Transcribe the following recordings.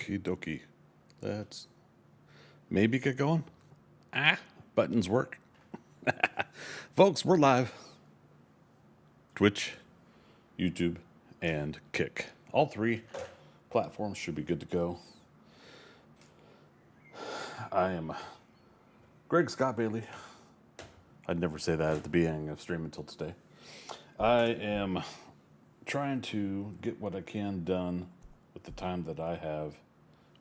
Okie dokie. Let's maybe get going. Buttons work. Folks, we're live. Twitch, YouTube, and Kick. All three platforms should be good to go. I am Greg Scott Bailey. I'd never say that at the beginning of stream until today. I am trying to get what I can done with the time that I have,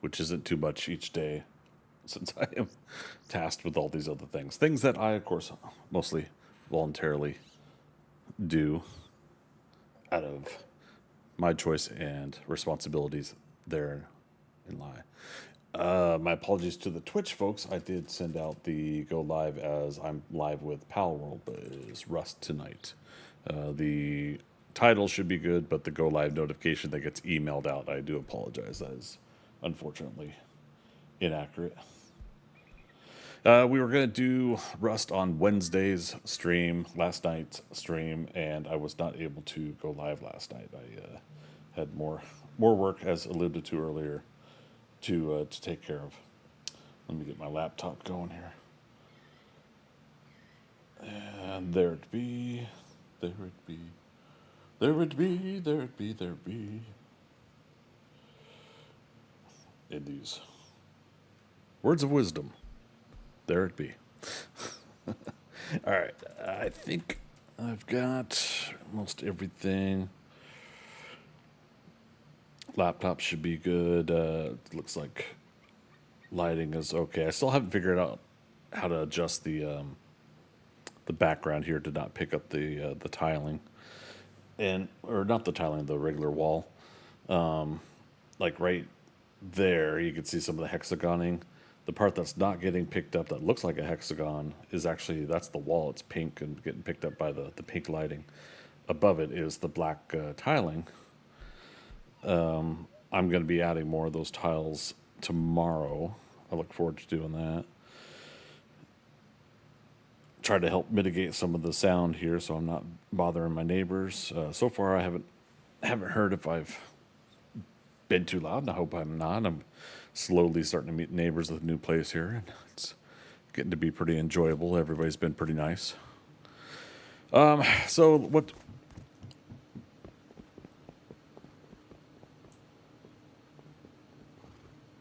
which isn't too much each day, since I am tasked with all these other things. Things that I, of course, mostly voluntarily do out of my choice and responsibilities therein lie. My apologies to the Twitch folks. I did send out the go live as I'm live with Pal World, but it is Rust tonight. The title should be good, but the go live notification that gets emailed out, I do apologize. That is unfortunately inaccurate. We were going to do Rust on Wednesday's stream, last night's stream, and I was not able to go live last night. I had more work, as alluded to earlier, to take care of. Let me get my laptop going here. And there it be, there it be, there it be, there it be, there it be. In these words of wisdom, there it be. All right, I think I've got most everything. Laptop should be good. Looks like lighting is okay. I still haven't figured out how to adjust the background here to not pick up the tiling, or not the tiling, the regular wall. Like right there, you can see some of the hexagoning. The part that's not getting picked up that looks like a hexagon is actually, that's the wall. It's pink and getting picked up by the pink lighting. Above it is the black tiling. I'm going to be adding more of those tiles tomorrow. I look forward to doing that. Try to help mitigate some of the sound here so I'm not bothering my neighbors. So far I haven't heard if I've been too loud, and I hope I'm not. I'm slowly starting to meet neighbors at the new place here, and it's getting to be pretty enjoyable. Everybody's been pretty nice. So what...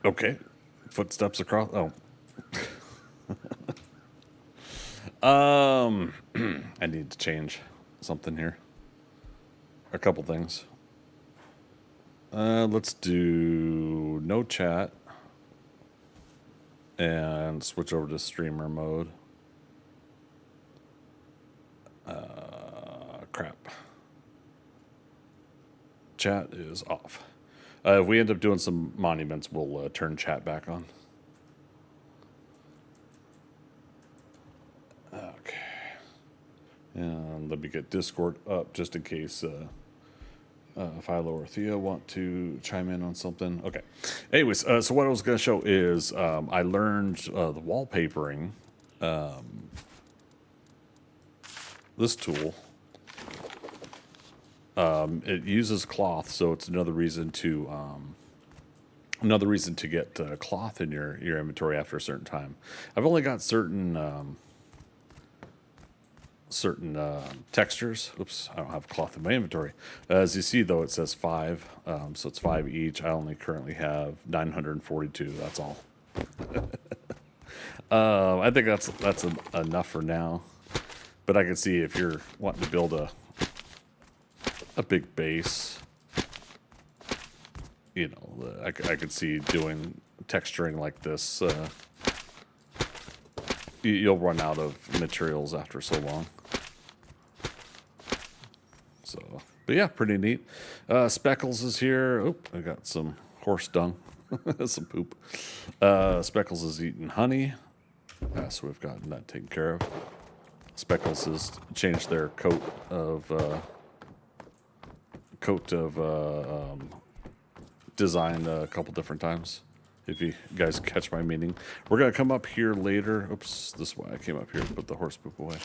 Okay. Footsteps across... Oh. I need to change something here. A couple things. Let's do no chat and switch over to streamer mode. Crap. Chat is off. If we end up doing some monuments, we'll turn chat back on. Okay. And let me get Discord up just in case Philo or Thea want to chime in on something. Okay. Anyways, so what I was going to show is I learned the wallpapering. This tool. It uses cloth, so it's another reason to get cloth in your inventory after a certain time. I've only got certain textures. Oops, I don't have cloth in my inventory. As you see, though, it says 5, so it's 5 each. I only currently have 942. That's all. I think that's enough for now. But I can see if you're wanting to build a big base, you know, I could see doing texturing like this. You'll run out of materials after so long. So, but yeah, pretty neat. Speckles is here. Oh, I got some horse dung, some poop. Speckles is eating honey. So we've gotten that taken care of. Speckles has changed their coat of design a couple different times. If you guys catch my meaning, we're gonna come up here later. Oops, this is why I came up here to put the horse poop away.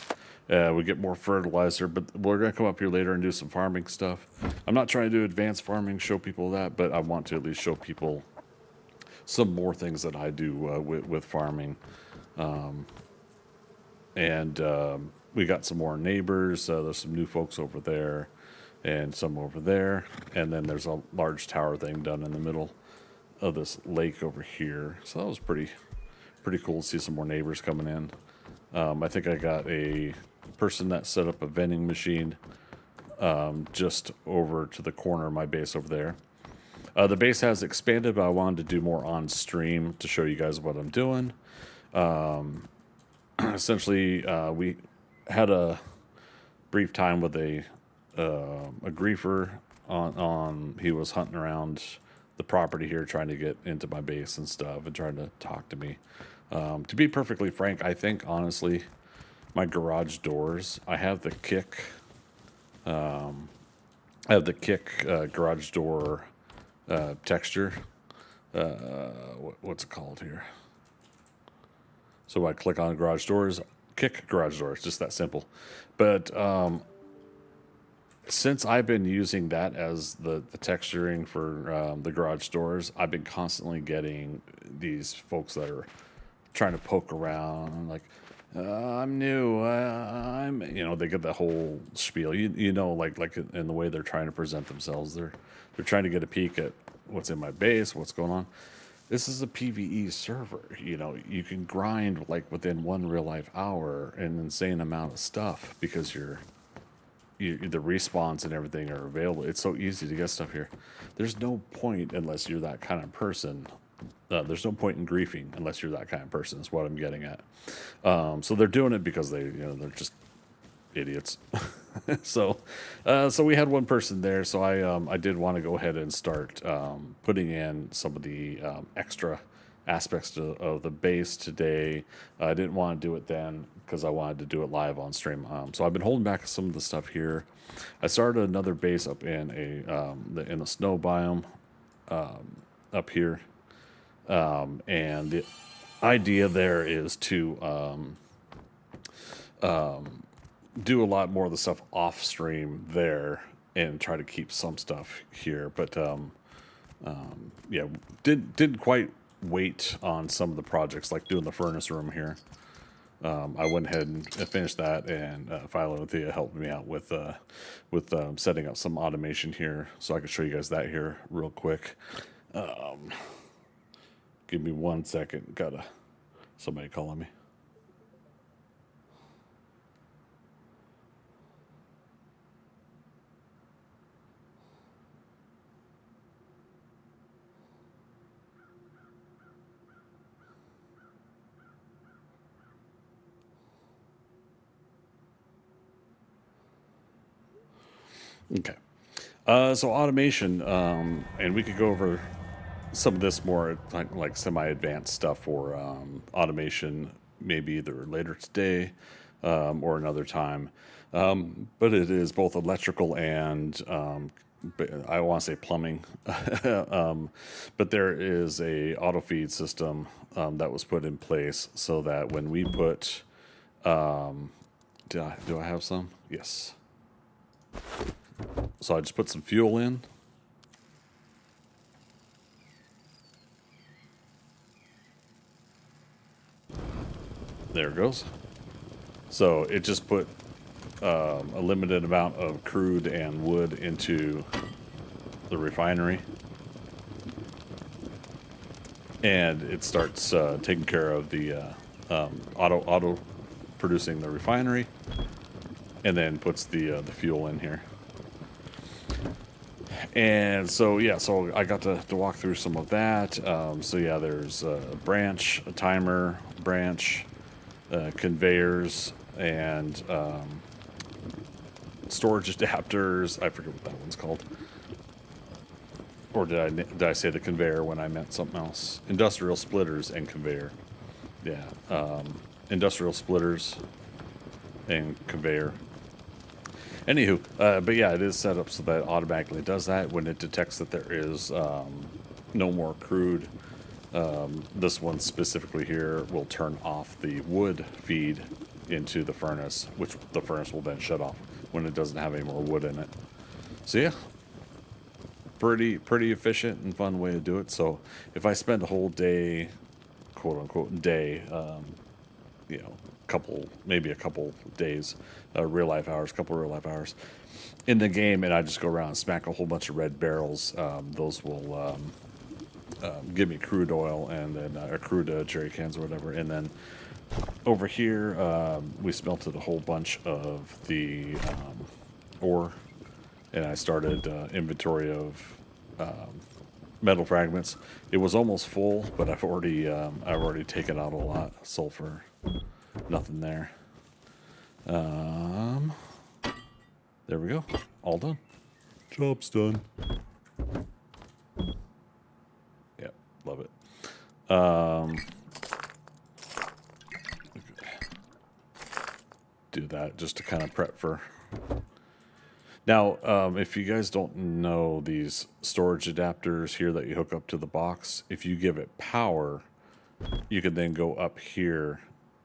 We get more fertilizer, but we're gonna come up here later and do some farming stuff. I'm not trying to do advanced farming, show people that, but I want to at least show people some more things that I do with farming. And we got some more neighbors. There's some new folks over there and some over there. And then there's a large tower thing done in the middle of this lake over here. So that was pretty cool to see some more neighbors coming in. I think I got a person that set up a vending machine just over to the corner of my base over there. The base has expanded, but I wanted to do more on stream to show you guys what I'm doing. Essentially, we had a brief time with a griefer on he was hunting around the property here trying to get into my base and stuff and trying to talk to me. To be perfectly frank, I think honestly my garage doors, I have the kick garage door texture. What's it called here? So I click on garage doors, kick garage doors, just that simple. But since I've been using that as the texturing for the garage doors, I've been constantly getting these folks that are trying to poke around and like, I'm new, they get the whole spiel. Like in the way they're trying to present themselves. They're trying to get a peek at what's in my base, what's going on. This is a PvE server. You can grind like within one real life hour an insane amount of stuff because the respawns and everything are available. It's so easy to get stuff here. There's no point unless you're that kind of person. There's no point in griefing unless you're that kind of person. Is what I'm getting at. So they're doing it because they're just idiots. So we had one person there. So I did want to go ahead and start putting in some of the extra aspects of the base today. I didn't want to do it then because I wanted to do it live on stream. So I've been holding back some of the stuff here. I started another base up in the snow biome up here, and the idea there is to do a lot more of the stuff off stream there and try to keep some stuff here. But didn't quite wait on some of the projects like doing the furnace room here. I went ahead and finished that, and Philo helped me out with setting up some automation here, so I can show you guys that here real quick. Give me 1 second. Got somebody calling me. Okay. So automation, and we could go over some of this more like semi-advanced stuff for automation, maybe either later today or another time. But it is both electrical and I want to say plumbing. But there is a auto feed system that was put in place so that when we put, do I have some? Yes. So I just put some fuel in. There it goes. So it just put a limited amount of crude and wood into the refinery. And it starts taking care of the auto producing the refinery, and then puts the fuel in here. And so so I got to walk through some of that. There's a branch, a timer branch, conveyors, and storage adapters. I forget what that one's called. Or did I say the conveyor when I meant something else? Industrial splitters and conveyor. Yeah, industrial splitters and conveyor. Anywho, but yeah, it is set up so that it automatically does that when it detects that there is no more crude. This one specifically here will turn off the wood feed into the furnace, which the furnace will then shut off when it doesn't have any more wood in it. So yeah, pretty efficient and fun way to do it. So if I spend a whole day, quote unquote day, you know, maybe a couple days, couple real life hours in the game, and I just go around and smack a whole bunch of red barrels, those will give me crude oil and then crude jerry cans or whatever. And then over here, we smelted a whole bunch of the ore, and I started inventory of metal fragments. It was almost full, but I've already taken out a lot. Sulfur, nothing there. There we go. All done. Job's done. Yep, love it. Do that just to kind of prep for. Now, if you guys don't know these storage adapters here that you hook up to the box, if you give it power, you can then go up here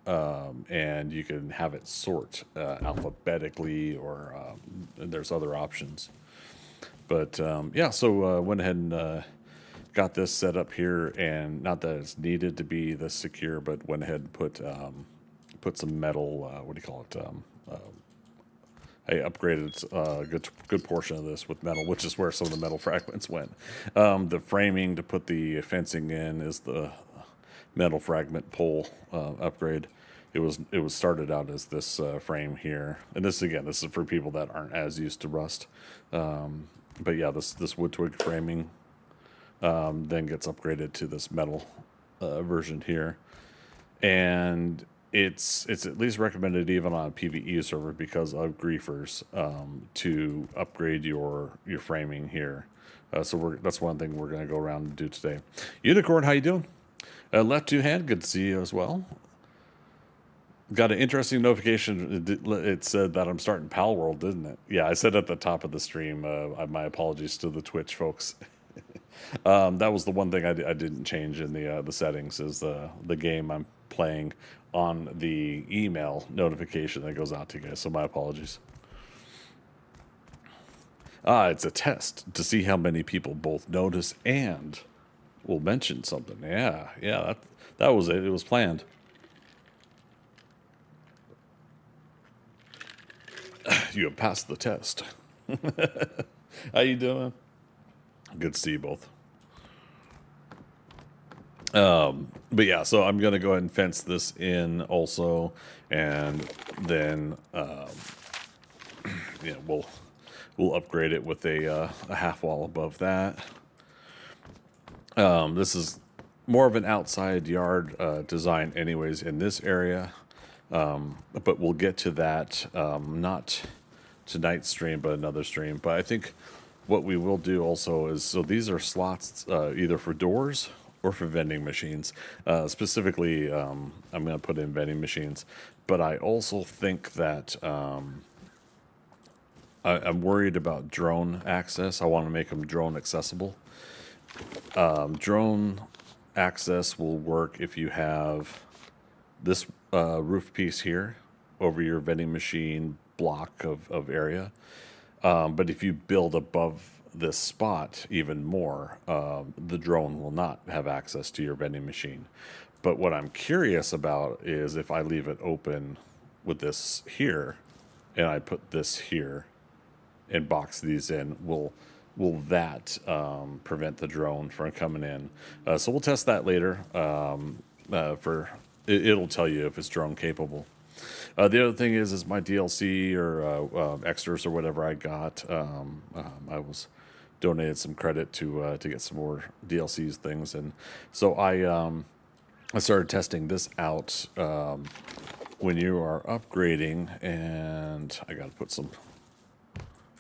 and you can have it sort alphabetically, or there's other options. But yeah, so went ahead and got this set up here, and not that it's needed to be this secure, but went ahead and put some metal, what do you call it? I upgraded a good portion of this with metal, which is where some of the metal fragments went. The framing to put the fencing in is the metal fragment pole upgrade. It was started out as this frame here, and this is for people that aren't as used to rust. But yeah, this wood twig framing then gets upgraded to this metal version here, and it's at least recommended even on a PvE server because of griefers to upgrade your framing here. So that's one thing we're going to go around and do today. Unicorn, how you doing? Left two hand, good to see you as well. Got an interesting notification. It said that I'm starting Pal World, didn't it? Yeah, I said at the top of the stream. My apologies to the Twitch folks. That was the one thing I didn't change in the settings, is the game I'm playing on the email notification that goes out to you guys. So my apologies. It's a test to see how many people both notice and will mention something. Yeah, that was it. It was planned. You have passed the test. How you doing? Good to see you both. But yeah, so I'm gonna go ahead and fence this in also, and then yeah, we'll upgrade it with a half wall above that. This is more of an outside yard design anyways in this area, but we'll get to that not tonight's stream but another stream. But I think what we will do also is, so these are slots either for doors or for vending machines. Specifically, I'm going to put in vending machines, but I also think that I'm worried about drone access. I want to make them drone accessible. Drone access will work if you have this roof piece here over your vending machine block of area. But if you build above this spot even more, the drone will not have access to your vending machine. But what I'm curious about is if I leave it open with this here, and I put this here and box these in, will that prevent the drone from coming in? So we'll test that later. It'll tell you if it's drone capable. The other thing is my DLC or extras or whatever I got. I was donated some credit to get some more DLCs things, and so I started testing this out when you are upgrading, and I got to put some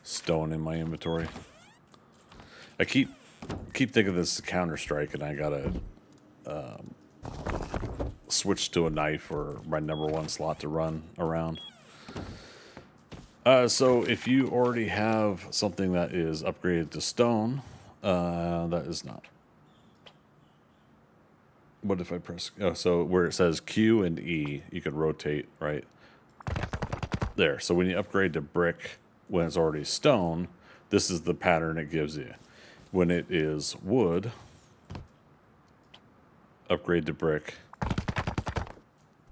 stone in my inventory. I keep thinking this is Counter-Strike, and I gotta switch to a knife or my number one slot to run around. So if you already have something that is upgraded to stone, that is not. What if I press? Oh, so where it says Q and E, you can rotate, right? There. So when you upgrade to brick when it's already stone, this is the pattern it gives you. When it is wood, upgrade to brick.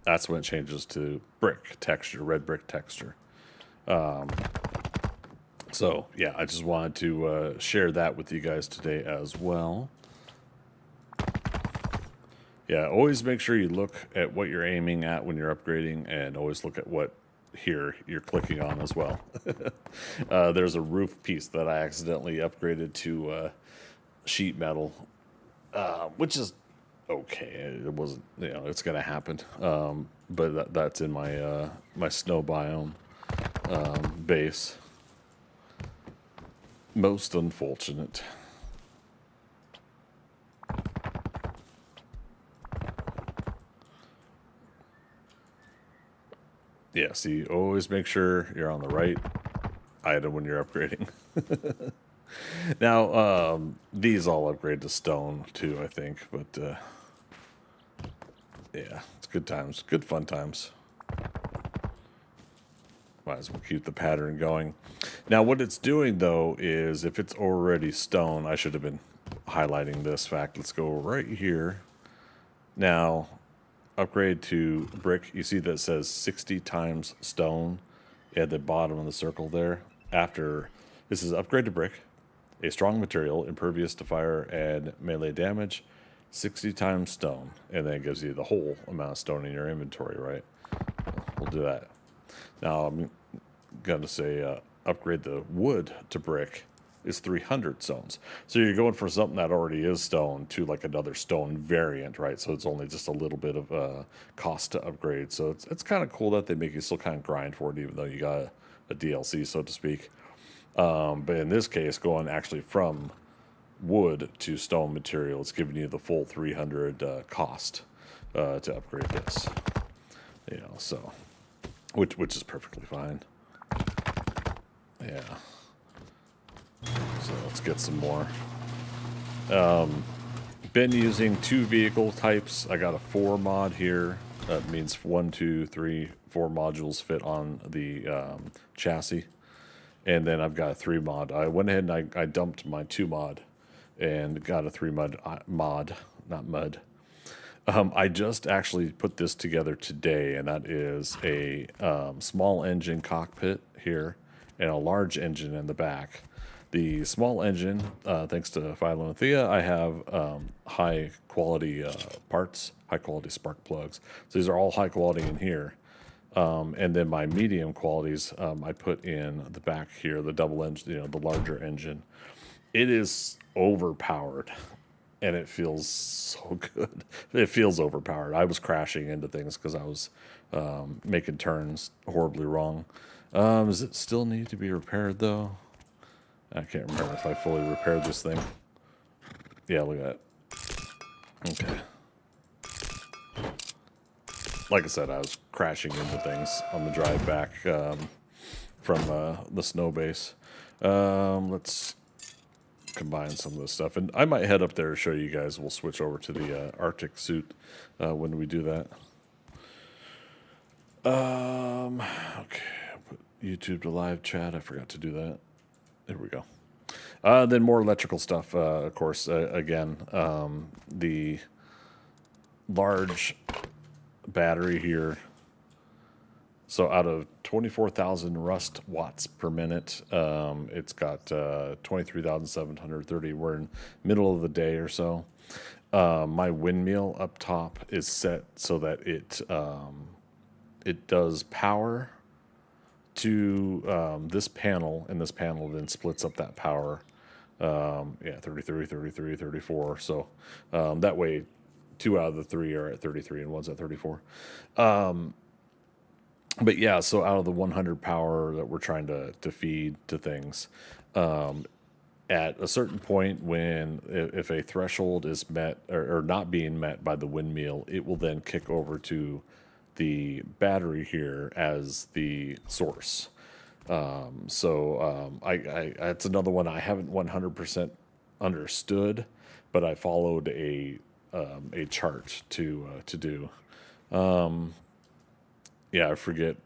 That's when it changes to brick texture, red brick texture. So, yeah, I just wanted to share that with you guys today as well. Yeah, always make sure you look at what you're aiming at when you're upgrading, and always look at what here you're clicking on as well. There's a roof piece that I accidentally upgraded to sheet metal, which is okay. It wasn't, it's going to happen. But that's in my my snow biome base. Most unfortunate. Yeah, see, always make sure you're on the right item when you're upgrading. Now, these all upgrade to stone too, I think, but yeah, it's good times, good fun times. Might as well keep the pattern going. Now, what it's doing though is if it's already stone, I should have been highlighting this fact. Let's go right here. Now, upgrade to brick. You see that says 60 times stone at the bottom of the circle there. After this is upgrade to brick, a strong material, impervious to fire and melee damage, 60 times stone, and then it gives you the whole amount of stone in your inventory, right? We'll do that. Now I'm gonna say upgrade the wood to brick is 300 stones. So you're going from something that already is stone to like another stone variant, right? So it's only just a little bit of cost to upgrade. So it's kind of cool that they make you still kind of grind for it, even though you got a DLC, so to speak. But in this case, going actually from wood to stone material, it's giving you the full 300 cost to upgrade this. So which is perfectly fine. Yeah. So let's get some more. Been using 2 vehicle types. I got a 4 mod here. That means 1, 2, 3, 4 modules fit on the chassis. And then I've got a 3 mod. I went ahead and I dumped my 2 mod and got a 3 mod, not mud. I just actually put this together today, and that is a small engine cockpit here and a large engine in the back. The small engine, thanks to Philo and Thea, I have high quality parts, high quality spark plugs. So these are all high quality in here. And then my medium qualities, I put in the back here, the double engine, the larger engine. It is overpowered, and it feels so good. It feels overpowered. I was crashing into things because I was making turns horribly wrong. Does it still need to be repaired, though? I can't remember if I fully repaired this thing. Yeah, look at that. Okay. Like I said, I was crashing into things on the drive back from the snow base. Let's combine some of this stuff. And I might head up there to show you guys. We'll switch over to the Arctic suit when we do that. Okay. Put YouTube to live chat. I forgot to do that. There we go. Then more electrical stuff, of course. Again, the large battery here. So out of 24,000 rust watts per minute, it's got 23,730. We're in middle of the day or so. My windmill up top is set so that it does power to this panel, and this panel then splits up that power. 33, 33, 34. So that way 2 out of the 3 are at 33 and one's at 34. But yeah, so out of the 100 power that we're trying to feed to things, at a certain point when if a threshold is met or not being met by the windmill, it will then kick over to the battery here as the source. It's another one I haven't 100% understood, but I followed a chart to do. Yeah, I forget.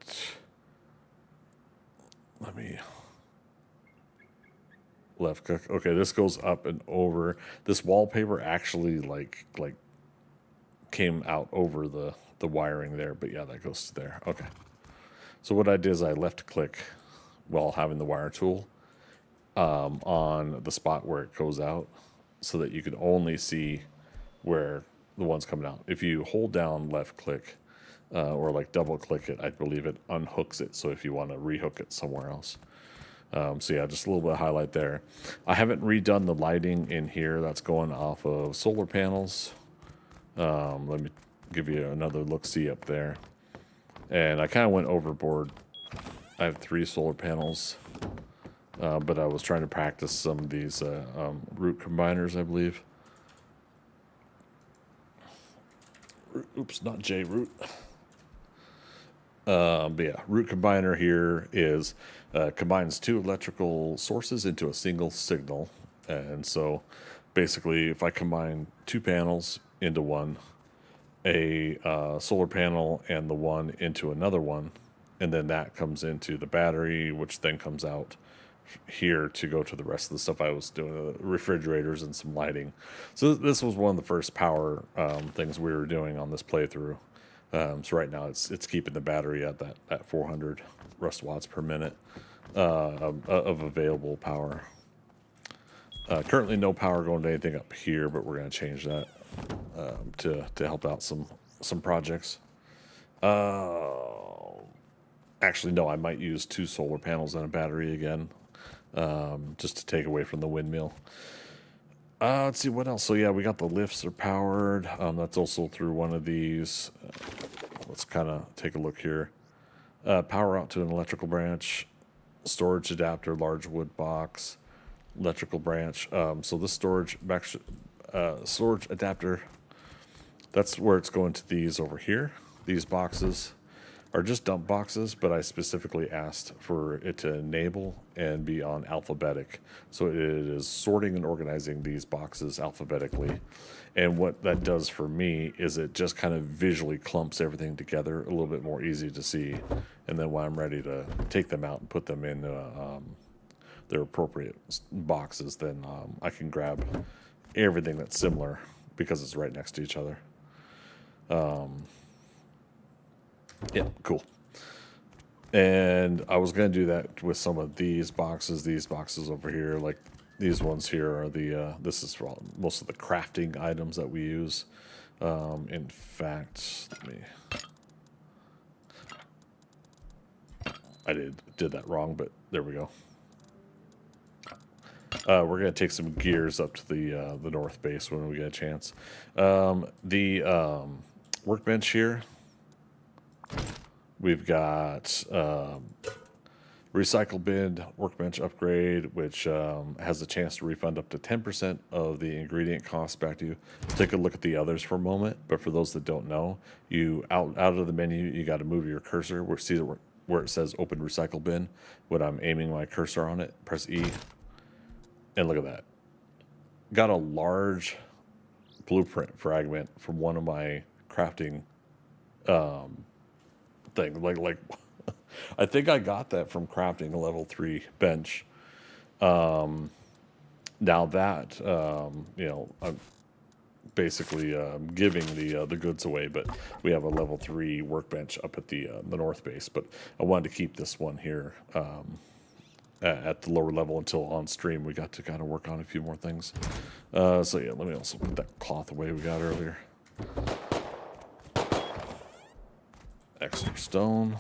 Left click. Okay, this goes up and over. This wallpaper actually like came out over the wiring there, but yeah, that goes to there. Okay. So what I did is I left click while having the wire tool on the spot where it goes out so that you can only see where the one's coming out. If you hold down left click or like double click it, I believe it unhooks it. So if you want to rehook it somewhere else. So yeah, just a little bit of highlight there. I haven't redone the lighting in here. That's going off of solar panels. Let me give you another look-see up there. And I kind of went overboard. I have 3 solar panels, but I was trying to practice some of these root combiners, I believe. Oops, not J root. But yeah, root combiner here is combines 2 electrical sources into a single signal. And so basically, if I combine 2 panels into one, a solar panel and the one into another one, and then that comes into the battery, which then comes out here to go to the rest of the stuff I was doing, refrigerators and some lighting. So this was one of the first power things we were doing on this playthrough. So right now it's keeping the battery at that 400 rust watts per minute of available power. Currently no power going to anything up here, but we're going to change that to help out some projects. Actually, no, I might use 2 solar panels and a battery again, just to take away from the windmill. Let's see what else. So yeah, we got the lifts are powered. That's also through one of these. Let's kind of take a look here. Power out to an electrical branch, storage adapter, large wood box, electrical branch. So this storage adapter, that's where it's going to these over here. These boxes are just dump boxes, but I specifically asked for it to enable and be on alphabetic. So it is sorting and organizing these boxes alphabetically. And what that does for me is it just kind of visually clumps everything together a little bit more easy to see. And then when I'm ready to take them out and put them in their appropriate boxes, then I can grab everything that's similar because it's right next to each other. Yeah, cool. And I was going to do that with some of these boxes over here. Like these ones here are this is for most of the crafting items that we use. In fact, I did that wrong, but there we go. We're going to take some gears up to the north base when we get a chance. The workbench here, we've got recycle bin workbench upgrade, which has a chance to refund up to 10% of the ingredient costs back to you. Take a look at the others for a moment, but for those that don't know, you out of the menu, you got to move your cursor where it says open recycle bin. When I'm aiming my cursor on it, press E, and look at that. Got a large blueprint fragment from one of my crafting thing. Like I think I got that from crafting a level 3 bench. Now that I'm basically giving the goods away, but we have a level 3 workbench up at the north base. But I wanted to keep this one here at the lower level until on stream we got to kind of work on a few more things. So yeah, let me also put that cloth away we got earlier. Extra stone.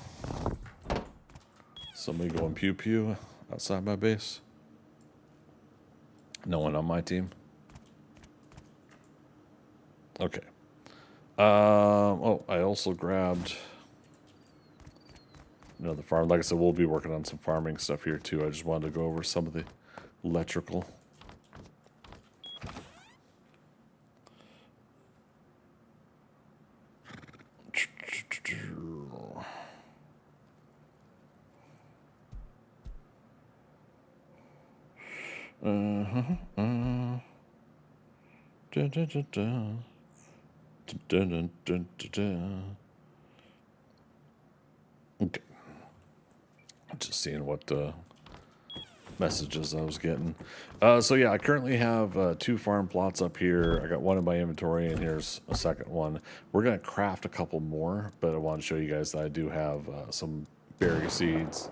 Somebody going pew pew outside my base. No one on my team. Okay. Oh, I also grabbed another farm. Like I said, we'll be working on some farming stuff here too. I just wanted to go over some of the electrical. Okay. Just seeing what messages I was getting. So yeah, I currently have 2 farm plots up here. I got one in my inventory, and here's a second one. We're gonna craft a couple more, but I want to show you guys that I do have some berry seeds.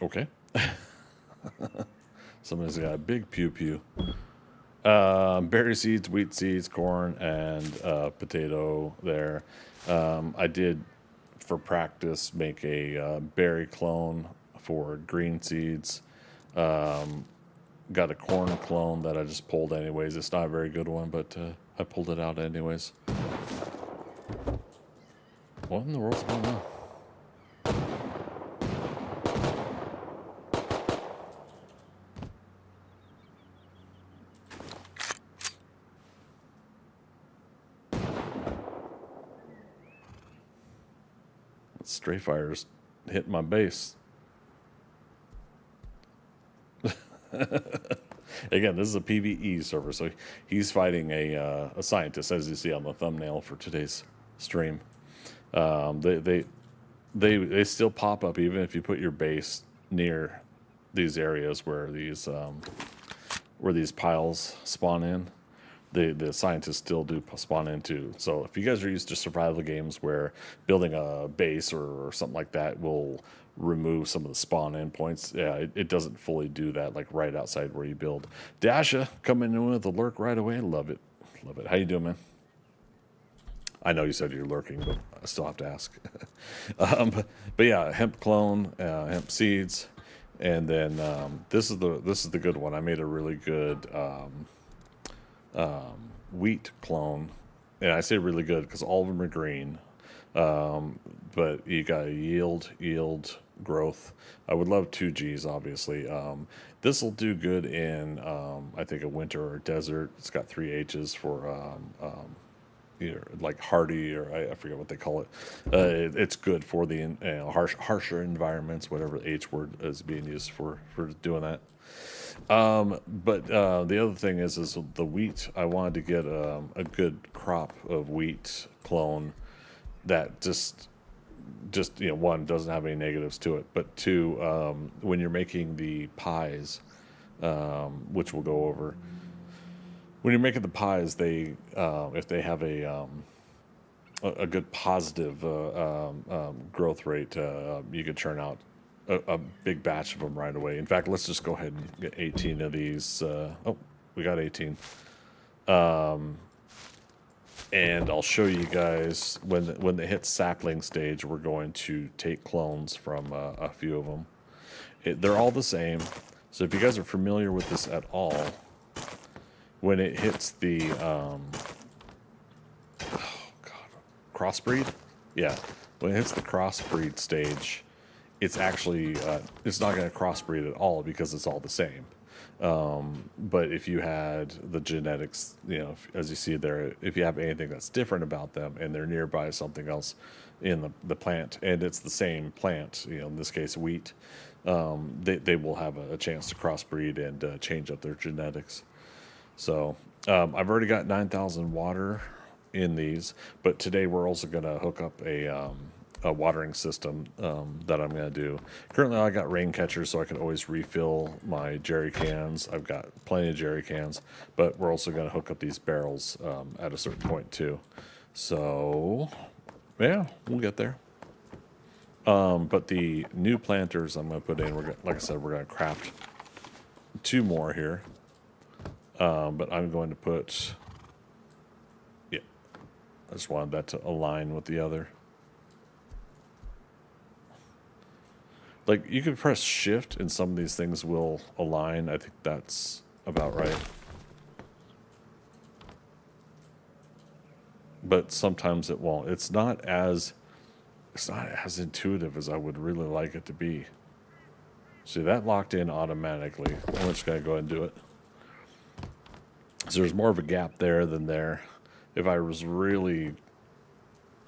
Okay. Somebody's got a big pew pew. Berry seeds, wheat seeds, corn, and potato there. I did, for practice, make a berry clone for green seeds. Got a corn clone that I just pulled anyways. It's not a very good one, but I pulled it out anyways. What in the world's going on? Stray fire's hitting my base. Again, this is a PvE server, so he's fighting a scientist, as you see on the thumbnail for today's stream. They still pop up even if you put your base near these areas where these piles spawn in. The scientists still do spawn into. So if you guys are used to survival games where building a base or something like that will remove some of the spawn in points, yeah, it doesn't fully do that, like right outside where you build. Dasha coming in with a lurk right away. Love it. Love it. How you doing, man? I know you said you're lurking, but I still have to ask. But yeah, hemp clone, hemp seeds, and then this is the good one. I made a really good wheat clone, and I say really good because all of them are green, but you got yield growth. I would love 2Gs, obviously. This will do good in I think a winter or desert. It's got 3 H's for either like hardy, or I forget what they call it. It's good for the harsher environments, whatever the H word is being used for doing that. But the other thing is the wheat. I wanted to get a good crop of wheat clone that just one, doesn't have any negatives to it, but two, when you're making the pies, which we'll go over, when you're making the pies, they if they have a good positive growth rate, you could churn out a big batch of them right away. In fact, let's just go ahead and get 18 of these. Oh, we got 18. And I'll show you guys when they hit sapling stage, we're going to take clones from a few of them. They're all the same. So if you guys are familiar with this at all, when it hits the crossbreed, yeah, when it hits the crossbreed stage, it's actually it's not going to crossbreed at all because it's all the same. But if you had the genetics, as you see there, if you have anything that's different about them and they're nearby something else in the plant, and it's the same plant, in this case wheat, they will have a chance to crossbreed and change up their genetics. So I've already got 9,000 water in these, but today we're also going to hook up a watering system that I'm going to do. Currently I got rain catchers, so I can always refill my jerry cans. I've got plenty of jerry cans, but we're also going to hook up these barrels at a certain point too. So yeah, we'll get there. But the new planters I'm going to put in, like I said, we're going to craft 2 more here. But I'm going to put, yeah, I just wanted that to align with the other. Like, you can press shift and some of these things will align. I think that's about right. But sometimes it won't. It's not as intuitive as I would really like it to be. See, that locked in automatically. I'm just going to go ahead and do it. So there's more of a gap there than there. If I was really,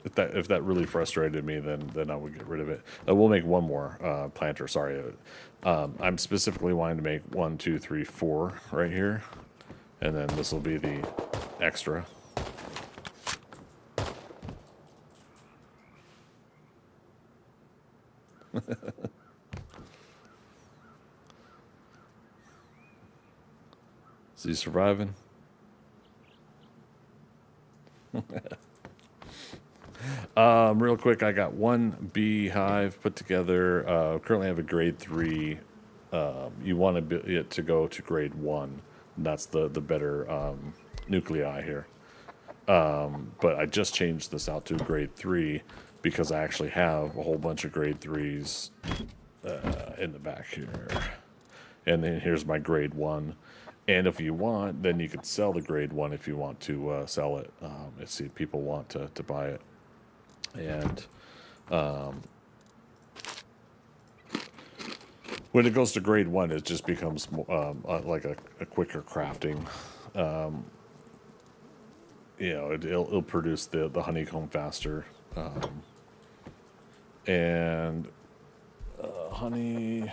if that really frustrated me, then I would get rid of it. We'll make one more planter. Sorry, I'm specifically wanting to make 1, 2, 3, 4 right here, and then this will be the extra. You surviving? Real quick, I got one beehive put together. Currently have a grade 3. You want it to go to grade 1. And that's the better nuclei here. But I just changed this out to grade 3 because I actually have a whole bunch of grade 3s in the back here. And then here's my grade 1. And if you want, then you could sell the grade 1 if you want to sell it. Let's see, people want to buy it. And when it goes to grade 1, it just becomes like a quicker crafting. It'll produce the honeycomb faster. And honey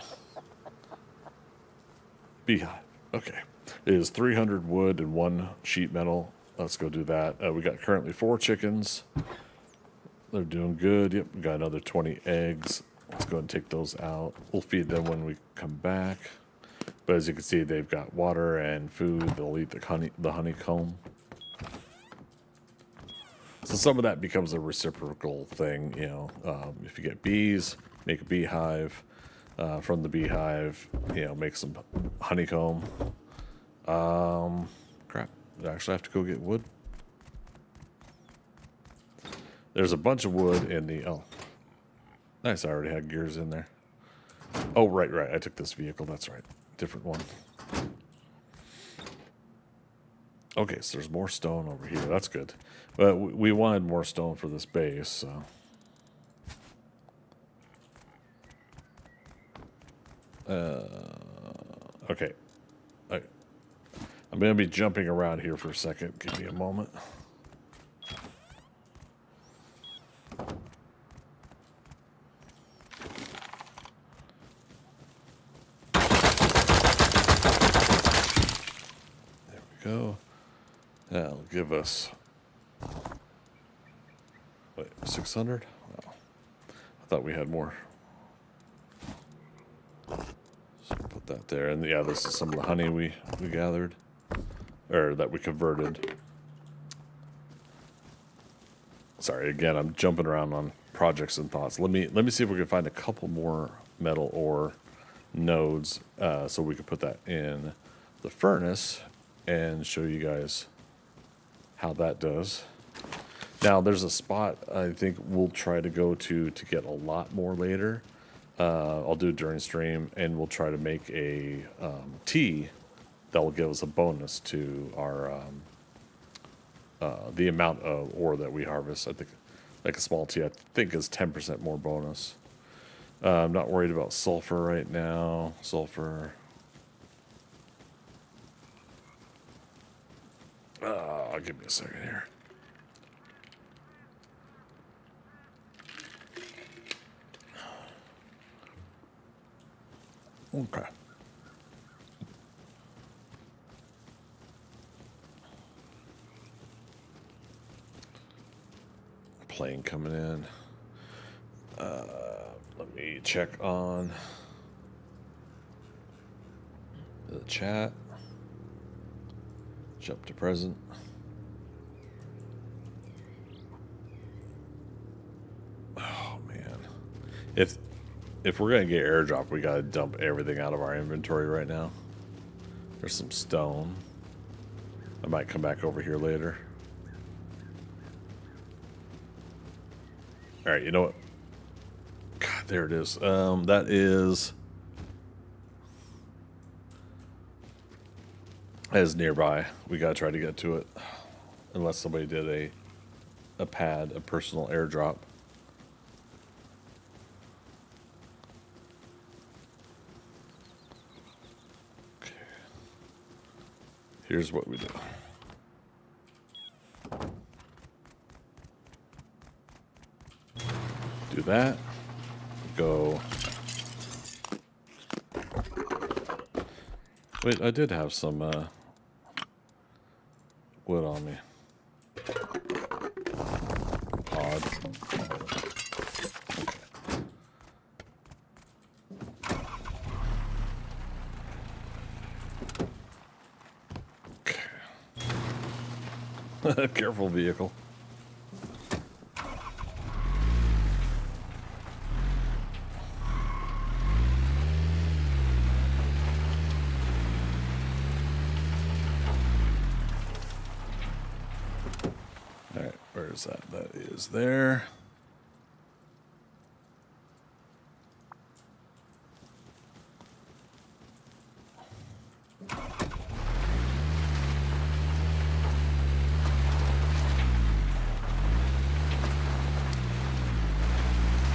beehive. Okay. It is 300 wood and 1 sheet metal. Let's go do that. We got currently 4 chickens. They're doing good. Yep, we got another 20 eggs. Let's go ahead and take those out. We'll feed them when we come back. But as you can see, they've got water and food. They'll eat the honeycomb. So some of that becomes a reciprocal thing, if you get bees, make a beehive. From the beehive, make some honeycomb. Crap, I actually have to go get wood. There's a bunch of wood in the, oh, nice, I already had gears in there. Oh, right, I took this vehicle, that's right, different one. Okay, so there's more stone over here, that's good. But we wanted more stone for this base, so. Okay. I'm going to be jumping around here for a second. Give me a moment. There we go. That'll give us, wait, 600? Oh, I thought we had more. So put that there. And yeah, this is some of the honey we gathered. Or that we converted. Sorry, again, I'm jumping around on projects and thoughts. Let me see if we can find a couple more metal ore nodes so we can put that in the furnace and show you guys how that does. Now, there's a spot I think we'll try to go to get a lot more later. I'll do it during stream, and we'll try to make a tea that will give us a bonus to our the amount of ore that we harvest. I think like a small tea, I think is 10% more bonus. I'm not worried about sulfur right now. Sulfur. Give me a second here. Okay. Plane coming in. Let me check on the chat. Jump to present. Oh man, if we're gonna get airdrop, we gotta dump everything out of our inventory right now. There's some stone. I might come back over here later. All right, you know what? God, there it is. That is nearby. We gotta try to get to it, unless somebody did a personal airdrop. Okay. Here's what we do. Do that. Go. Wait, I did have some wood on me. Odd. Careful, vehicle. All right, where is that? That is there.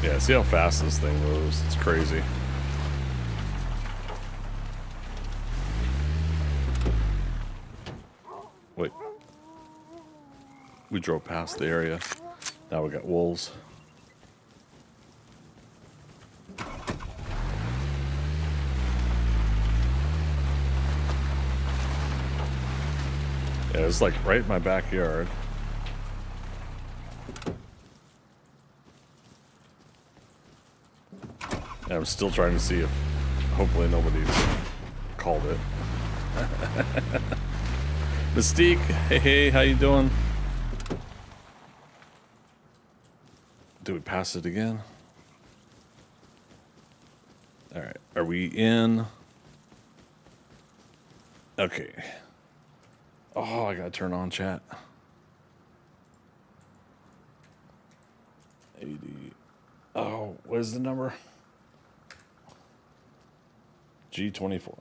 Yeah, see how fast this thing moves. It's crazy. Wait. We drove past the area. Now we got wolves. Yeah, it's like right in my backyard. And I'm still trying to see if hopefully nobody's called it. Mystique, hey, how you doing? Do we pass it again? All right, are we in? Okay. Oh, I gotta turn on chat. 80. Oh, what is the number? G24.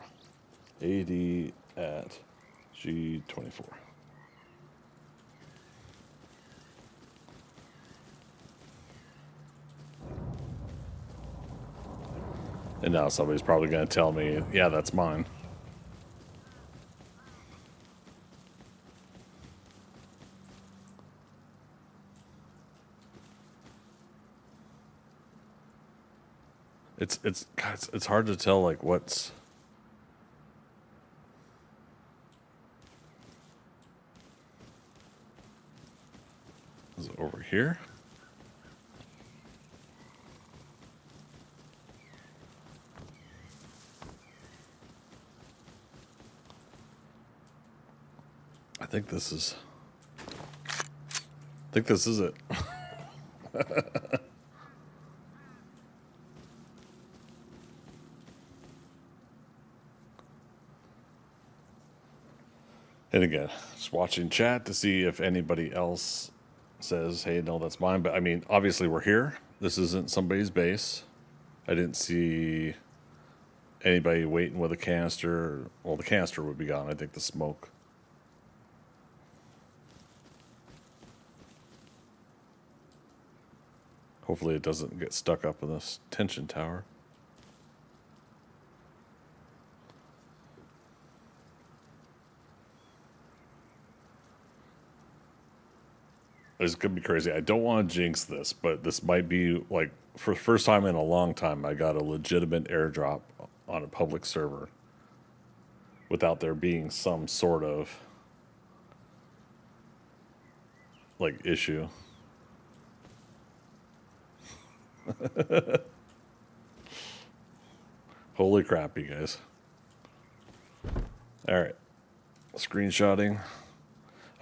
80 at G24. And now somebody's probably going to tell me, yeah, that's mine. It's hard to tell like what's is it over here? I think this is it. And again, just watching chat to see if anybody else says, hey, no, that's mine. But I mean, obviously we're here. This isn't somebody's base. I didn't see anybody waiting with a canister. Well, the canister would be gone. I think the smoke. Hopefully it doesn't get stuck up in this tension tower. It's going to be crazy. I don't want to jinx this, but this might be like, for the first time in a long time, I got a legitimate airdrop on a public server without there being some sort of like issue. Holy crap, you guys. All right. Screenshotting.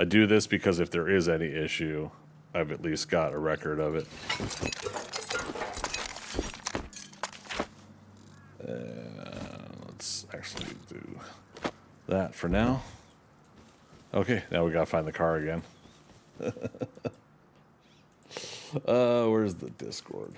I do this because if there is any issue, I've at least got a record of it. Let's actually do that for now. Okay, now we gotta find the car again. Where's the Discord?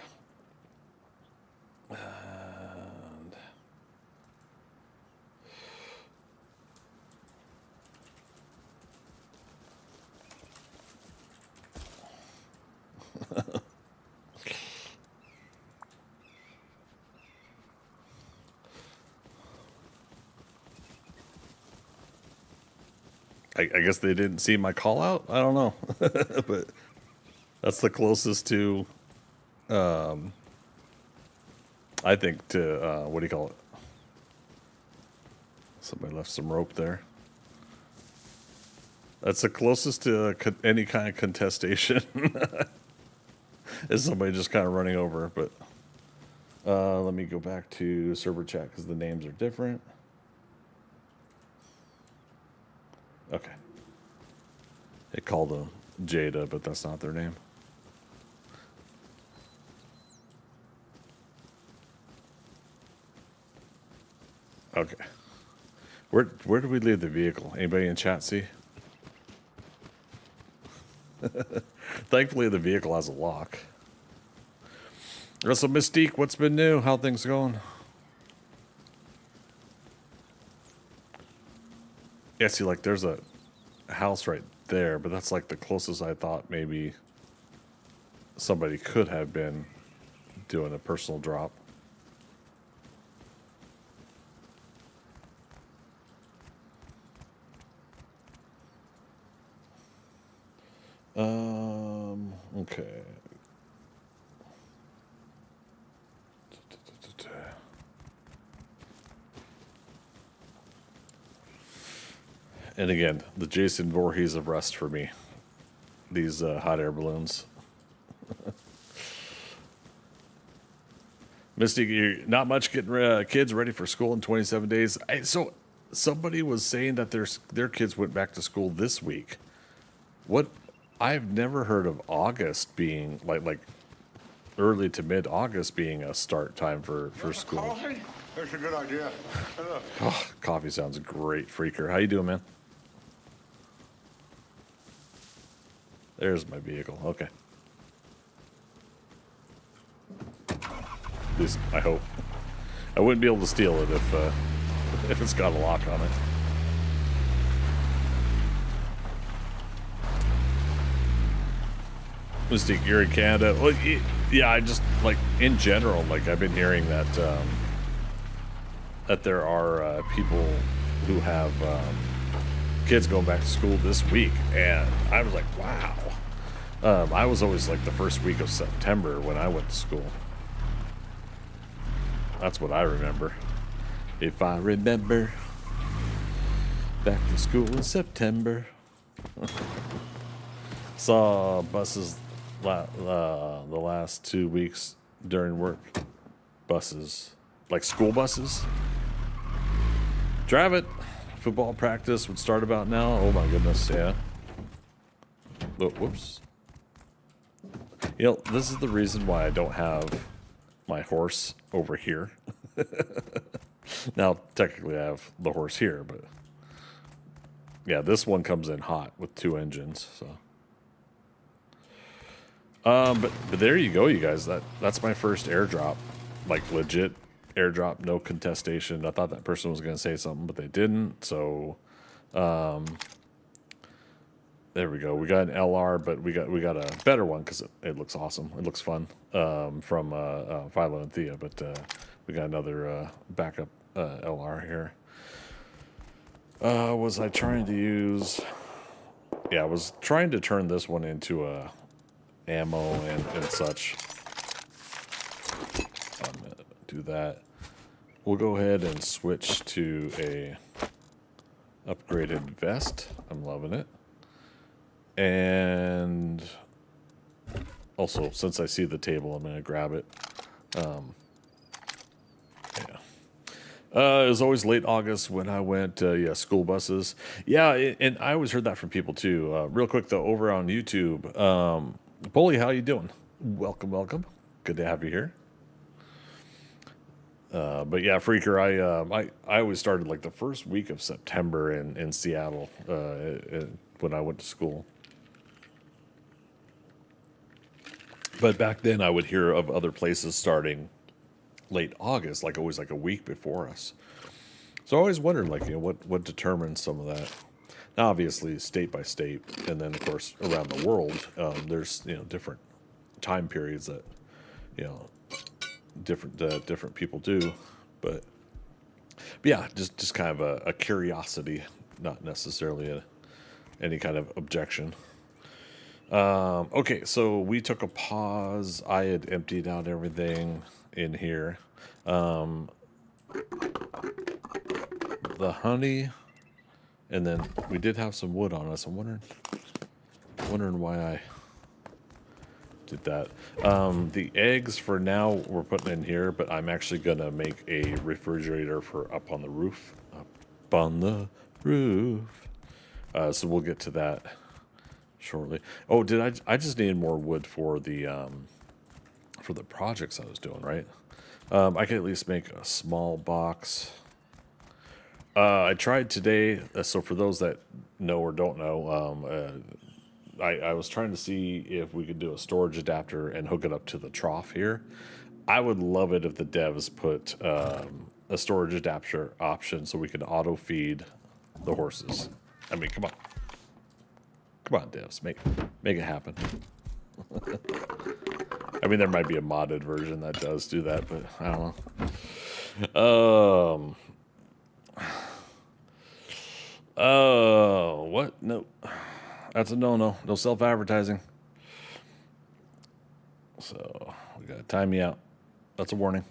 I guess they didn't see my call out. I don't know, but that's the closest to, I think to what do you call it? Somebody left some rope there. That's the closest to any kind of contestation. Is somebody just kind of running over, but let me go back to server chat because the names are different. Okay. They call them Jada, but that's not their name. Okay. Where do we leave the vehicle? Anybody in chat see? Thankfully, the vehicle has a lock. So, Mystique, what's been new? How things going? Yeah, see, like, there's a house right there, but that's like the closest I thought maybe somebody could have been doing a personal drop. Okay. And again, the Jason Voorhees of Rust for me. These hot air balloons. Misty, you're not much getting kids ready for school in 27 days. So somebody was saying that their kids went back to school this week. What? I've never heard of August being like early to mid August being a start time for school. Coffee? That's a good idea. Oh, coffee sounds great, Freaker. How you doing, man? There's my vehicle. Okay. At least I hope. I wouldn't be able to steal it if it's got a lock on it. Mystique, you're in Canada. Well, yeah, I just like in general, like I've been hearing that that there are people who have kids going back to school this week, and I was like, wow. I was always like the first week of September when I went to school. That's what I remember. If I remember, back to school in September. Saw buses the last 2 weeks during work. Buses, like school buses. Drive it. Football practice would start about now. Oh my goodness, yeah. Oh, whoops. You know, this is the reason why I don't have my horse over here. Now, technically I have the horse here, but yeah, this one comes in hot with 2 engines, so. But there you go, you guys. That's my first airdrop, like legit airdrop, no contestation. I thought that person was going to say something, but they didn't. So, there we go. We got an LR, but we got a better one because it looks awesome. It looks fun. From Philo and Thea, but we got another backup LR here. Was I trying to use? Yeah, I was trying to turn this one into a ammo and such. I'm gonna do that. We'll go ahead and switch to a upgraded vest. I'm loving it. And also, since I see the table, I'm gonna grab it. Yeah. It was always late August when I went. Yeah, school buses. Yeah, and I always heard that from people too. Real quick though, over on YouTube, Polly, how you doing? Welcome, welcome. Good to have you here. But yeah, Freaker, I always started like the first week of September in Seattle when I went to school. But back then, I would hear of other places starting late August, like always like a week before us. So I always wondered, like, you know, what determines some of that. Now, obviously, state by state, and then of course around the world, there's different time periods that different people do, but yeah, just kind of a curiosity, not necessarily any kind of objection. Okay, so we took a pause. I had emptied out everything in here. The honey, and then we did have some wood on us. I'm wondering why I did that. The eggs for now we're putting in here, but I'm actually gonna make a refrigerator for up on the roof. Up on the roof. So we'll get to that shortly. Oh, I just needed more wood for the projects I was doing, right? I could at least make a small box. I tried today, so for those that know or don't know, I was trying to see if we could do a storage adapter and hook it up to the trough here. I would love it if the devs put a storage adapter option so we could auto feed the horses. I mean, come on. Come on, devs, make it happen. I mean, there might be a modded version that does do that, but I don't know. What? No. That's a no-no. No self-advertising. So, we gotta time me out. That's a warning.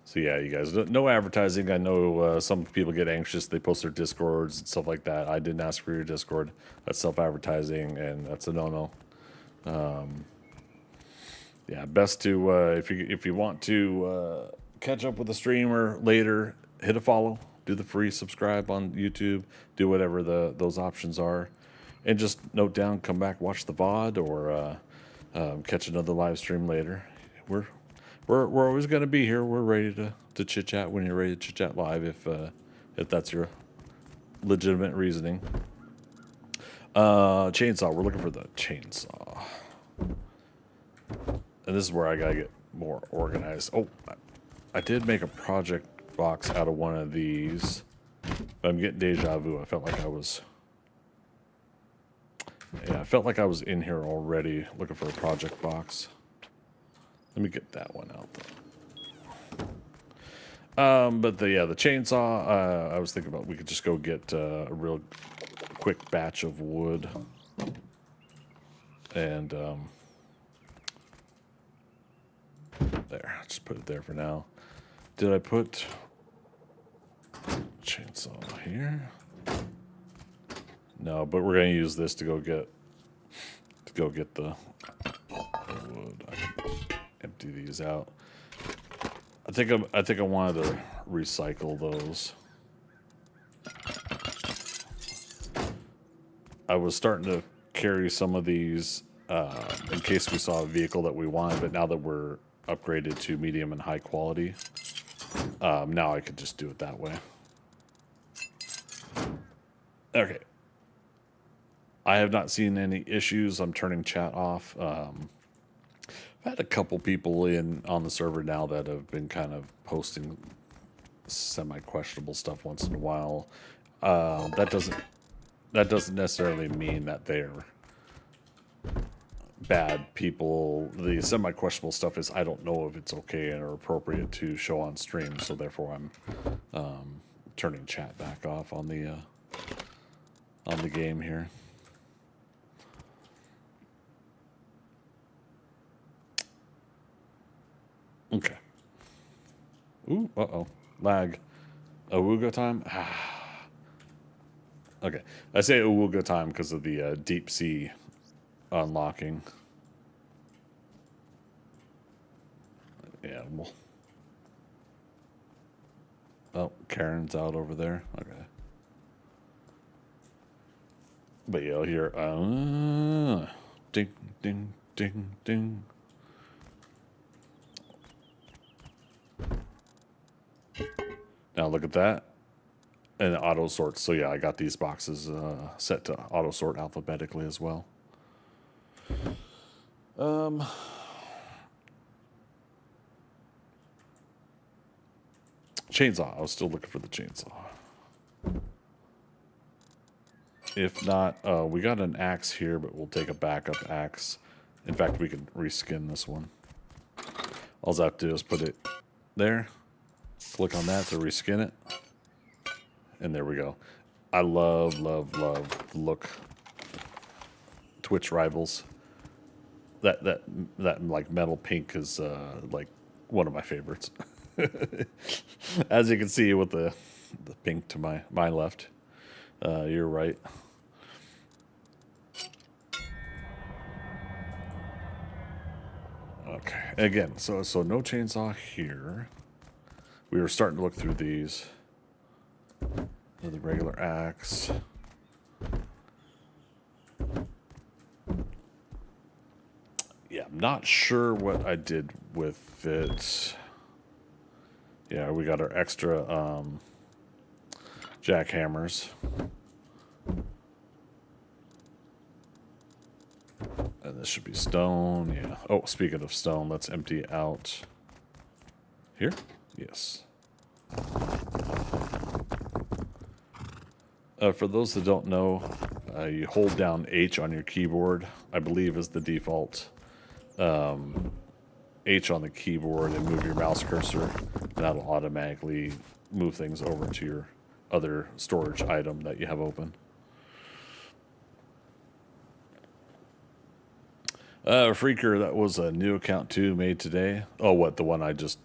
So yeah, you guys, no advertising. I know some people get anxious. They post their Discords and stuff like that. I didn't ask for your Discord. That's self-advertising, and that's a no-no. Yeah, best to if you want to catch up with the streamer later, hit a follow, do the free subscribe on YouTube, do whatever those options are, and just note down, come back, watch the VOD, or catch another live stream later. We're always going to be here. We're ready to chit chat when you're ready to chit chat live, if that's your legitimate reasoning. Chainsaw. We're looking for the chainsaw. And this is where I gotta get more organized. Oh, I did make a project box out of one of these. But I'm getting deja vu. I felt like I was... Yeah, I felt like I was in here already looking for a project box. Let me get that one out, though. But the chainsaw, I was thinking about we could just go get a real quick batch of wood. And... there, just put it there for now. Did I put chainsaw here? No, but we're gonna use this to go get the wood. I can empty these out. I think I wanted to recycle those. I was starting to carry some of these in case we saw a vehicle that we wanted, but now that we're upgraded to medium and high quality, now I could just do it that way. Okay. I have not seen any issues. I'm turning chat off. I've had a couple people on the server now that have been kind of posting semi-questionable stuff once in a while. That doesn't necessarily mean that they're bad people. The semi-questionable stuff is I don't know if it's okay or appropriate to show on stream, so therefore I'm turning chat back off on the game here. Okay. Ooh, uh-oh. Lag. Awuga time? Okay. I say Awuga time because of the deep sea unlocking. Yeah, well. Oh, Karen's out over there. Okay. But yeah, I'll hear ding, ding, ding, ding. Now look at that. And it auto sorts. So yeah, I got these boxes set to auto sort alphabetically as well. Chainsaw. I was still looking for the chainsaw. If not, we got an axe here, but we'll take a backup axe. In fact, we can reskin this one. All I have to do is put it there. Click on that to reskin it. And there we go. I love, love, love look. Twitch rivals. That like metal pink is like one of my favorites. As you can see with the pink to my left. You're right. Okay. Again, so no chainsaw here. We were starting to look through these. The regular axe. Not sure what I did with it. Yeah, we got our extra jackhammers. And this should be stone, yeah. Oh, speaking of stone, let's empty out here. Yes. For those that don't know, you hold down H on your keyboard, I believe is the default H on the keyboard, and move your mouse cursor, and that'll automatically move things over to your other storage item that you have open. Freaker, that was a new account too, made today. Oh, what, the one I just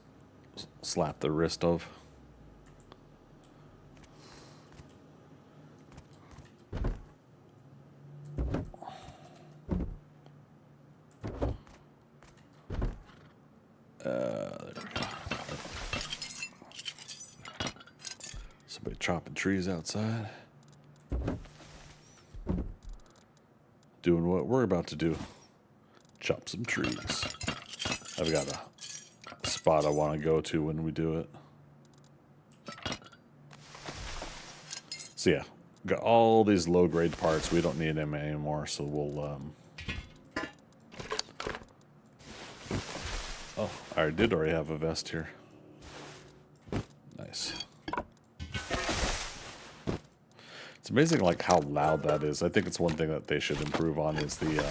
slapped the wrist of? There we go. Somebody chopping trees outside. Doing what we're about to do. Chop some trees. I've got a spot I want to go to when we do it. So yeah, got all these low-grade parts. We don't need them anymore, so we'll... Oh, I did already have a vest here. Nice. It's amazing, like, how loud that is. I think it's one thing that they should improve on is the...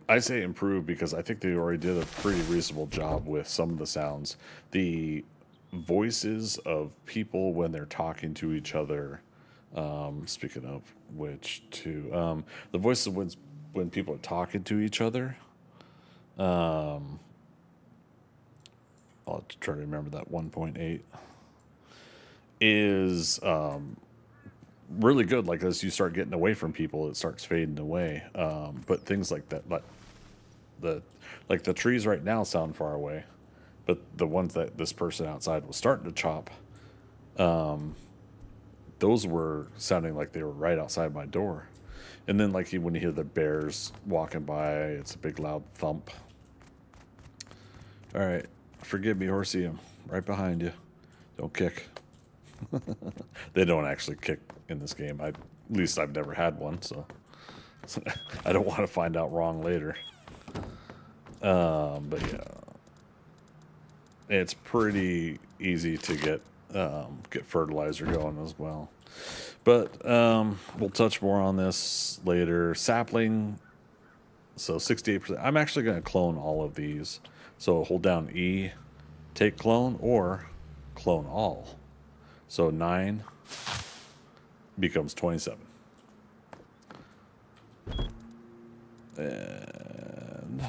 I say improve because I think they already did a pretty reasonable job with some of the sounds. The voices of people when they're talking to each other, speaking of which, too, the voices when people are talking to each other, I'll have to try to remember that 1.8, is really good. Like, as you start getting away from people, it starts fading away. But things like that, like the trees right now sound far away, but the ones that this person outside was starting to chop, those were sounding like they were right outside my door. And then, like, when you hear the bears walking by, it's a big loud thump. All right, forgive me, horsey. I'm right behind you. Don't kick. They don't actually kick in this game. At least I've never had one, so I don't want to find out wrong later. But yeah, it's pretty easy to get fertilizer going as well. But we'll touch more on this later. Sapling, so 68%. I'm actually going to clone all of these. So hold down E, take clone, or clone all. So 9 becomes 27. And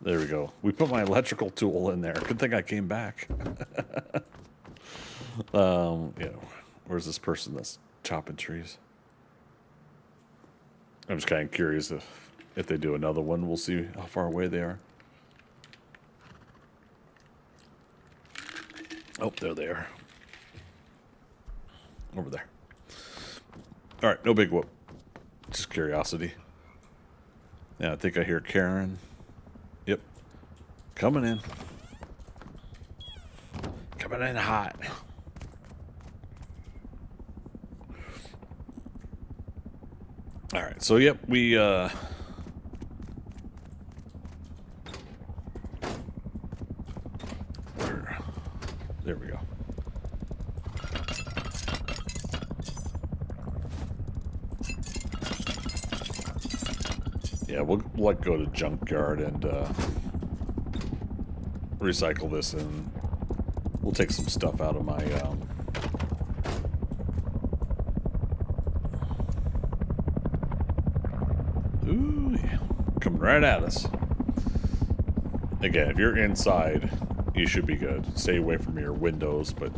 there we go. We put my electrical tool in there. Good thing I came back. Yeah, where's this person that's chopping trees? I'm just kind of curious if they do another one. We'll see how far away they are. Oh, there they are. Over there. All right, no big whoop. Just curiosity. Yeah, I think I hear Karen. Yep. Coming in. Coming in hot. All right, so yep, we there we go. Yeah, we'll like go to junkyard and recycle this, and we'll take some stuff out of my ooh, yeah. Coming right at us. Again, if you're inside, you should be good. Stay away from your windows, but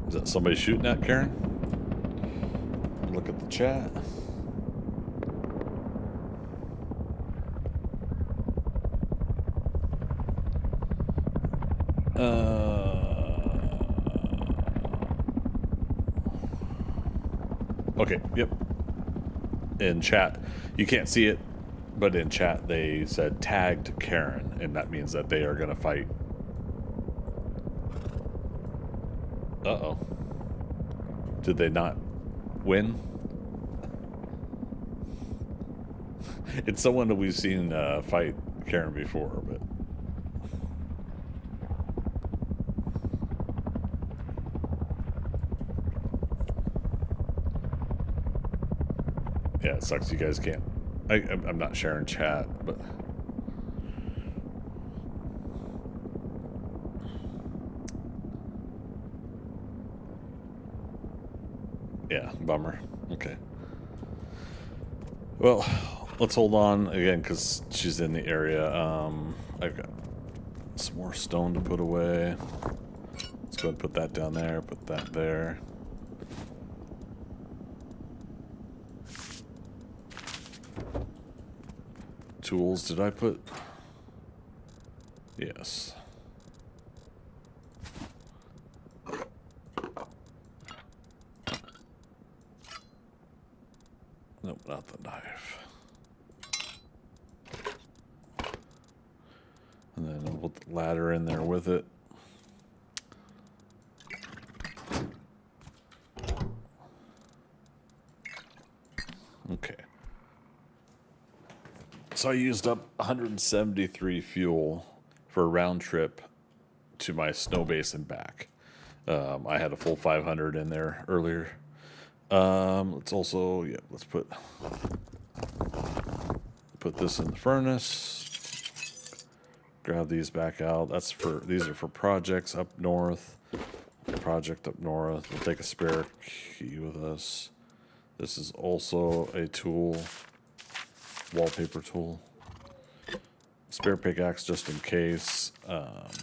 is that somebody shooting at Karen? Look at the chat. Okay, yep. In chat, you can't see it, but in chat they said tagged Karen, and that means that they are going to fight. Uh-oh. Did they not win? It's someone that we've seen fight Karen before, but... Yeah, it sucks you guys can't... I'm not sharing chat, but... Yeah, bummer. Okay. Well, let's hold on again because she's in the area. I've got some more stone to put away. Let's go ahead and put that down there, put that there. Tools, did I put? Yes. Nope, not the knife. And then I'll put the ladder in there with it. Okay. So I used up 173 fuel for a round trip to my snow base and back. I had a full 500 in there earlier. Let's also, yeah, let's put this in the furnace. Grab these back out. These are for projects up north. Project up north. We'll take a spare key with us. This is also a tool, wallpaper tool. Spare pickaxe just in case. Alright.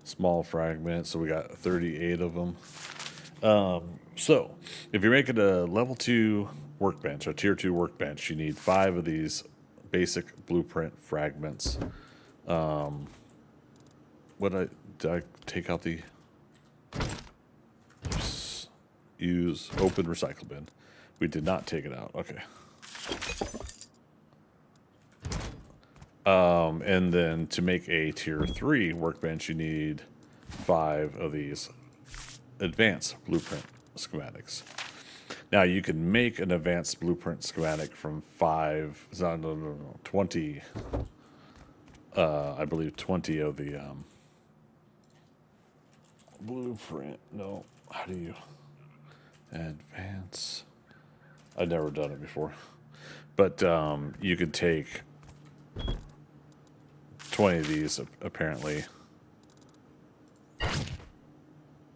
Small fragment, so we got 38 of them. So, if you're making a level 2 workbench, a tier 2 workbench, you need 5 of these basic blueprint fragments. Did I take out the... Oops. Use open recycle bin. We did not take it out. Okay. And then to make a tier 3 workbench, you need 5 of these advanced blueprint schematics. Now you can make an advanced blueprint schematic from 20. I believe 20 of the blueprint. No, how do you advance? I've never done it before, but you could take 20 of these apparently.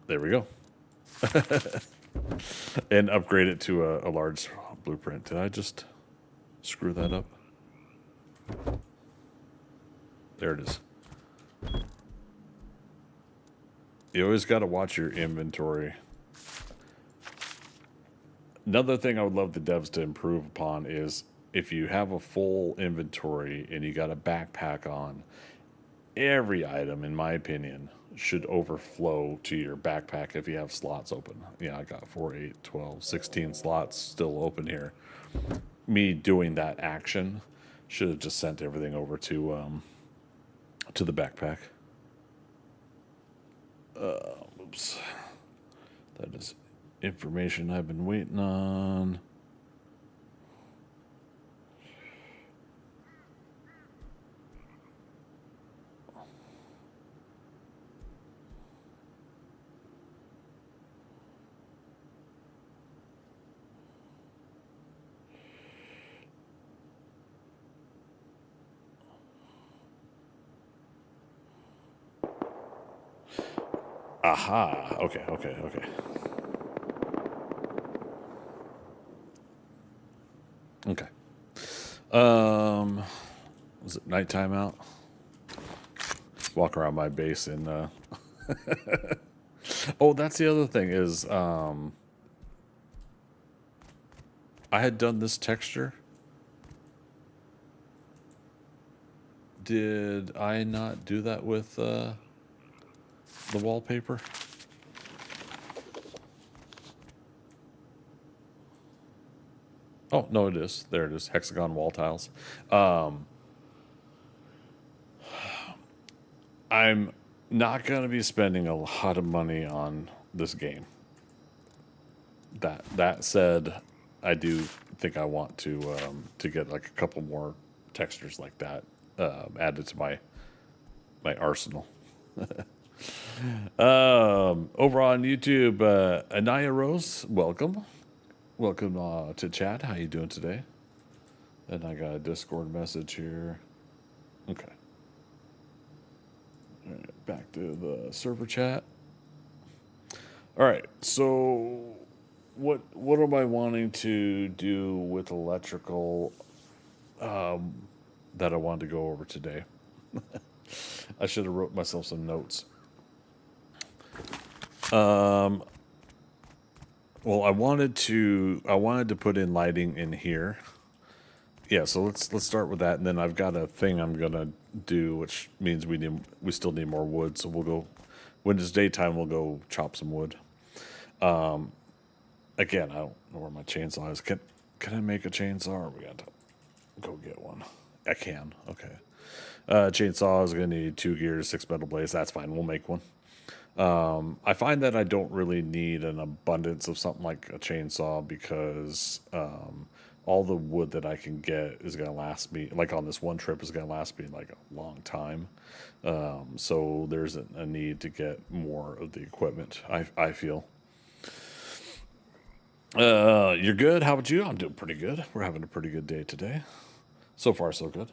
There we go. And upgrade it to a large blueprint. Did I just screw that up? There it is. You always got to watch your inventory. Another thing I would love the devs to improve upon is if you have a full inventory and you got a backpack on, every item, in my opinion, should overflow to your backpack if you have slots open. Yeah, I got 4, 8, 12, 16 slots still open here. Me doing that action should have just sent everything over to the backpack. Oops. That is information I've been waiting on. Aha. Okay. Okay. Was it nighttime out? Walk around my base and oh, that's the other thing is I had done this texture Did I not do that with the wallpaper? Oh, no, it is. There it is. Hexagon wall tiles. I'm not going to be spending a lot of money on this game. That said, I do think I want to get like a couple more textures like that added to my arsenal. Over on YouTube, Anaya Rose, welcome to chat. How you doing today? And I got a Discord message here. Okay. All right, back to the server chat. All right, so what am I wanting to do with electrical that I wanted to go over today? I should have wrote myself some notes. Well, I wanted to put in lighting in here. Yeah, so let's start with that, and then I've got a thing I'm gonna do, which means we still need more wood. So we'll go when it's daytime. We'll go chop some wood. Again, I don't know where my chainsaw is. Can I make a chainsaw? Or we got to go get one. I can. Okay. Chainsaw is gonna need 2 gears, 6 metal blades. That's fine. We'll make one. I find that I don't really need an abundance of something like a chainsaw because all the wood that I can get is going to last me, like on this one trip, is going to last me like a long time. So there's a need to get more of the equipment, I feel. You're good? How about you? I'm doing pretty good. We're having a pretty good day today. So far, so good.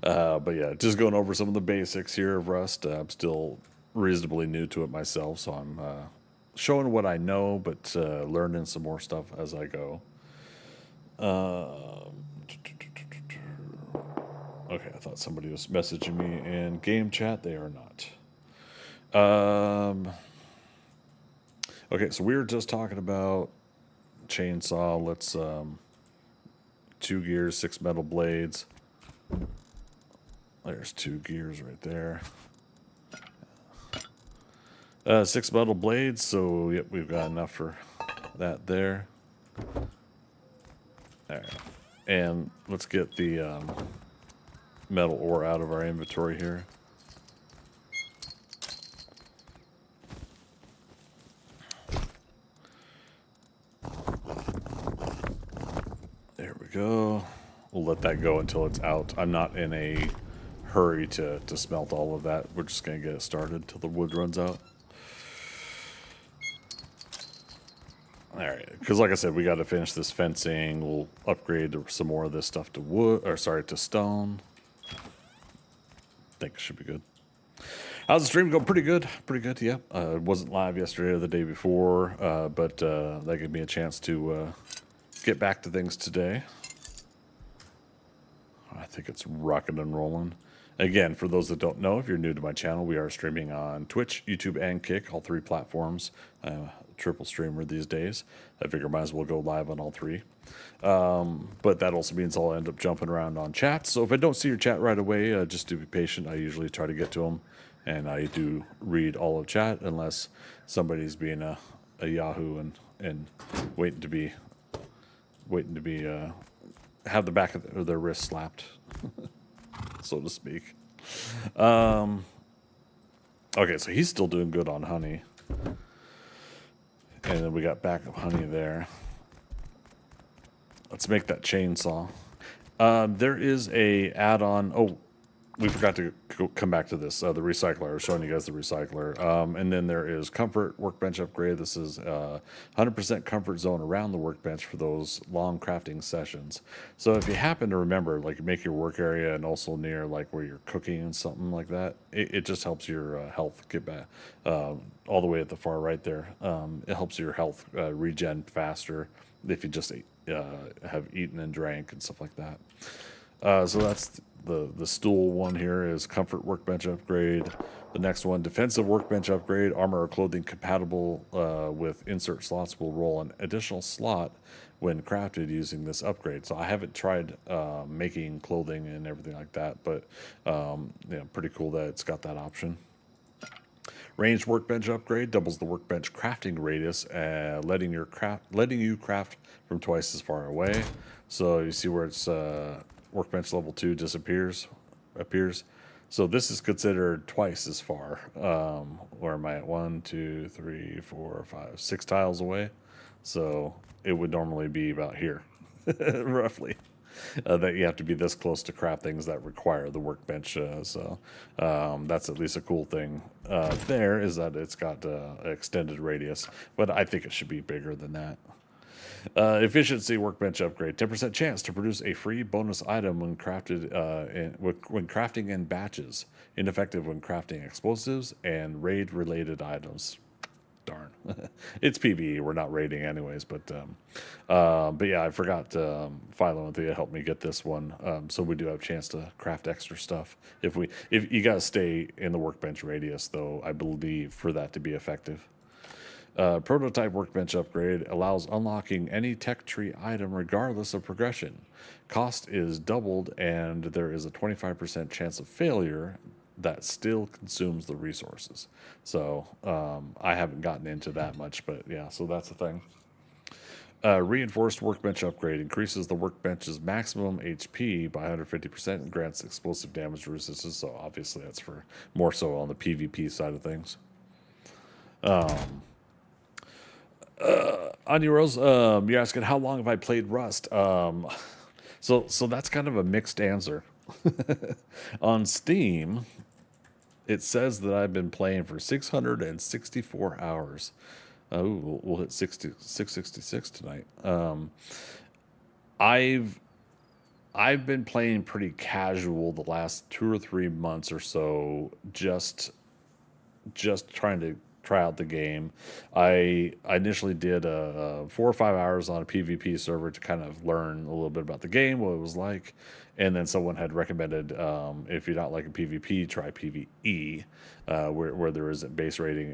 But yeah, just going over some of the basics here of Rust. I'm still reasonably new to it myself, so I'm showing what I know, but learning some more stuff as I go. Okay, I thought somebody was messaging me in game chat. They are not. Okay, so we were just talking about chainsaw. Let's 2 gears, 6 metal blades. There's 2 gears right there. 6 metal blades, so yep, we've got enough for that there. All right, and let's get the metal ore out of our inventory here. There we go. We'll let that go until it's out. I'm not in a hurry to smelt all of that. We're just going to get it started till the wood runs out. All right, because like I said, we got to finish this fencing. We'll upgrade some more of this stuff to wood, or sorry, to stone. I think it should be good. How's the stream going? Pretty good, yeah. It wasn't live yesterday or the day before, but that gave me a chance to get back to things today. I think it's rocking and rolling. Again, for those that don't know, if you're new to my channel, we are streaming on Twitch, YouTube, and Kick, all 3 platforms. Triple streamer these days. I figure might as well go live on all 3. But that also means I'll end up jumping around on chats. So if I don't see your chat right away, just do be patient. I usually try to get to them, and I do read all of chat unless somebody's being a Yahoo and waiting to be have the back of their wrist slapped, so to speak. Okay, so he's still doing good on honey. And then we got backup honey there. Let's make that chainsaw. There is a add-on. Oh, we forgot to come back to this. The recycler. I was showing you guys the recycler. And then there is comfort workbench upgrade. This is 100% comfort zone around the workbench for those long crafting sessions. So if you happen to remember, like make your work area and also near like where you're cooking and something like that, it just helps your health get back. All the way at the far right there. It helps your health regen faster if you just have eaten and drank and stuff like that. So the stool one here is comfort workbench upgrade. The next one, defensive workbench upgrade. Armor or clothing compatible with insert slots will roll an additional slot when crafted using this upgrade. So I haven't tried making clothing and everything like that, but pretty cool that it's got that option. Ranged workbench upgrade doubles the workbench crafting radius, letting you craft from twice as far away. So you see where it's workbench level 2 appears. So this is considered twice as far. Where am I at? 1, 2, 3, 4, 5, 6 tiles away. So it would normally be about here, roughly. That you have to be this close to craft things that require the workbench. So that's at least a cool thing there, is that it's got extended radius, but I think it should be bigger than that. Efficiency workbench upgrade: 10% chance to produce a free bonus item when crafted when crafting in batches. Ineffective when crafting explosives and raid related items. Darn. It's PvE. We're not raiding anyways, but yeah, I forgot Philo to help me get this one. So we do have a chance to craft extra stuff. If you gotta stay in the workbench radius, though, I believe, for that to be effective. Prototype workbench upgrade allows unlocking any tech tree item regardless of progression. Cost is doubled, and there is a 25% chance of failure that still consumes the resources. So I haven't gotten into that much, but yeah, so that's the thing. Reinforced workbench upgrade increases the workbench's maximum HP by 150% and grants explosive damage resistance. So obviously that's for more so on the PvP side of things. Anya Rose, you're asking how long have I played Rust? So that's kind of a mixed answer. On Steam, it says that I've been playing for 664 hours. We'll hit 666 tonight. I've been playing pretty casual the last 2 or 3 months or so, just trying to try out the game. I initially did 4 or 5 hours on a PvP server to kind of learn a little bit about the game, what it was like, and then someone had recommended if you're not liking PvP, try PvE, where there isn't base raiding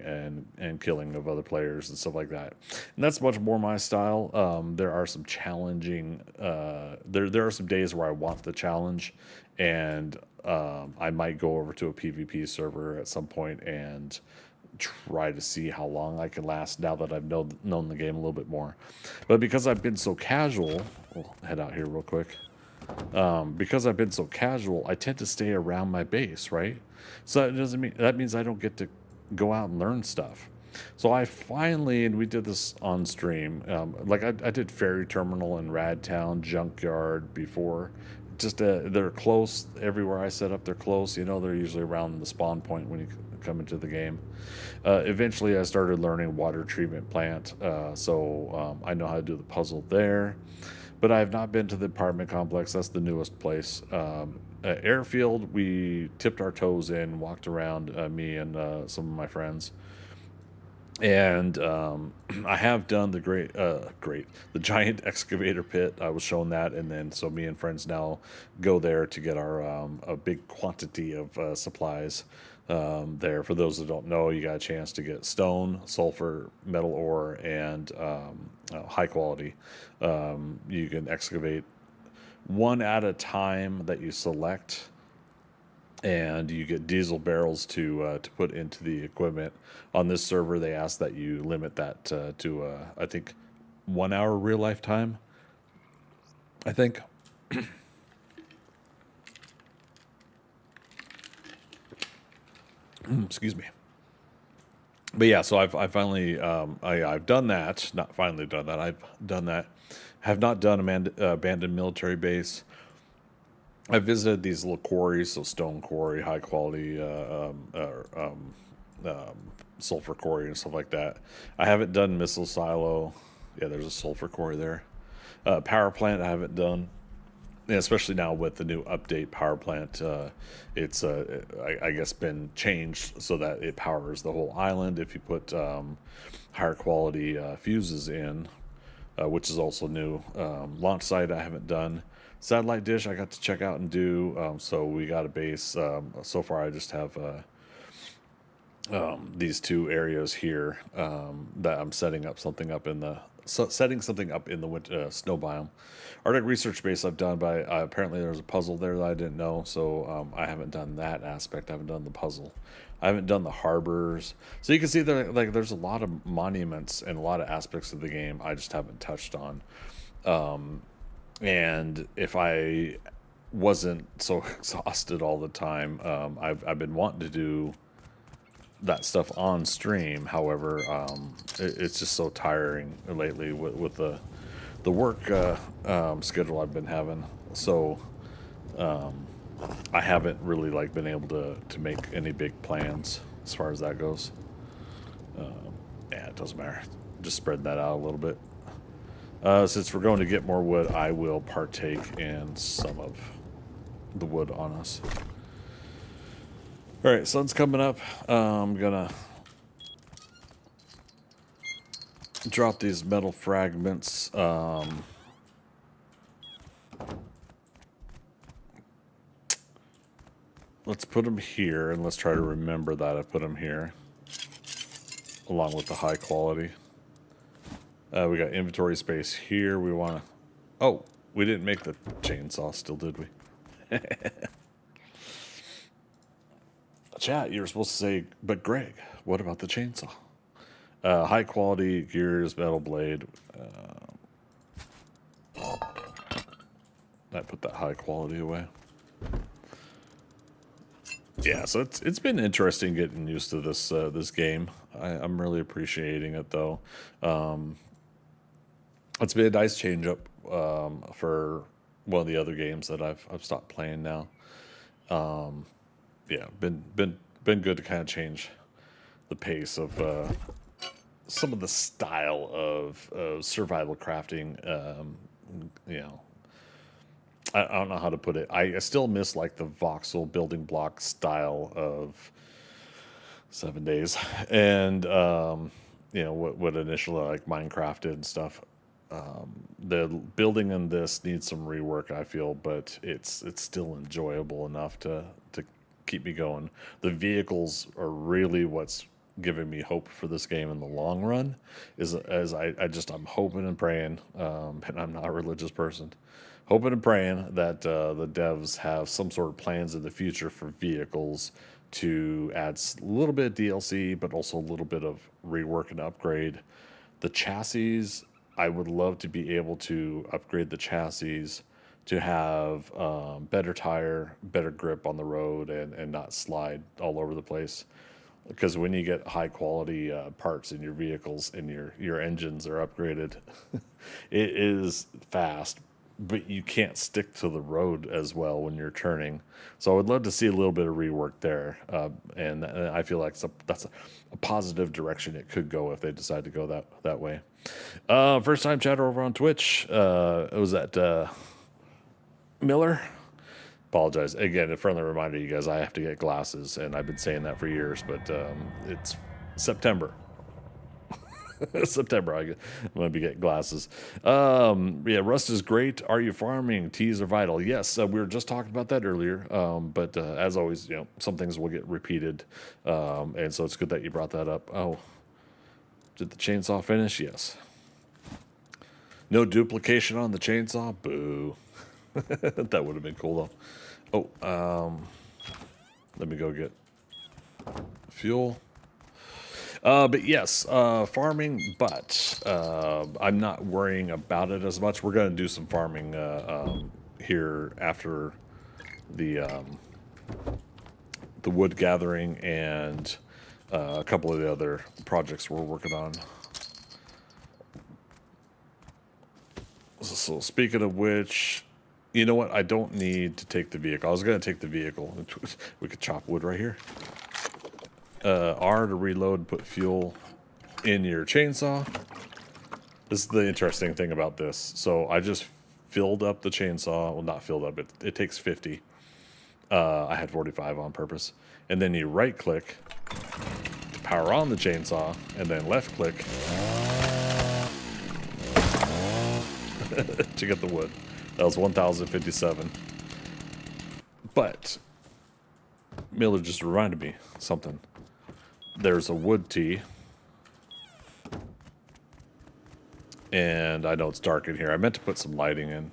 and killing of other players and stuff like that. And that's much more my style. There are some challenging. There are some days where I want the challenge, and I might go over to a PvP server at some point and try to see how long I can last now that I've known the game a little bit more. But because I've been so casual, we'll head out here real quick. Because I've been so casual, I tend to stay around my base, right? So that means I don't get to go out and learn stuff. So I finally, and we did this on stream, I did Ferry Terminal and Radtown Junkyard before. Just they're close everywhere I set up. They're close. They're usually around the spawn point when you come into the game. Eventually, I started learning water treatment plant, so I know how to do the puzzle there. But I have not been to the apartment complex. That's the newest place. Airfield, we tipped our toes in, walked around, me and some of my friends. And I have done the giant excavator pit. I was shown that, and then so me and friends now go there to get our a big quantity of supplies there. For those that don't know, you got a chance to get stone, sulfur, metal ore, and high quality. You can excavate one at a time that you select, and you get diesel barrels to put into the equipment. On this server, they ask that you limit that to I think 1 hour real life time. I think. Excuse me. But yeah, so I finally I've done that. Not finally done that. I've done that. Have not done abandoned military base. I visited these little quarries, so stone quarry, high quality sulfur quarry and stuff like that. I haven't done missile silo. Yeah, there's a sulfur quarry there. Power plant I haven't done. And especially now with the new update power plant, it's I guess been changed so that it powers the whole island if you put higher quality fuses in, which is also new. Launch site I haven't done. Satellite dish I got to check out and do. So we got a base. So far I just have these two areas here that I'm setting something up in the winter, snow biome. Arctic research base I've done, but apparently there's a puzzle there that I didn't know, so I haven't done that aspect. I haven't done the puzzle. I haven't done the harbors, so you can see there there's a lot of monuments and a lot of aspects of the game I just haven't touched on. And if I wasn't so exhausted all the time, I've been wanting to do that stuff on stream. However, it's just so tiring lately with the work schedule I've been having. So I haven't really been able to make any big plans as far as that goes. Yeah, it doesn't matter. Just spreading that out a little bit. Since we're going to get more wood, I will partake in some of the wood on us. All right, sun's coming up. I'm gonna drop these metal fragments. Let's put them here, and let's try to remember that I put them here, along with the high quality. We got inventory space here. We want to... Oh, we didn't make the chainsaw still, did we? Chat, you're supposed to say, but Greg, what about the chainsaw? High quality gears, metal blade. I put that high quality away. Yeah, so it's been interesting getting used to this this game. I'm really appreciating it though. It's been a nice change up for one of the other games that I've stopped playing now. Yeah, been good to kind of change the pace of some of the style of survival crafting. You know, I don't know how to put it. I still miss the voxel building block style of 7 days, and you know what initially Minecraft did and stuff. The building in this needs some rework, I feel, but it's still enjoyable enough to keep me going. The vehicles are really what's giving me hope for this game in the long run. I'm hoping and praying, and I'm not a religious person, hoping and praying that the devs have some sort of plans in the future for vehicles to add a little bit of DLC, but also a little bit of rework and upgrade. The chassis, I would love to be able to upgrade the chassis to have better tire, better grip on the road, and not slide all over the place. Because when you get high quality parts in your vehicles and your engines are upgraded, it is fast, but you can't stick to the road as well when you're turning. So I would love to see a little bit of rework there, and I feel like that's a positive direction it could go if they decide to go that way. First time chatter over on Twitch. It was at Miller. Apologize again. A friendly reminder, you guys. I have to get glasses, and I've been saying that for years. But it's September. September. I'm gonna be getting glasses. Yeah, rust is great. Are you farming? Teas are vital. Yes, we were just talking about that earlier. But as always, you know, some things will get repeated, and so it's good that you brought that up. Oh, did the chainsaw finish? Yes. No duplication on the chainsaw. Boo. That would have been cool though. Oh, let me go get fuel. But yes, farming, but I'm not worrying about it as much. We're going to do some farming here after the wood gathering and a couple of the other projects we're working on. So speaking of which, you know what? I don't need to take the vehicle. I was going to take the vehicle. We could chop wood right here. R to reload and put fuel in your chainsaw. This is the interesting thing about this. So I just filled up the chainsaw. Well, not filled up. It takes 50. I had 45 on purpose. And then you right click to power on the chainsaw, and then left click to get the wood. That was 1,057. But Miller just reminded me something. There's a wood tea. And I know it's dark in here. I meant to put some lighting in.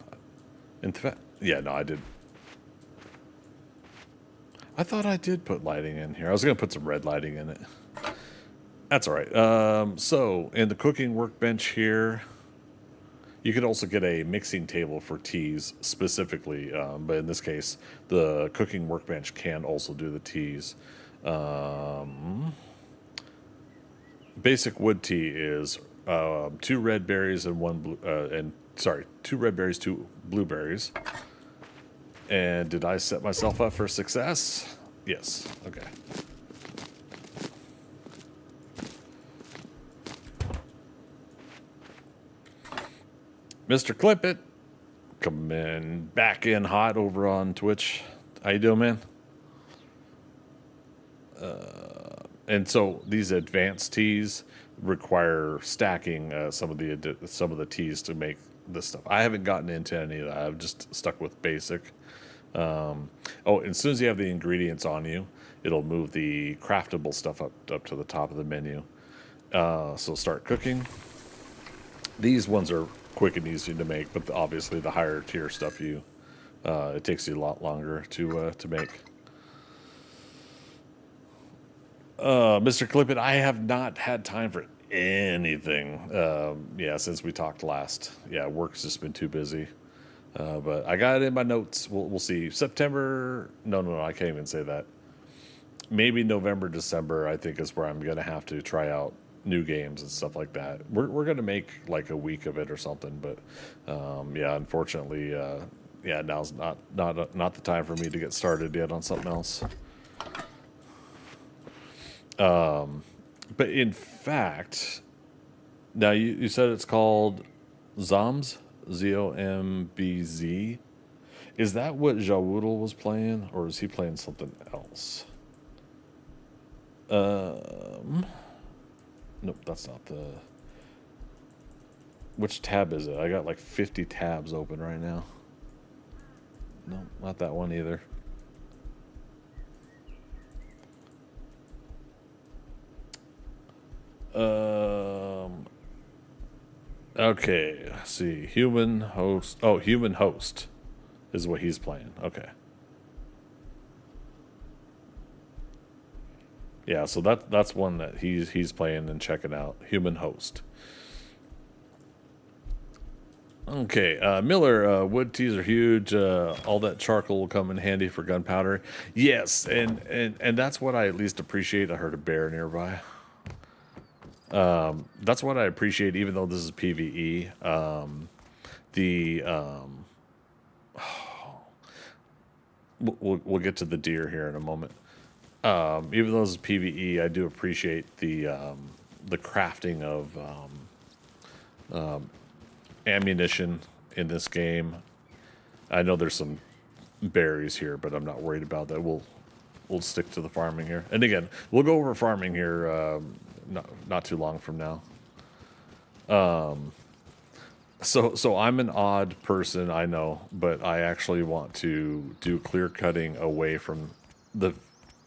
In fact, yeah, no, I did. I thought I did put lighting in here. I was going to put some red lighting in it. That's all right. So in the cooking workbench here, you could also get a mixing table for teas specifically. But in this case, the cooking workbench can also do the teas. Basic wood tea is 2 red berries and 2 red berries, 2 blueberries. And did I set myself up for success? Yes. Okay. Mr. Clippit, coming back in hot over on Twitch. How you doing, man? And so these advanced teas require stacking some of the teas to make this stuff. I haven't gotten into any of that. I've just stuck with basic. And as soon as you have the ingredients on you, it'll move the craftable stuff up to the top of the menu. So start cooking. These ones are quick and easy to make, but obviously the higher tier stuff it takes you a lot longer to make. Mr. Clippit, I have not had time for anything. Since we talked last. Yeah, work's just been too busy. But I got it in my notes. We'll see. September. No, I can't even say that. Maybe November, December, I think is where I'm going to have to try out new games and stuff like that. We're going to make like a week of it or something. But unfortunately, now's not the time for me to get started yet on something else. But in fact, now you said it's called Zombs, ZOMBZ. Is that what Jawoodle was playing, or is he playing something else? Nope, that's not the. Which tab is it? I got like 50 tabs open right now. No, not that one either. Okay, let's see. Human host. Oh, human host is what he's playing. Okay. Yeah, so that's one that he's playing and checking out. Human host. Okay, Miller, wood teas are huge. All that charcoal will come in handy for gunpowder. Yes, and that's what I at least appreciate. I heard a bear nearby. That's what I appreciate, even though this is PvE. We'll get to the deer here in a moment. Even though this is PvE, I do appreciate the crafting of ammunition in this game. I know there's some berries here, but I'm not worried about that. We'll stick to the farming here. And again, we'll go over farming here not too long from now. So I'm an odd person, I know, but I actually want to do clear cutting away from the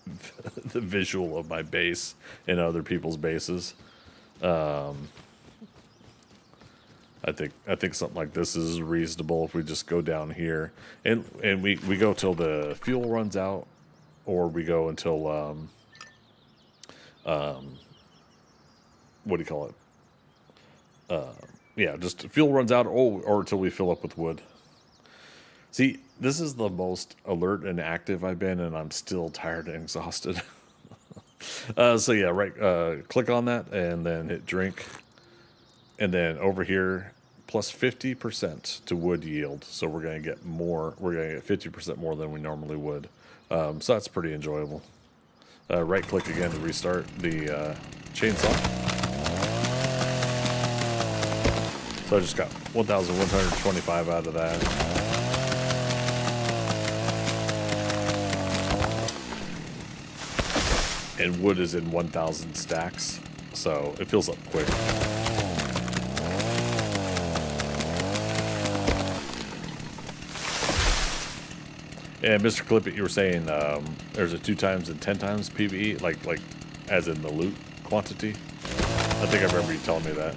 visual of my base and other people's bases. I think something like this is reasonable if we just go down here and we go till the fuel runs out, or we go until what do you call it? Just fuel runs out, or until we fill up with wood. See, this is the most alert and active I've been, and I'm still tired and exhausted. Click on that and then hit drink. And then over here, plus 50% to wood yield. So we're going to get more. We're going to get 50% more than we normally would. So that's pretty enjoyable. Right click again to restart the chainsaw. So I just got 1,125 out of that. And wood is in 1,000 stacks, so it fills up quick. And Mr. Clippet, you were saying there's a 2 times and 10 times PvE, like as in the loot quantity. I think I remember you telling me that.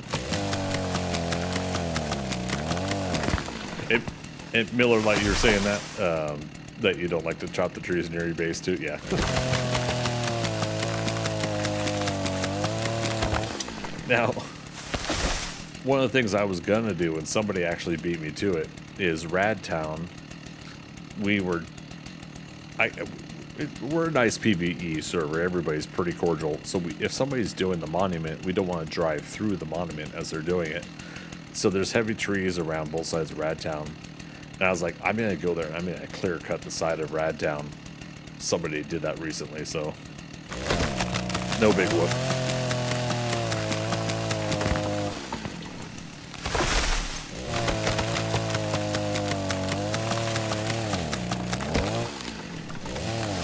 And Miller, like you were saying that you don't like to chop the trees near your base too. Yeah. Now, one of the things I was gonna do, and somebody actually beat me to it, is Radtown. We're a nice PvE server. Everybody's pretty cordial. So if somebody's doing the monument, we don't want to drive through the monument as they're doing it. So there's heavy trees around both sides of Radtown. And I was like, I'm going to go there and I'm going to clear cut the side of Radtown. Somebody did that recently, so no big whoop.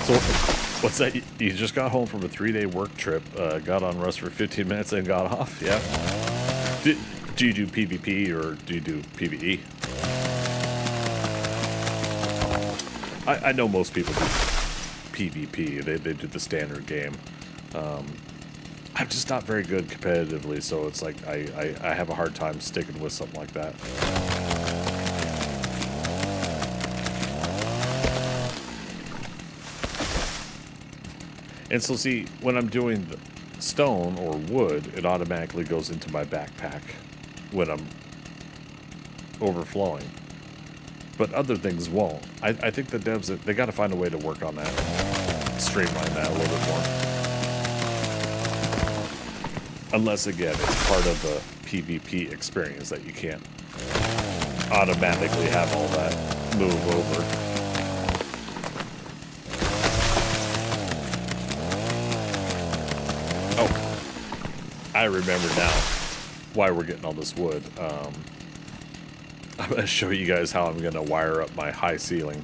So what's that? You just got home from a 3-day work trip, got on Rust for 15 minutes and got off? Yeah. Do you do PvP or do you do PvE? I know most people do PvP. They do the standard game. I'm just not very good competitively, so it's like I have a hard time sticking with something like that. And so see, when I'm doing the stone or wood, it automatically goes into my backpack when I'm overflowing. But other things won't. I think the devs, they got to find a way to work on that. Streamline that a little bit more. Unless, again, it's part of the PvP experience that you can't automatically have all that move over. Oh, I remember now why we're getting all this wood. I'm going to show you guys how I'm going to wire up my high ceiling.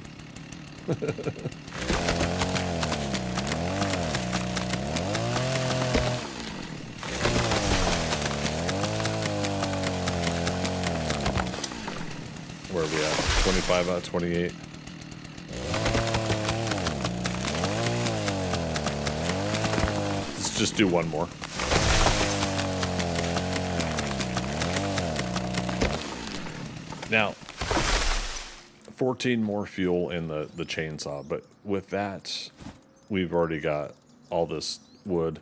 Where are we at? 25 out of 28. Let's just do one more. Now, 14 more fuel in the chainsaw, but with that, we've already got all this wood,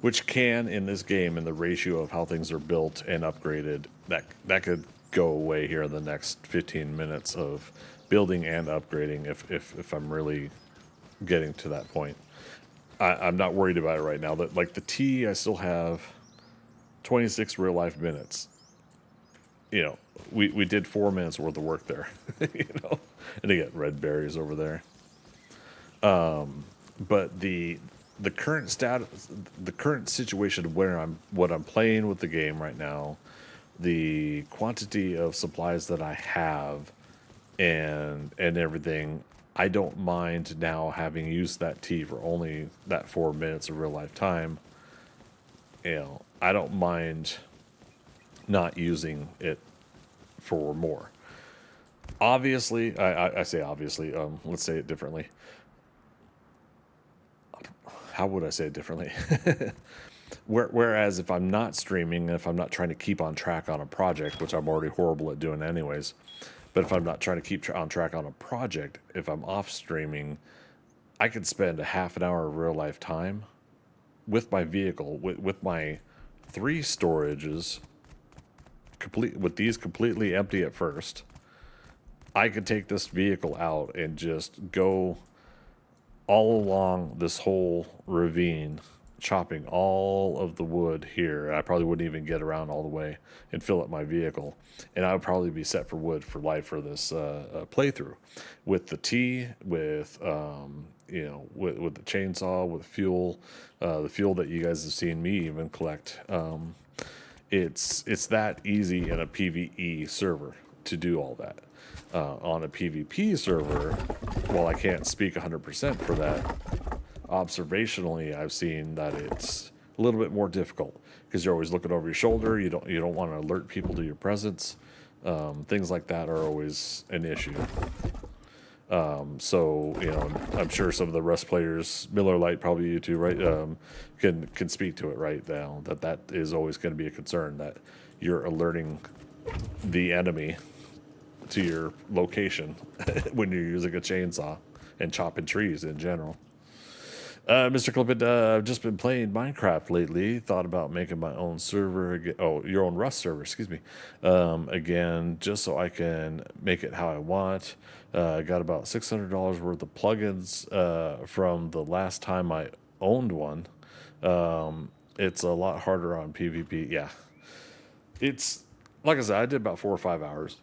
which can, in this game, in the ratio of how things are built and upgraded, that could go away here in the next 15 minutes of building and upgrading if I'm really getting to that point. I'm not worried about it right now. That, like the tea, I still have 26 real life minutes. You know, we did 4 minutes worth of work there, you know, and again, red berries over there. But the current status, the current situation of what I'm playing with the game right now, the quantity of supplies that I have, and everything, I don't mind now having used that tea for only that 4 minutes of real life time. You know, I don't mind not using it for more. Obviously, I say obviously, let's say it differently. How would I say it differently? Whereas if I'm not streaming, if I'm not trying to keep on track on a project, which I'm already horrible at doing anyways, but if I'm not trying to keep on track on a project, if I'm off streaming, I could spend a half an hour of real life time with my vehicle, with my 3 storages, with these completely empty at first. I could take this vehicle out and just go all along this whole ravine, chopping all of the wood here. I probably wouldn't even get around all the way and fill up my vehicle, and I would probably be set for wood for life for this playthrough. With the tea, with you know, with the chainsaw, with fuel, the fuel that you guys have seen me even collect. It's that easy in a PvE server to do all that. On a PvP server, while I can't speak 100% for that, observationally, I've seen that it's a little bit more difficult because you're always looking over your shoulder. You don't want to alert people to your presence. Things like that are always an issue. So I'm sure some of the Rust players, Miller Lite, probably you too, right? Can speak to it, right? Now that is always going to be a concern, that you're alerting the enemy to your location when you're using a chainsaw and chopping trees in general. Mr. Clippett, I've just been playing Minecraft lately. Thought about making my own server again. Oh, your own Rust server, excuse me. Again, just so I can make it how I want. I got about $600 worth of plugins from the last time I owned one. It's a lot harder on PvP. Yeah. It's, like I said, I did about 4 or 5 hours.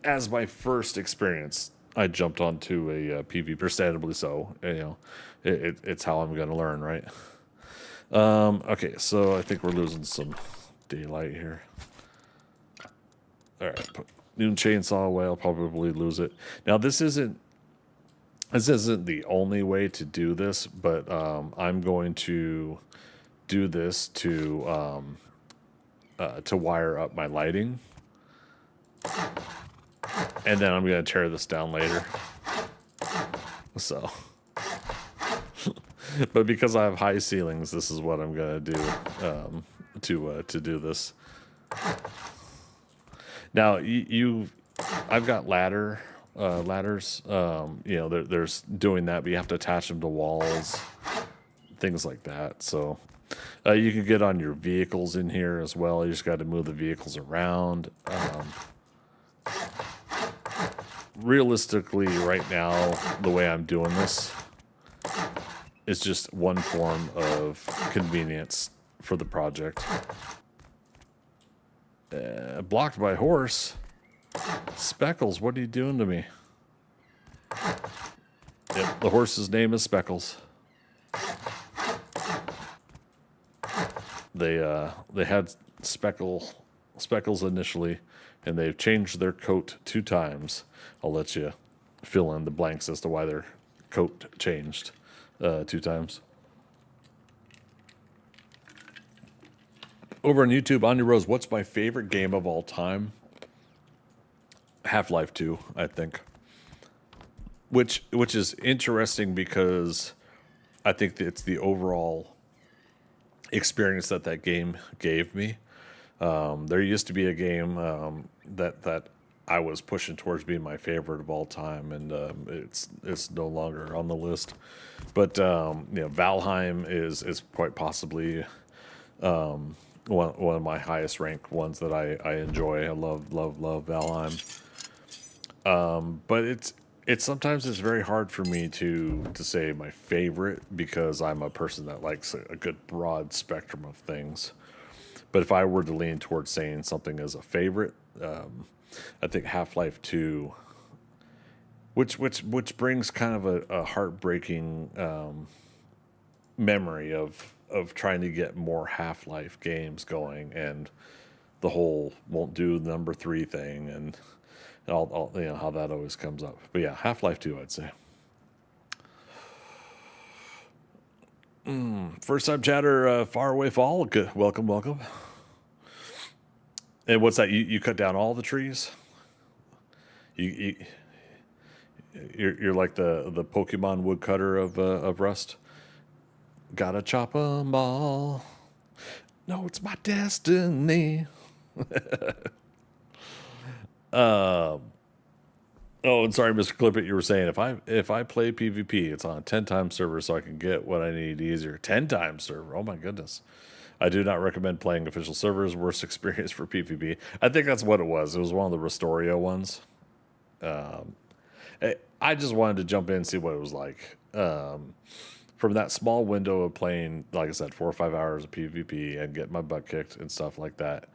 As my first experience, I jumped onto a PvP, understandably so. It's how I'm going to learn, right? Okay, so I think we're losing some daylight here. All right, put new chainsaw away. I'll probably lose it. Now, this isn't the only way to do this, but I'm going to do this to wire up my lighting. And then I'm going to tear this down later. So, but because I have high ceilings, this is what I'm going to do to do this. Now, I've got ladders. There's doing that, but you have to attach them to walls, things like that. So, you can get on your vehicles in here as well. You just got to move the vehicles around. Realistically, right now, the way I'm doing this is just one form of convenience for the project. Blocked by horse. Speckles, what are you doing to me? Yep, the horse's name is Speckles. They had Speckles initially, and they've changed their coat 2 times. I'll let you fill in the blanks as to why their coat changed 2 times. Over on YouTube, Anya Rose, what's my favorite game of all time? Half-Life 2, I think. Which is interesting because I think that it's the overall experience that game gave me. There used to be a game that I was pushing towards being my favorite of all time, and it's no longer on the list. But Valheim is quite possibly one of my highest ranked ones that I enjoy. I love Valheim. But it's sometimes it's very hard for me to say my favorite, because I'm a person that likes a good broad spectrum of things. But if I were to lean towards saying something as a favorite, I think Half-Life 2, which brings kind of a heartbreaking memory of trying to get more Half-Life games going, and the whole won't do number 3 thing, and all how that always comes up. But yeah, Half-Life 2, I'd say. First time chatter, Faraway Fall. Good. Welcome. And what's that? You cut down all the trees? You're like the Pokemon woodcutter of Rust. Gotta chop 'em all. No, it's my destiny. Oh, and sorry, Mr. Clippett, you were saying if I play PvP, it's on a 10-time server so I can get what I need easier. 10-time server. Oh my goodness. I do not recommend playing official servers. Worst experience for PvP. I think that's what it was. It was one of the Restorio ones. I just wanted to jump in and see what it was like. From that small window of playing, like I said, 4 or 5 hours of PvP and getting my butt kicked and stuff like that,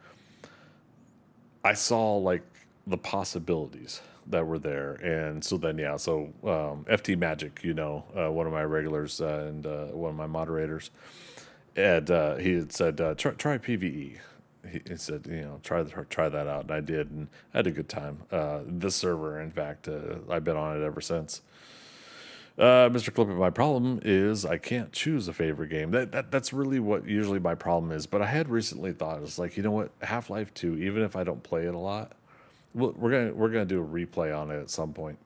I saw like the possibilities that were there. And so then, FT Magic, one of my regulars and one of my moderators, and he had said, try PvE. He said, try that out. And I did, and I had a good time. This server, in fact, I've been on it ever since. Mr. Clippett, my problem is I can't choose a favorite game. That's really what usually my problem is. But I had recently thought, it's like, you know what, Half-Life 2, even if I don't play it a lot, we're gonna do a replay on it at some point.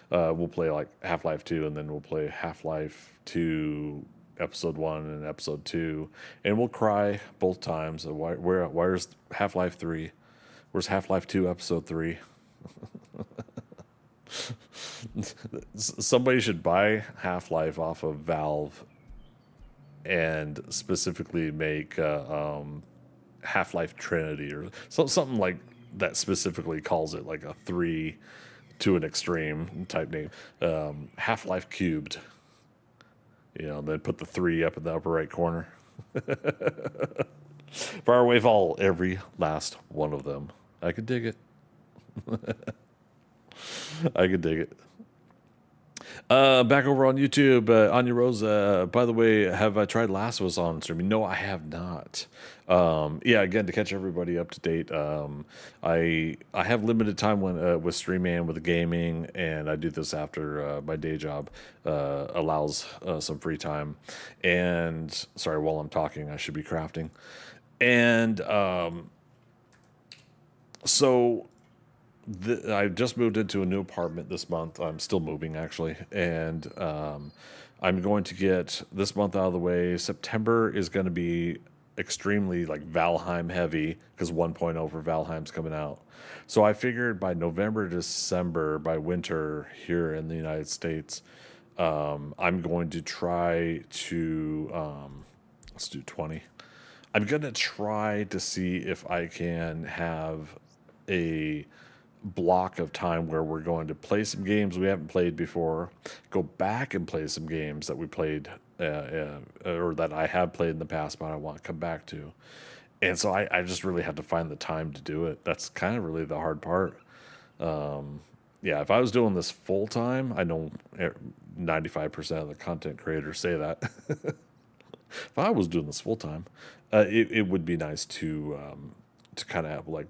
We'll play like Half-Life 2, and then we'll play Half-Life 2 episode 1 and episode 2, and we'll cry both times. Where's Half-Life 3? Where's Half-Life 2 episode 3? Somebody should buy Half-Life off of Valve and specifically make Half-Life Trinity or something like that, specifically calls it like a 3 to an extreme type name. Half-Life Cubed. Then put the 3 up in the upper right corner. Fire away all, every last one of them. I could dig it. I could dig it. Back over on YouTube, Anya Rose, by the way, have I tried Last of Us on streaming? No, I have not. Yeah, again, to catch everybody up to date, I have limited time with streaming and with gaming, and I do this after my day job allows some free time. And sorry, while I'm talking, I should be crafting. And so I just moved into a new apartment this month. I'm still moving, actually. And I'm going to get this month out of the way. September is going to be extremely like Valheim heavy because 1.0 for Valheim's coming out. So I figured by November, December, by winter here in the United States, I'm going to try to, let's do 20. I'm going to try to see if I can have a block of time where we're going to play some games we haven't played before, go back and play some games that we played or that I have played in the past, but I want to come back to. And so I just really have to find the time to do it. That's kind of really the hard part. Yeah, if I was doing this full time, I know 95% of the content creators say that. If I was doing this full time, it would be nice to kind of have like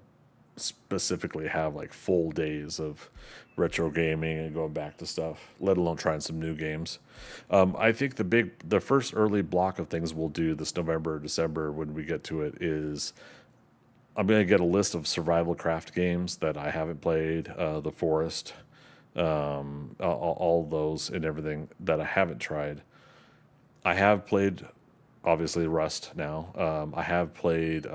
specifically have like full days of retro gaming and going back to stuff, let alone trying some new games. I think the first early block of things we'll do this November or December when we get to it is I'm going to get a list of survival craft games that I haven't played, The Forest, all those and everything that I haven't tried. I have played, obviously, Rust now. I have played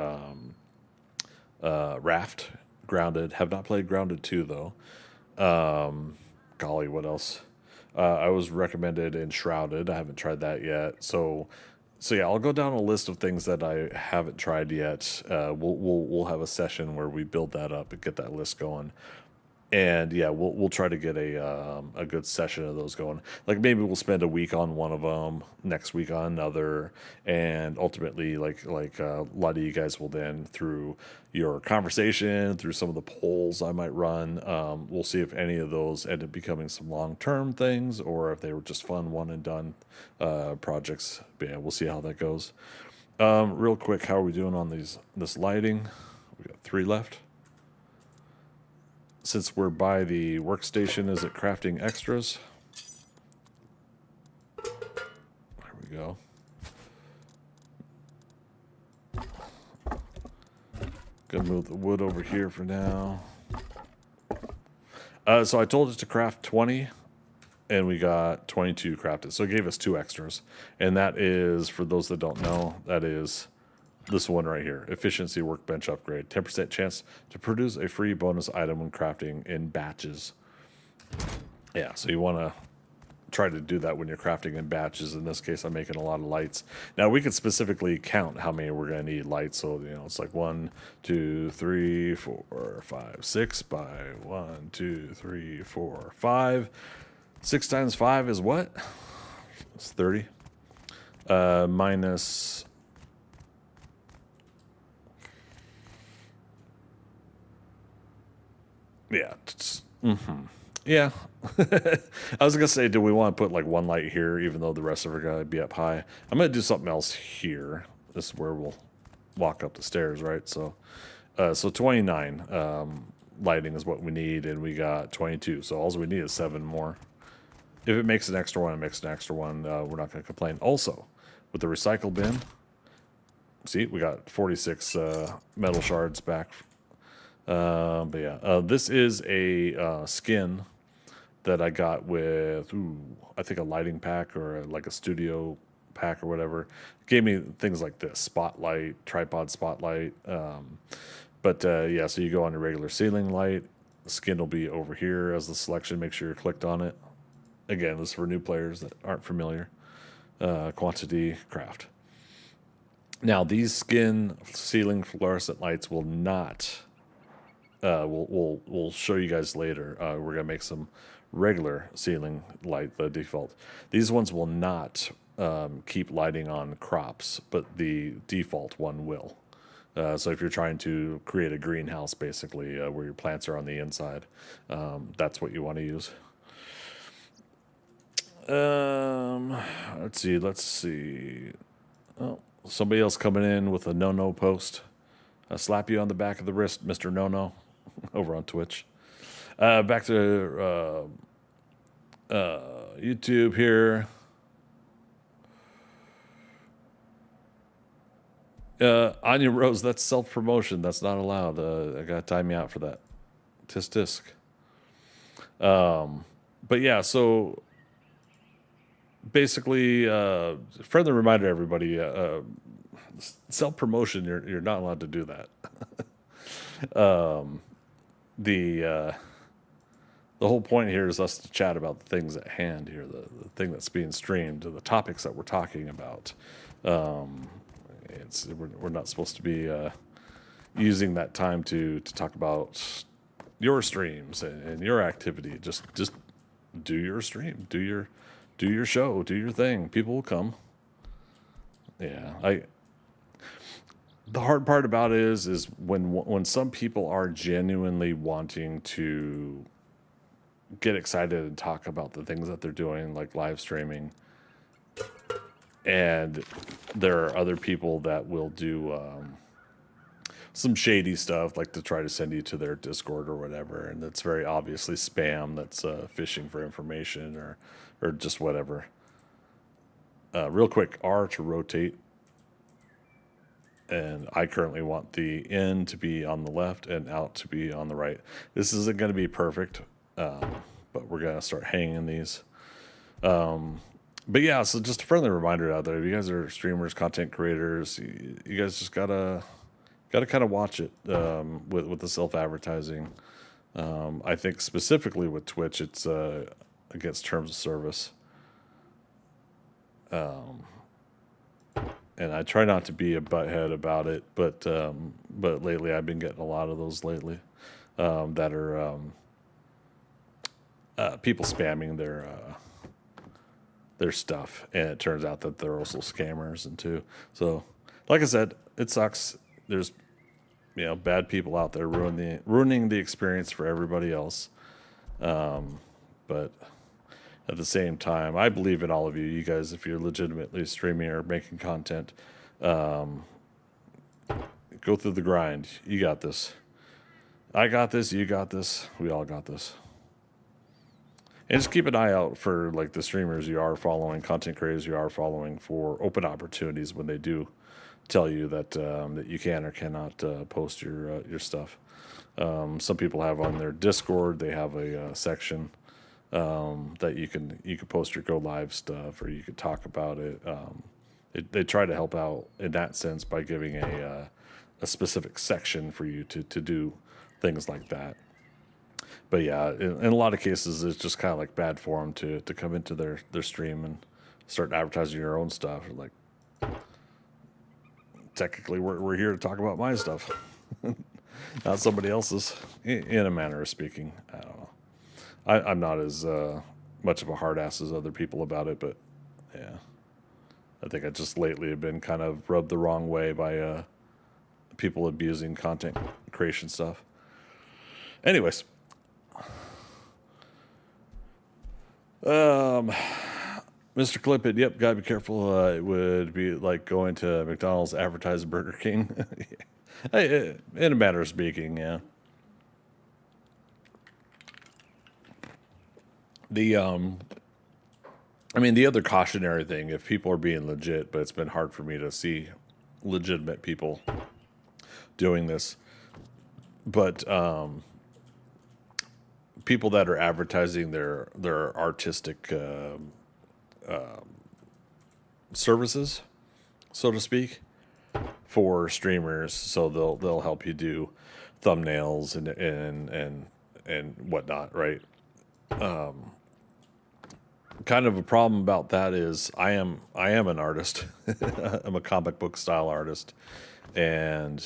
Raft, Grounded. Have not played Grounded 2, though. Golly, what else? I was recommended Enshrouded. I haven't tried that yet. So yeah, I'll go down a list of things that I haven't tried yet. We'll have a session where we build that up and get that list going. And yeah, we'll try to get a good session of those going. Like maybe we'll spend a week on one of them, next week on another, and ultimately, like a lot of you guys will then, through your conversation, through some of the polls I might run, we'll see if any of those end up becoming some long-term things or if they were just fun one and done projects. But yeah, we'll see how that goes. Real quick, how are we doing on this lighting? We got 3 left. Since we're by the workstation, is it crafting extras? There we go. Gonna move the wood over here for now. So I told it to craft 20, and we got 22 crafted. So it gave us 2 extras. And that is, for those that don't know, that is this one right here, efficiency workbench upgrade, 10% chance to produce a free bonus item when crafting in batches. Yeah, so you want to try to do that when you're crafting in batches. In this case, I'm making a lot of lights. Now we could specifically count how many we're going to need lights. So it's like 1, 2, 3, 4, 5, 6 by 1, 2, 3, 4, 5. 6 times 5 is what? It's 30. Minus. Yeah. Yeah. I was going to say, do we want to put like 1 light here, even though the rest of it are going to be up high? I'm going to do something else here. This is where we'll walk up the stairs, right? So 29 lighting is what we need, and we got 22. So all we need is 7 more. If it makes an extra one, it makes an extra one. We're not going to complain. Also, with the recycle bin, see, we got 46 metal shards back But yeah, this is a skin that I got with, I think a lighting pack or like a studio pack or whatever. It gave me things like this spotlight, tripod spotlight. But yeah, so you go on a regular ceiling light. The skin will be over here as the selection. Make sure you're clicked on it. Again, this is for new players that aren't familiar. Quantity, craft. Now, these skin ceiling fluorescent lights will not. We'll show you guys later. We're gonna make some regular ceiling light, the default. These ones will not keep lighting on crops, but the default one will. So if you're trying to create a greenhouse, basically, where your plants are on the inside, that's what you want to use. Let's see. Oh, somebody else coming in with a no-no post. Slap you on the back of the wrist, Mr. No-no, over on Twitch. Back to YouTube here. Anya Rose, that's self-promotion. That's not allowed. I got to time you out for that. Tisk tisk. But yeah, so basically, friendly reminder to everybody, self-promotion, you're not allowed to do that. The whole point here is us to chat about the things at hand here, the thing that's being streamed, the topics that we're talking about. We're not supposed to be using that time to talk about your streams and your activity. Just do your stream, do your show, do your thing. People will come. Yeah, the hard part about it is when some people are genuinely wanting to get excited and talk about the things that they're doing, like live streaming, and there are other people that will do some shady stuff, like to try to send you to their Discord or whatever, and that's very obviously spam. That's fishing for information or just whatever. Real quick, R to rotate. And I currently want the in to be on the left and out to be on the right. This isn't going to be perfect, but we're going to start hanging these. But yeah, so just a friendly reminder out there: if you guys are streamers, content creators, you guys just gotta kind of watch it with the self-advertising. I think specifically with Twitch, it's against terms of service. And I try not to be a butthead about it, but lately I've been getting a lot of those lately that are people spamming their stuff, and it turns out that they're also scammers and too. So, like I said, it sucks. There's bad people out there ruining the experience for everybody else. But at the same time, I believe in all of you. You guys, if you're legitimately streaming or making content, go through the grind. You got this. I got this. You got this. We all got this. And just keep an eye out for like the streamers you are following, content creators you are following, for open opportunities when they do tell you that that you can or cannot post your stuff. Some people have on their Discord, they have a section that you can post your go live stuff, or you could talk about it. They try to help out in that sense by giving a specific section for you to do things like that. But yeah, in a lot of cases, it's just kind of like bad form to come into their stream and start advertising your own stuff. Like, technically, we're here to talk about my stuff, not somebody else's, in a manner of speaking. I don't know. I'm not as much of a hard ass as other people about it, but yeah, I think I just lately have been kind of rubbed the wrong way by people abusing content creation stuff. Anyways, Mr. Clippit, yep, gotta be careful. It would be like going to McDonald's, advertise Burger King. In a matter of speaking, yeah. The the other cautionary thing, if people are being legit, but it's been hard for me to see legitimate people doing this. but people that are advertising their artistic services, so to speak, for streamers. So they'll help you do thumbnails and whatnot, right? Kind of a problem about that is I am an artist. I'm a comic book style artist, and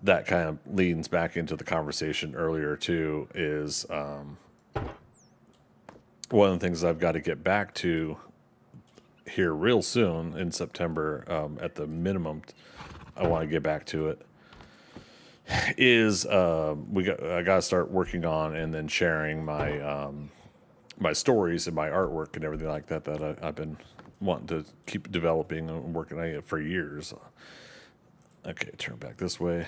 that kind of leans back into the conversation earlier too. Is one of the things I've got to get back to here real soon in September. At the minimum, I want to get back to it. Is I got to start working on and then sharing my my stories and my artwork and everything like that I've been wanting to keep developing and working on it for years. Okay, turn back this way.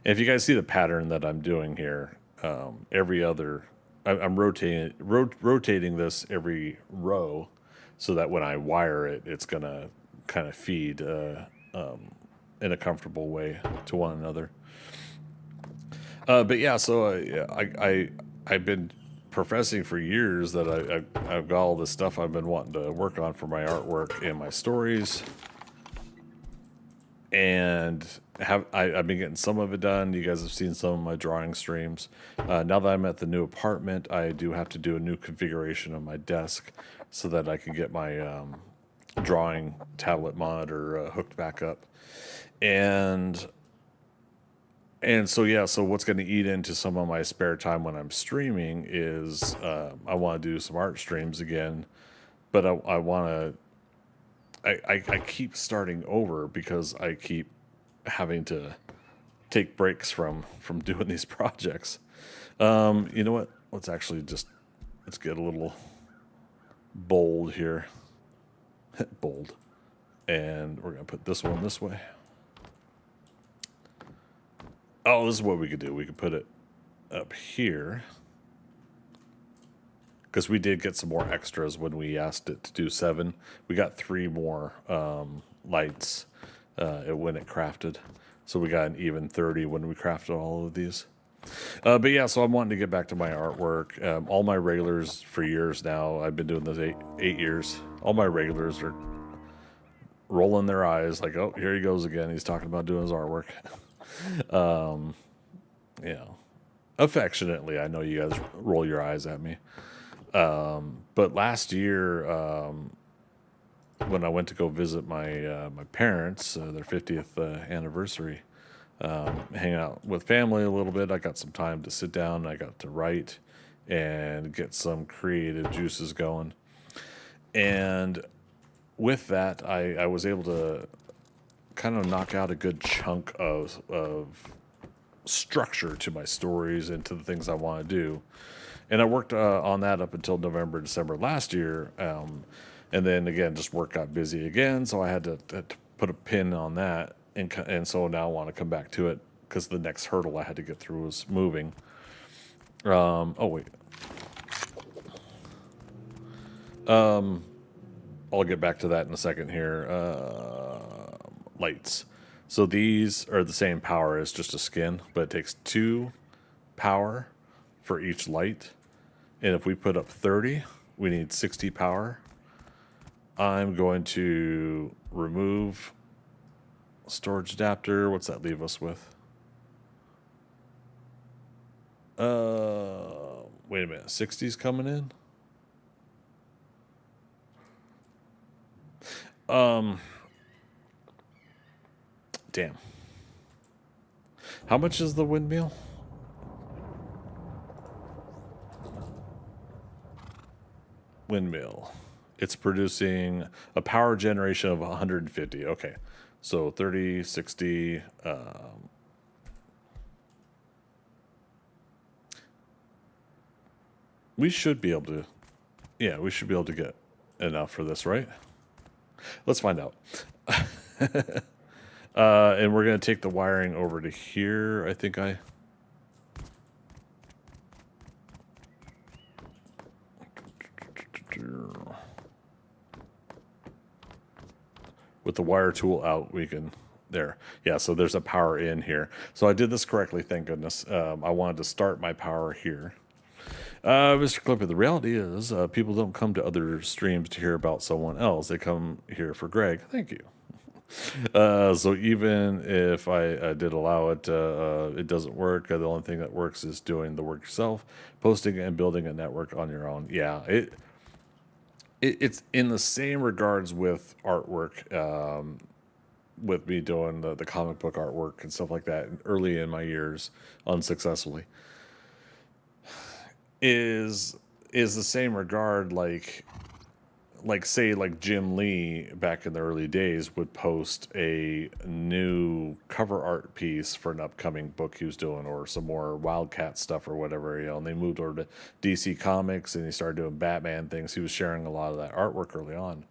And if you guys see the pattern that I'm doing here, I'm rotating this every row, so that when I wire it, it's gonna kind of feed in a comfortable way to one another. But yeah, so I've been professing for years that I've got all this stuff I've been wanting to work on for my artwork and my stories, and I've been getting some of it done. You guys have seen some of my drawing streams. Now that I'm at the new apartment, I do have to do a new configuration of my desk so that I can get my drawing tablet monitor hooked back up, and so yeah, so what's going to eat into some of my spare time when I'm streaming is I want to do some art streams again, but I want to. I keep starting over because I keep having to take breaks from doing these projects. You know what? Let's get a little bold here, bold, and we're gonna put this one this way. Oh, this is what we could do. We could put it up here, because we did get some more extras when we asked it to do 7. We got 3 more lights when it crafted. So we got an even 30 when we crafted all of these. But yeah, so I'm wanting to get back to my artwork. All my regulars for years now, I've been doing this 8 years. All my regulars are rolling their eyes like, oh, here he goes again. He's talking about doing his artwork. You know, affectionately, I know you guys roll your eyes at me. But last year, when I went to go visit my parents, their 50th anniversary, hang out with family a little bit, I got some time to sit down. I got to write and get some creative juices going. And with that, I was able to kind of knock out a good chunk of structure to my stories and to the things I want to do. And I worked on that up until November, December last year. And then again, just work got busy again. So I had to put a pin on that. And so now I want to come back to it because the next hurdle I had to get through was moving. Oh, wait. I'll get back to that in a second here. Lights. So these are the same power as just a skin, but it takes 2 power for each light. And if we put up 30, we need 60 power. I'm going to remove storage adapter. What's that leave us with? Wait a minute. 60's coming in? Damn. How much is the windmill? Windmill. It's producing a power generation of 150. Okay. So 30, 60. We should be able to. Yeah, we should be able to get enough for this, right? Let's find out. And we're going to take the wiring over to here. I think with the wire tool out, we can There. Yeah, so there's a power in here. So I did this correctly, thank goodness. I wanted to start my power here. Mr. Clippy, the reality is people don't come to other streams to hear about someone else. They come here for Greg. Thank you. So even if I did allow it, it doesn't work. The only thing that works is doing the work yourself, posting and building a network on your own. Yeah, it's in the same regards with artwork. With me doing the comic book artwork and stuff like that early in my years unsuccessfully is the same regard say Jim Lee back in the early days would post a new cover art piece for an upcoming book he was doing or some more Wildcat stuff or whatever, and they moved over to DC Comics and he started doing Batman things. He was sharing a lot of that artwork early on.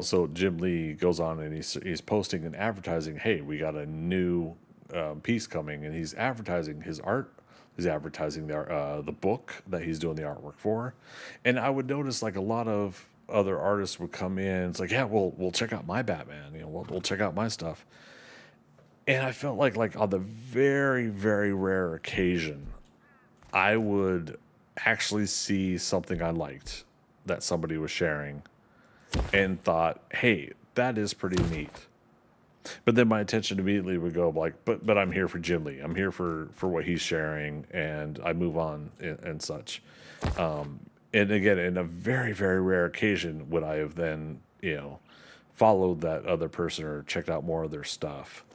So Jim Lee goes on and he's posting and advertising, hey, we got a new piece coming, and he's advertising his art. He's advertising the book that he's doing the artwork for. And I would notice a lot of other artists would come in. It's like, yeah, we'll check out my Batman. We'll check out my stuff. And I felt like on the very, very rare occasion, I would actually see something I liked that somebody was sharing and thought, hey, that is pretty neat. But then my attention immediately would go but I'm here for Jim Lee. I'm here for what he's sharing, and I move on and such. And again, in a very, very rare occasion would I have then, followed that other person or checked out more of their stuff.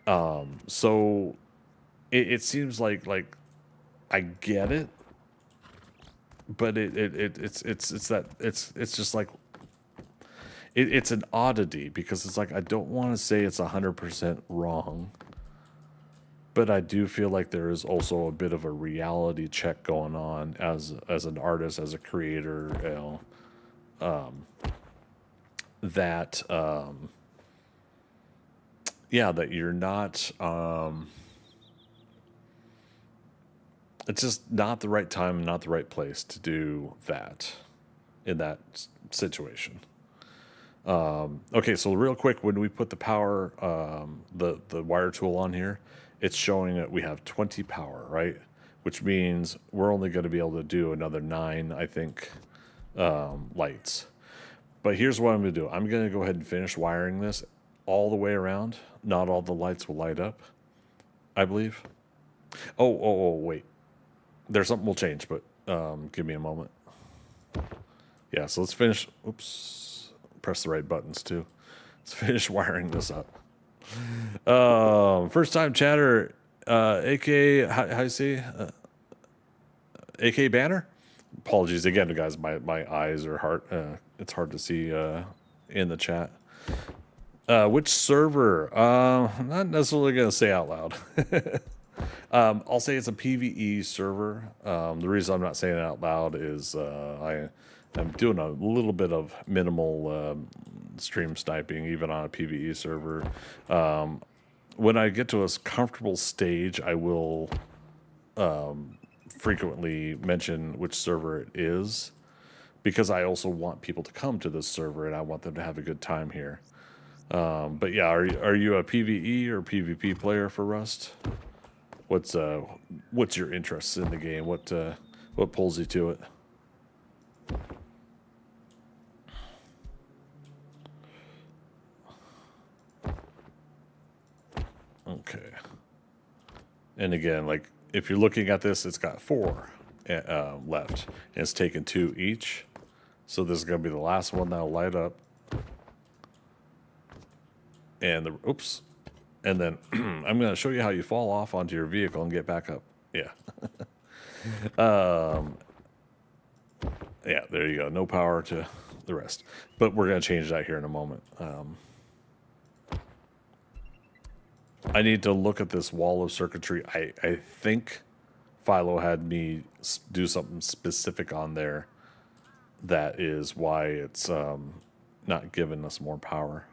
So it seems like I get it, but it's just it's an oddity because it's I don't want to say it's 100% wrong, but I do feel like there is also a bit of a reality check going on as an artist, as a creator, that that you're not. It's just not the right time, not the right place to do that in that situation. Okay, so real quick, when we put the power, the wire tool on here, it's showing that we have 20 power, right? Which means we're only going to be able to do another 9, I think, lights. But here's what I'm going to do. I'm going to go ahead and finish wiring this all the way around. Not all the lights will light up, I believe. Oh, wait. There's something will change, but give me a moment. Yeah, so let's finish. Oops. Press the right buttons too. Let's finish wiring this up. First time chatter, AK, how you say? AK Banner? Apologies again, guys. My eyes are hard. It's hard to see in the chat. Which server? Not necessarily going to say out loud. I'll say it's a PvE server. The reason I'm not saying it out loud is I'm doing a little bit of minimal stream sniping, even on a PvE server. When I get to a comfortable stage, I will frequently mention which server it is, because I also want people to come to this server and I want them to have a good time here. But yeah, are you a PvE or PvP player for Rust? What's your interest in the game? What pulls you to it? Okay. And again, if you're looking at this, it's got 4 left, and it's taken 2 each. So this is going to be the last one that'll light up. And and then I'm going to show you how you fall off onto your vehicle and get back up. Yeah. Yeah, there you go. No power to the rest. But we're going to change that here in a moment. I need to look at this wall of circuitry. I think Philo had me do something specific on there. That is why it's not giving us more power.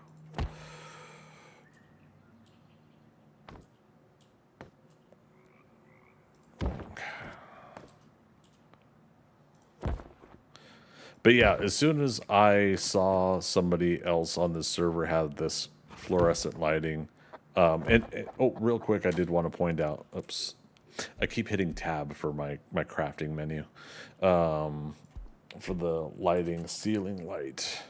But yeah, as soon as I saw somebody else on this server have this fluorescent lighting. Oh, real quick, I did want to point out. Oops, I keep hitting tab for my crafting menu. For the lighting, ceiling light.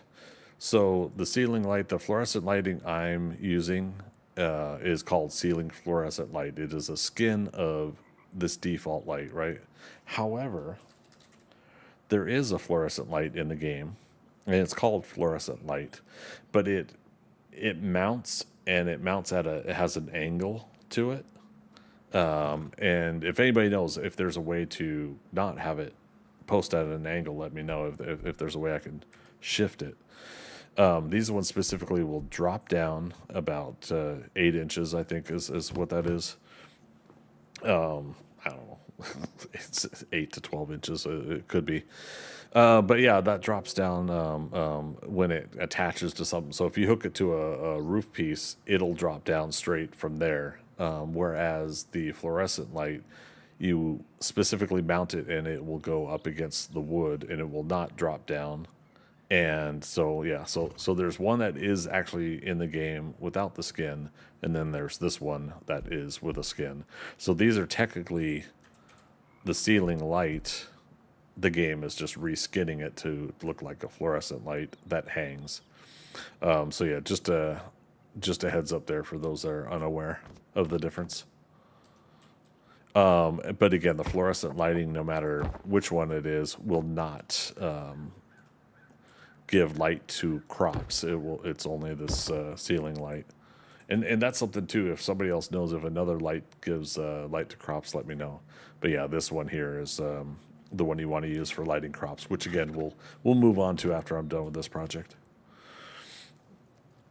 So the ceiling light, the fluorescent lighting I'm using is called ceiling fluorescent light. It is a skin of this default light, right? However, there is a fluorescent light in the game, and it's called fluorescent light, but it mounts, and it mounts at it has an angle to it. And if anybody knows if there's a way to not have it post at an angle, let me know if there's a way I can shift it. These ones specifically will drop down about 8 inches, I think is what that is. I don't know. It's 8 to 12 inches. It could be. But yeah, that drops down when it attaches to something. So if you hook it to a roof piece, it'll drop down straight from there. Whereas the fluorescent light, you specifically mount it and it will go up against the wood and it will not drop down. And so yeah, so there's one that is actually in the game without the skin, and then there's this one that is with a skin. So these are technically the ceiling light. The game is just reskinning it to look like a fluorescent light that hangs. So yeah, just a heads up there for those that are unaware of the difference. But again, the fluorescent lighting, no matter which one it is, will not give light to crops. It's only this ceiling light, and that's something too. If somebody else knows if another light gives light to crops, let me know. But yeah, this one here is the one you want to use for lighting crops, which again we'll move on to after I'm done with this project.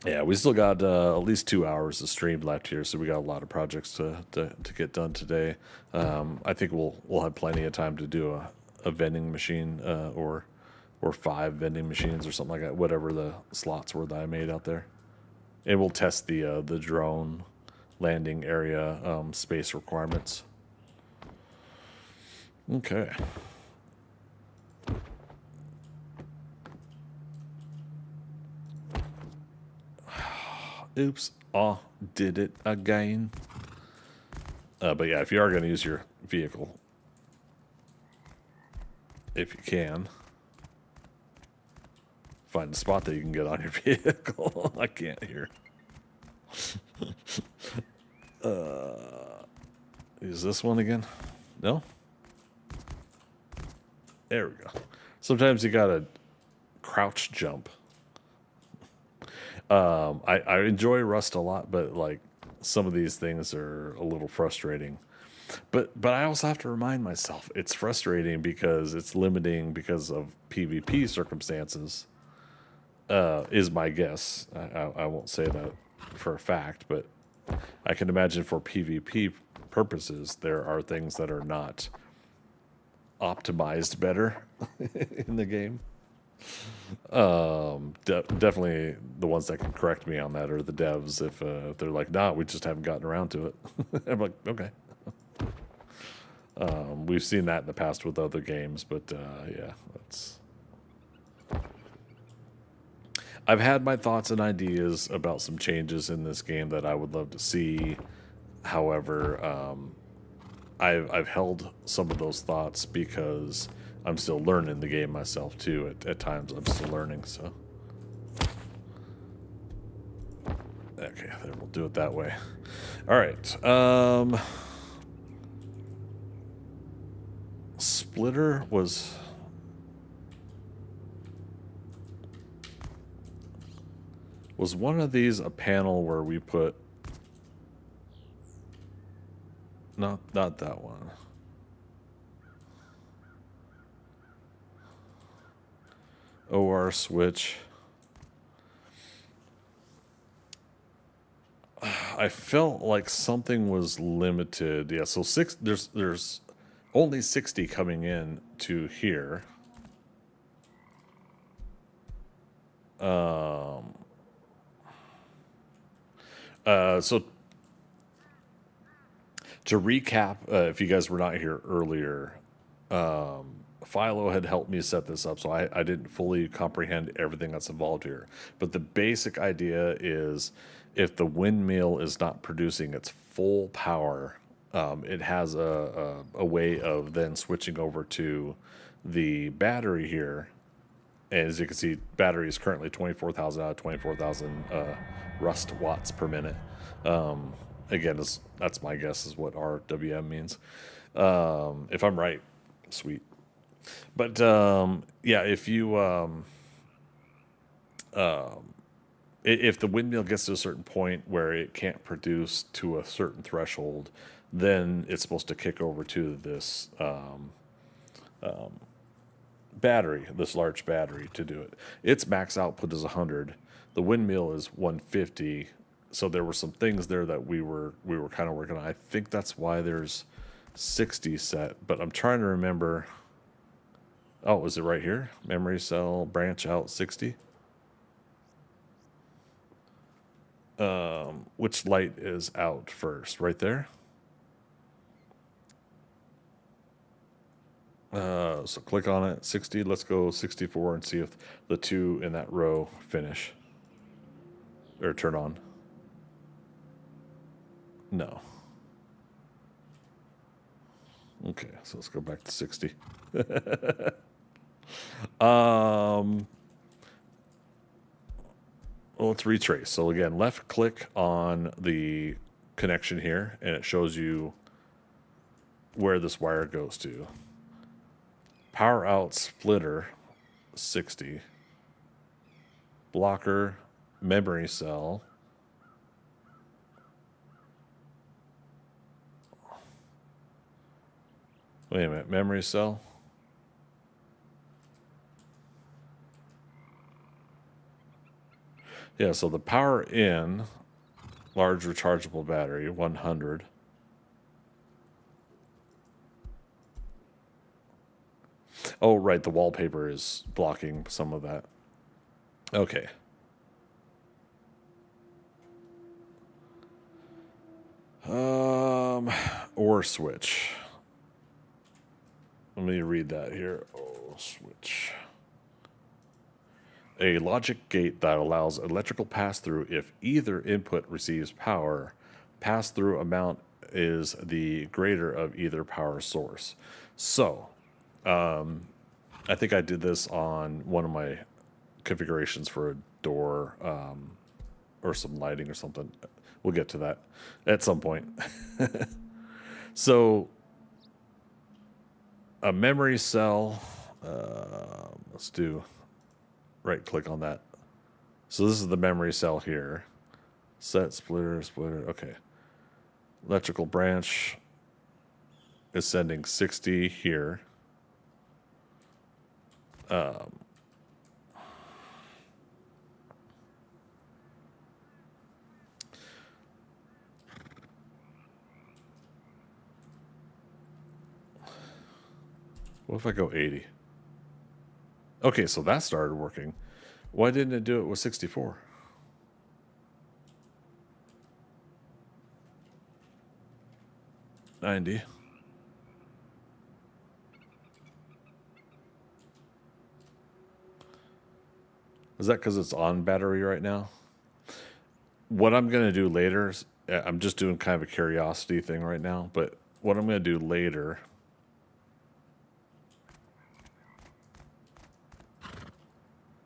Yeah, we still got at least 2 hours of stream left here, so we got a lot of projects to get done today. I think we'll have plenty of time to do a vending machine or 5 vending machines or something like that, whatever the slots were that I made out there. And we'll test the drone landing area space requirements. Okay. Oops. Oh, did it again. But yeah, if you are going to use your vehicle, if you can, find a spot that you can get on your vehicle. I can't hear. Is this one again? No? There we go. Sometimes you gotta crouch jump. I enjoy Rust a lot, but like some of these things are a little frustrating. But I also have to remind myself it's frustrating because it's limiting because of PvP circumstances. Is my guess. I won't say that for a fact, but I can imagine for PvP purposes there are things that are not optimized better in the game. Definitely the ones that can correct me on that are the devs. If they're like, nah, we just haven't gotten around to it. I'm like, okay. We've seen that in the past with other games, but yeah, that's. I've had my thoughts and ideas about some changes in this game that I would love to see. However, I've held some of those thoughts because I'm still learning the game myself too. At times, I'm still learning. So, okay, then we'll do it that way. All right. Splitter was one of these a panel where we put not that one. OR switch. I felt like something was limited. Yeah, so there's only 60 coming in to here. So to recap, if you guys were not here earlier, Philo had helped me set this up, so I didn't fully comprehend everything that's involved here. But the basic idea is if the windmill is not producing its full power, it has a way of then switching over to the battery here. And as you can see, battery is currently 24,000 out of 24,000 rust watts per minute. Again, that's my guess is what RWM means. If I'm right, sweet. But yeah, if you if the windmill gets to a certain point where it can't produce to a certain threshold, then it's supposed to kick over to this battery, this large battery, to do it. Its max output is 100. The windmill is 150. So there were some things there that we were kind of working on. I think that's why there's 60 set, but I'm trying to remember. Oh, is it right here? Memory cell branch out 60. Which light is out first? Right there. So click on it, 60. Let's go 64 and see if the two in that row finish or turn on. No. Okay, so let's go back to 60. Well, let's retrace. So again, left click on the connection here, and it shows you where this wire goes to. Power out splitter, 60. Blocker, memory cell. Wait a minute, memory cell? Yeah, so the power in, large rechargeable battery, 100. Oh, right, the wallpaper is blocking some of that. Okay. Or switch. Let me read that here. Oh, switch. A logic gate that allows electrical pass-through if either input receives power. Pass-through amount is the greater of either power source. So, I think I did this on one of my configurations for a door or some lighting or something. We'll get to that at some point. So, a memory cell, let's do right click on that. So this is the memory cell here. Set splitter, okay. Electrical branch is sending 60 here. What if I go 80? Okay, so that started working. Why didn't it do it with 64? $90. Is that because it's on battery right now? What I'm going to do later, I'm just doing kind of a curiosity thing right now, but what I'm going to do later,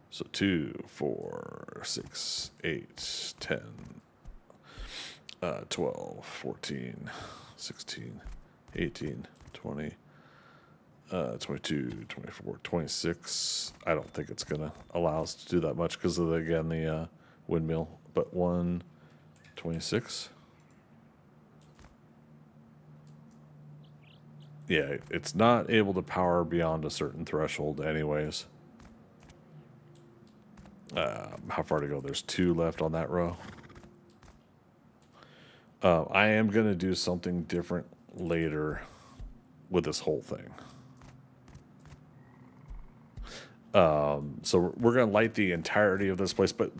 so 2, 4, 6, 8, 10, 12, 14, 16, 18, 20, 22, 24, 26. I don't think it's going to allow us to do that much because of, the windmill. But 1, 26. Yeah, it's not able to power beyond a certain threshold anyways. How far to go? There's 2 left on that row. I am going to do something different later with this whole thing. So we're going to light the entirety of this place, but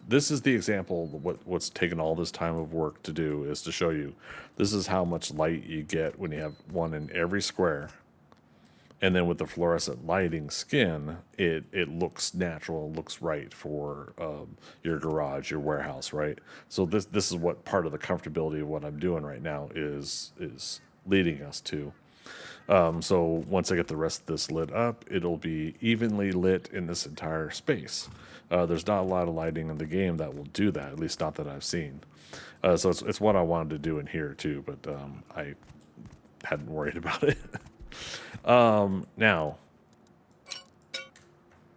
this is the example of what's taken all this time of work to do, is to show you this is how much light you get when you have one in every square. And then with the fluorescent lighting skin, it looks natural, looks right for your garage, your warehouse, right? So this is what part of the comfortability of what I'm doing right now is leading us to. So once I get the rest of this lit up, it'll be evenly lit in this entire space. There's not a lot of lighting in the game that will do that, at least not that I've seen. So it's what I wanted to do in here too, but I hadn't worried about it. Now,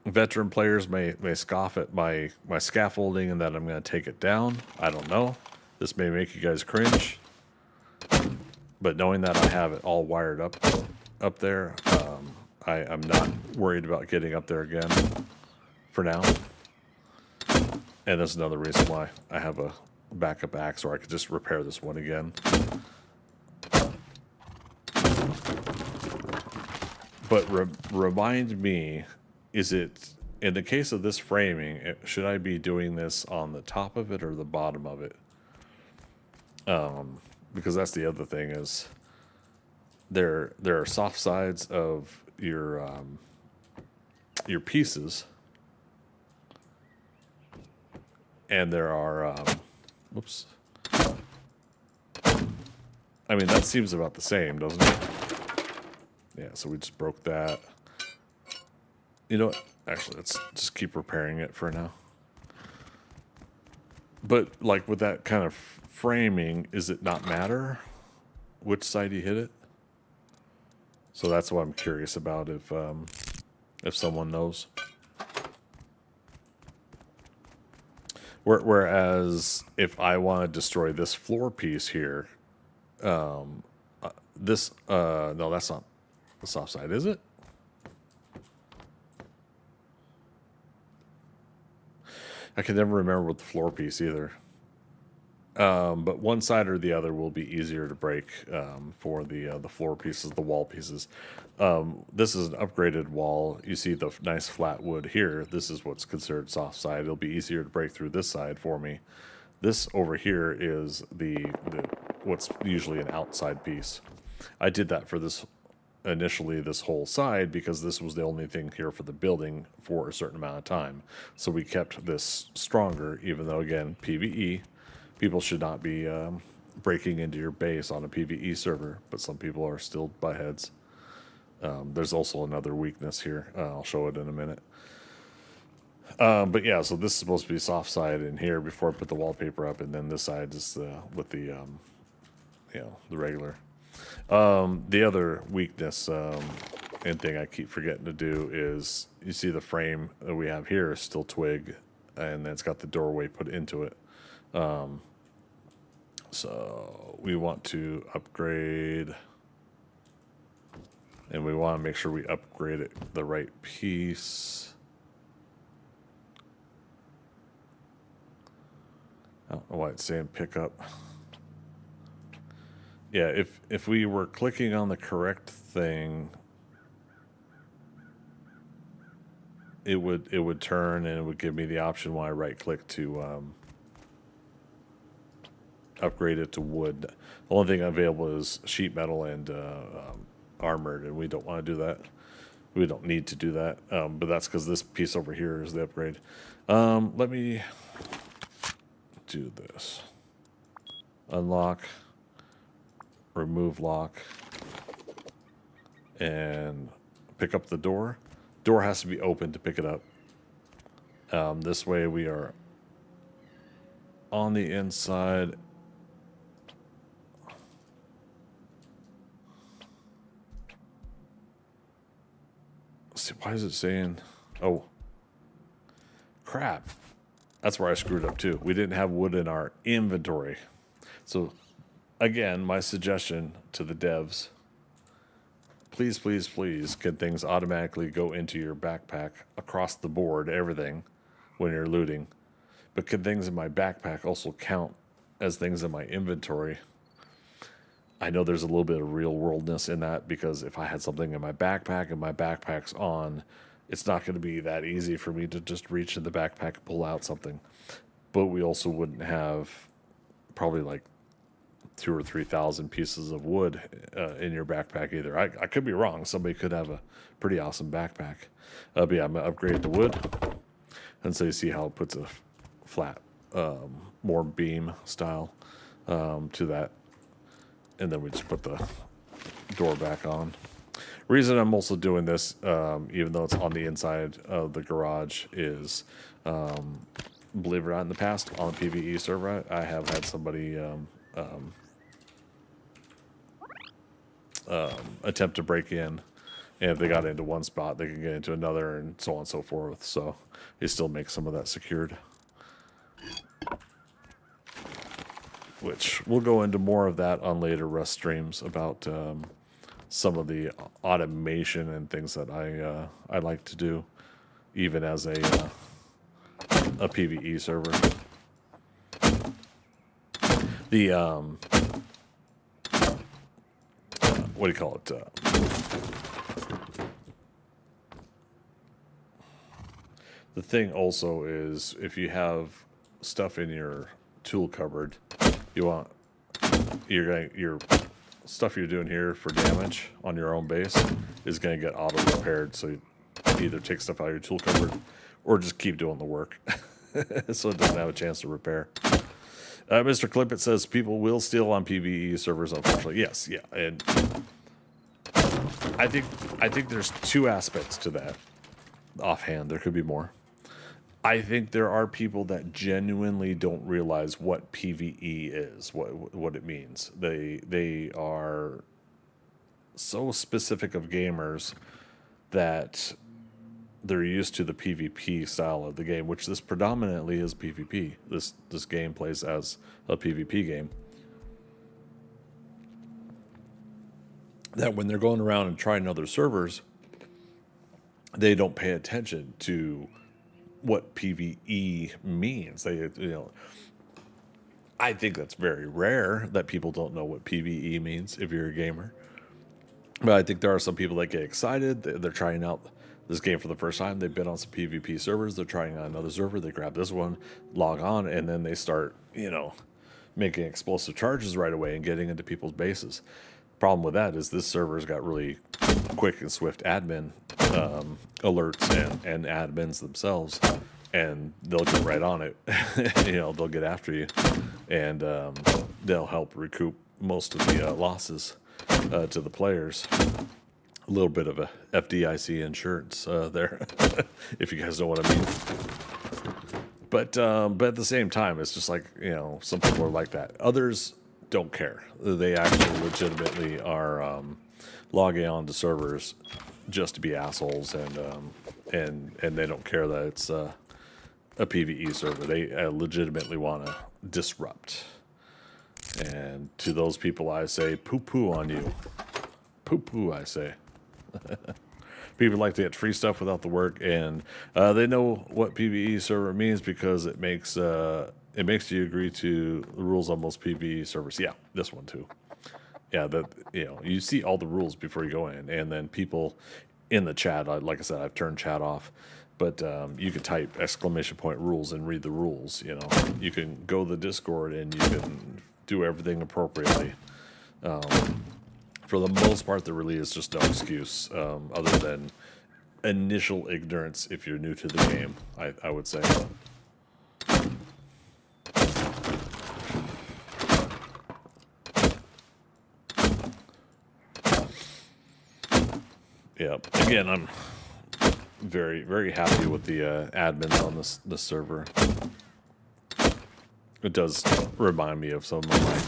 veteran players may scoff at my scaffolding and that I'm going to take it down. I don't know. This may make you guys cringe. But knowing that I have it all wired up there, I'm not worried about getting up there again for now. And that's another reason why I have a backup axe, or I could just repair this one again. But remind me, is it, in the case of this framing, should I be doing this on the top of it or the bottom of it? Because that's the other thing is there are soft sides of your pieces, and there are whoops. I mean, that seems about the same, doesn't it? Yeah, so we just broke that. You know what? Actually, let's just keep repairing it for now. But, like, with that kind of framing, is it not matter which side you hit it? So that's what I'm curious about, if someone knows. Whereas, if I want to destroy this floor piece here, no, that's not the soft side, is it? I can never remember with the floor piece either. But one side or the other will be easier to break for the floor pieces, the wall pieces. This is an upgraded wall. You see the nice flat wood here. This is what's considered soft side. It'll be easier to break through this side for me. This over here is the what's usually an outside piece. I did that for this initially, this whole side, because this was the only thing here for the building for a certain amount of time. So we kept this stronger, even though, again, PvE, people should not be breaking into your base on a PvE server, but some people are still buttheads. There's also another weakness here. I'll show it in a minute. But yeah, so this is supposed to be soft side in here before I put the wallpaper up, and then this side is with the the regular. The other weakness and thing I keep forgetting to do is, you see the frame that we have here is still twig, and then it's got the doorway put into it. So we want to upgrade, and we want to make sure we upgrade it the right piece. I don't know why it's saying pick up. Yeah, if we were clicking on the correct thing, it would turn and it would give me the option while I right click to upgrade it to wood. The only thing available is sheet metal and armored, and we don't want to do that. We don't need to do that, but that's because this piece over here is the upgrade. Let me do this. Unlock, remove lock, and pick up the door. Door has to be open to pick it up. This way we are on the inside. See, why is it saying, oh, crap. That's where I screwed up too. We didn't have wood in our inventory. So again, my suggestion to the devs, please, please, please, can things automatically go into your backpack across the board, everything, when you're looting? But can things in my backpack also count as things in my inventory? I know there's a little bit of real worldness in that, because if I had something in my backpack and my backpack's on, it's not going to be that easy for me to just reach in the backpack and pull out something. But we also wouldn't have probably like 2 or 3,000 pieces of wood in your backpack either. I could be wrong. Somebody could have a pretty awesome backpack. But yeah, I'm going to upgrade the wood. And so you see how it puts a flat, more beam style to that. And then we just put the door back on. Reason I'm also doing this, even though it's on the inside of the garage, is, believe it or not, in the past, on the PvE server, I have had somebody attempt to break in. And if they got into one spot, they can get into another, and so on and so forth. So it still makes some of that secured. Which we'll go into more of that on later Rust streams about some of the automation and things that I like to do, even as a PvE server. The what do you call it? The thing also is, if you have stuff in your tool cupboard, your stuff you're doing here for damage on your own base is going to get auto repaired. So you either take stuff out of your tool cupboard or just keep doing the work, so it doesn't have a chance to repair. Mr. Clippett says people will steal on PvE servers, unfortunately. Yes, yeah, and I think there's two aspects to that. Offhand, there could be more. I think there are people that genuinely don't realize what PvE is, what it means. They are so specific of gamers that they're used to the PvP style of the game, which this predominantly is PvP. This game plays as a PvP game. That when they're going around and trying other servers, they don't pay attention to what PvE means. I think that's very rare that people don't know what PvE means if you're a gamer. But I think there are some people that get excited. They're trying out this game for the first time. They've been on some PvP servers. They're trying out another server. They grab this one, log on, and then they start, making explosive charges right away and getting into people's bases. Problem with that is this server's got really quick and swift admin alerts and admins themselves, and they'll get right on it. They'll get after you, and they'll help recoup most of the losses to the players. A little bit of a FDIC insurance there, if you guys know what I mean. But at the same time, it's just like, some people are like that. Others don't care. They actually legitimately are logging on to servers just to be assholes, and they don't care that it's a PvE server. They legitimately want to disrupt. And to those people, I say, poo-poo on you. Poo-poo, I say. People like to get free stuff without the work, and they know what PvE server means because it makes you agree to the rules on most PvE servers. Yeah, this one too. Yeah, you see all the rules before you go in, and then people in the chat, like I said, I've turned chat off, but you can type !rules and read the rules. You can go to the Discord and you can do everything appropriately. For the most part, there really is just no excuse other than initial ignorance if you're new to the game, I would say. Yeah, again, I'm very, very happy with the admins on this server. It does remind me of some of my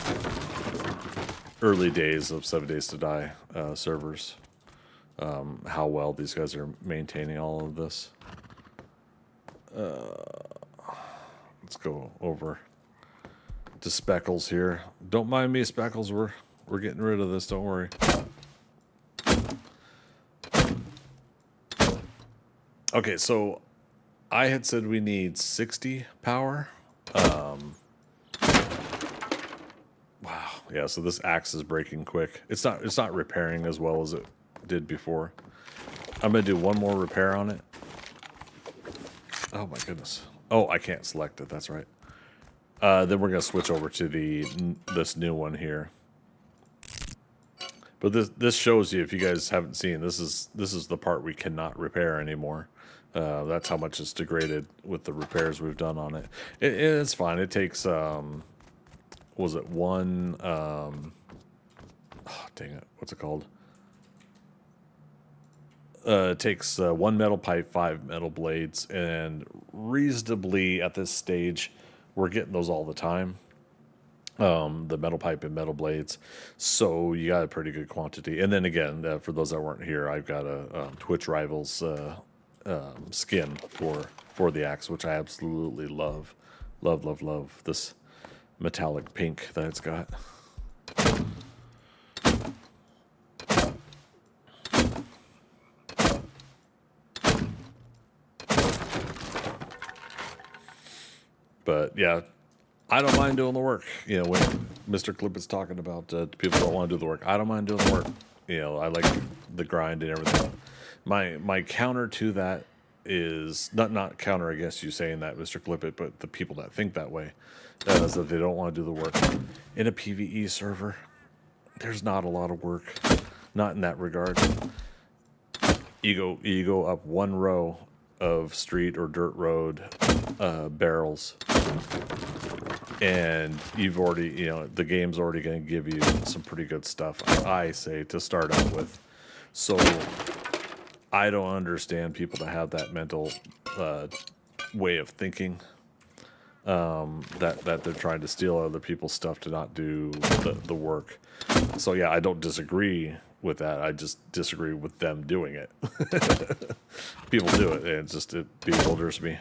early days of 7 Days to Die servers. How well these guys are maintaining all of this. Let's go over to Speckles here. Don't mind me, Speckles. We're getting rid of this. Don't worry. Okay, so I had said we need 60 power. Wow. Yeah, so this axe is breaking quick. It's not repairing as well as it did before. I'm going to do one more repair on it. Oh my goodness. Oh, I can't select it. That's right. Then we're gonna switch over to this new one here. But this shows you, if you guys haven't seen, this is the part we cannot repair anymore. That's how much it's degraded with the repairs we've done on it. It's fine. It takes was it one? Oh, dang it! What's it called? It takes one metal pipe, 5 metal blades, and reasonably at this stage, we're getting those all the time. The metal pipe and metal blades, so you got a pretty good quantity. And then again, for those that weren't here, I've got a Twitch Rivals skin for the axe, which I absolutely love, love this metallic pink that it's got. But yeah, I don't mind doing the work. You know, when Mr. Clip is talking about people don't want to do the work, I don't mind doing the work. You know, I like the grind and everything. My counter to that is not counter, I guess you saying that, Mr. Clippet, but the people that think that way, is that they don't want to do the work. In a PvE server, there's not a lot of work, not in that regard. You go up one row of street or dirt road barrels, and you've already, you know, the game's already going to give you some pretty good stuff, I say, to start out with. So I don't understand people that have that mental way of thinking, that they're trying to steal other people's stuff to not do the work. So yeah, I don't disagree with that. I just disagree with them doing it. People do it, and it bewilders me.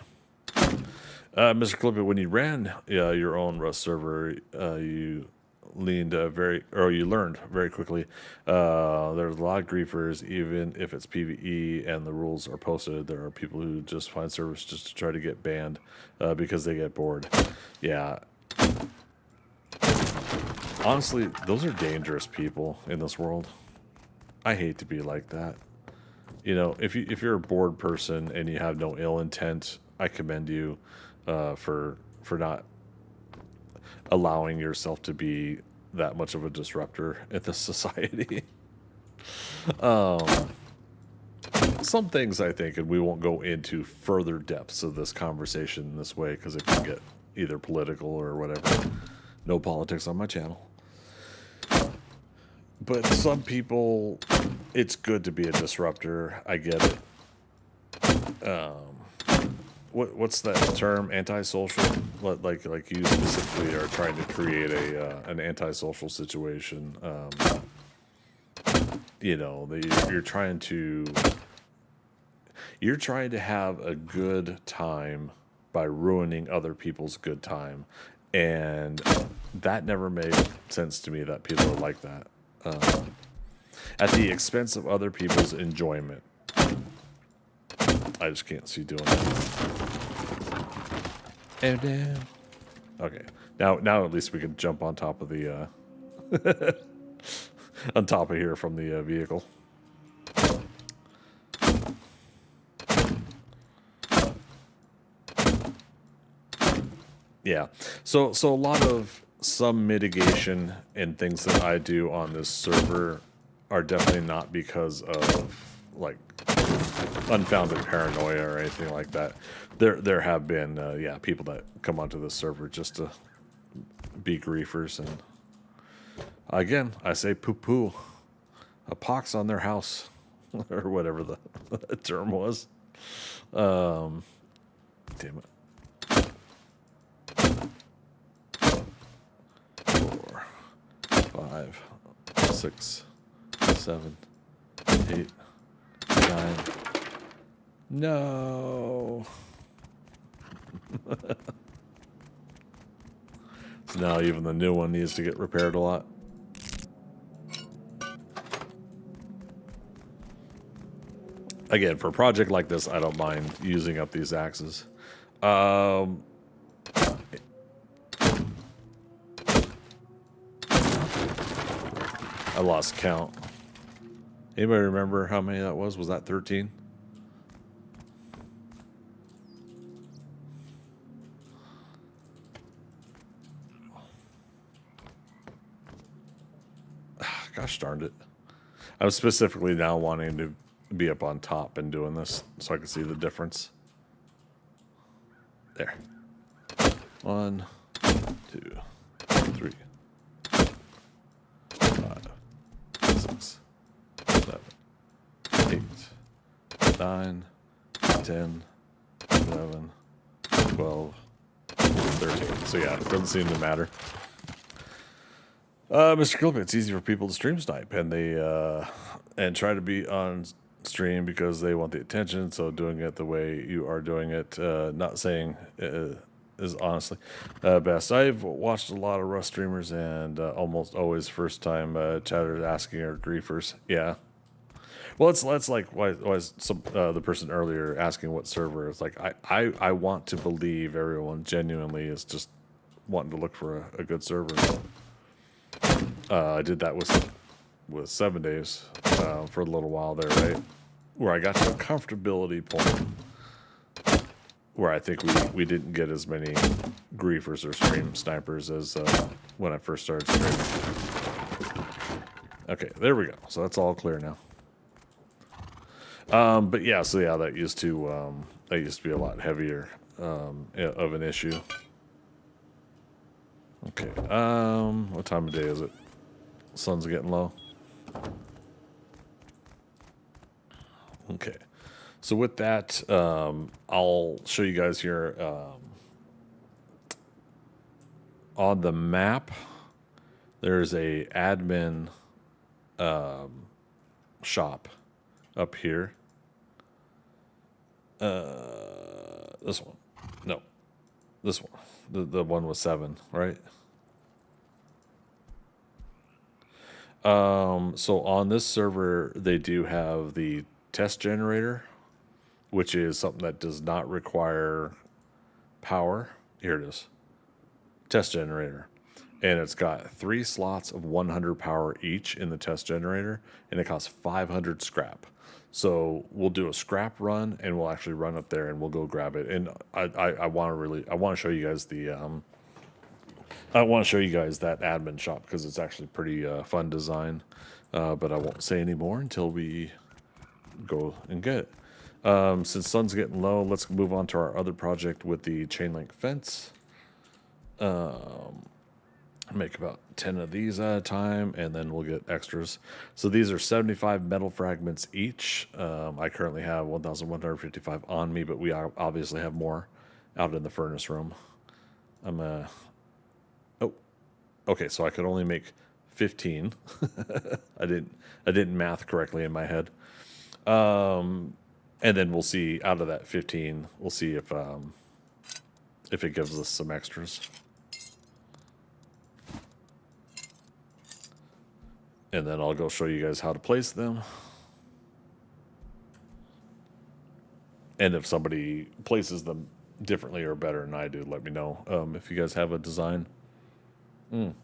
Mr. Clippet, when you ran your own Rust server, you learned very quickly. There's a lot of griefers, even if it's PvE and the rules are posted. There are people who just find servers just to try to get banned because they get bored. Yeah. Honestly, those are dangerous people in this world. I hate to be like that. You know, if you're a bored person and you have no ill intent, I commend you for not allowing yourself to be that much of a disruptor in this society. Some things I think, and we won't go into further depths of this conversation this way because it can get either political or whatever. No politics on my channel. But some people, it's good to be a disruptor. I get it. What's that term? Antisocial? Like you specifically are trying to create an antisocial situation. You know, you're trying to have a good time by ruining other people's good time, and that never made sense to me. That people are like that. At the expense of other people's enjoyment. I just can't see doing that. Okay, now at least we can jump on top of the on top of here from the vehicle. Yeah, so a lot of some mitigation and things that I do on this server are definitely not because of like unfounded paranoia or anything like that. There have been people that come onto this server just to be griefers, and again I say poo a pox on their house or whatever the term was. Damn it. 4, 5, 6, 7, 8, 9. No. So now even the new one needs to get repaired a lot. Again, for a project like this, I don't mind using up these axes. I lost count. Anybody remember how many that was? Was that 13? Gosh darned it. I'm specifically now wanting to be up on top and doing this so I can see the difference. There. 1, 2, 3, 5, 6, 7, 8, 9, 10, 11, 12, 13. So yeah, it doesn't seem to matter. Mr. Gilbert, it's easy for people to stream snipe and they and try to be on stream because they want the attention. So doing it the way you are doing it, not saying is honestly best. I've watched a lot of Rust streamers and almost always first time chatters asking or griefers. Yeah. Well, it's like why some the person earlier asking what server. It's like I want to believe everyone genuinely is just wanting to look for a good server. So, I did that with 7 days for a little while there, right? Where I got to a comfortability point where I think we didn't get as many griefers or stream snipers as when I first started streaming. Okay, there we go. So that's all clear now. But yeah, so yeah, that used to be a lot heavier of an issue. Okay, what time of day is it? Sun's getting low. Okay, so with that, I'll show you guys here on the map. There's a admin shop up here. This one, no, this one, the one with 7, right? So on this server, they do have the test generator, which is something that does not require power. Here it is. Test generator. And it's got 3 slots of 100 power each in the test generator, and it costs 500 scrap. So we'll do a scrap run, and we'll actually run up there, and we'll go grab it. And I want to show you guys I want to show you guys that admin shop because it's actually pretty fun design. But I won't say any more until we go and get it. Since sun's getting low, let's move on to our other project with the chain link fence. Make about 10 of these at a time, and then we'll get extras. So these are 75 metal fragments each. I currently have 1,155 on me, but we obviously have more out in the furnace room. Okay, so I could only make 15. I didn't math correctly in my head. And then we'll see out of that 15, we'll see if it gives us some extras. And then I'll go show you guys how to place them. And if somebody places them differently or better than I do, let me know if you guys have a design. We'll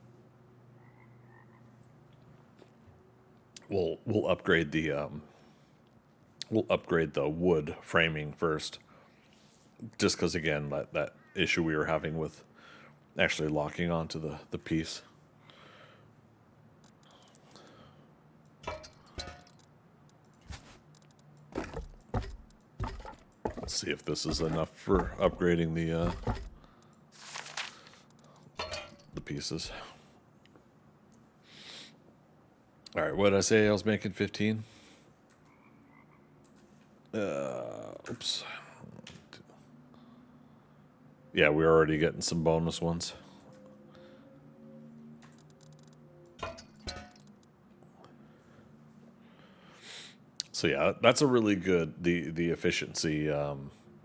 upgrade the wood framing first, just because again that issue we were having with actually locking onto the piece. Let's see if this is enough for upgrading the pieces. All right, what did I say? I was making 15. Oops. Yeah, we're already getting some bonus ones. So yeah, that's a really good, the efficiency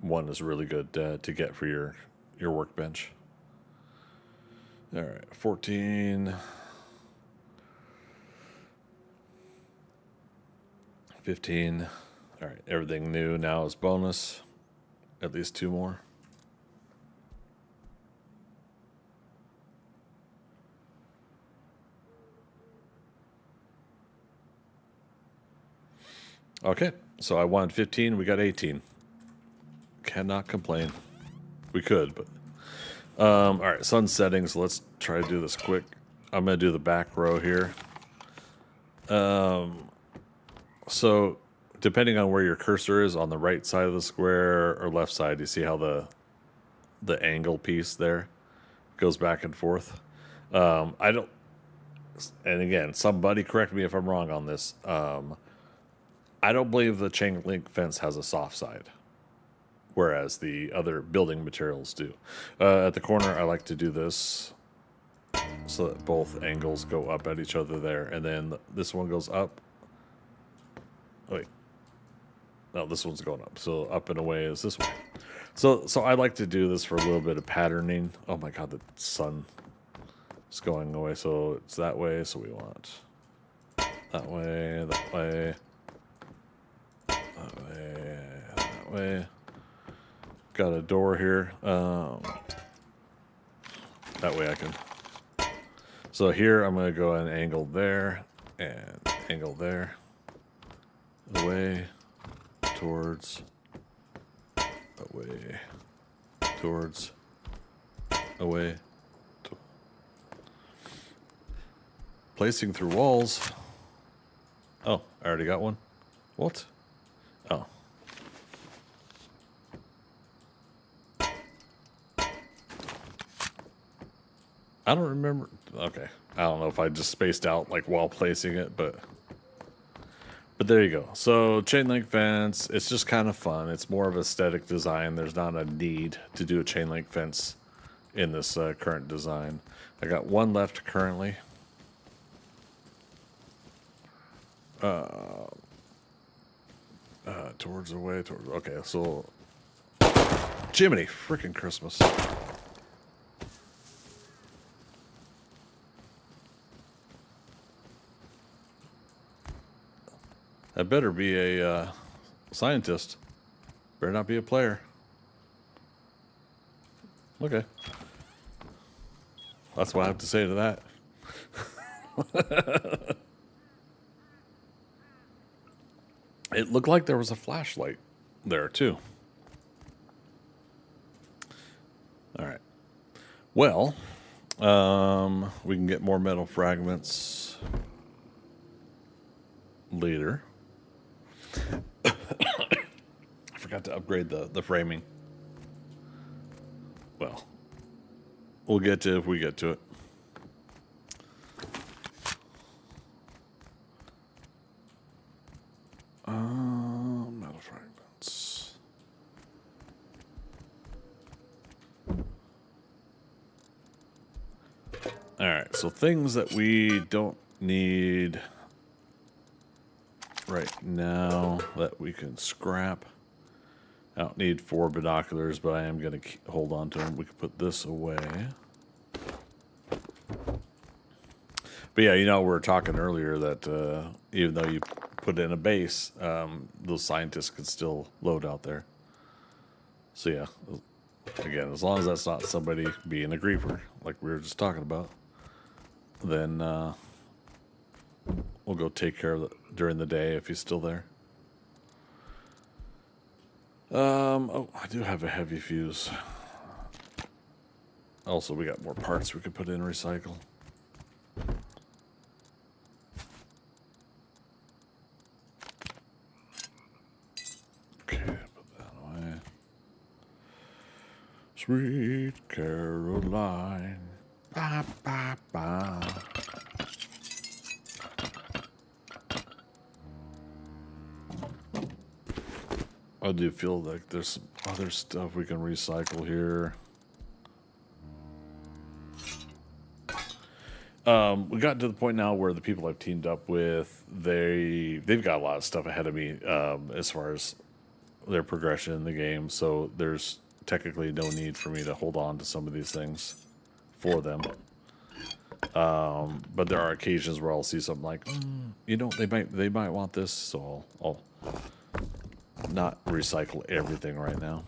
one is really good to get for your workbench. All right, 14, 15. All right, everything new now is bonus. At least 2 more. Okay, so I wanted 15, we got 18. Cannot complain. We could, but... all right, sun setting, so let's try to do this quick. I'm going to do the back row here. So depending on where your cursor is, on the right side of the square or left side, you see how the angle piece there goes back and forth. I don't, and again, somebody correct me if I'm wrong on this. I don't believe the chain link fence has a soft side, whereas the other building materials do. At the corner, I like to do this so that both angles go up at each other there, and then this one goes up. Wait, no, this one's going up. So up and away is this way. So I like to do this for a little bit of patterning. Oh my God, the sun is going away. So it's that way. So we want that way, that way, that way, that way. Got a door here. That way I can. So here I'm going to go and angle there and angle there. Away, towards, away, towards, away. Placing through walls. Oh, I already got one. What? Oh. I don't remember. Okay. I don't know if I just spaced out like while placing it, but there you go. So chain link fence, it's just kind of fun. It's more of aesthetic design. There's not a need to do a chain link fence in this current design. I got one left currently. Towards away, towards. Okay, so Jiminy, freaking Christmas. I better be a scientist. Better not be a player. Okay. That's what I have to say to that. It looked like there was a flashlight there, too. All right. Well, we can get more metal fragments later. I forgot to upgrade the framing. Well, we'll get to it if we get to it. Metal fragments. All right, so things that we don't need right now that we can scrap. I don't need 4 binoculars, but I am going to hold on to them. We can put this away. But yeah, you know, we were talking earlier that even though you put in a base, those scientists could still load out there. So yeah, again, as long as that's not somebody being a griefer, like we were just talking about, then we'll go take care of it during the day if he's still there. Oh, I do have a heavy fuse. Also, we got more parts we could put in recycle. Okay, put that away. Sweet Caroline. Ba, ba, ba. I do feel like there's some other stuff we can recycle here. We got to the point now where the people I've teamed up with, they've got a lot of stuff ahead of me as far as their progression in the game. So there's technically no need for me to hold on to some of these things for them. But there are occasions where I'll see something like, you know, they might want this, so I'll not recycle everything right now.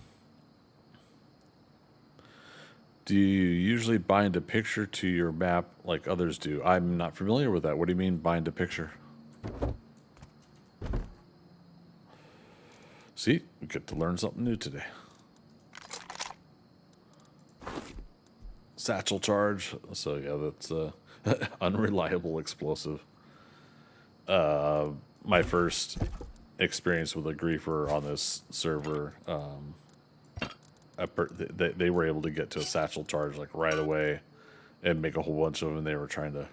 Do you usually bind a picture to your map like others do? I'm not familiar with that. What do you mean bind a picture? See, we get to learn something new today. Satchel charge. So yeah, that's unreliable explosive. my first experience with a griefer on this server, they were able to get to a satchel charge like right away and make a whole bunch of them. They were trying to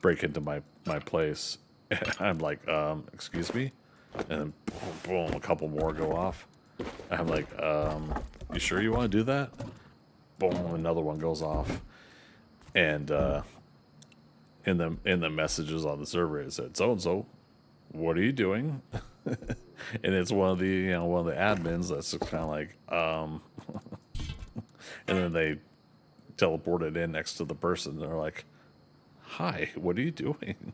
break into my place. I'm like, excuse me? And then boom, boom, a couple more go off. I'm like, you sure you want to do that? Boom, another one goes off. And in the messages on the server it said, so and so, what are you doing? And it's one of the admins that's just kind of like, and then they teleported in next to the person. They're like, hi, what are you doing?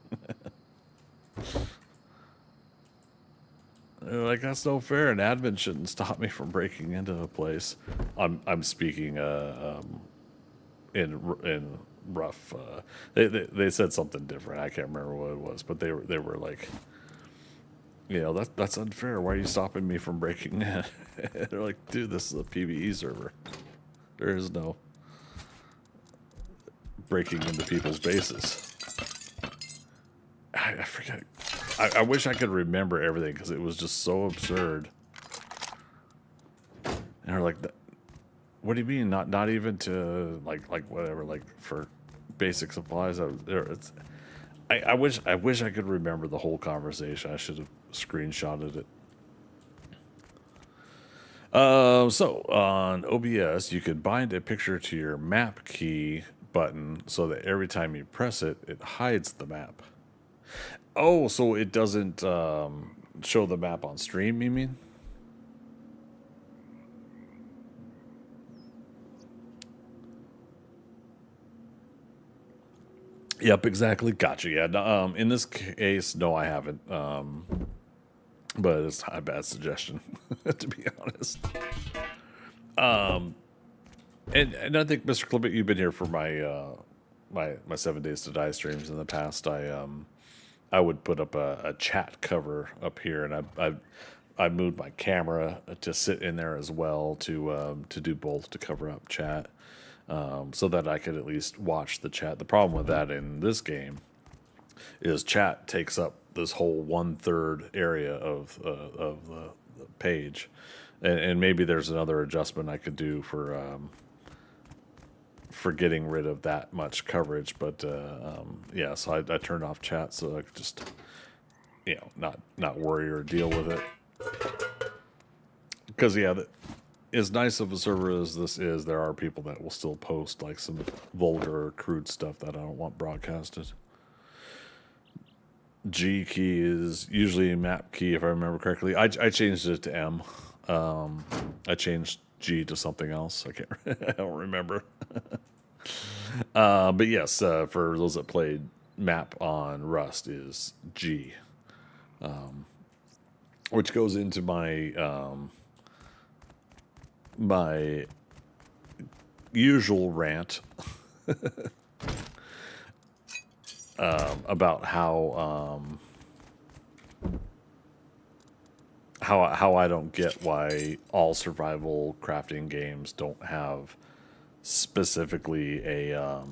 They're like, that's no fair. An admin shouldn't stop me from breaking into a place. I'm speaking in rough. They said something different. I can't remember what it was, but they were like, that's unfair. Why are you stopping me from breaking in? They're like, dude, this is a PvE server. There is no breaking into people's bases. I forget. I wish I could remember everything because it was just so absurd. And they're like, what do you mean? Not even to like whatever, like for basic supplies? I wish I could remember the whole conversation. I should have screenshotted it. So on OBS, you could bind a picture to your map key button so that every time you press it, it hides the map. Oh, so it doesn't show the map on stream, you mean? Yep, exactly. Gotcha. Yeah. No, in this case, no, I haven't. But it's not a bad suggestion, to be honest. And I think, Mr. Clippett, you've been here for my 7 Days to Die streams in the past. I would put up a chat cover up here, and I moved my camera to sit in there as well to do both, to cover up chat, so that I could at least watch the chat. The problem with that in this game is chat takes up this whole 1/3 area of the page, and maybe there's another adjustment I could do for getting rid of that much coverage. But yeah, so I turned off chat so I could just not worry or deal with it. Because yeah, as nice of a server as this is, there are people that will still post like some vulgar or crude stuff that I don't want broadcasted. G key is usually a map key, if I remember correctly. I changed it to M. I changed G to something else. I don't remember. But yes, for those that played, map on Rust is G, which goes into my my usual rant about how I don't get why all survival crafting games don't have specifically a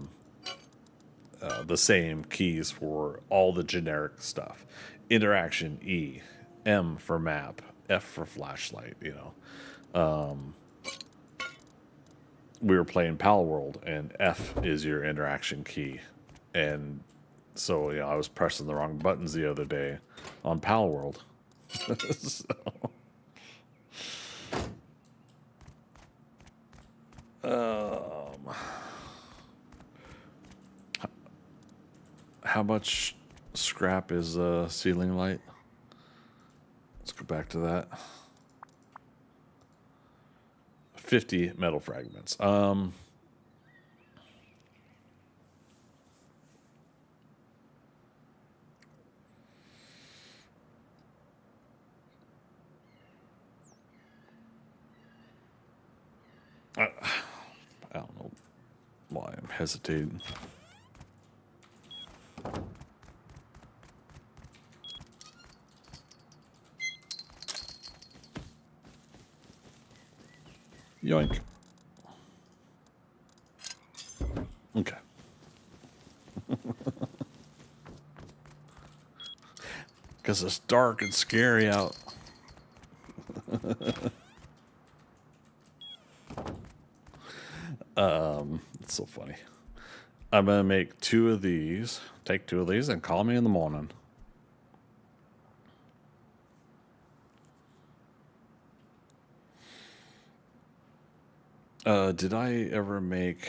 the same keys for all the generic stuff. Interaction E, M for map, F for flashlight. We were playing Pal World, and F is your interaction key, and so I was pressing the wrong buttons the other day on Pal World. So, how much scrap is a ceiling light? Let's go back to that. 50 metal fragments. I don't know why I'm hesitating. Yoink. Okay. Because it's dark and scary out. It's so funny. I'm going to make 2 of these. Take 2 of these and call me in the morning. Did I ever make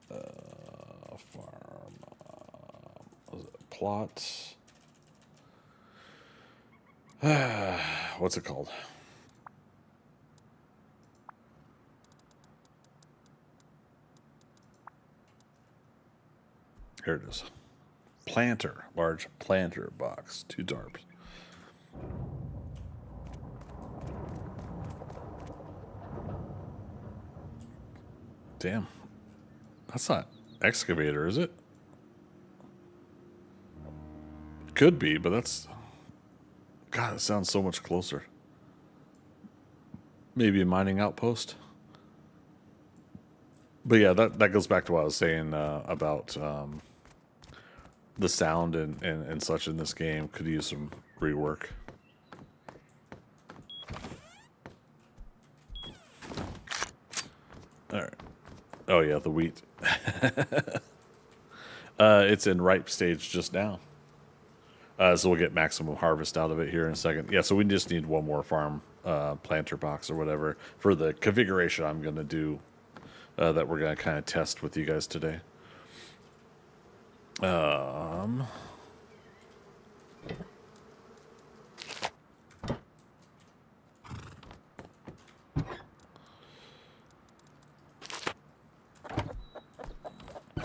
farm was it plots? What's it called? Here it is. Planter, large planter box, 2 tarps. Damn. That's not excavator, is it? Could be, but that's... God, it sounds so much closer. Maybe a mining outpost. But yeah, that goes back to what I was saying about the sound and such in this game. Could use some rework. All right. Oh yeah, the wheat. It's in ripe stage just now. So we'll get maximum harvest out of it here in a second. Yeah, so we just need 1 more farm planter box or whatever for the configuration I'm going to do that we're going to kind of test with you guys today.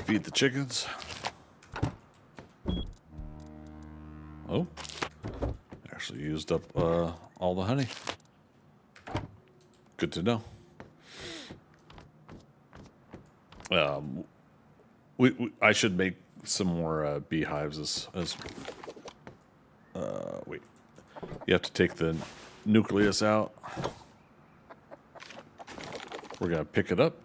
Feed the chickens. Oh, actually used up all the honey. Good to know. I should make some more beehives as wait. You have to take the nucleus out. We're gonna pick it up.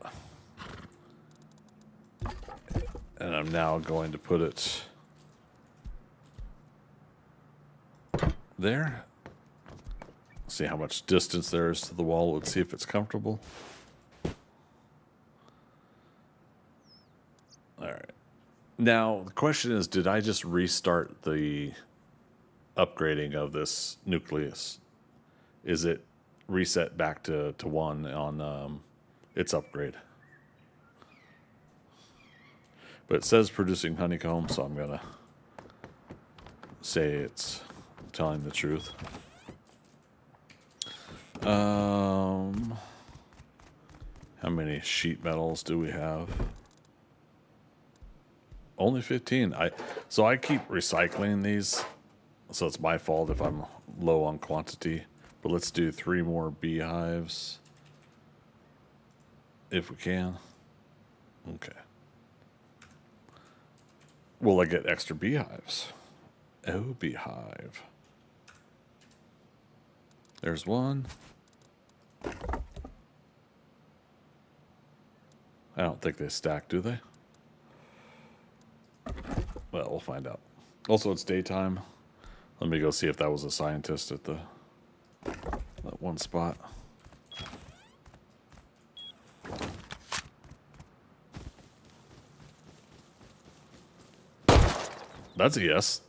And I'm now going to put it there. See how much distance there is to the wall. Let's see if it's comfortable. All right. Now, the question is, did I just restart the upgrading of this nucleus? Is it reset back to 1 on its upgrade? But it says producing honeycomb, so I'm going to say it's telling the truth. How many sheet metals do we have? Only 15. So I keep recycling these, so it's my fault if I'm low on quantity. But let's do 3 more beehives if we can. Okay. Will I get extra beehives? Oh, beehive. There's 1. I don't think they stack, do they? Well, we'll find out. Also, it's daytime. Let me go see if that was a scientist at that 1 spot. That's a yes.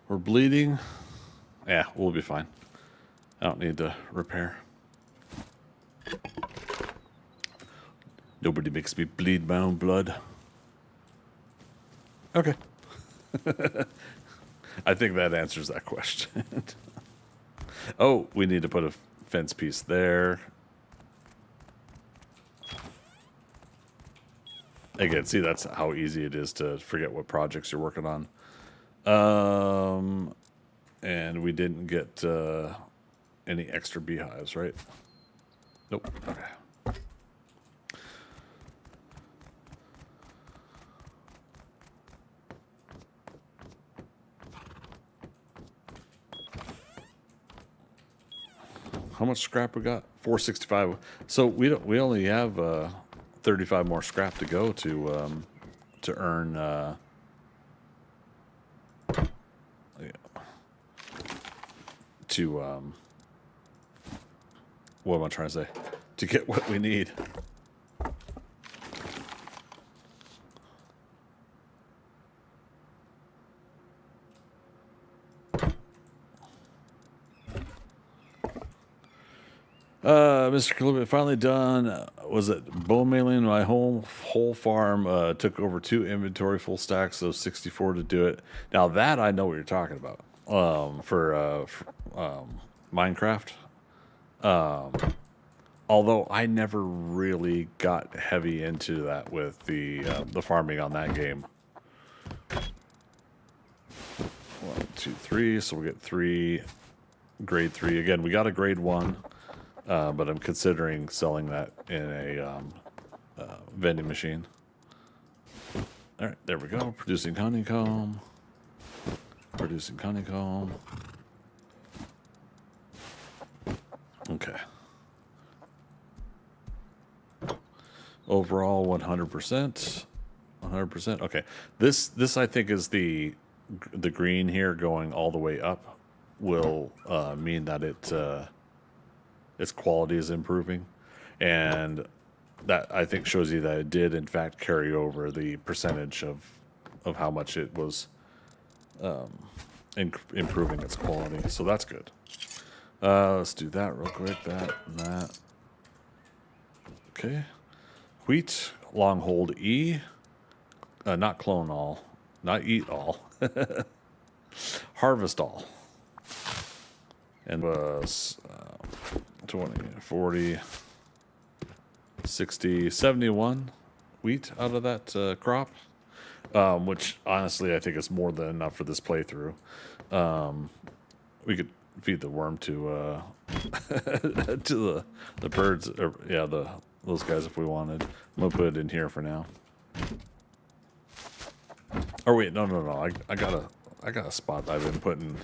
We're bleeding. Yeah, we'll be fine. I don't need to repair. Nobody makes me bleed my own blood. Okay. I think that answers that question. Oh, we need to put a fence piece there. Again, see, that's how easy it is to forget what projects you're working on. And we didn't get any extra beehives, right? Nope. Okay. how much scrap we got? 465. So we only have 35 more scrap to go to earn what am I trying to say? To get what we need. Mr. Columbia, finally done. Was it bone mailing? My whole farm took over 2 inventory full stacks of 64 to do it. Now that I know what you're talking about. For Minecraft. Although I never really got heavy into that with the farming on that game. 1, 2, 3. So we get 3 grade 3. Again, we got a grade 1. But I'm considering selling that in a vending machine. All right, there we go. Producing honeycomb. Producing honeycomb. Okay. Overall, 100%. 100%. Okay. This I think is the green here going all the way up will mean that its quality is improving, and that I think shows you that it did in fact carry over the percentage of how much it was improving its quality. So that's good. Let's do that real quick. That and that. Okay. Wheat, long hold E. Not clone all. Not eat all. Harvest all. And was 20, 40, 60, 71 wheat out of that crop. Which honestly I think is more than enough for this playthrough. We could feed the worm to to the birds, or yeah, those guys if we wanted. I'm gonna put it in here for now. Oh wait, no. I got a spot I've been putting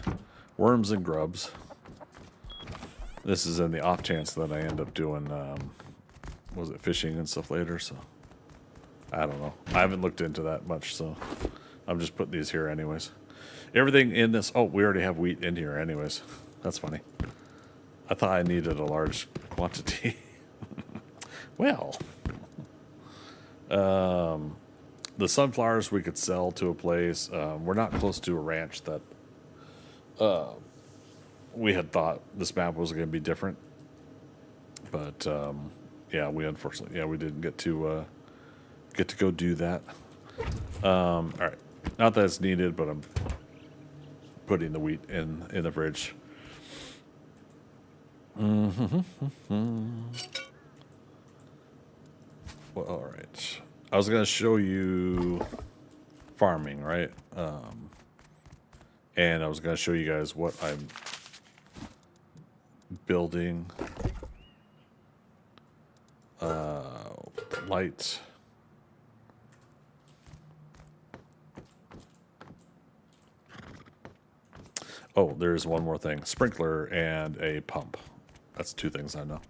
worms and grubs. This is in the off chance that I end up doing was it fishing and stuff later, so I don't know. I haven't looked into that much, so I'm just putting these here anyways. Everything in this, oh, we already have wheat in here anyways. That's funny. I thought I needed a large quantity. Well, the sunflowers we could sell to a place. We're not close to a ranch that we had thought this map was going to be different. But yeah, we unfortunately, we didn't get to go do that. All right, not that it's needed, but I'm putting the wheat in the fridge. Well, all right. I was going to show you farming, right? And I was going to show you guys what I'm building. Light. Oh, there's one more thing. Sprinkler and a pump. That's 2 things I know.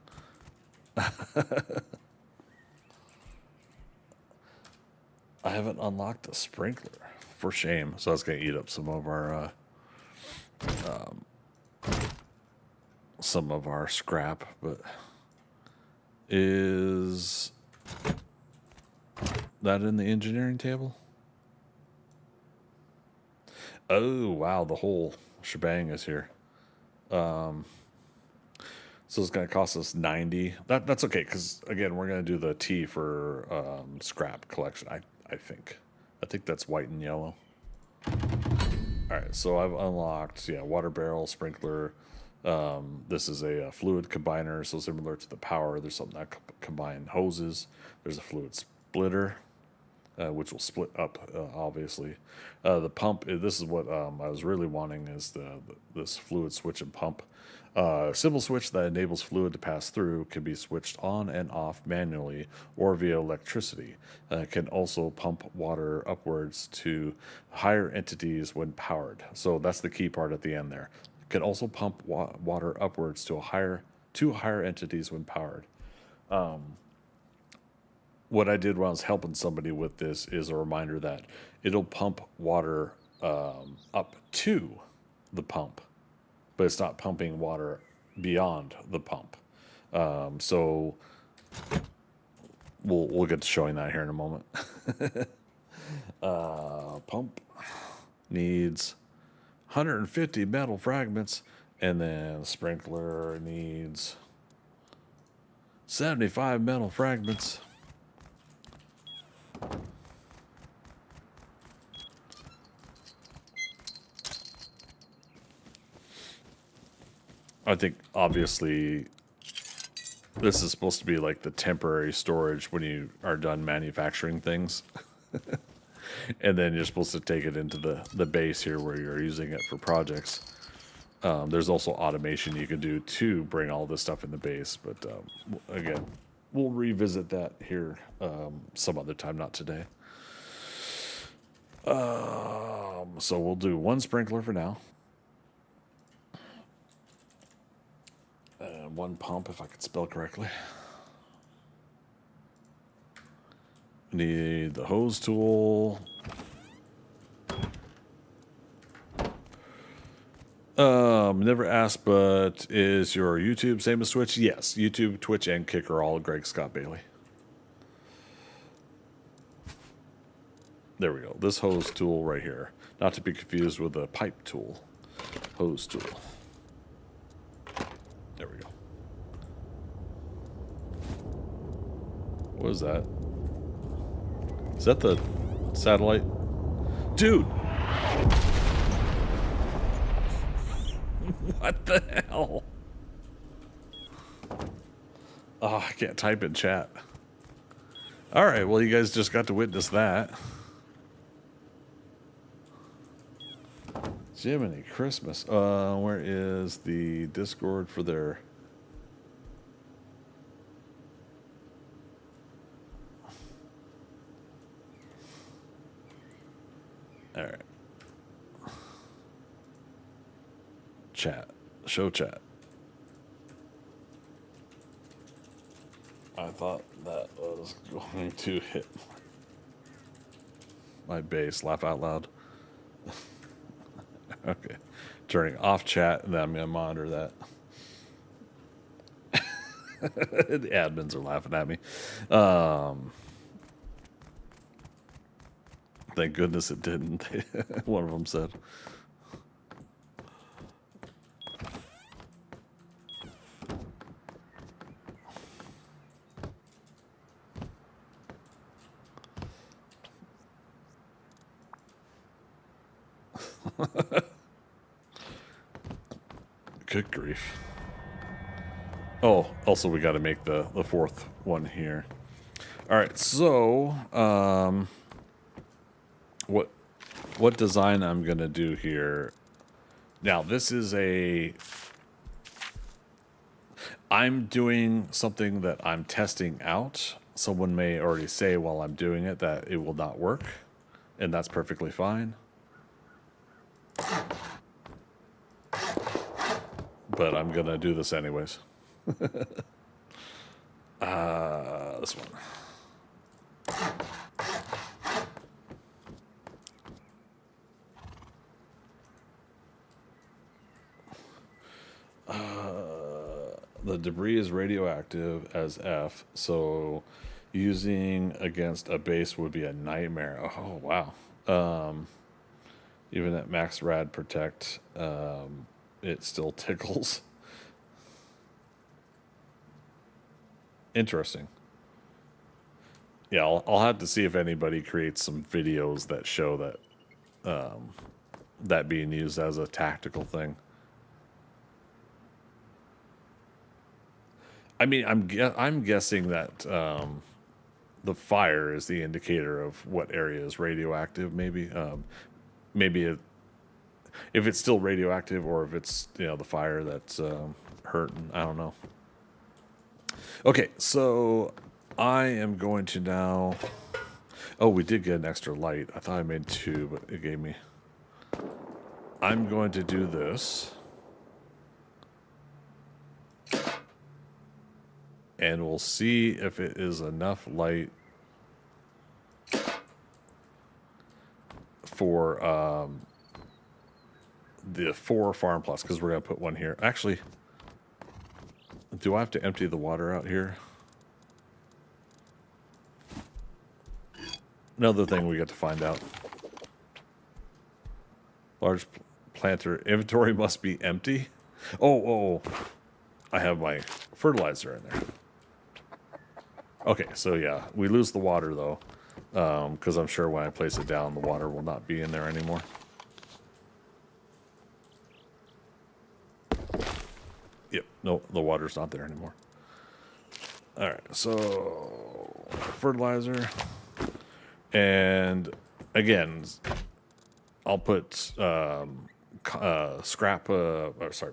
I haven't unlocked a sprinkler. For shame. So that's going to eat up some of our scrap, but is that in the engineering table? Oh, wow, the whole shebang is here. So it's going to cost us 90. That's okay, because, again, we're going to do the T for scrap collection, I think. I think that's white and yellow. All right, so I've unlocked, water barrel, sprinkler. This is a fluid combiner, so similar to the power. There's something that combine hoses. There's a fluid splitter, which will split up, obviously. The pump, this is what I was really wanting, is this fluid switch and pump. Simple switch that enables fluid to pass through can be switched on and off manually or via electricity. Can also pump water upwards to higher entities when powered. So that's the key part at the end there. Can also pump water upwards to a higher two higher entities when powered. What I did when I was helping somebody with this is a reminder that it'll pump water up to the pump, but it's not pumping water beyond the pump. So we'll get to showing that here in a moment. Pump needs 150 metal fragments, and then sprinkler needs 75 metal fragments. I think obviously this is supposed to be like the temporary storage when you are done manufacturing things. And then you're supposed to take it into the base here where you're using it for projects. There's also automation you can do to bring all this stuff in the base. But again, we'll revisit that here some other time, not today. So we'll do one sprinkler for now. And one pump, if I could spell correctly. Need the hose tool. Never asked, but is your YouTube same as Twitch? Yes, YouTube, Twitch, and Kick are all Greg Scott Bailey. There we go. This hose tool right here. Not to be confused with a pipe tool. Hose tool. There we go. What is that? Is that the satellite? Dude! What the hell? Oh, I can't type in chat. Alright, well, you guys just got to witness that. Jiminy Christmas. Where is the Discord for their... Alright. Chat. Show chat. I thought that was going to hit my base. Laugh out loud. Okay. Turning off chat, and then I'm going to monitor that. The admins are laughing at me. Thank goodness it didn't. One of them said. Good grief. Oh, also we got to make the fourth one here. All right, so what design I'm gonna do here? Now this is I'm doing something that I'm testing out. Someone may already say while I'm doing it that it will not work, and that's perfectly fine. But I'm gonna do this anyways. This one. The debris is radioactive as F, so using against a base would be a nightmare. Oh wow. Even at max rad protect, it still tickles. Interesting. Yeah, I'll have to see if anybody creates some videos that show that that being used as a tactical thing. I mean, I'm guessing that the fire is the indicator of what area is radioactive. Maybe if it's still radioactive, or if it's the fire that's hurting. I don't know. Okay, so I am going to now. Oh, we did get an extra light. I thought I made two, but it gave me. I'm going to do this. and we'll see if it is enough light for the 4 farm plots, because we're going to put one here. Actually, do I have to empty the water out here? Another thing we get to find out. Large planter inventory must be empty. Oh, I have my fertilizer in there. Okay, so yeah, we lose the water though, because I'm sure when I place it down, the water will not be in there anymore. Yep, no, the water's not there anymore. All right, so fertilizer, and again, I'll put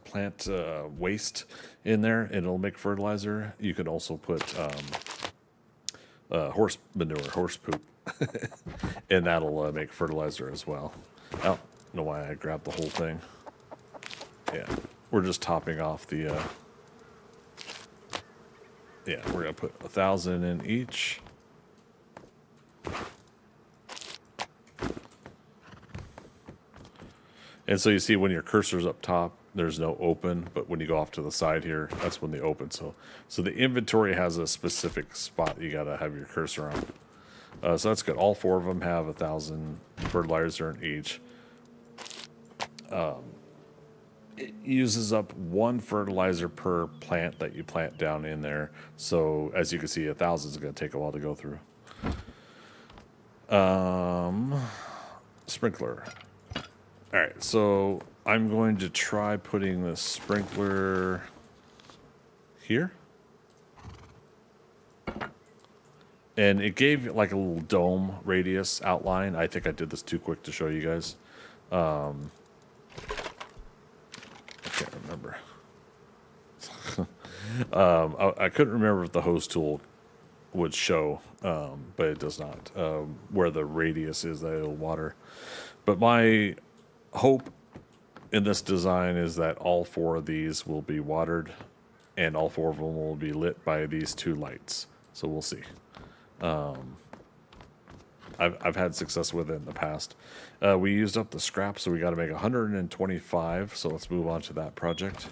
plant waste in there, and it'll make fertilizer. You can also put horse manure, horse poop, and that'll make fertilizer as well. I don't know why I grabbed the whole thing. Yeah, we're just topping off the. Yeah, we're gonna put 1,000 in each. And so you see when your cursor's up top, there's no open, but when you go off to the side here, that's when they open. So the inventory has a specific spot you gotta have your cursor on. So that's good. All 4 of them have 1,000 fertilizer in each. It uses up 1 fertilizer per plant that you plant down in there. So as you can see, 1,000 is gonna take a while to go through. Sprinkler. All right, so I'm going to try putting the sprinkler here. And it gave like a little dome radius outline. I think I did this too quick to show you guys. I can't remember. I couldn't remember if the hose tool would show, but it does not, where the radius is that it'll water. But my hope in this design is that all 4 of these will be watered and all 4 of them will be lit by these 2 lights. So we'll see. I've had success with it in the past. We used up the scrap, so we got to make 125. So let's move on to that project,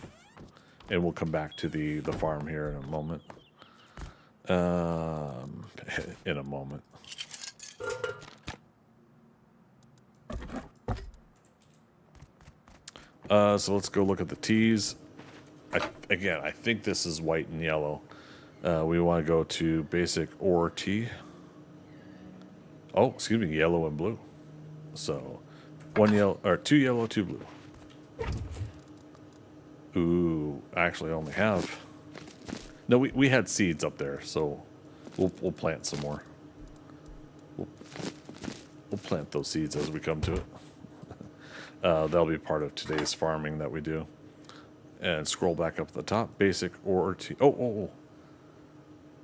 and we'll come back to the farm here in a moment. In a moment. So let's go look at the teas. Again, I think this is white and yellow. We want to go to basic ore tea. Oh, excuse me, yellow and blue. So 1 yellow or 2 yellow, 2 blue. Ooh, I actually only have. No, we had seeds up there, so we'll plant some more. We'll plant those seeds as we come to it. That'll be part of today's farming that we do. And scroll back up to the top. Basic ore tea. Oh.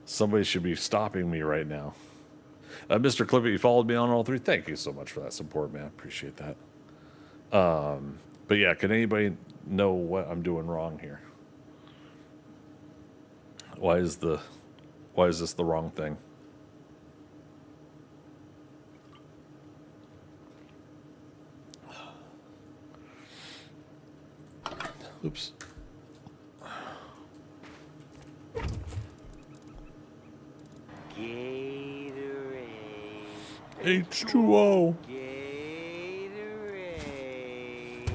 Somebody should be stopping me right now. Mr. Clippet, you followed me on all 3. Thank you so much for that support, man. Appreciate that. But yeah, can anybody know what I'm doing wrong here? Why is this the wrong thing? Oops. Gatorade. H2O. Gatorade.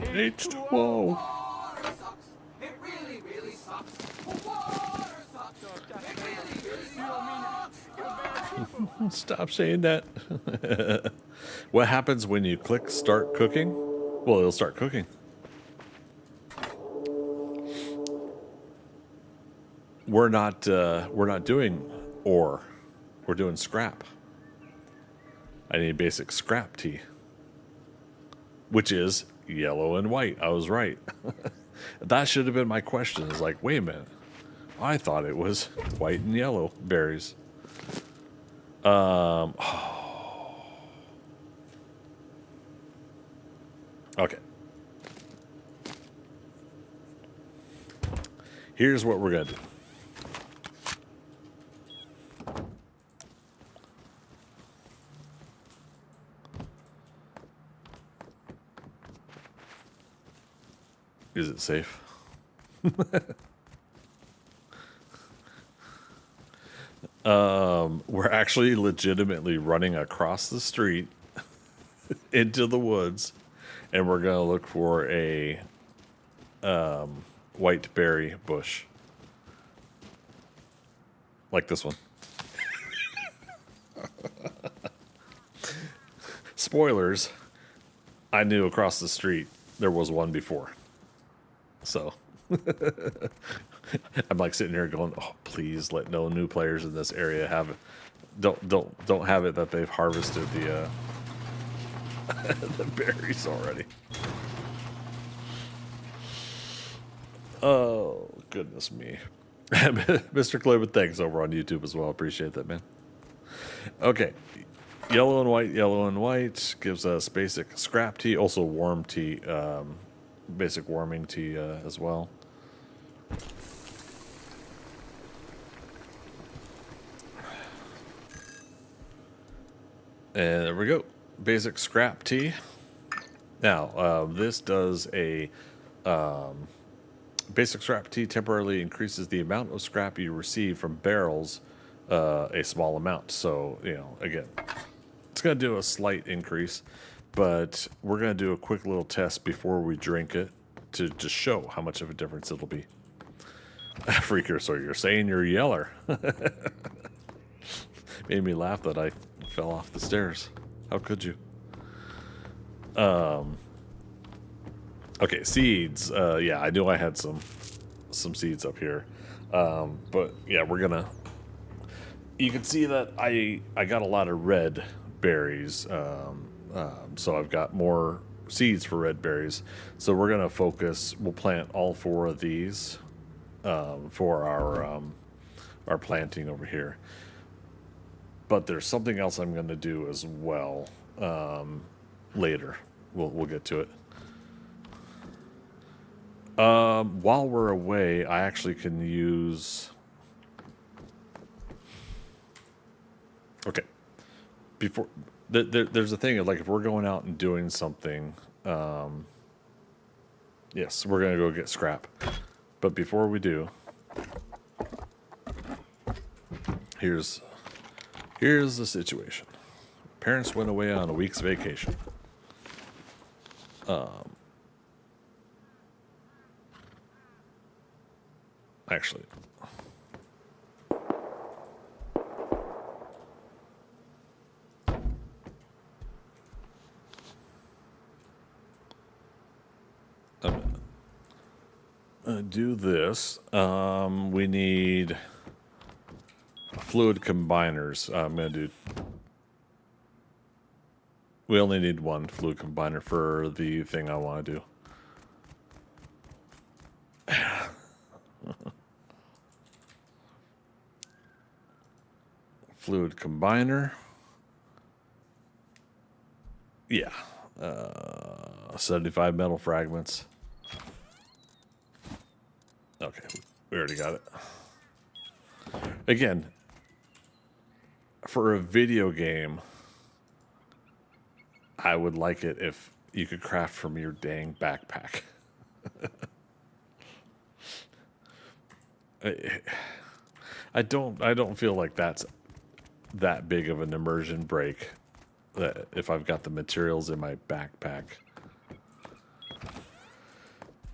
H2O. Water sucks. It really, really sucks. Water sucks. It really, really sucks. Stop saying that. What happens when you click start cooking? Well, it'll start cooking. We're not doing ore. We're doing scrap. I need basic scrap tea, which is yellow and white. I was right. That should have been my question. Is like, wait a minute. I thought it was white and yellow berries. Okay. Here's what we're gonna do. Is it safe? We're actually legitimately running across the street into the woods, and we're gonna look for a white berry bush, like this one. Spoilers, I knew across the street there was one before. So I'm like sitting here going, oh, please let no new players in this area have it. Don't have it that they've harvested the the berries already. Oh, goodness me. Mr. Clement, thanks over on YouTube as well. Appreciate that, man. Okay. Yellow and white gives us basic scrap tea, also warm tea, basic warming tea as well. And there we go. Basic scrap tea. Now, this does a basic scrap tea temporarily increases the amount of scrap you receive from barrels a small amount. So, you know, again, it's going to do a slight increase, but we're going to do a quick little test before we drink it to just show how much of a difference it'll be. Freaker, so you're saying you're a yeller. Made me laugh that I fell off the stairs. How could you? Okay, seeds. Yeah, I knew I had some seeds up here. But yeah, we're gonna. You can see that I got a lot of red berries. So I've got more seeds for red berries. So we're gonna focus. We'll plant all 4 of these for our planting over here. But there's something else I'm gonna do as well later. We'll get to it. While we're away, I actually can use. Okay. Before there's a thing of like if we're going out and doing something, yes, we're gonna go get scrap. But before we do, here's the situation. Parents went away on a week's vacation. Actually, I'm gonna do this. We need fluid combiners. I'm gonna do. We only need 1 fluid combiner for the thing I want to do. Fluid combiner. Yeah. 75 metal fragments. Okay, we already got it. Again, for a video game, I would like it if you could craft from your dang backpack. I don't feel like that's that big of an immersion break that if I've got the materials in my backpack.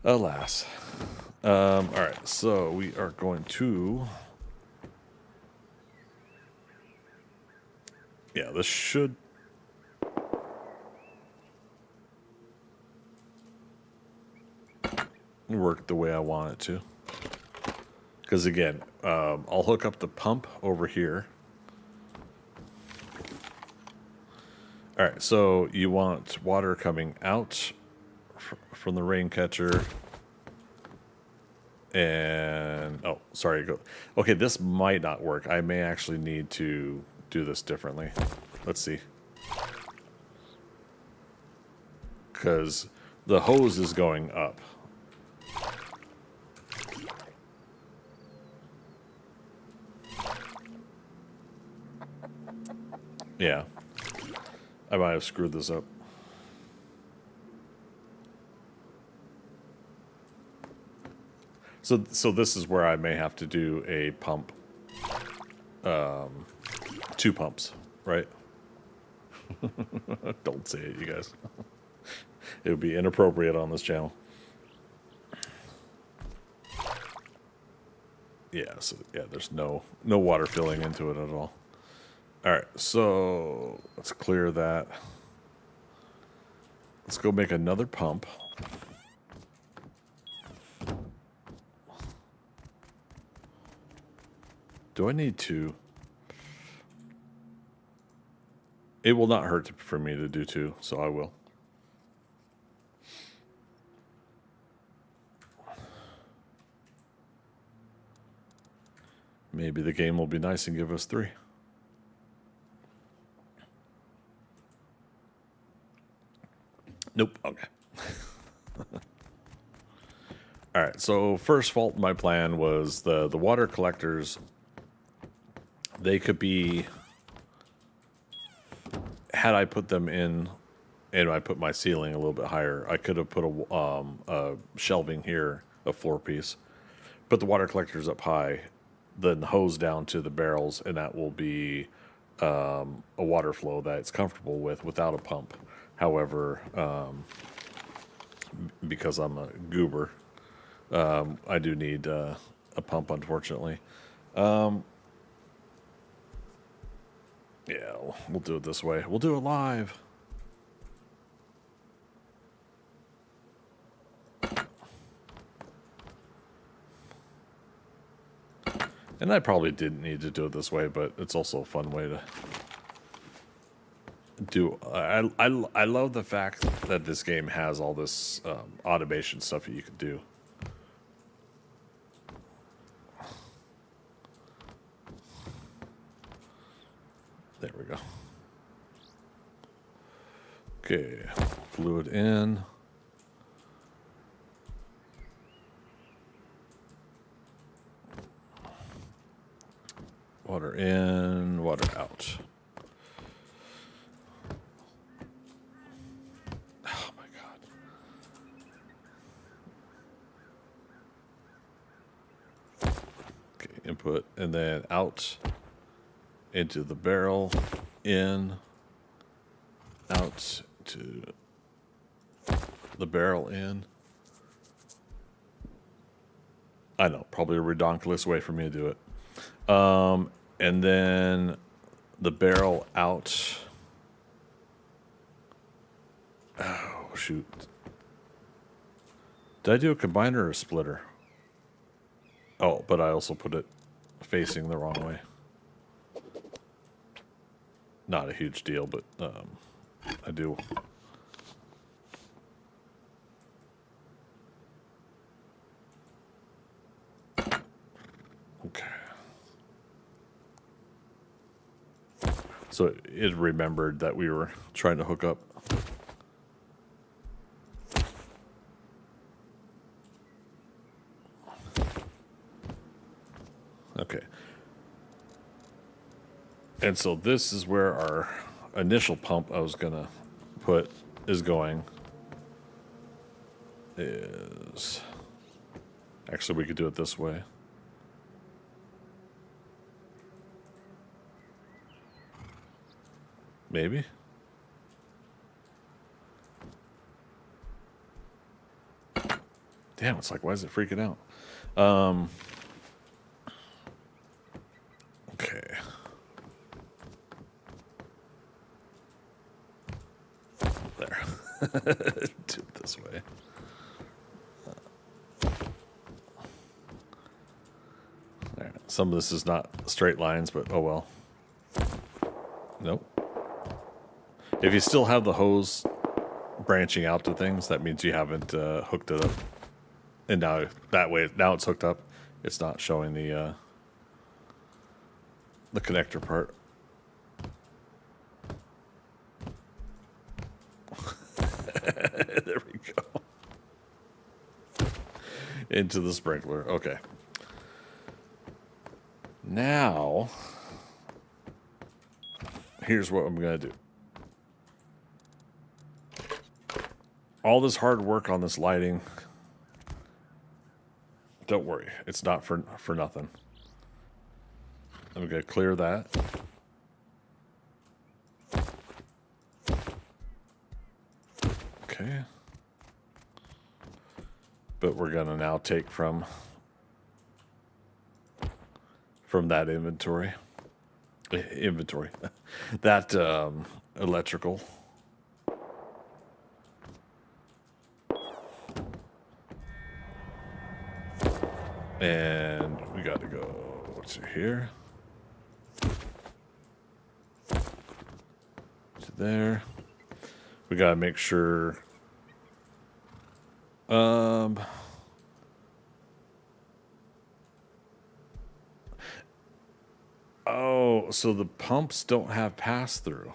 Alas. All right, so we are going to. Yeah, this should. Work the way I want it to. Because again, I'll hook up the pump over here. All right, so you want water coming out from the rain catcher. And, oh, sorry. Okay, this might not work. I may actually need to do this differently. Let's see. Because the hose is going up. Yeah. I might have screwed this up. So this is where I may have to do a pump, 2 pumps, right? Don't say it, you guys. It would be inappropriate on this channel. Yeah, so yeah, there's no water filling into it at all. All right, so let's clear that. Let's go make another pump. Do I need to? It will not hurt for me to do 2, so I will. Maybe the game will be nice and give us 3. Nope. Okay. All right. So first fault in my plan was the water collectors. They could be, had I put them in, and I put my ceiling a little bit higher, I could have put a shelving here, a 4-piece, put the water collectors up high, then hose down to the barrels, and that will be a water flow that it's comfortable with without a pump. However, because I'm a goober, I do need a pump, unfortunately. Yeah, we'll do it this way. We'll do it live. And I probably didn't need to do it this way, but it's also a fun way to do. I love the fact that this game has all this automation stuff that you can do. There we go. Okay, fluid in. Water in, water out. Oh my God. Okay, input and then out into the barrel, in, out to the barrel, in. I know, probably a redonkulous way for me to do it. And then the barrel out. Oh, shoot. Did I do a combiner or a splitter? Oh, but I also put it facing the wrong way. Not a huge deal, but I do. Okay. So it remembered that we were trying to hook up. Okay. And so this is where our initial pump I was going to put is going. Actually, we could do it this way. Maybe. Damn, it's like, why is it freaking out? Okay. There. Do it this way. All right. Some of this is not straight lines, but oh well. Nope. If you still have the hose branching out to things, that means you haven't hooked it up. And now that way, now it's hooked up. It's not showing the connector part. There we go. Into the sprinkler. Okay. Now, here's what I'm going to do. All this hard work on this lighting Don't worry. It's not for nothing. I'm going to clear that. Okay. But we're going to now take from that inventory. That electrical. And we got to go to here. To there. We got to make sure. Oh, so the pumps don't have pass through.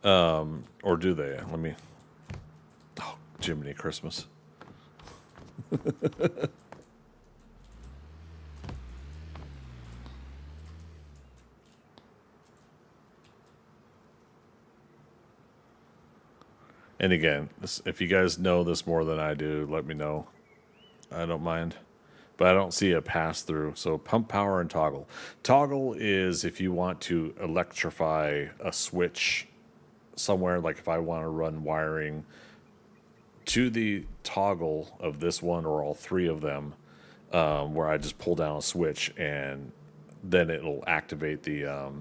Or do they? Let me. Oh, Jiminy Christmas. And again, if you guys know this more than I do, let me know. I don't mind. But I don't see a pass through. So pump power and toggle. Toggle is if you want to electrify a switch somewhere, like if I want to run wiring to the toggle of this one or all three of them, where I just pull down a switch and then it'll activate the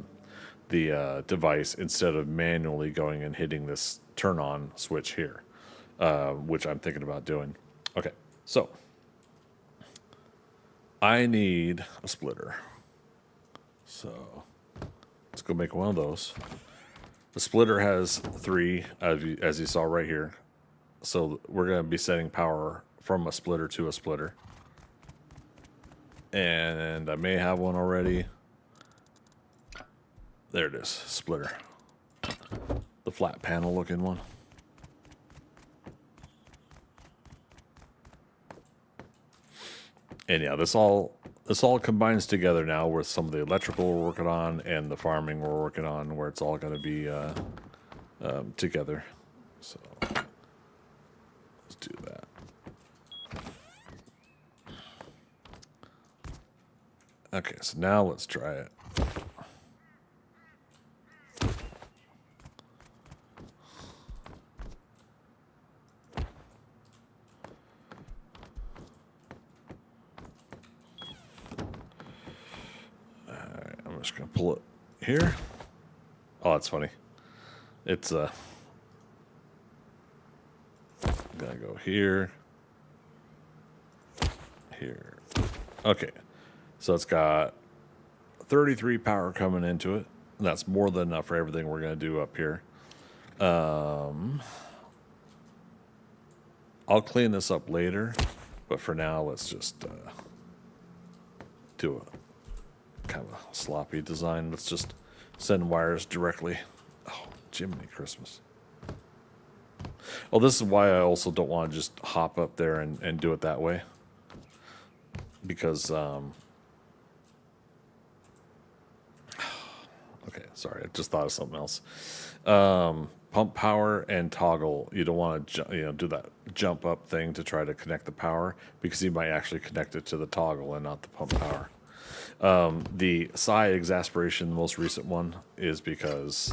device instead of manually going and hitting this turn on switch here, which I'm thinking about doing. Okay, so I need a splitter. So let's go make one of those. The splitter has 3, as you saw right here. So we're going to be setting power from a splitter to a splitter. And I may have one already. There it is, splitter. The flat panel looking one. And yeah, this all combines together now with some of the electrical we're working on and the farming we're working on, where it's all going to be together. So let's do that. Okay, so now let's try it. I'm just going to pull it here. Oh, that's funny. It's going to go here. Here. Okay. So it's got 33 power coming into it. That's more than enough for everything we're going to do up here. I'll clean this up later, but for now, let's just do a kind of a sloppy design. Let's just send wires directly. Oh, Jiminy Christmas. Oh, this is why I also don't want to just hop up there and do it that way. Because, okay, sorry, I just thought of something else. Pump power and toggle. You don't want to do that jump up thing to try to connect the power, because you might actually connect it to the toggle and not the pump power. The psi exasperation, the most recent one, is because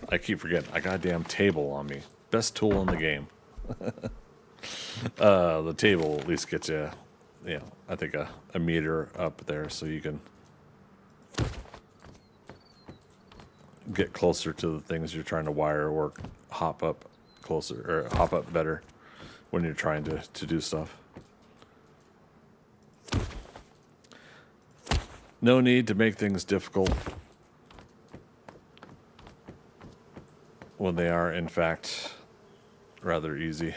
I keep forgetting I got a damn table on me. Best tool in the game. The table at least gets you, I think a meter up there, so you can get closer to the things you're trying to wire, or hop up closer, or hop up better when you're trying to do stuff. No need to make things difficult when they are, in fact, rather easy.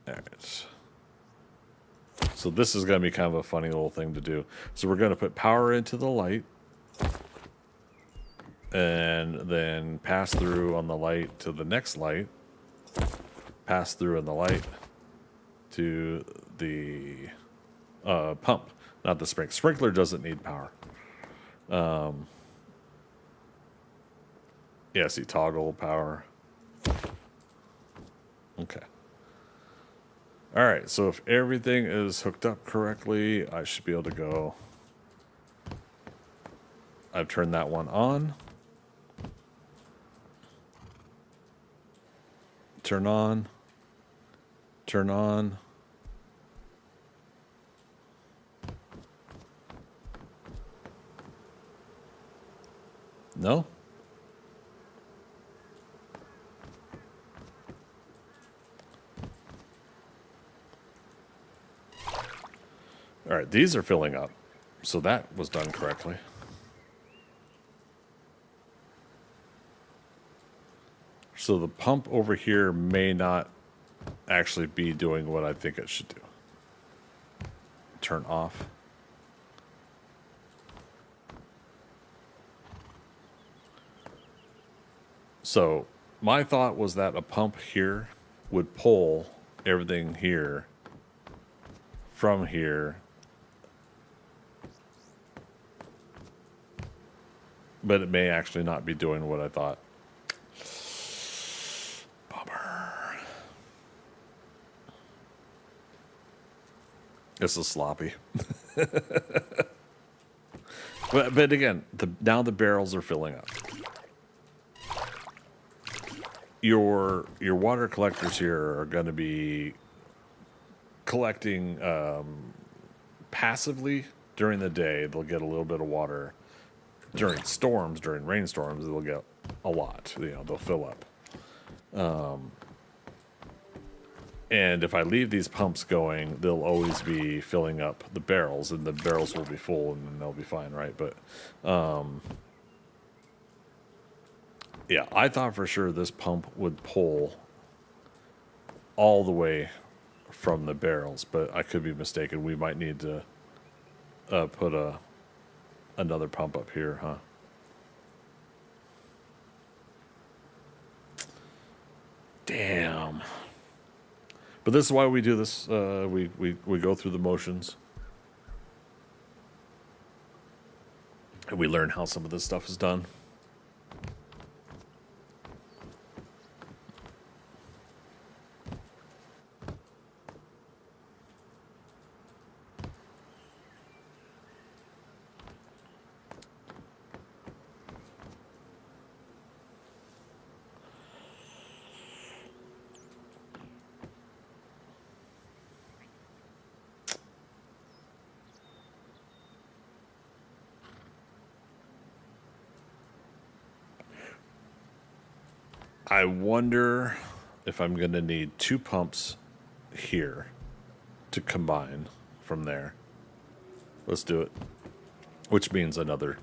Alright. So this is going to be kind of a funny little thing to do. So we're going to put power into the light, and then pass through on the light to the next light, pass through on the light to the pump, not the sprinkler. Sprinkler doesn't need power. Yeah, see, toggle power. Okay. All right, so if everything is hooked up correctly, I should be able to go. I've turned that one on. Turn on. Turn on. No? All right, these are filling up. So that was done correctly. So the pump over here may not actually be doing what I think it should do. Turn off. So my thought was that a pump here would pull everything here from here. But it may actually not be doing what I thought. Bummer. This is sloppy. But again, now the barrels are filling up. Your water collectors here are going to be collecting passively during the day. They'll get a little bit of water. During storms, during rainstorms, they'll get a lot. They'll fill up. And if I leave these pumps going, they'll always be filling up the barrels, and the barrels will be full, and then they'll be fine, right? But yeah, I thought for sure this pump would pull all the way from the barrels, but I could be mistaken. We might need to put another pump up here, huh? Damn. But this is why we do this. We go through the motions. And we learn how some of this stuff is done. I wonder if I'm going to need 2 pumps here to combine from there. Let's do it. Which means another.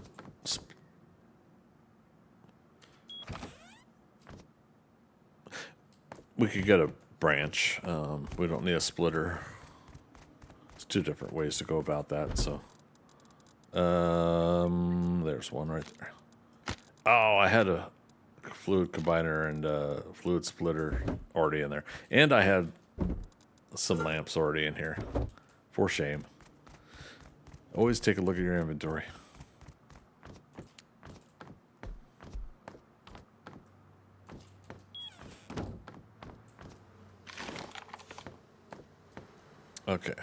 We could get a branch. We don't need a splitter. It's 2 different ways to go about that. So, there's one right there. Oh, I had a fluid combiner and fluid splitter already in there, and I had some lamps already in here. For shame. Always take a look at your inventory. Okay.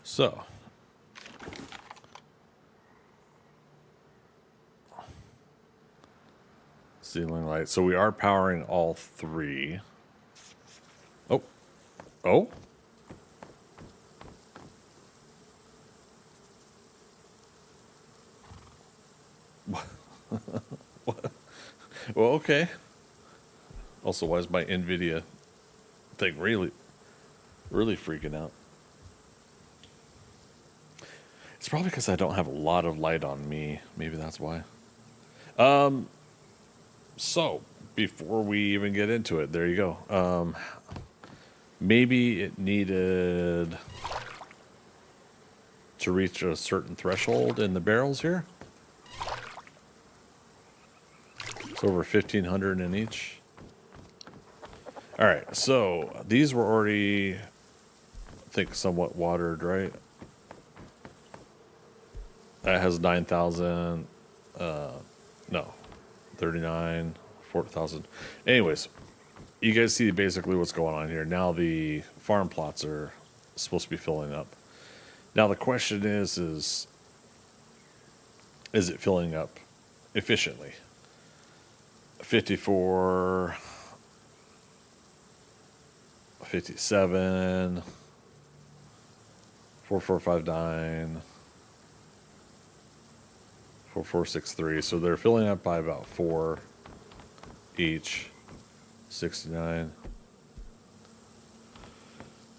So. Ceiling light. So we are powering all 3. Oh. Oh? What? Well, okay. Also, why is my NVIDIA thing really freaking out? It's probably because I don't have a lot of light on me. Maybe that's why. So, before we even get into it, there you go. Maybe it needed to reach a certain threshold in the barrels here. It's over 1,500 in each. All right, so these were already, I think, somewhat watered, right? That has 9,000. No, 39, 4,000. Anyways, you guys see basically what's going on here. Now the farm plots are supposed to be filling up. Now the question is it filling up efficiently? 54, 57, 4459, 4463. So they're filling up by about 4 each. 69.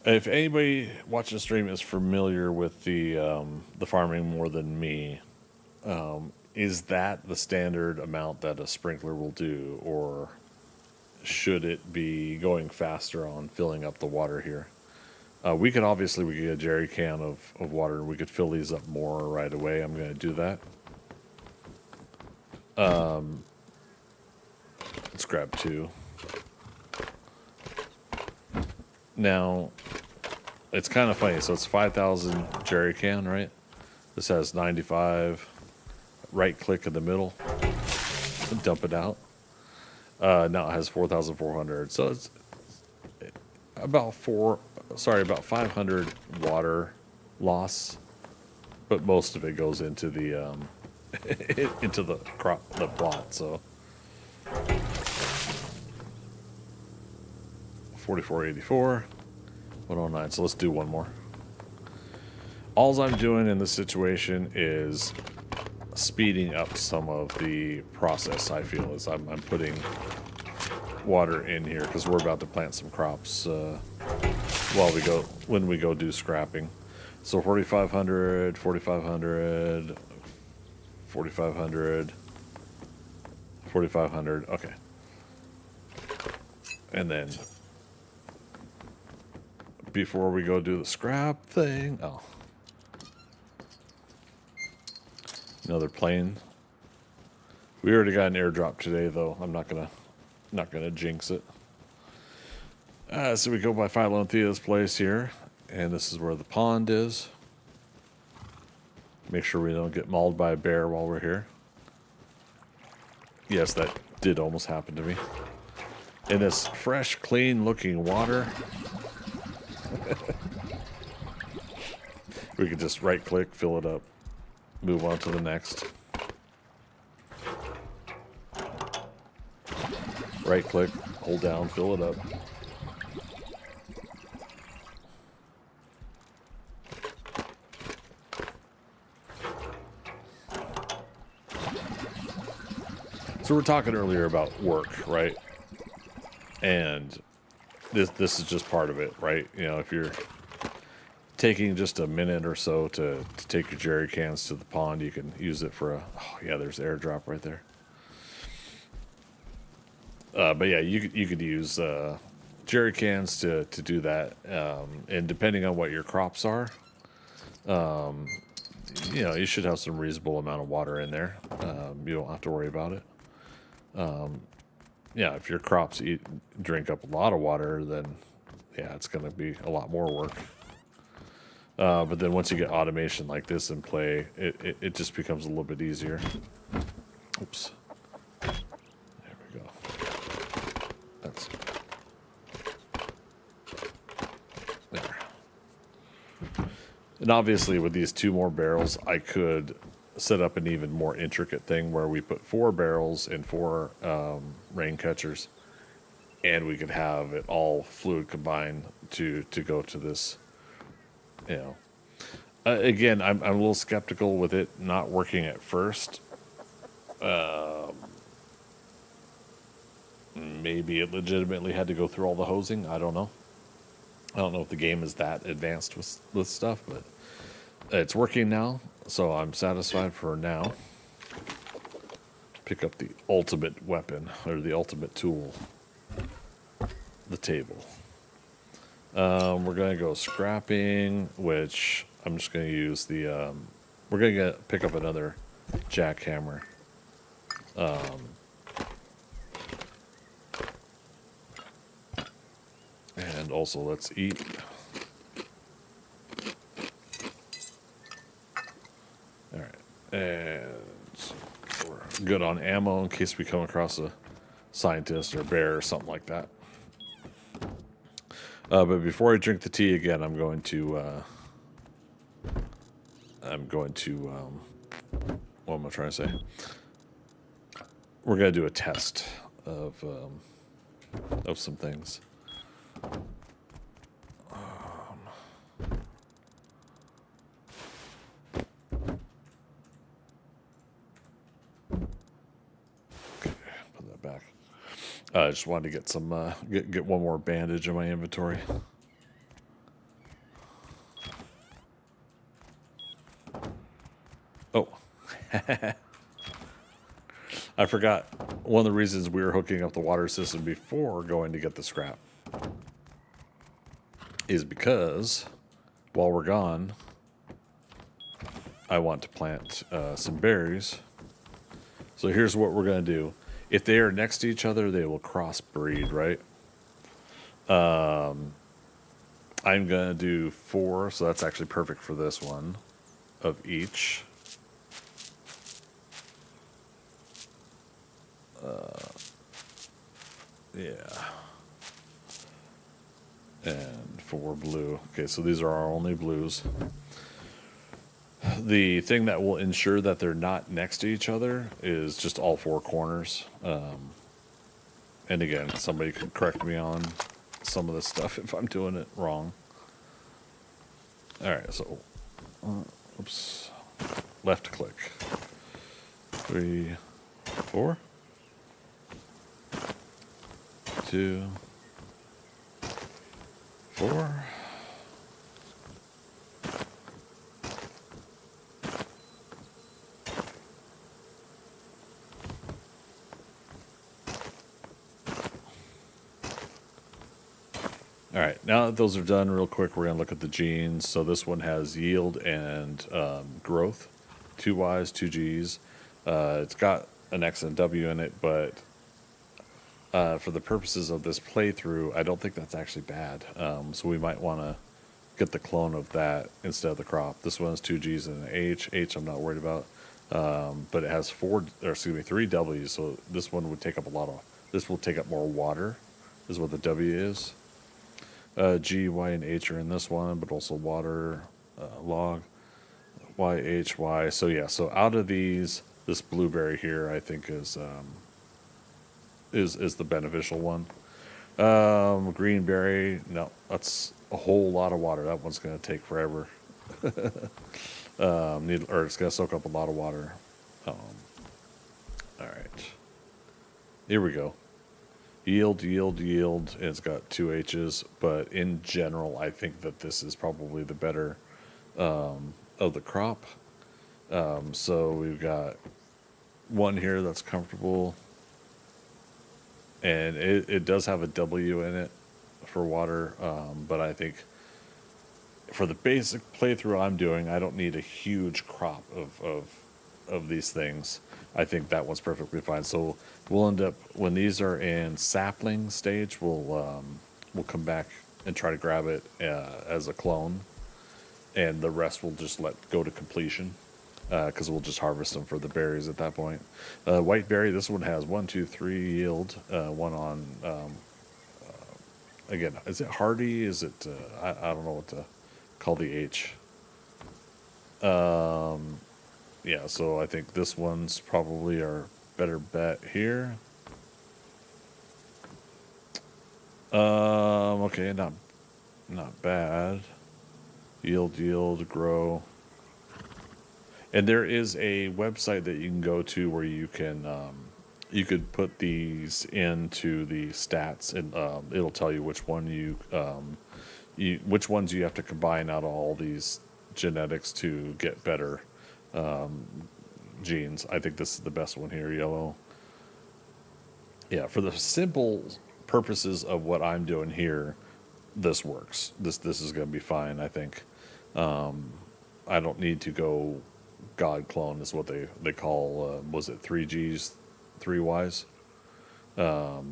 If anybody watching the stream is familiar with the farming more than me, is that the standard amount that a sprinkler will do, or should it be going faster on filling up the water here? We could get a jerry can of water and we could fill these up more right away. I'm going to do that. Let's grab 2. Now, it's kind of funny. So it's 5,000 jerry can, right? This has 95. Right click in the middle. Dump it out. Now it has 4,400. So it's about 500 water loss. But most of it goes into the into the plot. So 4484, 109. So let's do one more. All I'm doing in this situation is speeding up some of the process. I feel as I'm putting water in here because we're about to plant some crops when we go do scrapping. So 4,500, 4,500, 4,500, 4,500. Okay, and then before we go do the scrap thing, another plane. We already got an airdrop today, though. I'm not gonna jinx it. So we go by Philo and Thea's place here, and this is where the pond is. Make sure we don't get mauled by a bear while we're here. Yes, that did almost happen to me. In this fresh, clean-looking water. We could just right-click, fill it up, move on to the next. Right-click, hold down, fill it up. So we're talking earlier about work, right? And this is just part of it, right? You know, if you're taking just a minute or so to take your jerry cans to the pond, you can use it for there's the airdrop right there. But yeah, you could use jerry cans to do that, and depending on what your crops are, you should have some reasonable amount of water in there. You don't have to worry about it. If your crops drink up a lot of water, then it's going to be a lot more work. But then once you get automation like this in play, it just becomes a little bit easier. Oops. There we go. That's there. And obviously with these 2 more barrels, I could set up an even more intricate thing where we put 4 barrels and 4 rain catchers, and we could have it all fluid combined to go to this. Again, I'm a little skeptical with it not working at first. Maybe it legitimately had to go through all the hosing. I don't know. I don't know if the game is that advanced with stuff, but it's working now, so I'm satisfied for now. Pick up the ultimate weapon, or the ultimate tool, the table. We're going to go scrapping, which I'm just going to use the... we're going to pick up another jackhammer. And also, let's eat. All right. And we're good on ammo in case we come across a scientist or a bear or something like that. But before I drink the tea again, I'm going to what am I trying to say? We're gonna do a test of some things. Okay, put that back. I just wanted to get some get one more bandage in my inventory. Oh. I forgot one of the reasons we were hooking up the water system before going to get the scrap is because while we're gone, I want to plant some berries. So here's what we're going to do. If they are next to each other, they will crossbreed, right? I'm going to do 4, so that's actually perfect for this one, of each. Yeah. And 4 blue. Okay, so these are our only blues. The thing that will ensure that they're not next to each other is just all 4 corners. And again, somebody could correct me on some of this stuff if I'm doing it wrong. All right, so, oops, left click. 3, 4. 2, 4. All right, now that those are done, real quick, we're gonna look at the genes. So this one has yield and growth, 2 Ys, 2 Gs. It's got an X and W in it, but for the purposes of this playthrough, I don't think that's actually bad. So we might want to get the clone of that instead of the crop. This one has 2 Gs and an H. H I'm not worried about, but it has 3 Ws. So this one would take up this will take up more water, is what the W is. G, Y, and H are in this one, but also water, log, Y, H, Y. So yeah, so out of these, this blueberry here, I think is the beneficial one. Green berry, no, that's a whole lot of water. That one's going to take forever. It's going to soak up a lot of water. All right, here we go. Yield, yield, yield, and it's got 2 H's, but in general, I think that this is probably the better of the crop. So we've got one here that's comfortable, and it does have a W in it for water, but I think for the basic playthrough I'm doing, I don't need a huge crop of these things. I think that one's perfectly fine. So we'll end up, when these are in sapling stage, we'll come back and try to grab it as a clone, and the rest we'll just let go to completion, because we'll just harvest them for the berries at that point. White berry, this one has 1, 2, 3 yield, one on, again, is it hardy? Is it, I don't know what to call the H. Yeah, so I think this one's probably our better bet here. Okay, not bad. Yield, grow. And there is a website that you can go to where you can you could put these into the stats, and it'll tell you which one which ones you have to combine out of all these genetics to get better genes. I think this is the best one here, yellow. Yeah, for the simple purposes of what I'm doing here, this works. This is going to be fine, I think. I don't need to go God clone is what they call, was it 3 Gs, 3 Ys? Yeah,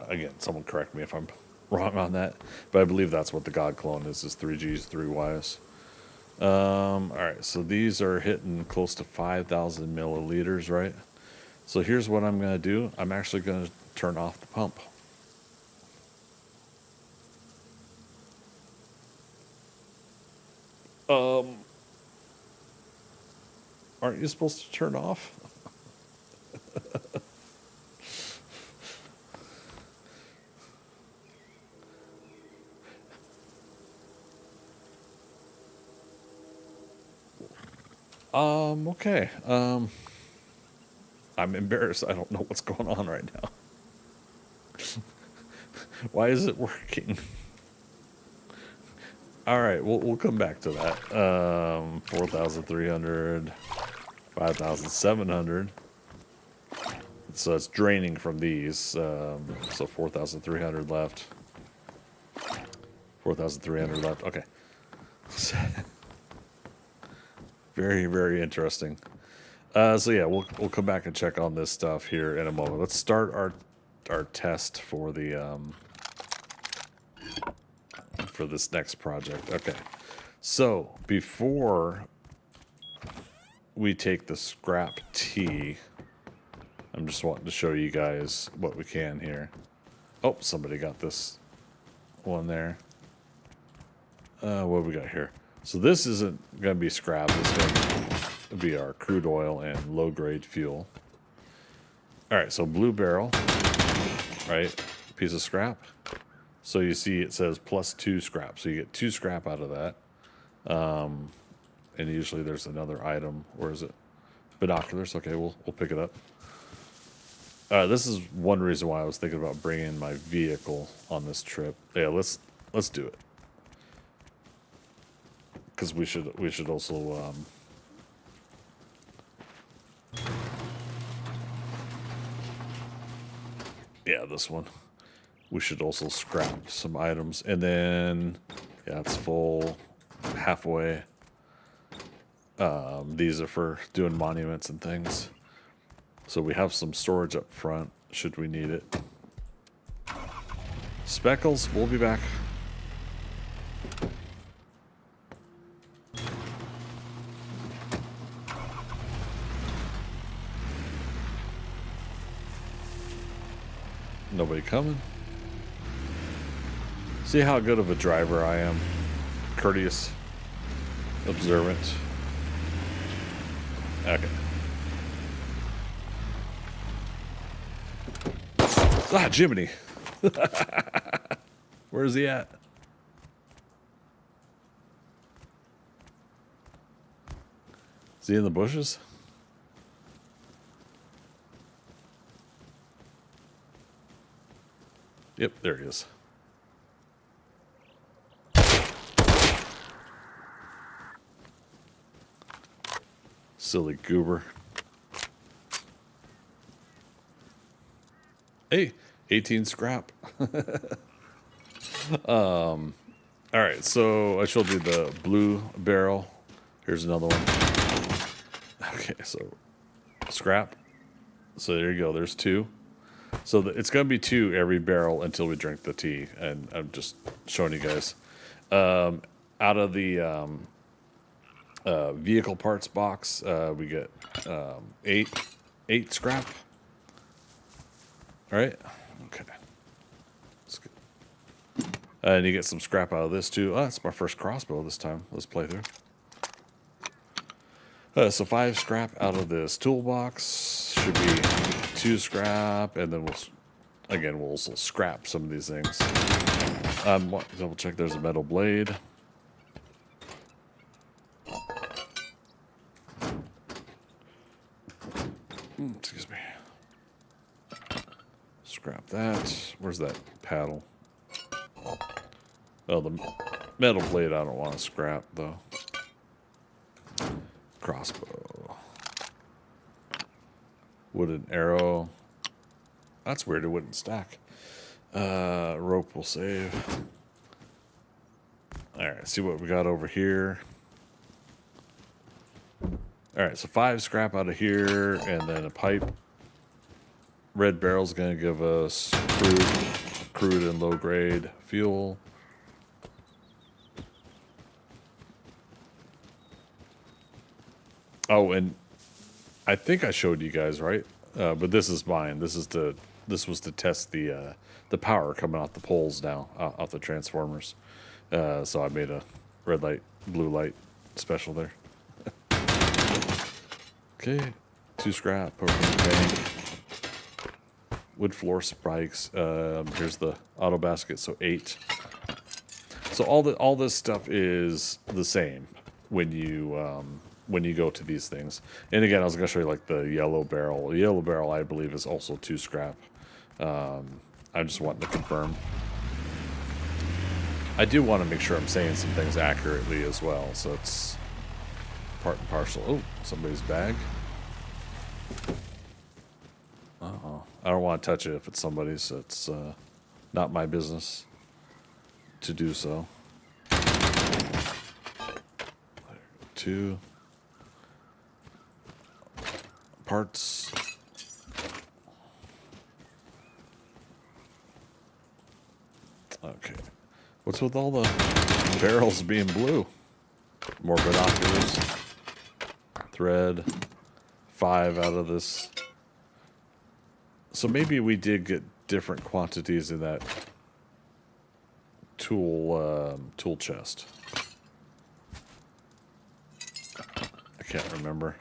again, someone correct me if I'm wrong on that, but I believe that's what the God clone is 3 Gs, 3 Ys. All right, so these are hitting close to 5,000 milliliters, right? So here's what I'm going to do. I'm actually going to turn off the pump. Aren't you supposed to turn off? Okay. I'm embarrassed. I don't know what's going on right now. Why is it working? All right, we'll come back to that. 4,300, 5,700. So it's draining from these. So 4,300 left. 4,300 left. Okay. Very, very interesting. So yeah, we'll come back and check on this stuff here in a moment. Let's start our test for the for this next project. Okay. So before we take the scrap tea, I'm just wanting to show you guys what we can here. Oh, somebody got this one there. What have we got here? So this isn't going to be scrap. It's going to be our crude oil and low-grade fuel. All right, so blue barrel, right? Piece of scrap. So you see it says +2 scrap. So you get 2 scrap out of that. And usually there's another item. Where is it? Binoculars. Okay, we'll pick it up. This is one reason why I was thinking about bringing my vehicle on this trip. Yeah, let's do it. Because we should also yeah, this one. We should also scrap some items, and then yeah, it's full halfway. These are for doing monuments and things. So we have some storage up front should we need it. Speckles, we'll be back. Nobody coming. See how good of a driver I am. Courteous. Observant. Okay. Ah, Jiminy. Where's he at? Is he in the bushes? Yep, there he is. Silly goober. Hey, 18 scrap. All right, so I showed you the blue barrel. Here's another one. Okay, so scrap. So there you go. There's 2. So it's going to be 2 every barrel until we drink the tea. And I'm just showing you guys. Out of the vehicle parts box, we get 8 scrap. All right. Okay. That's good. And you get some scrap out of this too. Oh, that's my first crossbow this time. Let's play through. So 5 scrap out of this toolbox. Should be 2 scrap, and then we'll also scrap some of these things. Double check. There's a metal blade. Excuse me. Scrap that. Where's that paddle? Oh, the metal blade I don't want to scrap, though. Crossbow. Wooden arrow. That's weird, it wouldn't stack. Rope will save. Alright, see what we got over here. Alright, so 5 scrap out of here, and then a pipe. Red barrel's gonna give us crude and low grade fuel. Oh, and I think I showed you guys, right? But this is mine. This was to test the power coming off the poles now, off the transformers. So I made a red light, blue light special there. Okay, 2 scrap. Propane tank. Wood floor spikes. Here's the auto basket, so 8. So all this stuff is the same when you go to these things. And again, I was going to show you like the yellow barrel. The yellow barrel, I believe, is also 2 scrap. I just want to confirm. I do want to make sure I'm saying some things accurately as well, so it's part and parcel. Oh, somebody's bag. Uh-oh. I don't want to touch it if it's somebody's. It's not my business to do so. 2 parts. Okay. What's with all the barrels being blue? More binoculars. Thread. 5 out of this. So maybe we did get different quantities in that tool chest. I can't remember.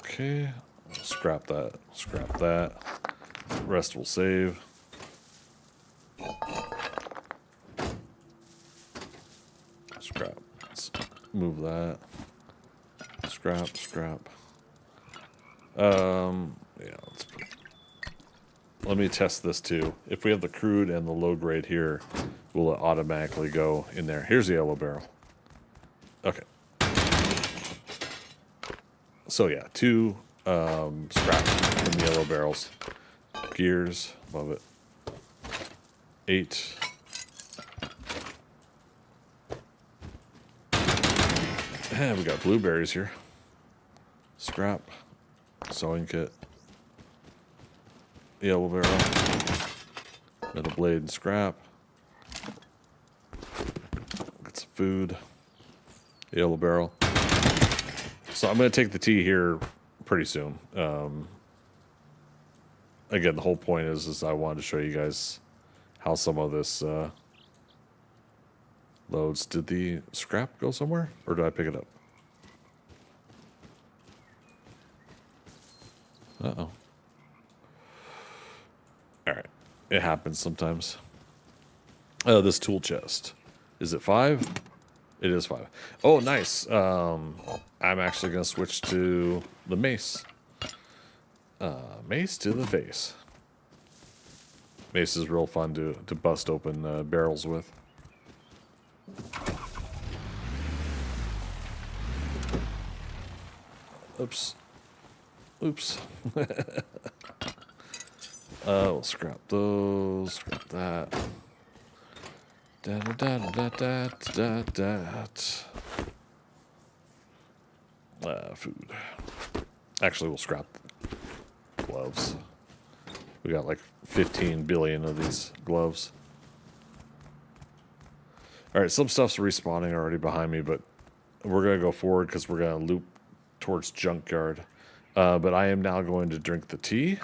Okay, scrap that. Scrap that. Rest will save. Scrap. Let's move that. Scrap. Scrap. Yeah. Let me test this too. If we have the crude and the low grade here, will it automatically go in there? Here's the yellow barrel. Okay. So yeah, 2 scrap from the yellow barrels. Gears above it. 8. And we got blueberries here. Scrap. Sewing kit. Yellow barrel. Metal blade and scrap. Got some food. Yellow barrel. So I'm going to take the tea here pretty soon. Again, the whole point is I wanted to show you guys how some of this loads. Did the scrap go somewhere? Or did I pick it up? Uh-oh. Alright. It happens sometimes. This tool chest. Is it 5? It is 5. Oh, nice. I'm actually going to switch to the mace. Mace to the face. Mace is real fun to bust open barrels with. Oops. Oops. We'll scrap those. Scrap that. Food. Actually, we'll scrap gloves. We got like 15 billion of these gloves. All right, some stuff's respawning already behind me, but we're going to go forward because we're going to loop towards junkyard. But I am now going to drink the tea.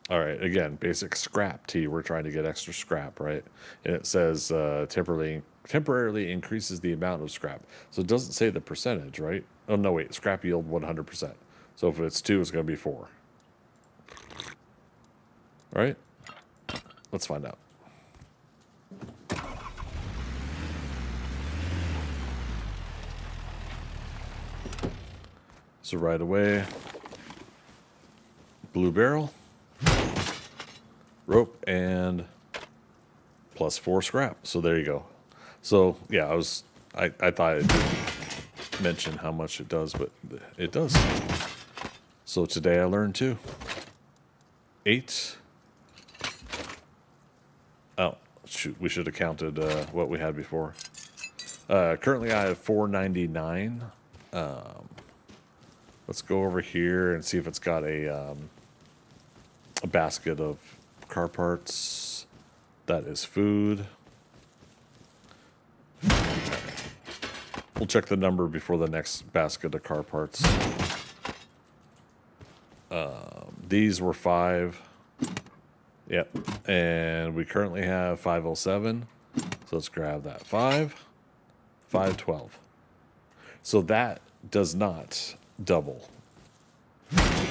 All right, again, basic scrap tea. We're trying to get extra scrap, right? And it says temporarily increases the amount of scrap. So it doesn't say the percentage, right? Oh, no, wait. Scrap yield 100%. So if it's 2, it's going to be 4. All right? Let's find out. So right away, blue barrel, rope, and plus 4 scrap. So there you go. So yeah, I thought it didn't mention how much it does, but it does. So today I learned 2. 8. Oh, shoot, we should have counted what we had before. Currently I have 499. Let's go over here and see if it's got a basket of car parts. That is food. We'll check the number before the next basket of car parts. These were 5. Yep. And we currently have 507. So let's grab that 512. So that does not double.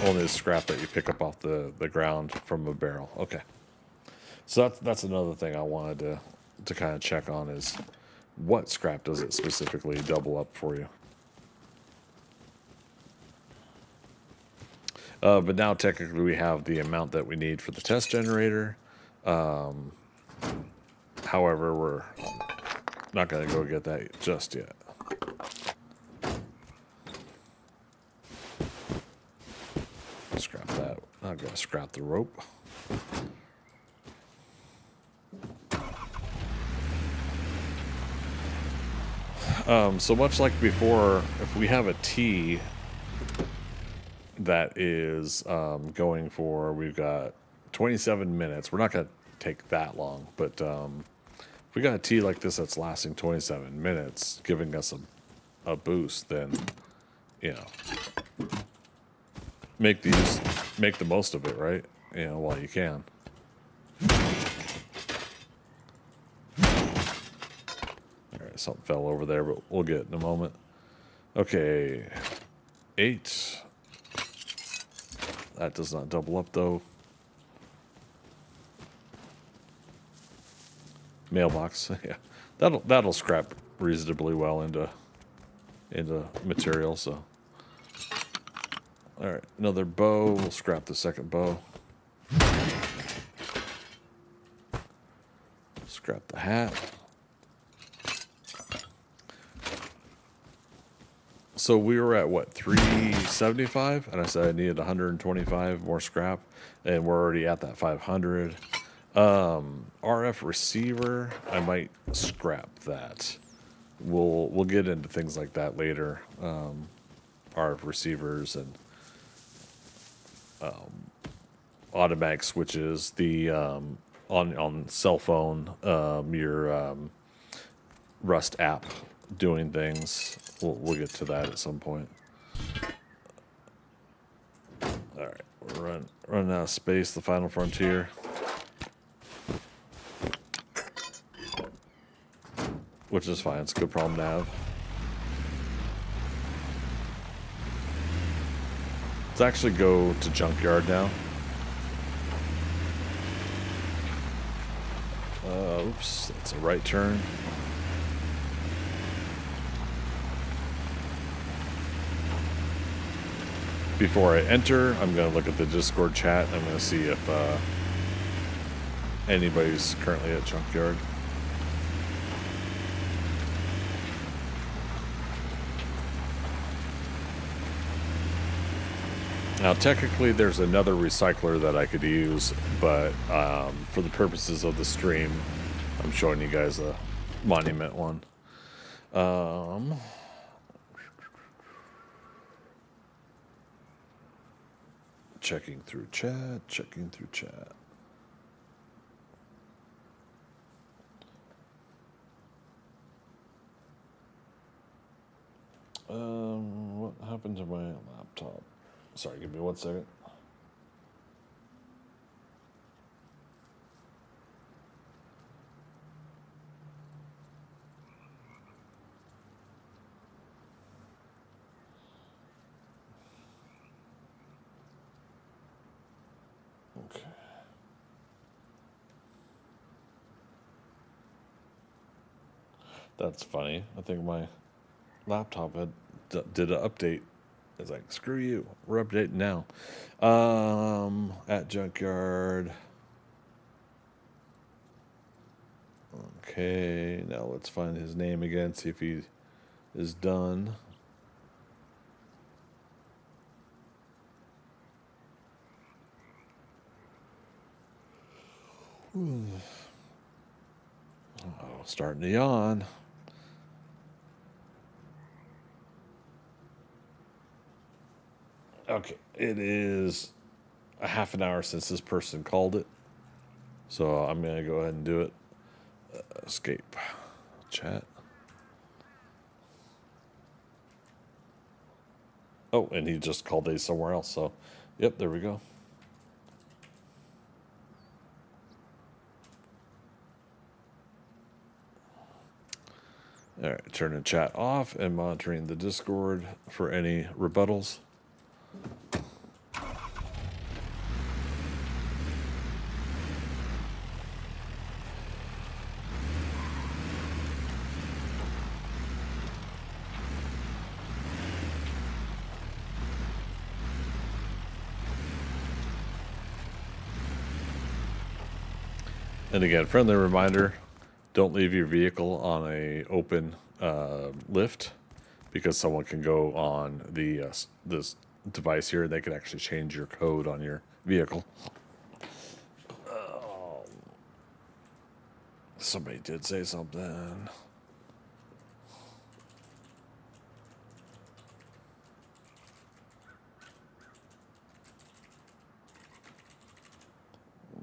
Only the scrap that you pick up off the ground from a barrel. Okay. So that's another thing I wanted to kind of check on is what scrap does it specifically double up for you? But now technically we have the amount that we need for the test generator. However, we're not going to go get that just yet. Scrap that. I'm going to scrap the rope. So much like before, if we have a T that is going for, we've got 27 minutes. We're not going to take that long, but if we got a T like this that's lasting 27 minutes, giving us a boost, then, you know, make the most of it, right? You know, while you can. All right, something fell over there, but we'll get it in a moment. Okay, 8. That does not double up though. Mailbox, yeah, that'll scrap reasonably well into material. So, all right, another bow. We'll scrap the second bow. Scrap the hat. So we were at what, 375, and I said I needed 125 more scrap, and we're already at that 500. RF receiver, I might scrap that. We'll get into things like that later. RF receivers and automatic switches. The on cell phone, your Rust app doing things. We'll get to that at some point. All right, we're running out of space. The final frontier. Which is fine. It's a good problem to have. Let's actually go to junkyard now. Oops, that's a right turn. Before I enter, I'm going to look at the Discord chat. I'm going to see if anybody's currently at junkyard. Now, technically, there's another recycler that I could use, but for the purposes of the stream, I'm showing you guys a monument one. Checking through chat. What happened to my laptop? Sorry, give me 1 second. Okay. That's funny. I think my laptop did an update. It's like, screw you. We're updating now. At junkyard. Okay, now let's find his name again, see if he is done. Oh, starting to yawn. Okay, it is a half an hour since this person called it. So I'm going to go ahead and do it. Escape. Chat. Oh, and he just called a somewhere else. So, yep, there we go. All right, turning chat off and monitoring the Discord for any rebuttals. And again, friendly reminder, don't leave your vehicle on a open lift, because someone can go on the this device here and they can actually change your code on your vehicle. Somebody did say something.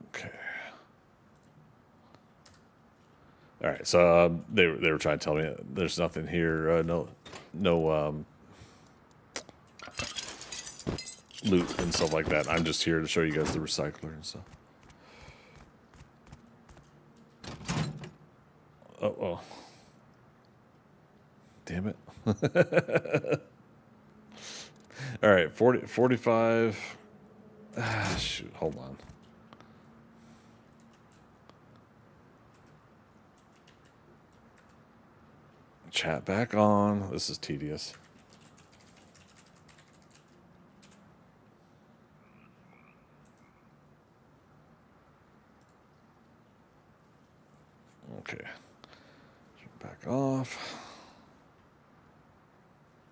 Okay. All right, so they were trying to tell me there's nothing here, no loot and stuff like that. I'm just here to show you guys the recycler and stuff. Oh, damn it. All right, 45. Shoot, hold on. Chat back on. This is tedious. Okay. Back off.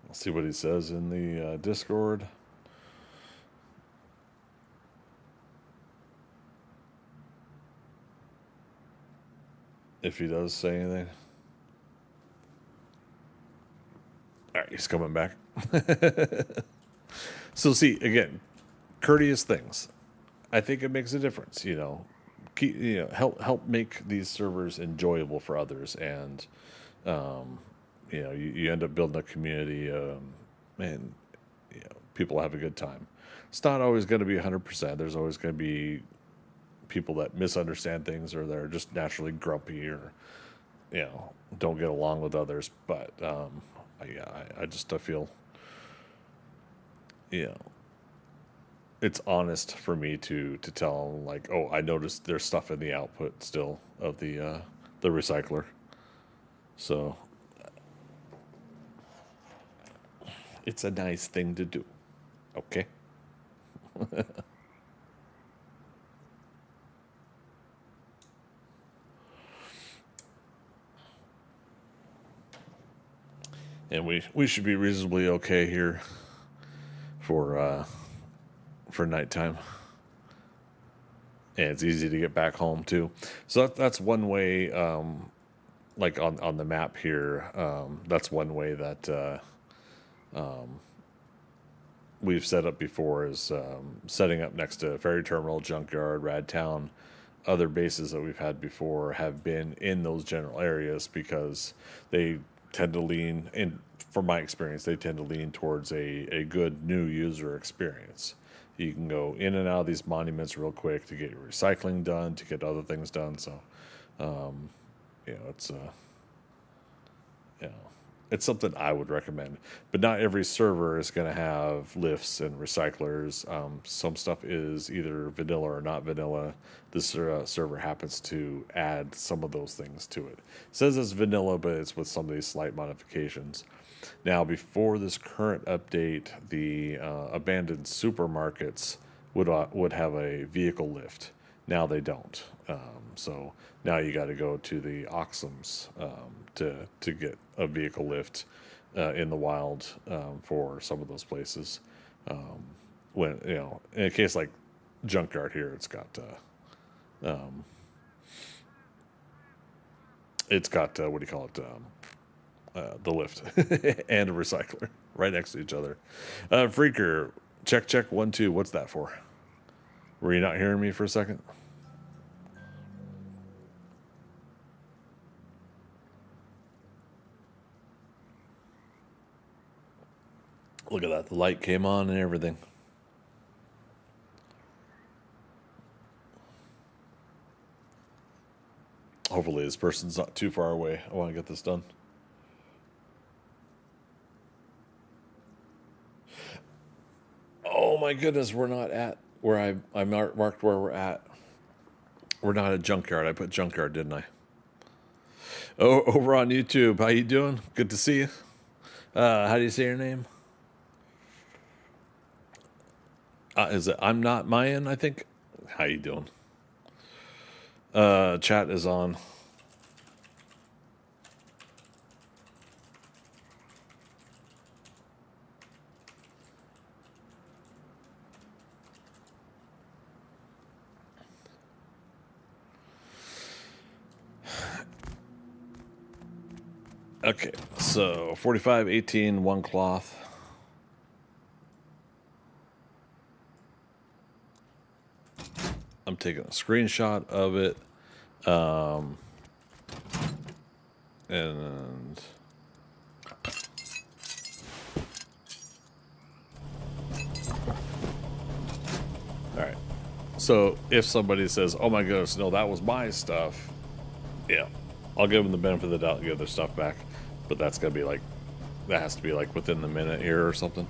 I'll see what he says in the Discord. If he does say anything. All right, he's coming back. So see, again, courteous things. I think it makes a difference, you know. Help make these servers enjoyable for others, and you end up building a community, and people have a good time. It's not always going to be 100%. There's always going to be people that misunderstand things, or they're just naturally grumpy, or don't get along with others. But I feel it's honest for me to tell them, like, oh, I noticed there's stuff in the output still of the recycler. So it's a nice thing to do. Okay. And we should be reasonably okay here for nighttime. And it's easy to get back home too. So that's one way, like on the map here, that's one way that we've set up before, is setting up next to Ferry Terminal, Junkyard, Radtown. Other bases that we've had before have been in those general areas, because they tend to lean, in from my experience, they tend to lean towards a good new user experience. You can go in and out of these monuments real quick to get your recycling done, to get other things done. So, it's it's something I would recommend. But not every server is going to have lifts and recyclers. Some stuff is either vanilla or not vanilla. This server happens to add some of those things to it. It says it's vanilla, but it's with some of these slight modifications. Now, before this current update, the abandoned supermarkets would have a vehicle lift. Now they don't. So now you got to go to the Oxums to get a vehicle lift in the wild for some of those places. When in a case like Junkyard here, it's got what do you call it? The lift and a recycler right next to each other. Freaker, check 1 2. What's that for? Were you not hearing me for a second? Look at that. The light came on and everything. Hopefully this person's not too far away. I want to get this done. Oh my goodness, we're not at where I marked where we're at. We're not at junkyard. I put junkyard, didn't I? Oh, over on YouTube. How you doing? Good to see you. How do you say your name? Is it I'm not Mayan, I think? How you doing? Chat is on. Okay, so 45, 18, one cloth. I'm taking a screenshot of it. And all right. So if somebody says, "Oh my goodness, no, that was my stuff," yeah, I'll give them the benefit of the doubt and give their stuff back. But that's gonna be like, that has to be like within the minute here or something.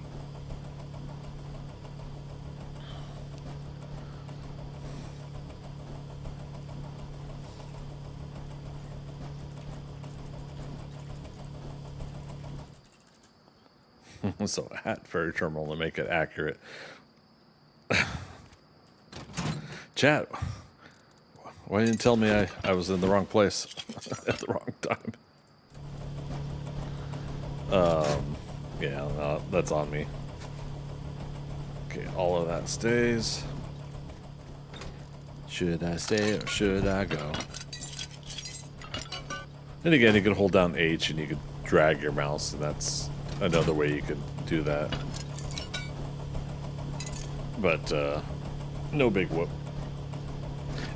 So at ferry terminal to make it accurate. Chat, why didn't you tell me I was in the wrong place at the wrong time? Yeah, no, that's on me. Okay, all of that stays. Should I stay or should I go? And again, you can hold down H and you could drag your mouse, and that's another way you could do that. But no big whoop.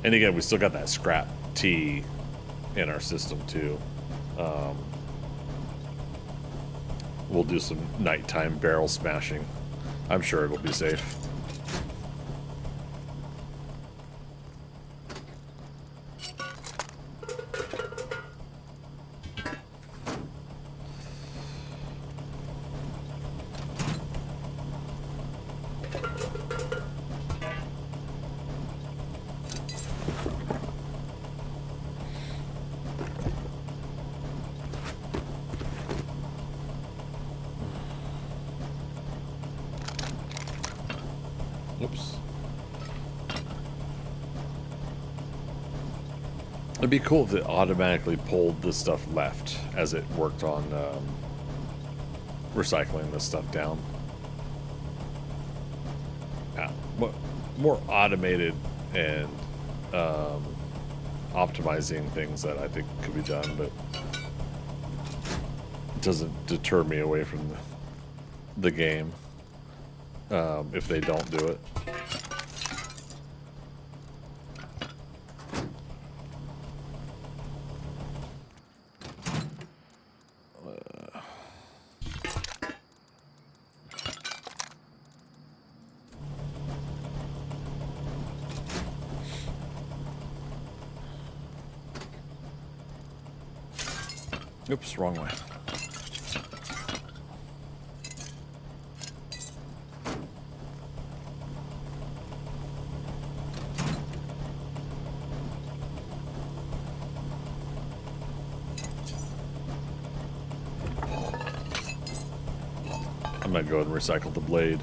And again, we still got that scrap T in our system too. We'll do some nighttime barrel smashing. I'm sure it'll be safe. Oops. It'd be cool if it automatically pulled the stuff left as it worked on recycling this stuff down. Yeah, more automated and optimizing things that I think could be done, but it doesn't deter me away from the game if they don't do it. Oops, wrong way. I'm gonna go ahead and recycle the blade.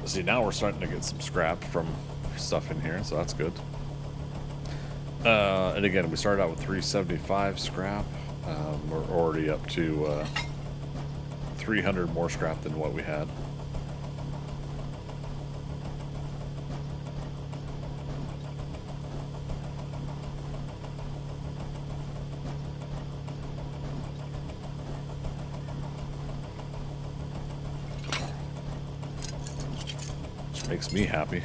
See, now we're starting to get some scrap from stuff in here, so that's good. And again, we started out with 375 scrap. We're already up to 300 more scrap than what we had. Which makes me happy.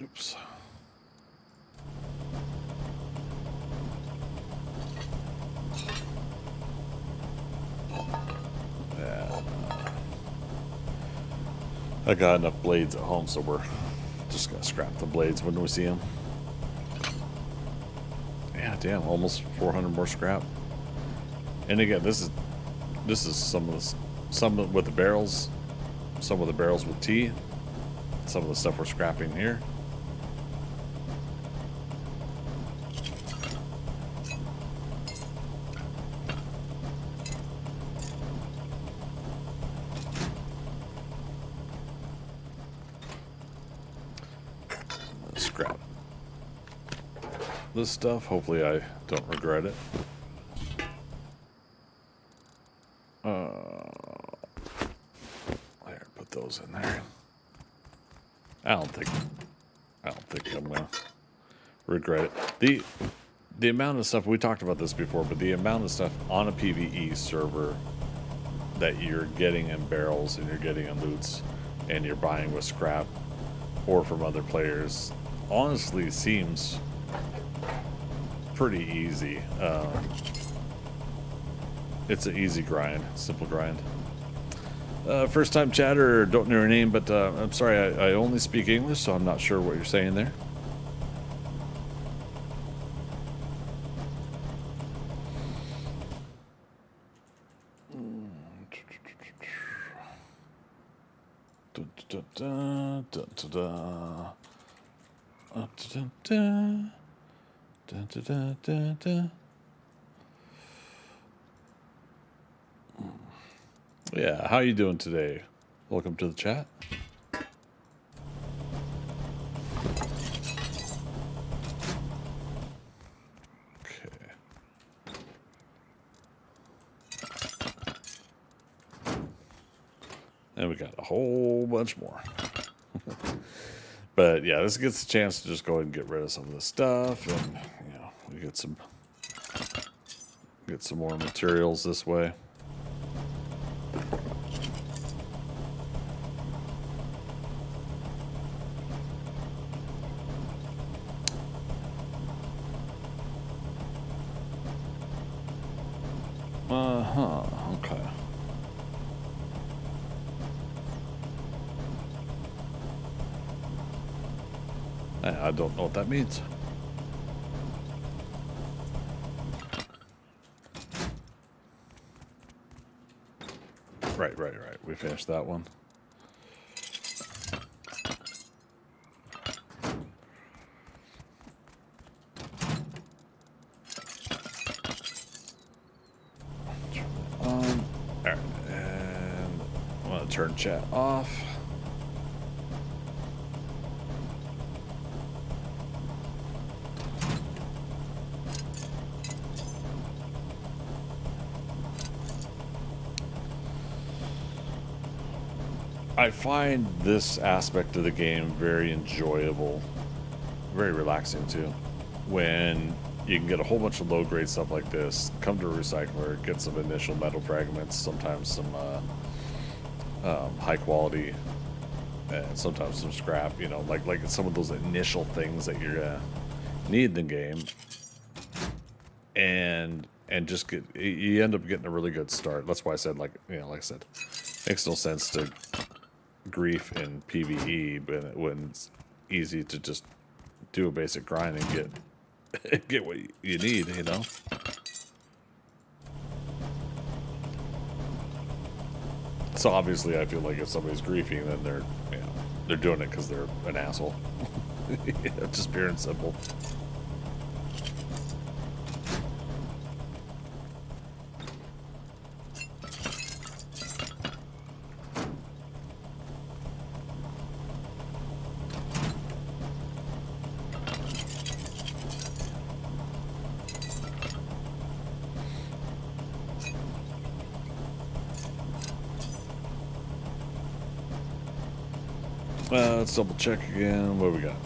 Oops. Yeah. I got enough blades at home, so we're just gonna scrap the blades when we see them. Yeah, damn, almost 400 more scrap. And again, this is some with the barrels, some of the barrels with tea, some of the stuff we're scrapping here. Let's scrap this stuff. Hopefully I don't regret it. There, put those in there. I don't think I'm gonna regret it. The amount of stuff, we talked about this before, but the amount of stuff on a PvE server that you're getting in barrels and you're getting in loots and you're buying with scrap or from other players honestly seems pretty easy. It's an easy grind, simple grind. First time chatter, don't know your name, but I'm sorry, I only speak English, so I'm not sure what you're saying there. Yeah, how you doing today? Welcome to the chat. Okay. And we got a whole bunch more. But yeah, this gets a chance to just go ahead and get rid of some of this stuff, and you know, we get some more materials this way. Okay. I don't know what that means. Right. We finished that one. Alright, and I'm gonna turn chat off. I find this aspect of the game very enjoyable, very relaxing too. When you can get a whole bunch of low-grade stuff like this, come to a recycler, get some initial metal fragments, sometimes some high quality, and sometimes some scrap. You know, like some of those initial things that you're gonna need in the game, and just you end up getting a really good start. That's why I said, like I said, makes no sense to grief in PvE, but when it's easy to just do a basic grind and get what you need, you know. So obviously, I feel like if somebody's griefing, then they're doing it because they're an asshole. Just pure and simple. Let's double check again. What do we got?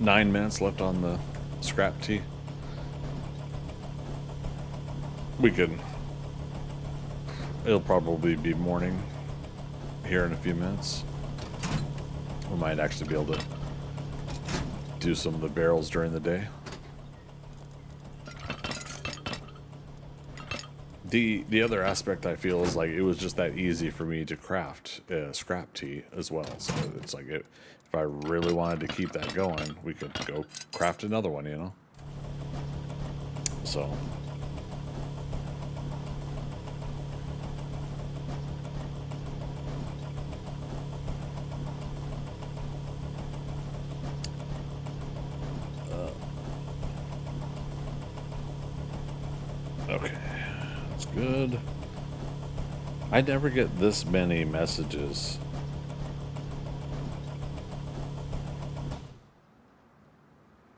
9 minutes left on the scrap tea. It'll probably be morning here in a few minutes. We might actually be able to do some of the barrels during the day. The other aspect I feel is like it was just that easy for me to craft scrap tea as well. So it's like if I really wanted to keep that going, we could go craft another one, you know. So. Okay, that's good. I never get this many messages.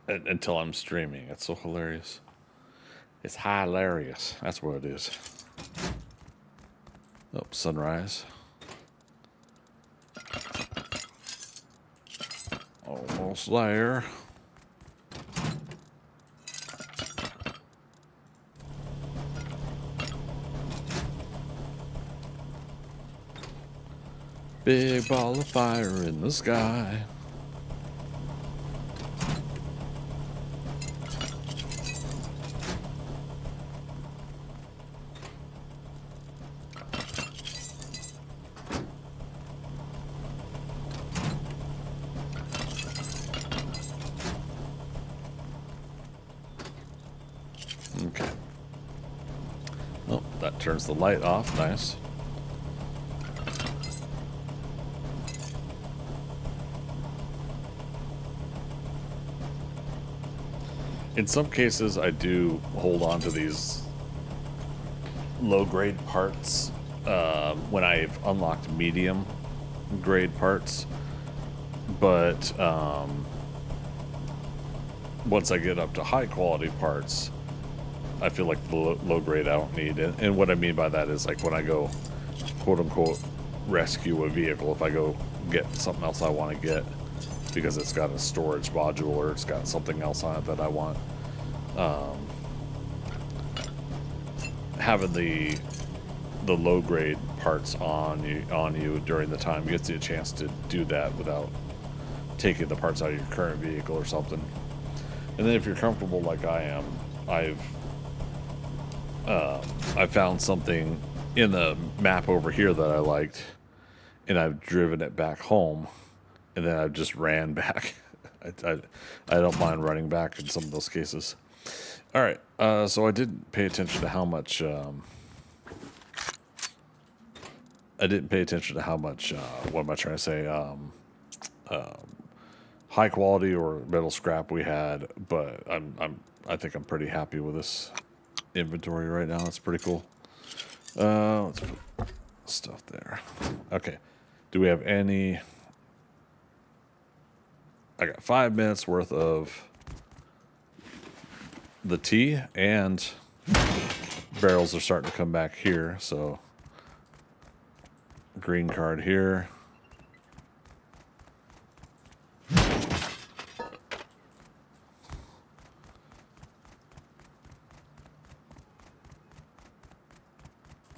Until I'm streaming. It's so hilarious. It's hilarious. That's what it is. Oh, sunrise. Almost there. Big ball of fire in the sky. Okay. Oh, that turns the light off. Nice. In some cases, I do hold on to these low-grade parts when I've unlocked medium-grade parts. But once I get up to high-quality parts, I feel like the low-grade I don't need. And what I mean by that is like when I go, quote-unquote, rescue a vehicle, if I go get something else I want to get because it's got a storage module or it's got something else on it that I want, having the low-grade parts on you during the time gives you a chance to do that without taking the parts out of your current vehicle or something. And then if you're comfortable like I am, I found something in the map over here that I liked, and I've driven it back home, and then I've just ran back. I don't mind running back in some of those cases. All right, so I didn't pay attention to how much. I didn't pay attention to how much. What am I trying to say? High quality or metal scrap we had, but I think I'm pretty happy with this inventory right now. It's pretty cool. Let's put stuff there. Okay. Do we have any? I got 5 minutes worth of the tea, and barrels are starting to come back here. So green card here.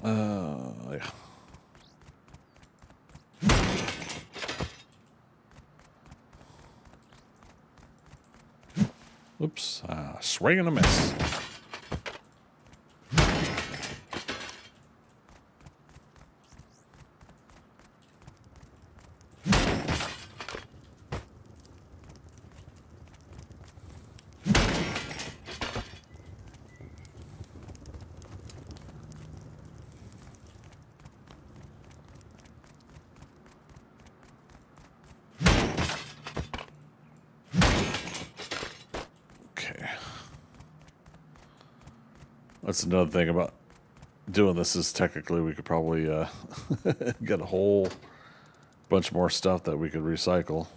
Yeah. Oops, swing and a miss. That's another thing about doing this is technically we could probably get a whole bunch more stuff that we could recycle.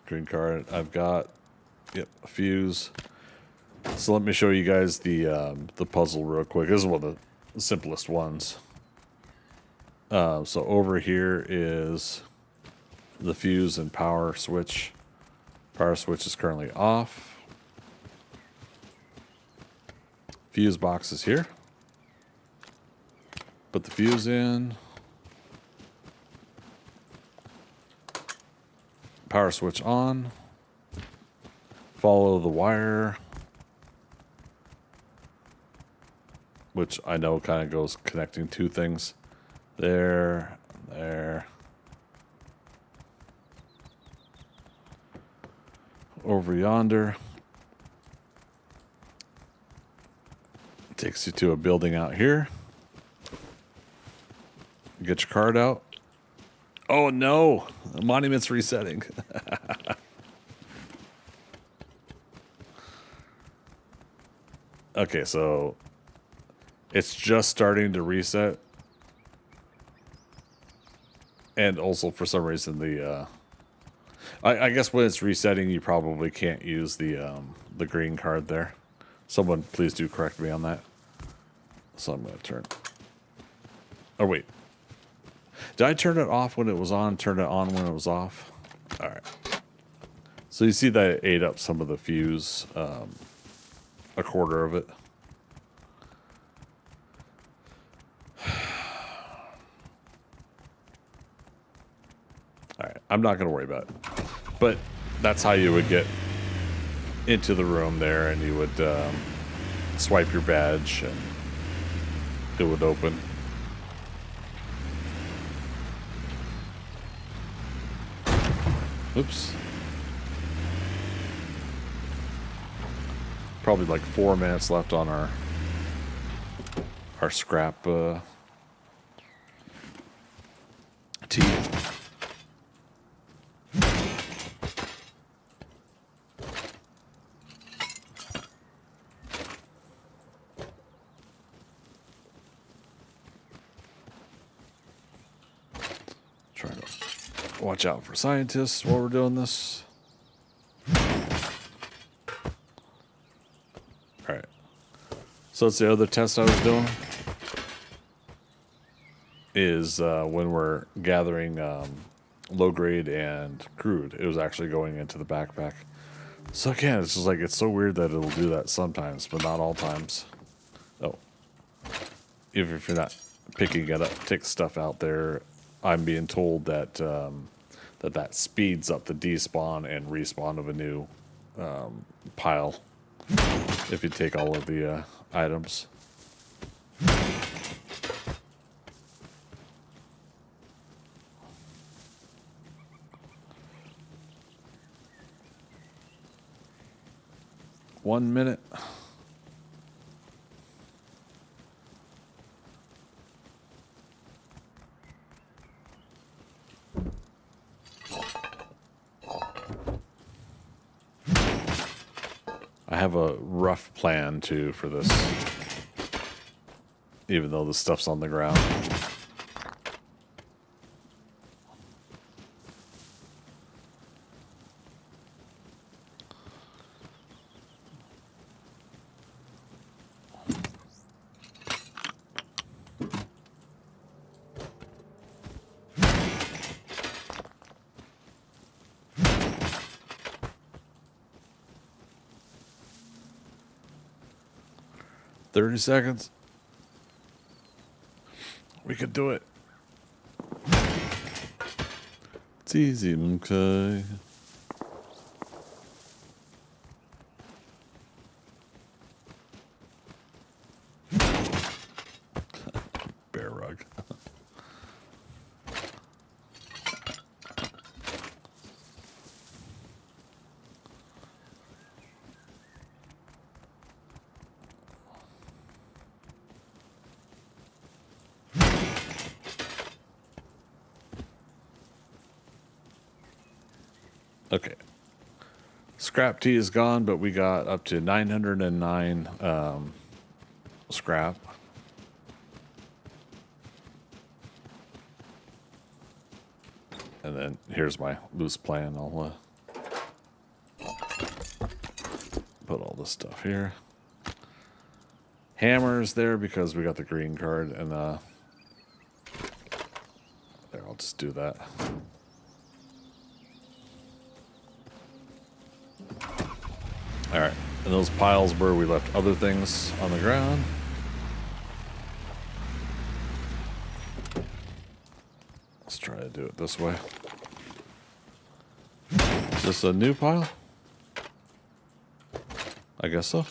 Green card. I've got a fuse. So let me show you guys the puzzle real quick. This is one of the simplest ones. So over here is the fuse and power switch. Power switch is currently off. Fuse box is here. Put the fuse in. Power switch on. Follow the wire, which I know kind of goes connecting two things. There, there. over yonder. Takes you to a building out here. Get your card out. Oh no, the monument's resetting. Okay, so it's just starting to reset. And also for some reason the I guess when it's resetting you probably can't use the green card there. Someone please do correct me on that. So I'm gonna turn. Oh wait. Did I turn it off when it was on, turn it on when it was off? Alright. So you see that it ate up some of the fuse, a quarter of it. Alright, I'm not going to worry about it. But that's how you would get into the room there, and you would swipe your badge, and it would open. Oops. Probably like 4 minutes left on our scrap tea. Trying to watch out for scientists while we're doing this. Alright. So that's the other test I was doing. Is when we're gathering low grade and crude. It was actually going into the backpack. So again, it's just like, it's so weird that it'll do that sometimes, but not all times. Oh. Even if you're not picking it up, take stuff out there. I'm being told that that speeds up the despawn and respawn of a new pile if you take all of the items. One minute. I have a rough plan too for this, even though the stuff's on the ground. $30 seconds. We could do it. It's easy, okay. Bear rug. Okay. Scrap tea is gone, but we got up to 909 scrap. And then here's my loose plan. I'll put all this stuff here. Hammer's there because we got the green card, and there, I'll just do that. Alright, and those piles where we left other things on the ground. Let's try to do it this way. Is this a new pile? I guess so.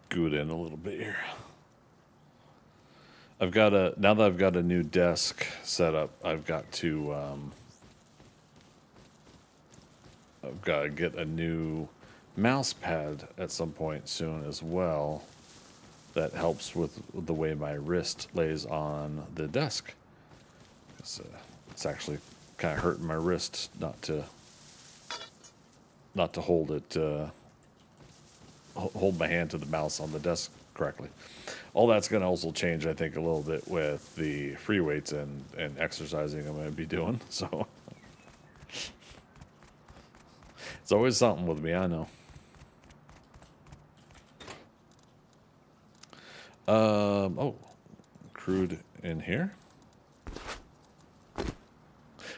scoot in a little bit here. Now that I've got a new desk set up, I've got to get a new mouse pad at some point soon as well. That helps with the way my wrist lays on the desk. It's actually kind of hurting my wrist not to hold it, hold my hand to the mouse on the desk correctly. All that's going to also change, I think, a little bit with the free weights and exercising I'm going to be doing. So it's always something with me, I know. Oh, crude in here.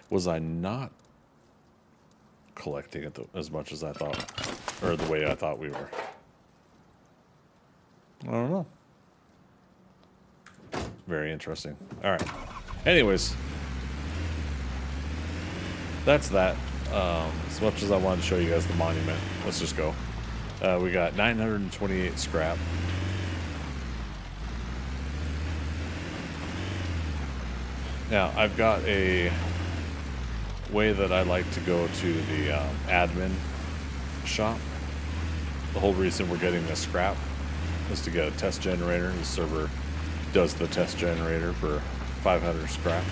Was I not collecting it as much as I thought, or the way I thought we were? I don't know. Very interesting. All right. Anyways, that's that. As much as I wanted to show you guys the monument, let's just go. We got 928 scrap. Now, I've got a way that I like to go to the admin shop. The whole reason we're getting this scrap is to get a test generator. The server does the test generator for 500 scrap.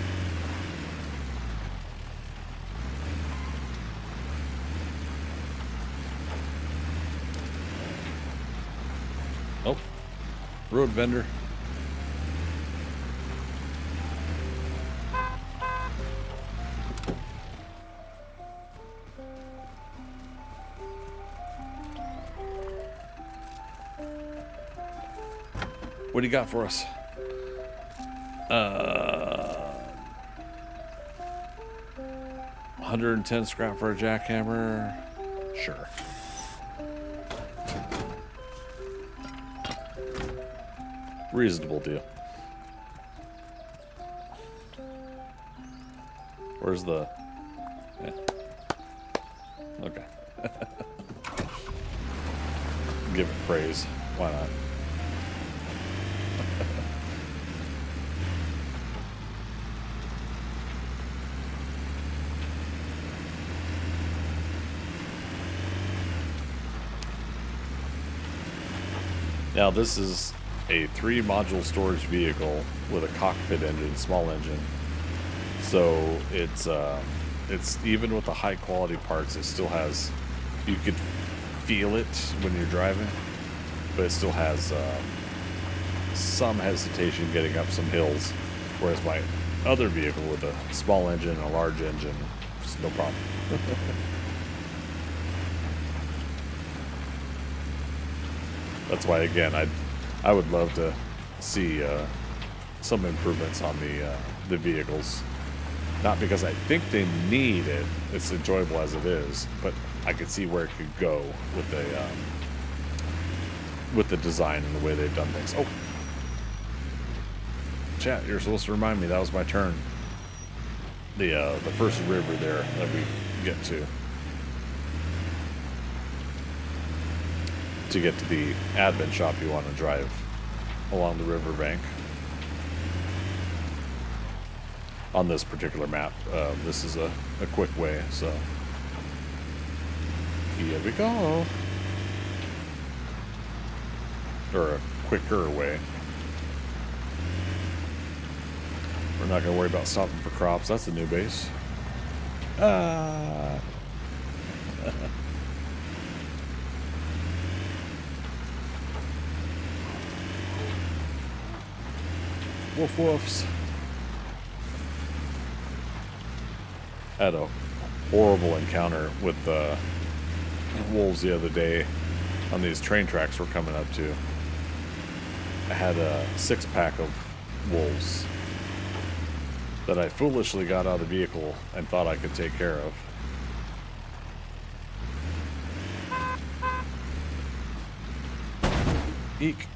Oh, road vendor. What do you got for us? 110 scrap for a jackhammer. Sure. Reasonable deal. Where's the... Yeah. Okay. Give it praise. Why not? Now this is a 3-module storage vehicle with a cockpit engine, small engine. So it's even with the high quality parts, it still has, you could feel it when you're driving, but it still has some hesitation getting up some hills. Whereas my other vehicle with a small engine and a large engine, just no problem. That's why, again, I would love to see some improvements on the vehicles. Not because I think they need it; it's enjoyable as it is. But I could see where it could go with the design and the way they've done things. Oh, chat! You're supposed to remind me that was my turn. The first river there that we get to get to the admin shop, you want to drive along the riverbank. On this particular map, this is a quick way, so here we go. Or a quicker way. We're not going to worry about stopping for crops. That's a new base. Woof woofs. I had a horrible encounter with wolves the other day on these train tracks we're coming up to. I had a 6-pack of wolves that I foolishly got out of the vehicle and thought I could take care of. Eek.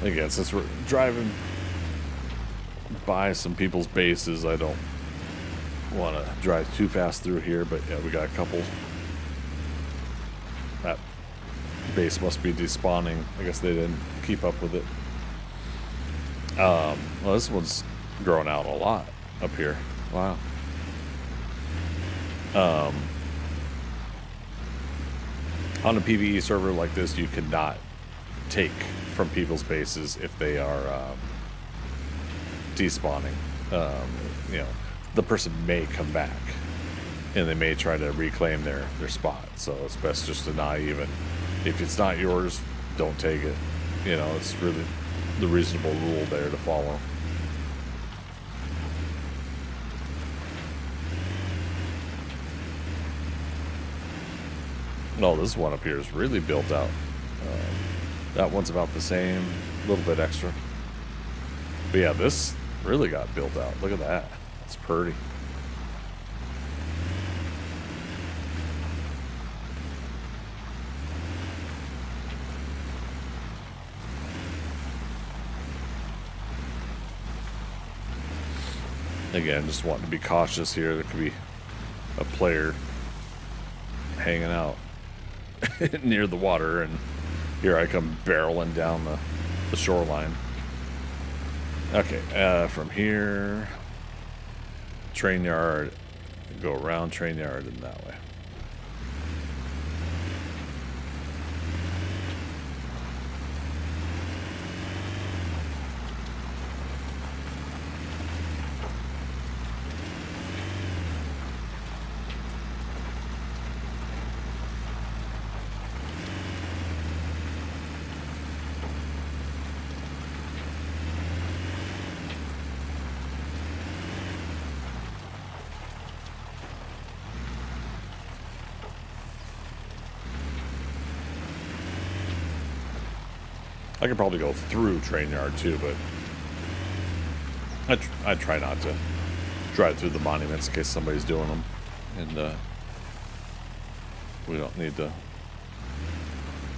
Again, since we're driving by some people's bases. I don't want to drive too fast through here, but yeah, we got a couple. That base must be despawning. I guess they didn't keep up with it. Well, this one's growing out a lot up here. Wow. On a PvE server like this, you cannot take from people's bases if they are despawning. You know, the person may come back and they may try to reclaim their spot. So it's best just to not even, if it's not yours, don't take it. You know, it's really the reasonable rule there to follow. No, this one up here is really built out. That one's about the same, a little bit extra. But yeah, this really got built out. Look at that. It's pretty. Again, just wanting to be cautious here. There could be a player hanging out near the water, and here I come barreling down the shoreline. Okay, from here, train yard, go around train yard and that way. I could probably go through train yard too, but I try not to drive through the monuments in case somebody's doing them, and we don't need to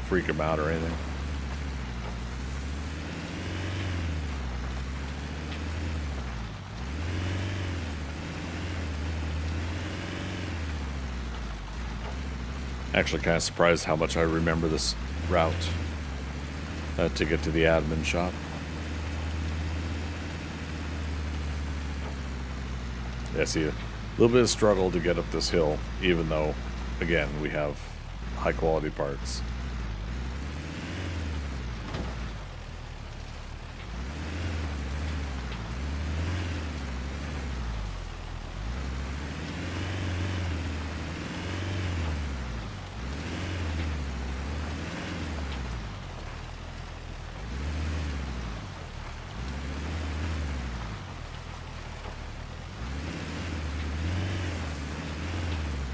freak them out or anything. Actually, kind of surprised how much I remember this route. To get to the admin shop. Yeah, see, a little bit of struggle to get up this hill, even though, again, we have high quality parts.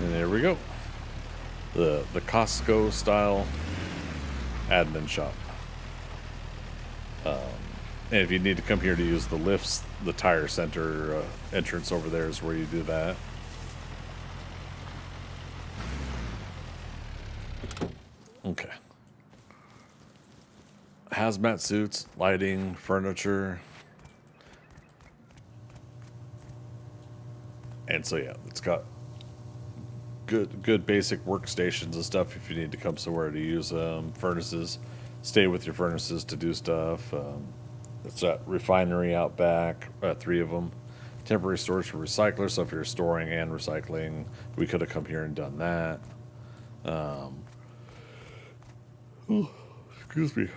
And there we go. The Costco style admin shop. And if you need to come here to use the lifts, the tire center entrance over there is where you do that. Okay. Hazmat suits, lighting, furniture. And so yeah, it's got good basic workstations and stuff if you need to come somewhere to use furnaces. Stay with your furnaces to do stuff. It's a refinery out back, 3 of them. Temporary storage for recyclers, so if you're storing and recycling, we could have come here and done that. Excuse me.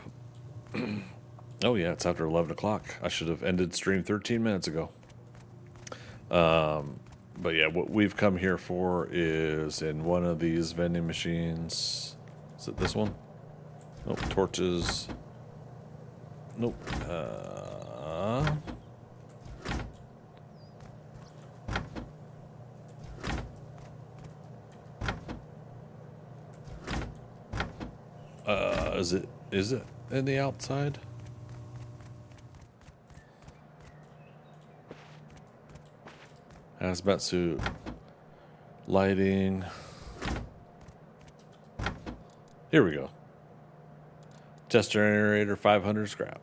Oh yeah, it's after 11 o'clock. I should have ended stream 13 minutes ago. But yeah, what we've come here for is in one of these vending machines. Is it this one? Nope. Torches. Nope. Is it in the outside? Hazmat suit, lighting. Here we go. Test generator, 500 scrap.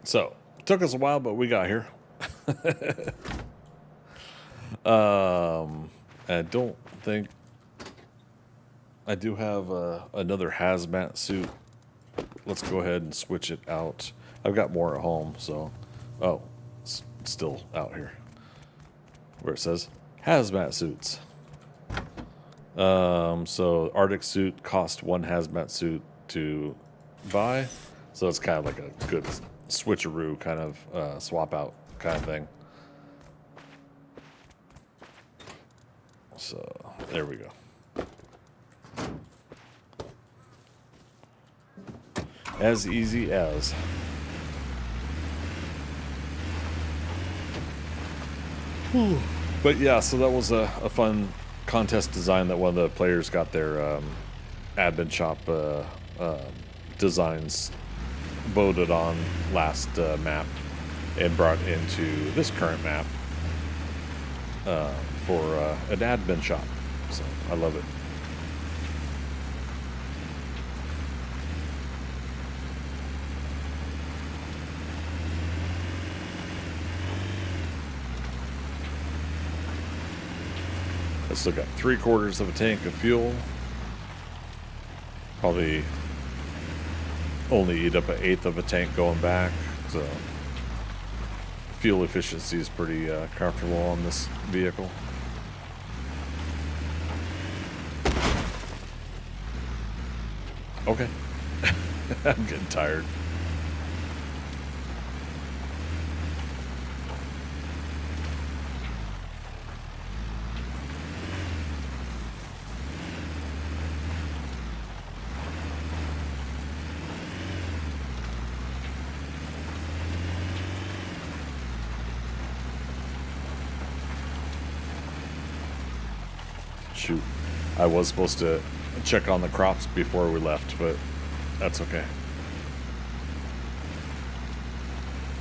So, took us a while, but we got here. I don't think I do have another hazmat suit. Let's go ahead and switch it out. I've got more at home, so it's still out here where it says hazmat suits. So Arctic suit cost 1 hazmat suit to buy, so it's kind of like a good switcheroo kind of swap out kind of thing. So there we go. As easy as. But yeah, so that was a fun contest design that one of the players got their admin shop designs voted on last map and brought into this current map for an admin shop. So I love it. I still got 3/4 of a tank of fuel. Probably only eat up 1/8 of a tank going back. So fuel efficiency is pretty comfortable on this vehicle. Okay. I'm getting tired. Shoot, I was supposed to check on the crops before we left, but that's okay.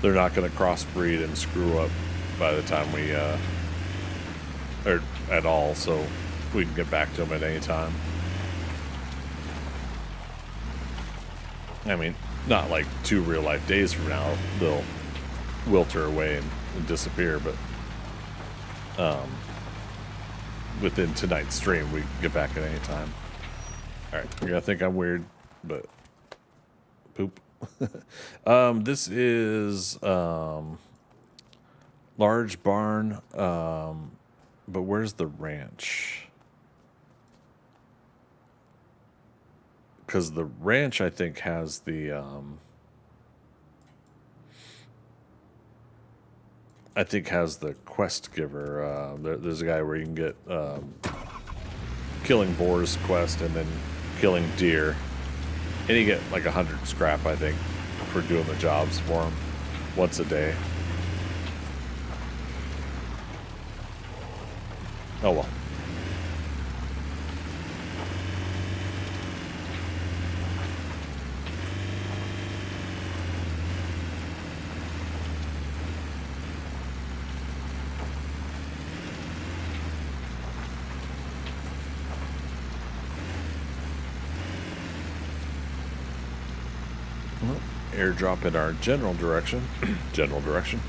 They're not going to crossbreed and screw up by the time we, or at all, so we can get back to them at any time. I mean, not like 2 real life days from now, they'll wilter away and disappear, but, within tonight's stream, we can get back at any time. Alright, you're gonna think I'm weird, but poop. This is large barn, but where's the ranch? Because the ranch, I think, has the quest giver. There's a guy where you can get killing boars quest and then killing deer, and you get like 100 scrap, I think, for doing the jobs for him once a day. Oh well. Airdrop in our general direction. General direction.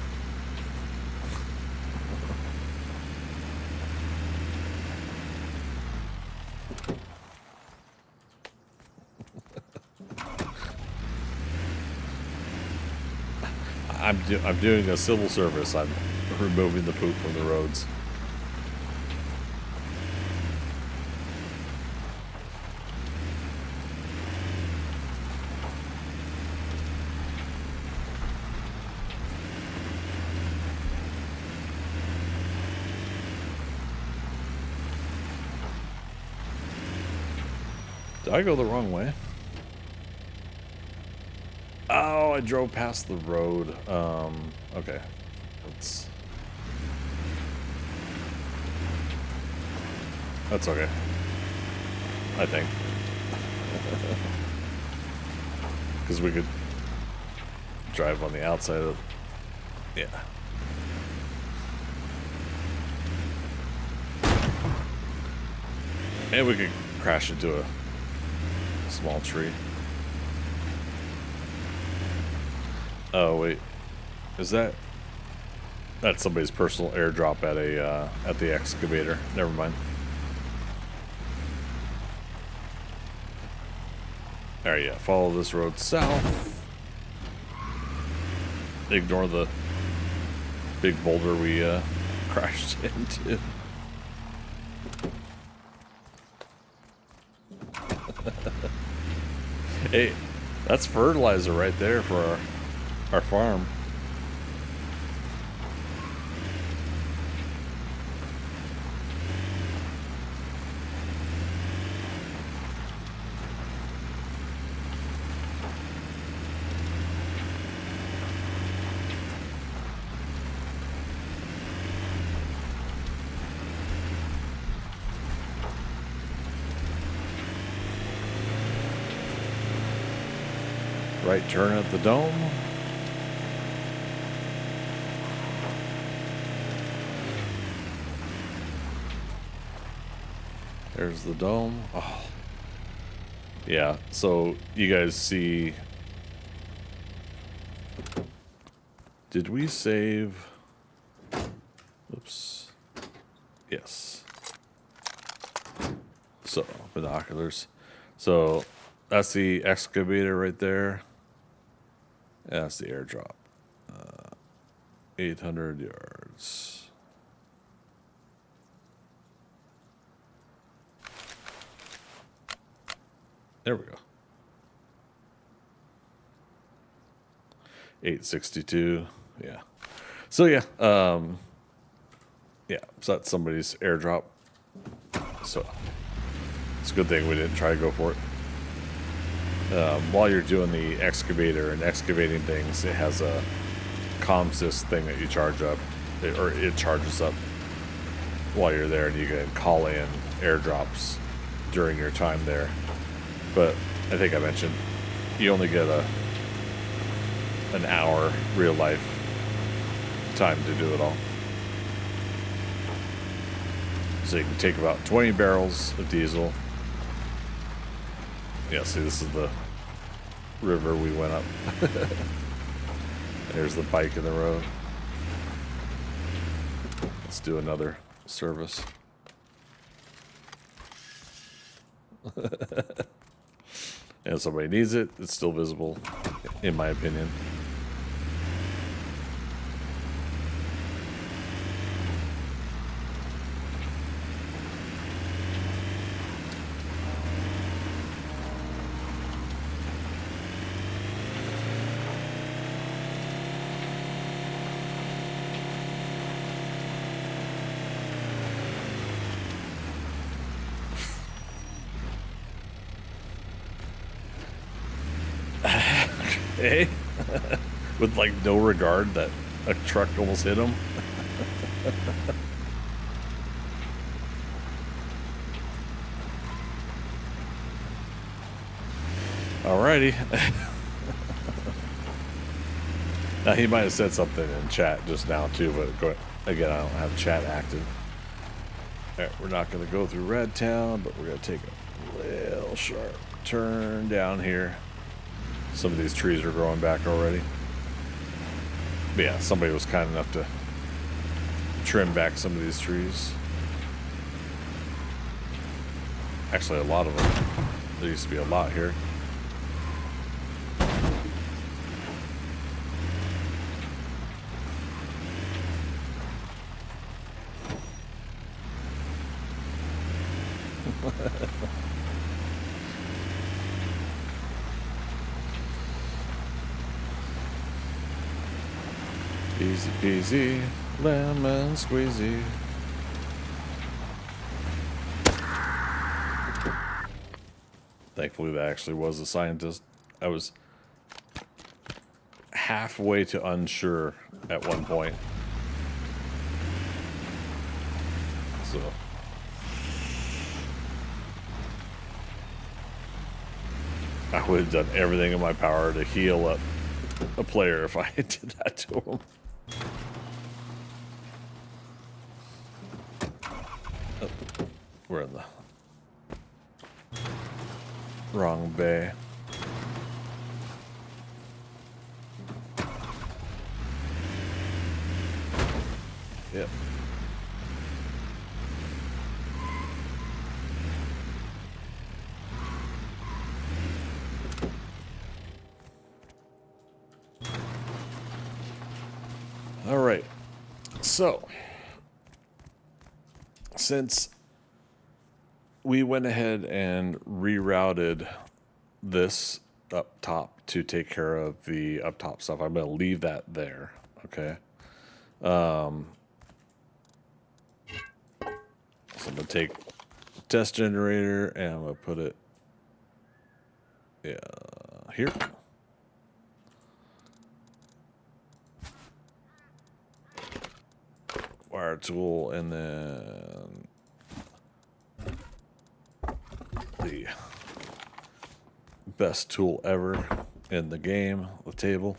I'm doing a civil service. I'm removing the poop from the roads. Did I go the wrong way? Oh, I drove past the road. Okay. That's okay. I think. Because we could drive on the outside of... Yeah. And we could crash into a small tree. Oh, wait. Is that? That's somebody's personal airdrop at the excavator. Never mind. All right, yeah. Follow this road south. Ignore the big boulder we crashed into. Hey, that's fertilizer right there for our farm. Right turn at the dome. There's the dome. Oh. Yeah, so you guys see... Did we save... Oops. Yes. So, binoculars. So, that's the excavator right there. Yeah, that's the airdrop. 800 yards. There we go. 862. Yeah. So yeah. Yeah. So that's somebody's airdrop. So it's a good thing we didn't try to go for it. While you're doing the excavator and excavating things, it has a ComSys thing that you charge up, or it charges up while you're there, and you can call in airdrops during your time there. But I think I mentioned you only get an hour real life time to do it all. So you can take about 20 barrels of diesel. Yeah, see, this is the river we went up. There's the bike in the road. Let's do another service. And if somebody needs it, it's still visible, in my opinion. Hey, with like no regard that a truck almost hit him. Alrighty. Now he might have said something in chat just now too, but again, I don't have chat active. Alright, we're not going to go through Red Town, but we're going to take a little sharp turn down here. Some of these trees are growing back already. But yeah, somebody was kind enough to trim back some of these trees. Actually, a lot of them. There used to be a lot here. Easy peasy, lemon squeezy. Thankfully, that actually was a scientist. I was halfway to unsure at one point. So. I would have done everything in my power to heal up a player if I did that to him. Oh, we're in the wrong bay. Yep. All right. So, since we went ahead and rerouted this up top to take care of the up top stuff, I'm going to leave that there. Okay. So I'm going to take test generator and I'm going to put it here. Wire tool, and then the best tool ever in the game, the table.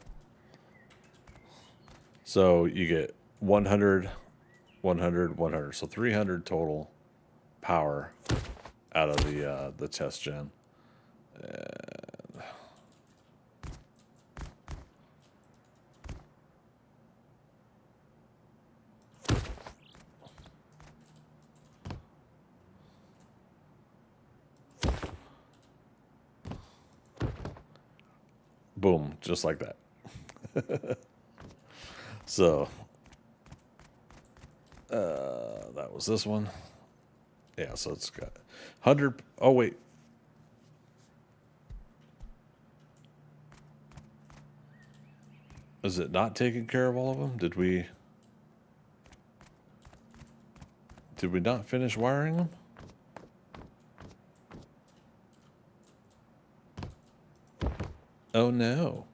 So you get 100, 100, 100. So 300 total power out of the test gen. And boom, just like that. So that was this one. Yeah, so it's got 100. Oh, wait. Is it not taking care of all of them? Did we not finish wiring them? Oh, no.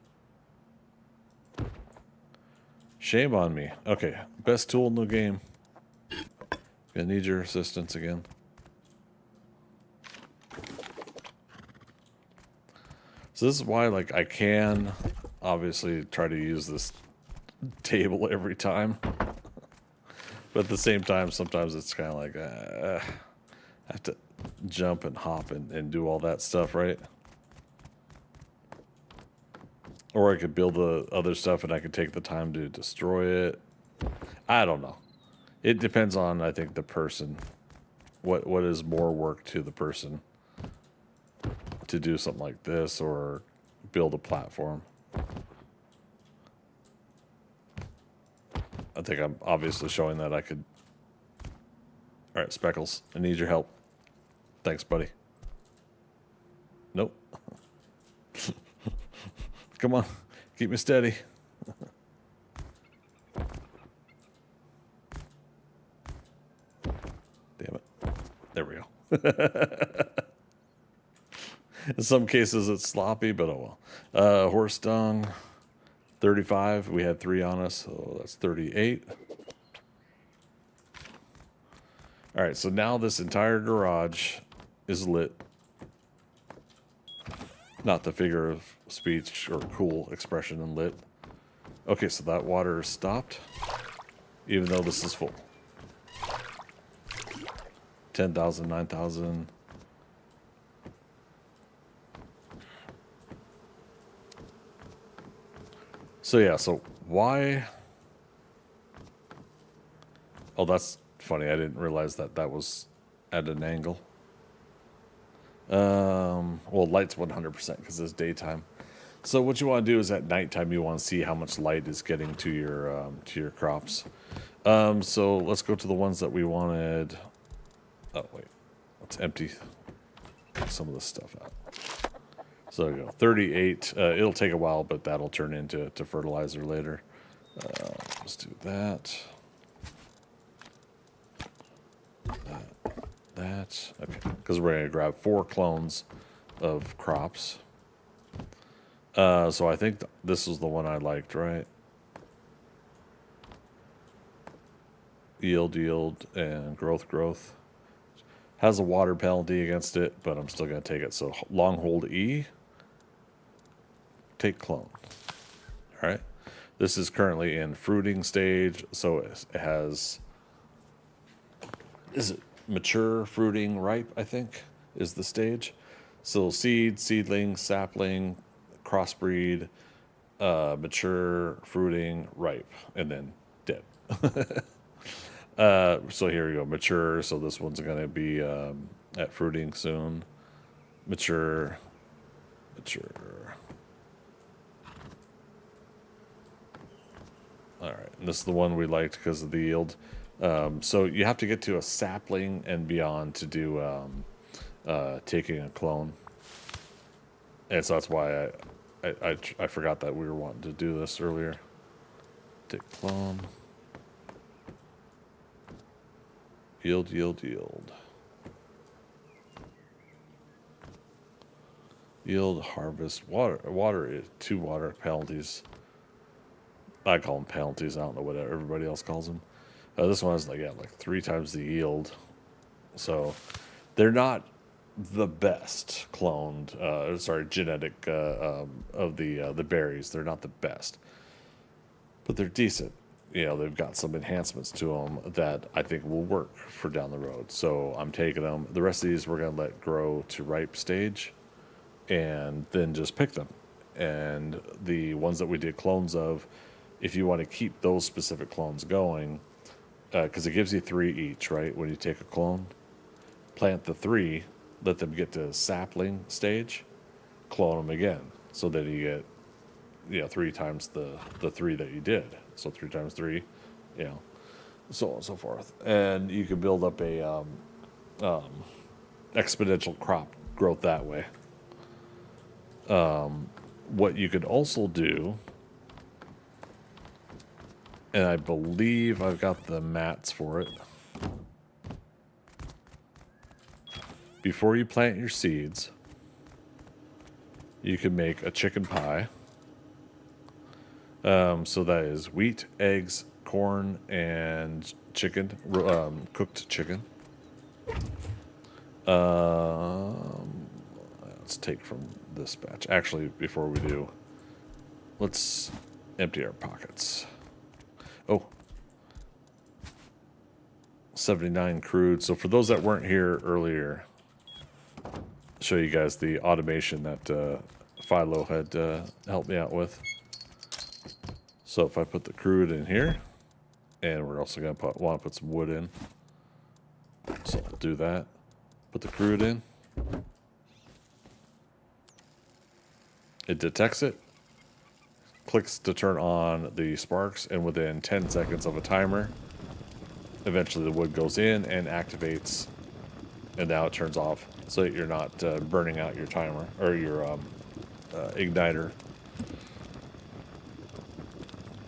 Shame on me. Okay, best tool in the game. Gonna need your assistance again. So this is why, like, I can obviously try to use this table every time. But at the same time, sometimes it's kind of like, I have to jump and hop and do all that stuff, right? Or I could build the other stuff and I could take the time to destroy it. I don't know. It depends on, I think, the person. What is more work to the person to do something like this or build a platform. I think I'm obviously showing that I could. All right, Speckles, I need your help. Thanks, buddy. Nope. Come on, keep me steady. Damn it. There we go. In some cases it's sloppy, but oh well. Horse dung, 35. We had 3 on us, so that's 38. All right, so now this entire garage is lit. Not the figure of speech or cool expression in lit. Okay, so that water is stopped, even though this is full. 10,000, 9,000. So yeah, so why? Oh, that's funny. I didn't realize that was at an angle. Well, light's 100% because it's daytime. So what you want to do is at nighttime you want to see how much light is getting to your crops. So let's go to the ones that we wanted. Oh wait, let's empty some of this stuff out. So there you go, 38. It'll take a while, but that'll turn into fertilizer later. Let's do that. That. Okay, because we're gonna grab 4 clones of crops. So I think this is the one I liked, right? Yield, and growth. Has a water penalty against it, but I'm still gonna take it. So long hold E. Take clone. All right. This is currently in fruiting stage, so it has. Is it mature, fruiting, ripe? I think is the stage. So seed, seedling, sapling, crossbreed, mature, fruiting, ripe, and then dead. So here we go. Mature. So this one's gonna be at fruiting soon. Mature. Mature. All right. And this is the one we liked because of the yield. So you have to get to a sapling and beyond to do taking a clone. And so that's why I forgot that we were wanting to do this earlier. Take clone. Yield, yield, yield. Yield, harvest, water. Water is 2 water penalties. I call them penalties. I don't know what everybody else calls them. This one has like 3 times the yield. So they're not the best cloned, genetic of the berries. They're not the best, but they're decent. They've got some enhancements to them that I think will work for down the road. So I'm taking them. The rest of these we're going to let grow to ripe stage and then just pick them. And the ones that we did clones of, if you want to keep those specific clones going, because it gives you 3 each, right? When you take a clone, plant the 3, let them get to sapling stage, clone them again. So that you get 3 times the 3 that you did. So 3 times 3, so on and so forth. And you can build up a exponential crop growth that way. What you could also do, and I believe I've got the mats for it. Before you plant your seeds, you can make a chicken pie. So that is wheat, eggs, corn, and chicken, cooked chicken. Let's take from this batch. Actually, before we do, let's empty our pockets. Oh, 79 crude. So for those that weren't here earlier, show you guys the automation that Philo had helped me out with. So if I put the crude in here, and we're also going to want to put some wood in. So I'll do that. Put the crude in. It detects it, clicks to turn on the sparks, and within 10 seconds of a timer, eventually the wood goes in and activates, and now it turns off so that you're not burning out your timer or your igniter.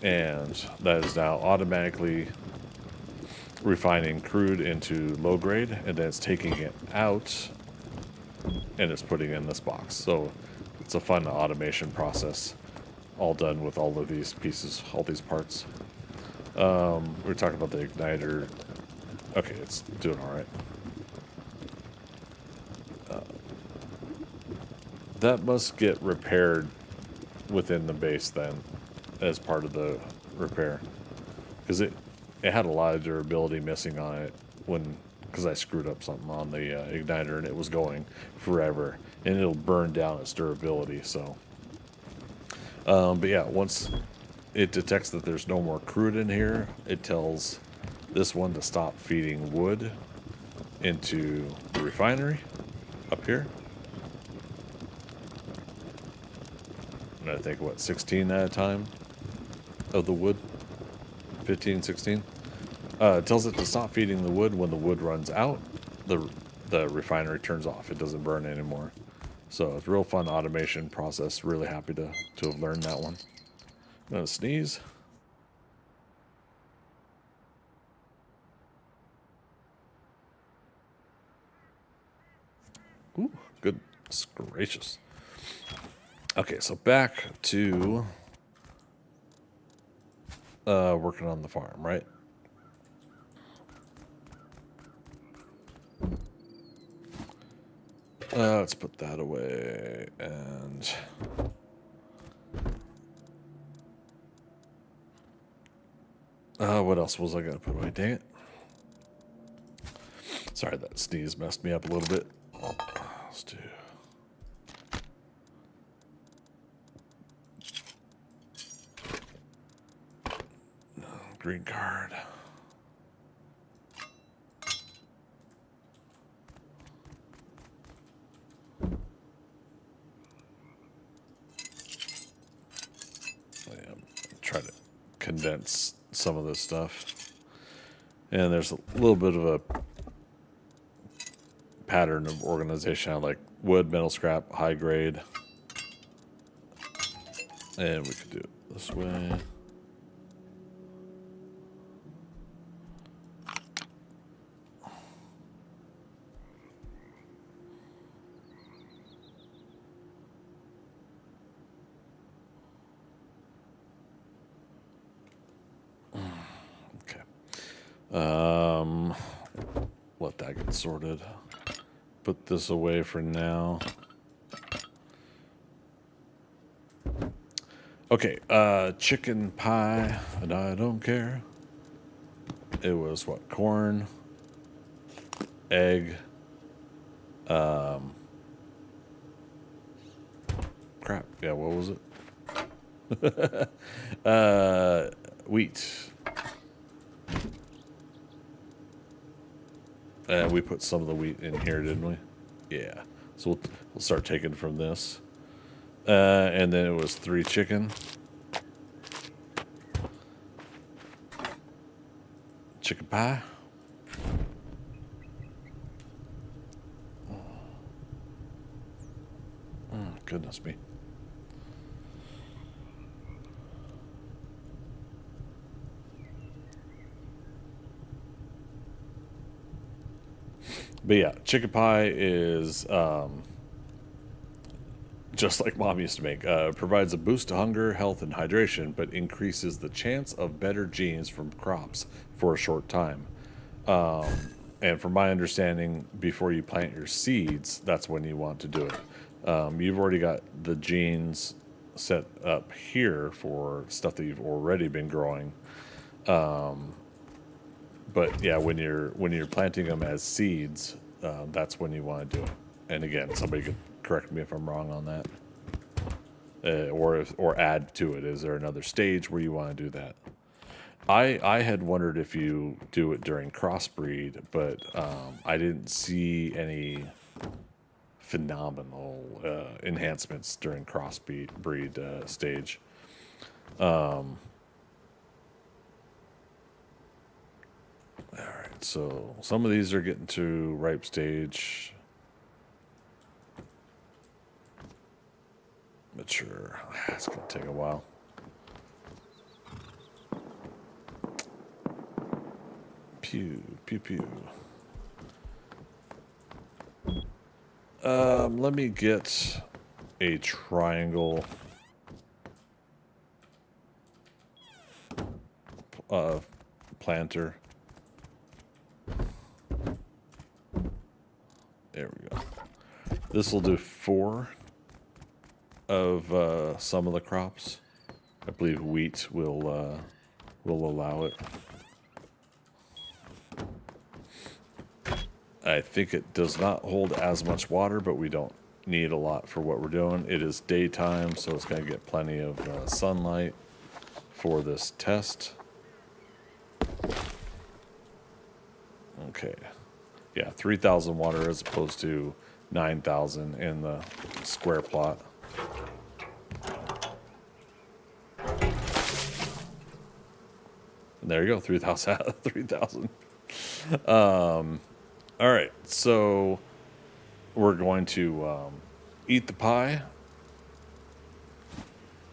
And that is now automatically refining crude into low grade, and then it's taking it out and it's putting it in this box. So it's a fun automation process, all done with all of these pieces, all these parts. We're talking about the igniter. Okay, it's doing all right. That must get repaired within the base then, as part of the repair, because it had a lot of durability missing on it because I screwed up something on the igniter and it was going forever, and it'll burn down its durability. So, but yeah, once it detects that there's no more crude in here, it tells this one to stop feeding wood into the refinery up here. And I think, 16 at a time of the wood? 15, 16? It tells it to stop feeding the wood. When the wood runs out, the refinery turns off. It doesn't burn anymore. So it's a real fun automation process. Really happy to have learned that one. I'm going to sneeze. Ooh, goodness gracious. Okay, so back to working on the farm, right? Let's put that away, and what else was I gonna put away? Dang it! Sorry, that sneeze messed me up a little bit. Let's do. Green card. condense some of this stuff. And there's a little bit of a pattern of organization. I like wood, metal scrap, high grade. And we could do it this way. Okay. Let that get sorted. Put this away for now. Okay, chicken pie, and I don't care. It was what? Corn, egg, crap. Yeah, what was it? Wheat. And we put some of the wheat in here, didn't we? Yeah. So we'll start taking from this. And then it was 3 chicken. Chicken pie. Oh, goodness me. But yeah, chicken pie is just like Mom used to make. Provides a boost to hunger, health, and hydration, but increases the chance of better genes from crops for a short time. And from my understanding, before you plant your seeds, that's when you want to do it. You've already got the genes set up here for stuff that you've already been growing. But yeah, when you're planting them as seeds, that's when you want to do it. And again, somebody could correct me if I'm wrong on that, or add to it. Is there another stage where you want to do that? I had wondered if you do it during crossbreed, but I didn't see any phenomenal enhancements during crossbreed stage. All right, so some of these are getting to ripe stage. Mature. It's going to take a while. Pew, pew, pew. Let me get a triangle planter. There we go. This will do 4 of some of the crops. I believe wheat will allow it. I think it does not hold as much water, but we don't need a lot for what we're doing. It is daytime, so it's going to get plenty of sunlight for this test. Okay. Yeah, 3,000 water as opposed to 9,000 in the square plot. And there you go, 3,000 out of 3,000. All right, so we're going to eat the pie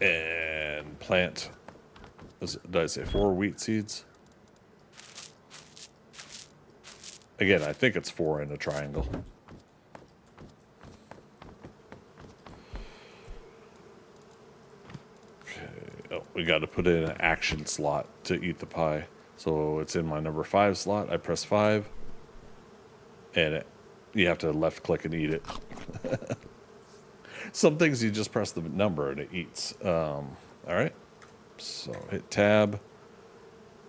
and plant, did I say 4 wheat seeds? Again, I think it's 4 in a triangle. Okay. Oh, we got to put in an action slot to eat the pie. So it's in my number 5 slot. I press 5. And you have to left click and eat it. Some things you just press the number and it eats. All right. So hit tab.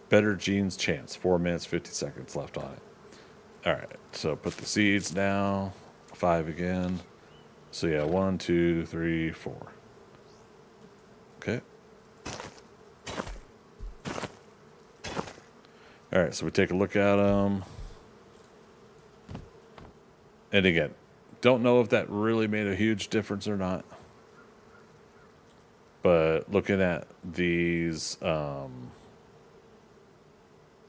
Better genes chance. 4 minutes, 50 seconds left on it. All right. So put the seeds now. 5 again. So yeah, 1, 2, 3, 4. Okay. All right. So we take a look at them. And again, don't know if that really made a huge difference or not. But looking at these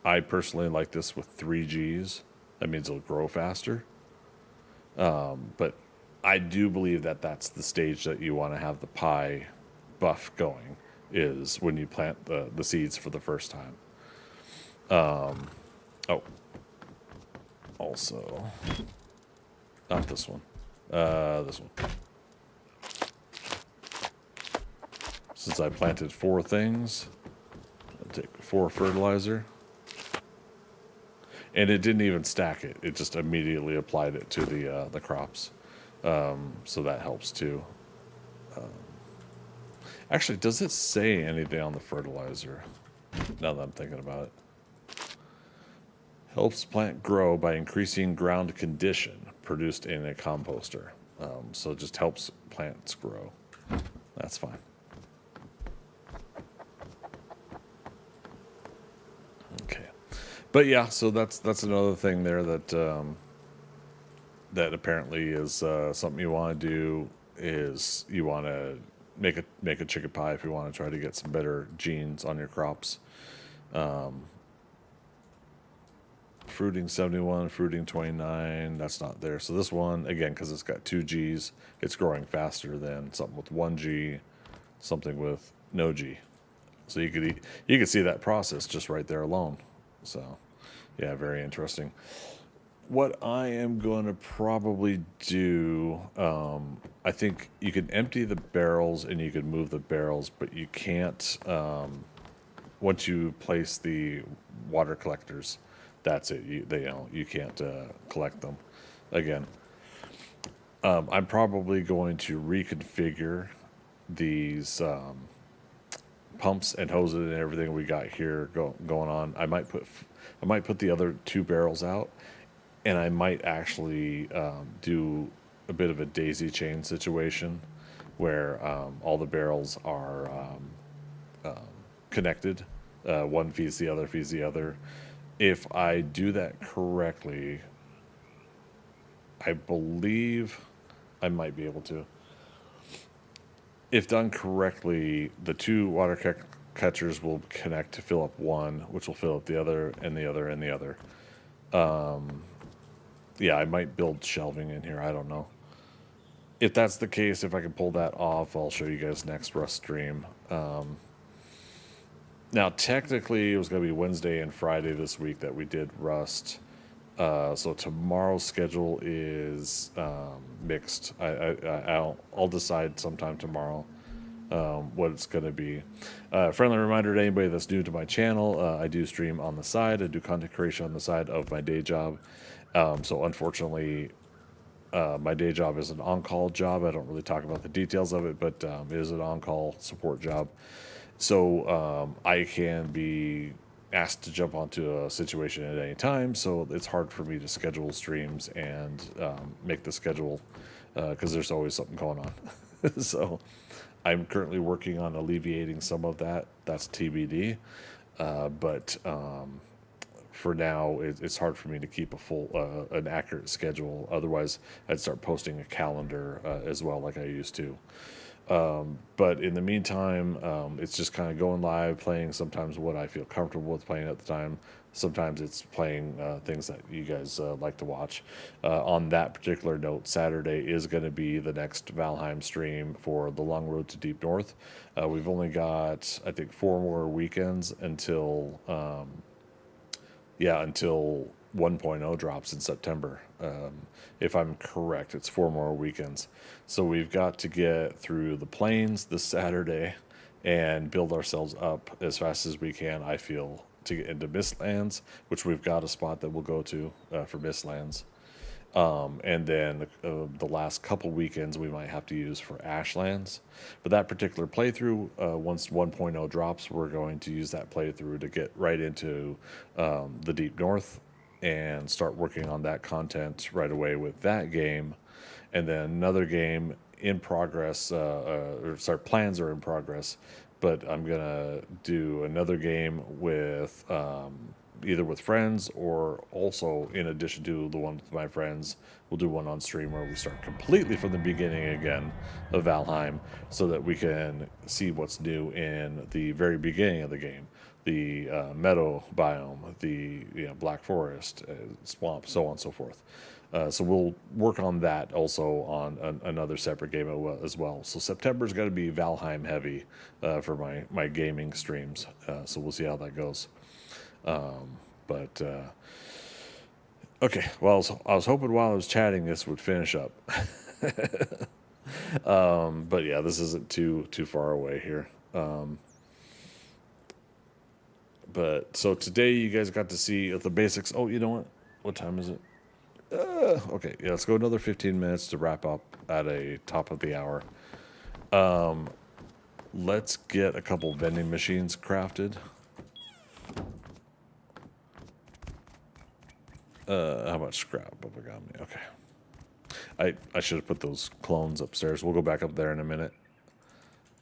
I personally like this with 3Gs. That means it'll grow faster. But I do believe that that's the stage that you want to have the pie buff going, is when you plant the seeds for the first time. Oh, also, not this one. This one. Since I planted 4 things, I'll take 4 fertilizer. And it didn't even stack it. It just immediately applied it to the crops. So that helps too. Actually, does it say anything on the fertilizer? Now that I'm thinking about it. Helps plant grow by increasing ground condition produced in a composter. So it just helps plants grow. That's fine. Okay. But yeah, so that's another thing there that that apparently is something you want to do, is you want to make a chicken pie if you want to try to get some better genes on your crops. Fruiting 71, fruiting 29, that's not there. So this one, again, because it's got 2 Gs, it's growing faster than something with 1 G, something with no G. So you could see that process just right there alone. So yeah, very interesting. What I am going to probably do, I think you can empty the barrels and you can move the barrels, but you can't, once you place the water collectors, that's it. You can't collect them again. I'm probably going to reconfigure these pumps and hoses and everything we got here going on. I might put the other 2 barrels out, and I might actually do a bit of a daisy chain situation where all the barrels are connected. One feeds the other. If I do that correctly, I believe I might be able to. If done correctly, the 2 water catchers will connect to fill up one, which will fill up the other, and the other, and the other. Yeah, I might build shelving in here. I don't know. If that's the case, if I can pull that off, I'll show you guys next Rust stream. Now, technically, it was going to be Wednesday and Friday this week that we did Rust. So tomorrow's schedule is mixed. I'll decide sometime tomorrow what it's going to be. Friendly reminder to anybody that's new to my channel, I do stream on the side. I do content creation on the side of my day job. So unfortunately, my day job is an on-call job. I don't really talk about the details of it, but it is an on-call support job. So I can be asked to jump onto a situation at any time, so it's hard for me to schedule streams and make the schedule because there's always something going on. So I'm currently working on alleviating some of that. That's TBD. But for now, it's hard for me to keep an accurate schedule. Otherwise, I'd start posting a calendar as well, like I used to. But in the meantime, it's just kind of going live, playing sometimes what I feel comfortable with playing at the time. Sometimes it's playing things that you guys like to watch. On that particular note, Saturday is going to be the next Valheim stream for the Long Road to Deep North. We've only got, I think, 4 more weekends until 1.0 drops in September. If I'm correct, it's 4 more weekends. So we've got to get through the plains this Saturday and build ourselves up as fast as we can, I feel, to get into Mistlands, which we've got a spot that we'll go to for Mistlands. And then the last couple weekends we might have to use for Ashlands. But that particular playthrough, once 1.0 drops, we're going to use that playthrough to get right into the Deep North and start working on that content right away with that game. And then another game in progress, plans are in progress, but I'm going to do another game with either with friends or also in addition to the one with my friends, we'll do one on stream where we start completely from the beginning again of Valheim so that we can see what's new in the very beginning of the game. The meadow biome, the black forest, swamp, so on and so forth. So we'll work on that also on another separate game as well. So September's got to be Valheim heavy for my gaming streams. So we'll see how that goes. But okay, well, I was hoping while I was chatting this would finish up. But yeah, this isn't too far away here. But so today you guys got to see the basics. Oh, you know what? What time is it? Okay, yeah, let's go another 15 minutes to wrap up at a top of the hour. Let's get a couple vending machines crafted. How much scrap have I got me? Okay. I should have put those clones upstairs. We'll go back up there in a minute.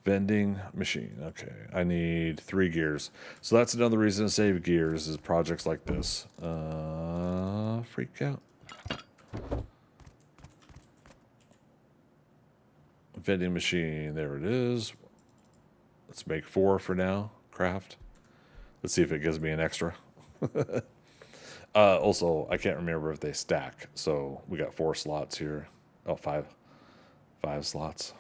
Vending machine. Okay, I need 3 gears. So that's another reason to save gears is projects like this. Freak out. Vending machine. There it is. Let's make 4 for now. Craft. Let's see if it gives me an extra. Also, I can't remember if they stack. So we got 4 slots here. Oh, 5 slots.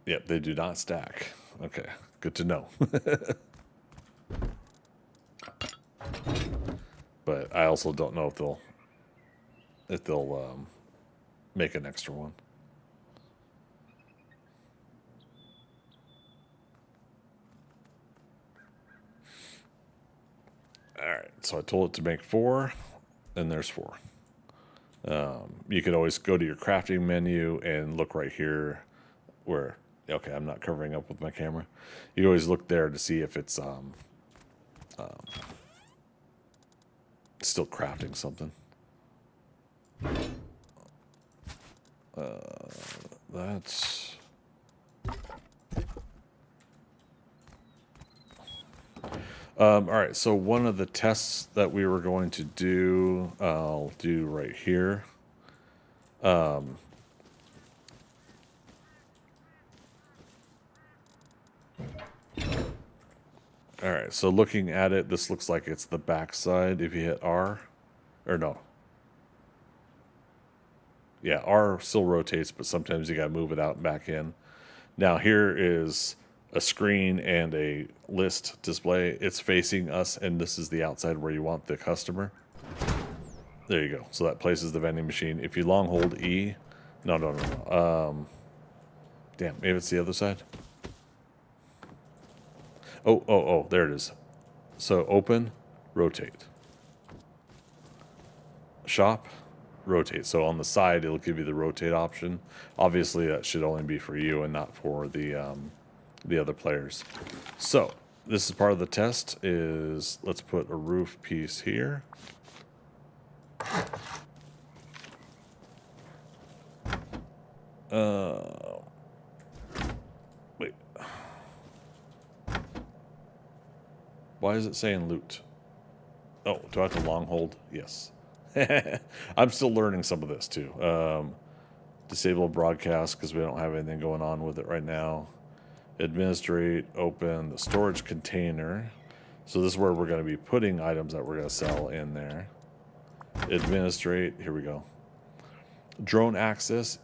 Yep, they do not stack. Okay, good to know. But I also don't know if they'll make an extra one. All right, so I told it to make 4, and there's 4. You could always go to your crafting menu and look right here where. Okay, I'm not covering up with my camera. You always look there to see if it's still crafting something. That's... all right, so one of the tests that we were going to do, I'll do right here. All right, so looking at it, this looks like it's the back side if you hit R. Or no. Yeah, R still rotates, but sometimes you got to move it out and back in. Now here is a screen and a list display. It's facing us, and this is the outside where you want the customer. There you go. So that places the vending machine. If you long hold E... No. Damn, maybe it's the other side. Oh, there it is. So open, rotate. Shop, rotate. So on the side, it'll give you the rotate option. Obviously, that should only be for you and not for the other players. So this is part of the test. Let's put a roof piece here. Wait. Why is it saying loot? Oh, do I have to long hold? Yes. I'm still learning some of this too. Disable broadcast because we don't have anything going on with it right now. Administrate, open the storage container. So this is where we're going to be putting items that we're going to sell in there. Administrate, here we go. Drone access,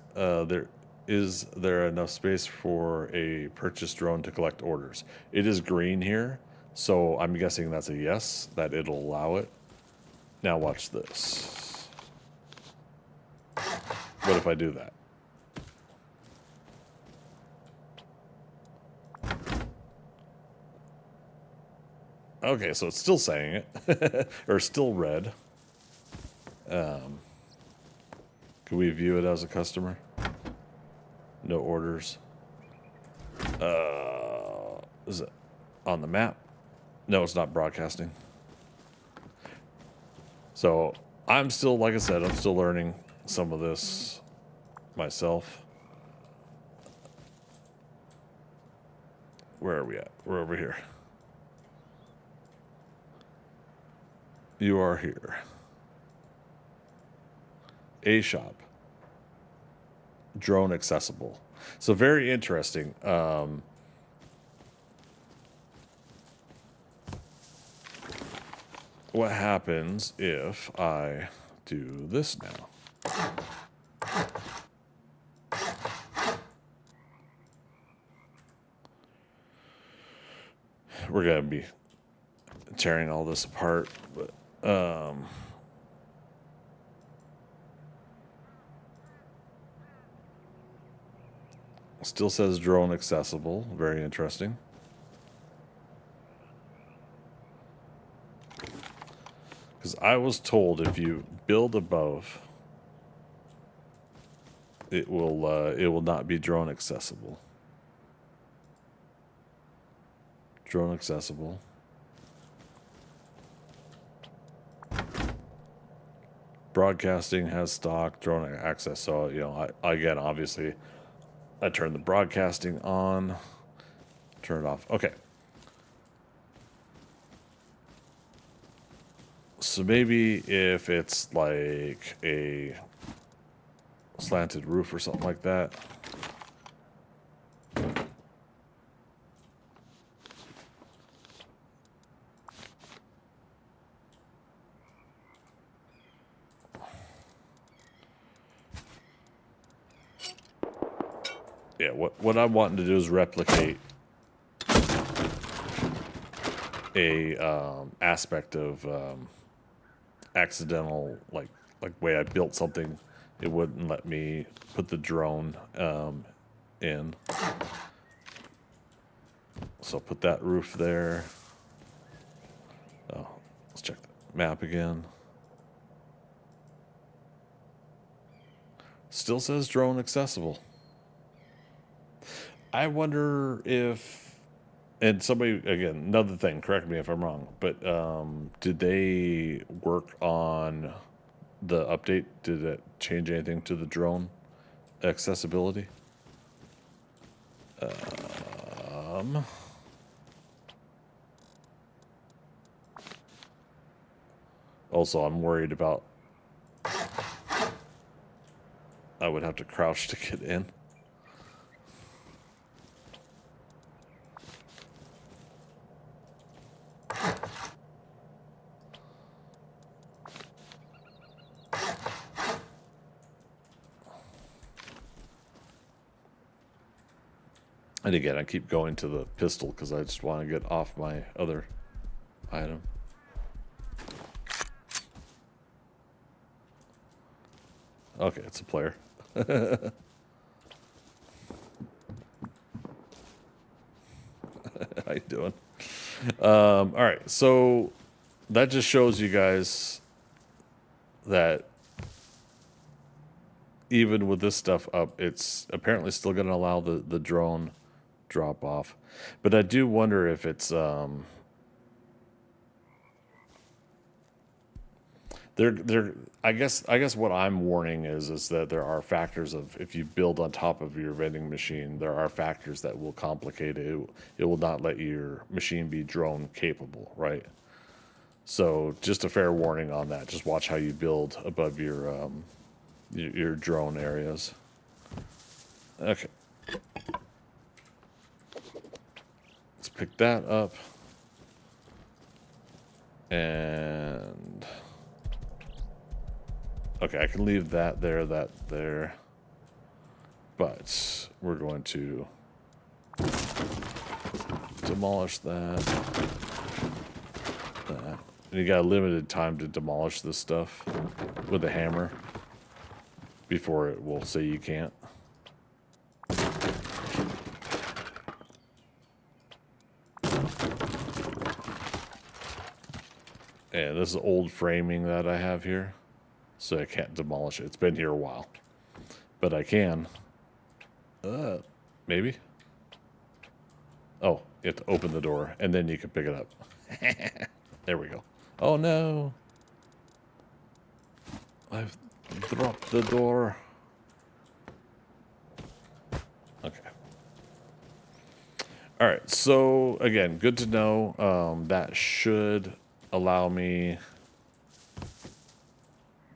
is there enough space for a purchased drone to collect orders? It is green here, so I'm guessing that's a yes, that it'll allow it. Now watch this. What if I do that? Okay, so it's still saying it, or still red. Can we view it as a customer? No orders. Is it on the map? No, it's not broadcasting. So I'm still, like I said, I'm still learning some of this myself. Where are we at? We're over here. You are here. A shop. Drone accessible. So very interesting. What happens if I do this now? We're going to be tearing all this apart, but still says drone accessible. Very interesting. Because I was told if you build above, it will not be drone accessible. Drone accessible. Broadcasting has stock drone access. So, you know, again, obviously, I turn the broadcasting on, turn it off. Okay. So maybe if it's like a slanted roof or something like that. Yeah, what I'm wanting to do is replicate a aspect of accidental, like way I built something. It wouldn't let me put the drone in. So I'll put that roof there. Oh, let's check the map again. Still says drone accessible. I wonder if, and somebody, again, another thing, correct me if I'm wrong, but did they work on the update? Did it change anything to the drone accessibility? Also, I'm worried about, I would have to crouch to get in. And again, I keep going to the pistol because I just want to get off my other item. Okay, it's a player. How you doing? All right, so that just shows you guys that even with this stuff up, it's apparently still going to allow the drone drop off. But I do wonder if it's I guess what I'm warning is that there are factors of, if you build on top of your vending machine, there are factors that will complicate it. It will not let your machine be drone capable, right? So just a fair warning on that. Just watch how you build above your drone areas. Okay. Let's pick that up. And okay, I can leave that there, but we're going to demolish that. And you got a limited time to demolish this stuff with a hammer before it will say you can't. And this is old framing that I have here, so I can't demolish it. It's been here a while, but I can. Maybe. Oh, you have to open the door, and then you can pick it up. There we go. Oh no! I've dropped the door. Okay. All right. So again, good to know. That should allow me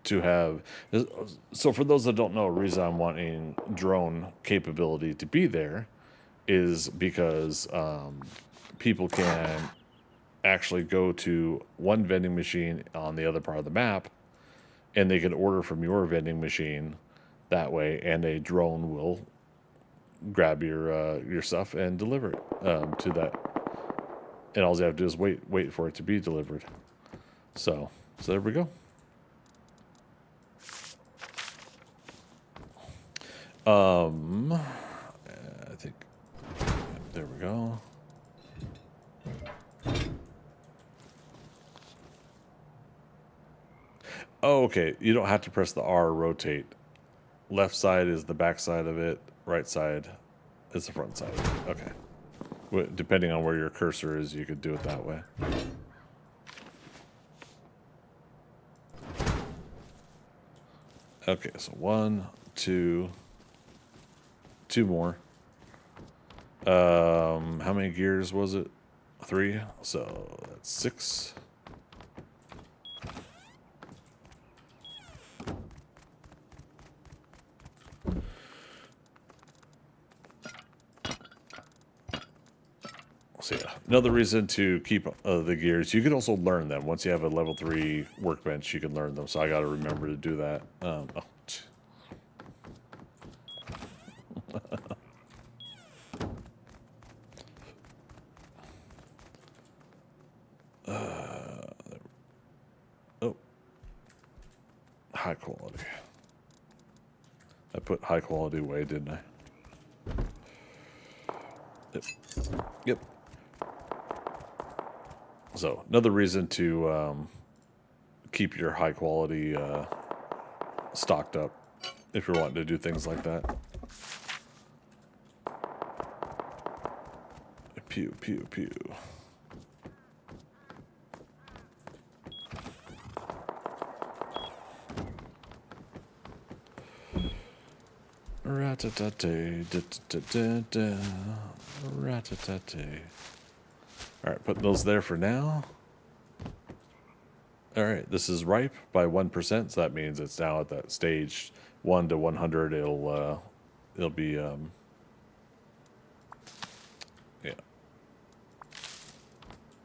to have. So for those that don't know, the reason I'm wanting drone capability to be there is because people can actually go to one vending machine on the other part of the map, and they can order from your vending machine that way, and a drone will grab your stuff and deliver it to that. And all you have to do is wait for it to be delivered. So there we go. I think there we go. Oh, okay. You don't have to press the R rotate. Left side is the back side of it. Right side is the front side. Okay. Depending on where your cursor is, you could do it that way. Okay, so 1, 2, 2 more. How many gears was it? 3. So that's 6. So yeah, another reason to keep the gears. You can also learn them. Once you have a level 3 workbench, you can learn them. So I got to remember to do that. High quality. I put high quality away, didn't I? Yep. Yep. So another reason to keep your high quality stocked up if you're wanting to do things like that. Pew, pew, pew. Rat-a-tat-tay, da-da-da-da-da, rat-a-tat-tay. All right, putting those there for now. All right, this is ripe by 1%, so that means it's now at that stage 1 to 100. It'll be yeah.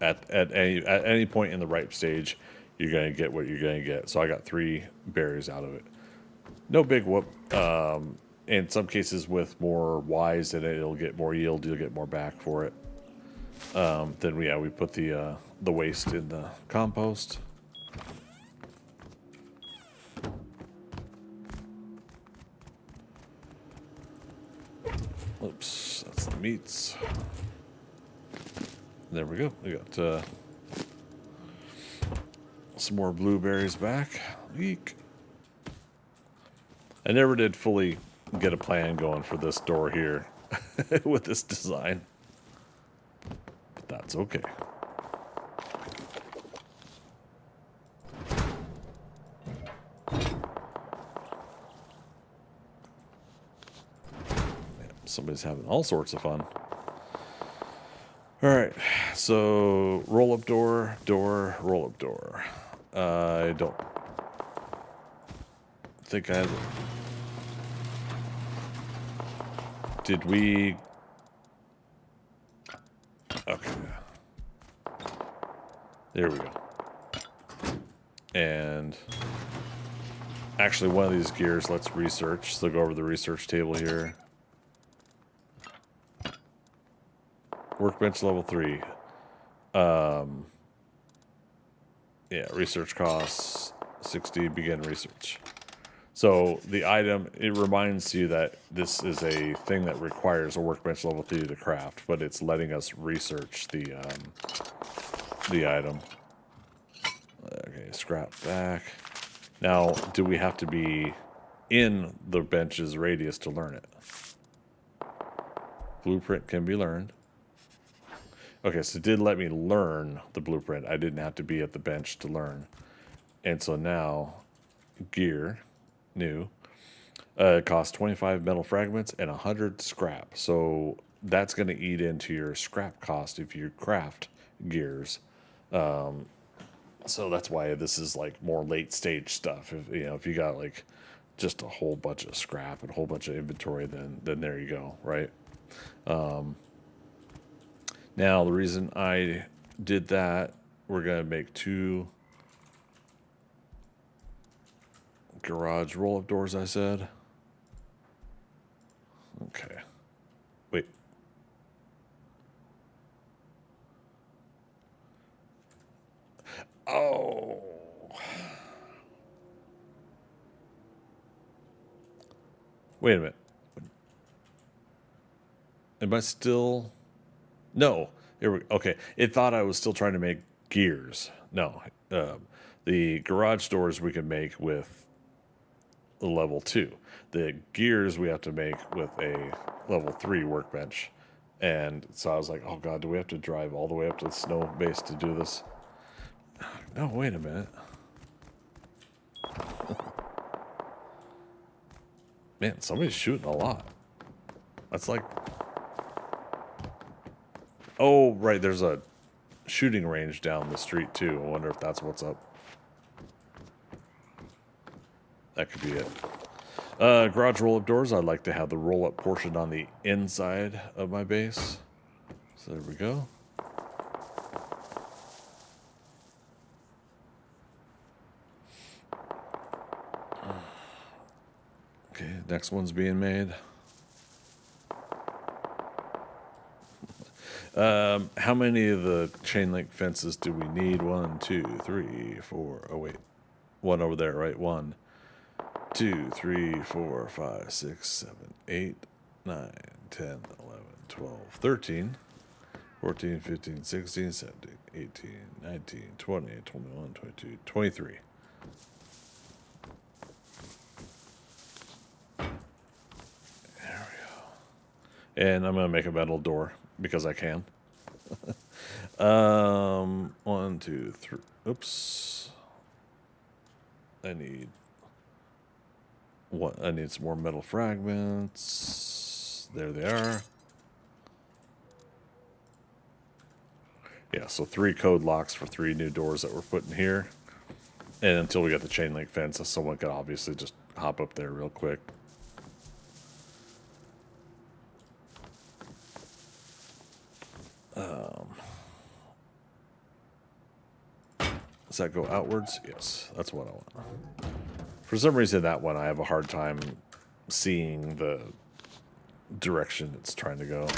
At any point in the ripe stage, you're gonna get what you're gonna get. So I got 3 berries out of it. No big whoop. In some cases, with more Ys in it, it'll get more yield. You'll get more back for it. Then we put the waste in the compost. Oops, that's the meats. There we go. We got some more blueberries back. Eek. I never did fully get a plan going for this door here with this design. But that's okay. Somebody's having all sorts of fun. All right, so roll-up door, roll-up door. I don't think I have. Did we? Okay. There we go. And actually, one of these gears, let's research. So go over the research table here. Workbench level 3. Yeah, research costs 60, begin research. So the item, it reminds you that this is a thing that requires a workbench level 3 to craft, but it's letting us research the item. Okay, scrap back. Now, do we have to be in the bench's radius to learn it? Blueprint can be learned. Okay, so it did let me learn the blueprint. I didn't have to be at the bench to learn. And so now, gear, new, costs 25 metal fragments and 100 scrap. So that's going to eat into your scrap cost if you craft gears. So that's why this is like more late stage stuff. If you got like just a whole bunch of scrap and a whole bunch of inventory, then there you go, right? Now the reason I did that, we're gonna make 2 garage roll-up doors. I said, okay. Wait. Oh. Wait a minute. Am I still? No. Here we. Okay. It thought I was still trying to make gears. No. The garage doors we can make with a level 2. The gears we have to make with a level 3 workbench. And so I was like, oh god, do we have to drive all the way up to the snow base to do this? No, wait a minute. Man, somebody's shooting a lot. That's like... Oh, right, there's a shooting range down the street, too. I wonder if that's what's up. That could be it. Garage roll-up doors, I'd like to have the roll-up portion on the inside of my base. So there we go. Okay, next one's being made. How many of the chain link fences do we need? 1, 2, 3, 4. Oh, wait. One over there, right? 1, 2, 3, 4, 5, 6, 7, 8, 9, 10, 11, 12, 13, 14, 15, 16, 17, 18, 19, 20, 21, 22, 23. There we go. And I'm going to make a metal door because I can. 1, 2, 3. Oops. I need some more metal fragments. There they are. Yeah, so 3 code locks for 3 new doors that we're putting here. And until we get the chain link fence, someone could obviously just hop up there real quick. Does that go outwards? Yes, that's what I want. For some reason, that one I have a hard time seeing the direction it's trying to go.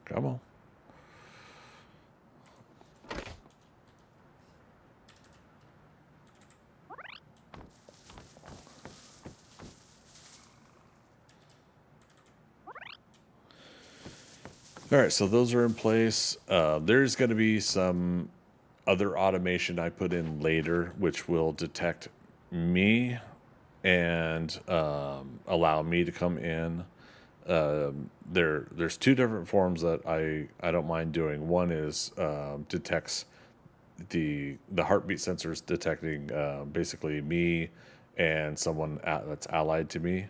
Come on. All right, so those are in place. There's going to be some other automation I put in later, which will detect me and allow me to come in. There's 2 different forms that I don't mind doing. One is detects the heartbeat sensors detecting basically me and someone that's allied to me.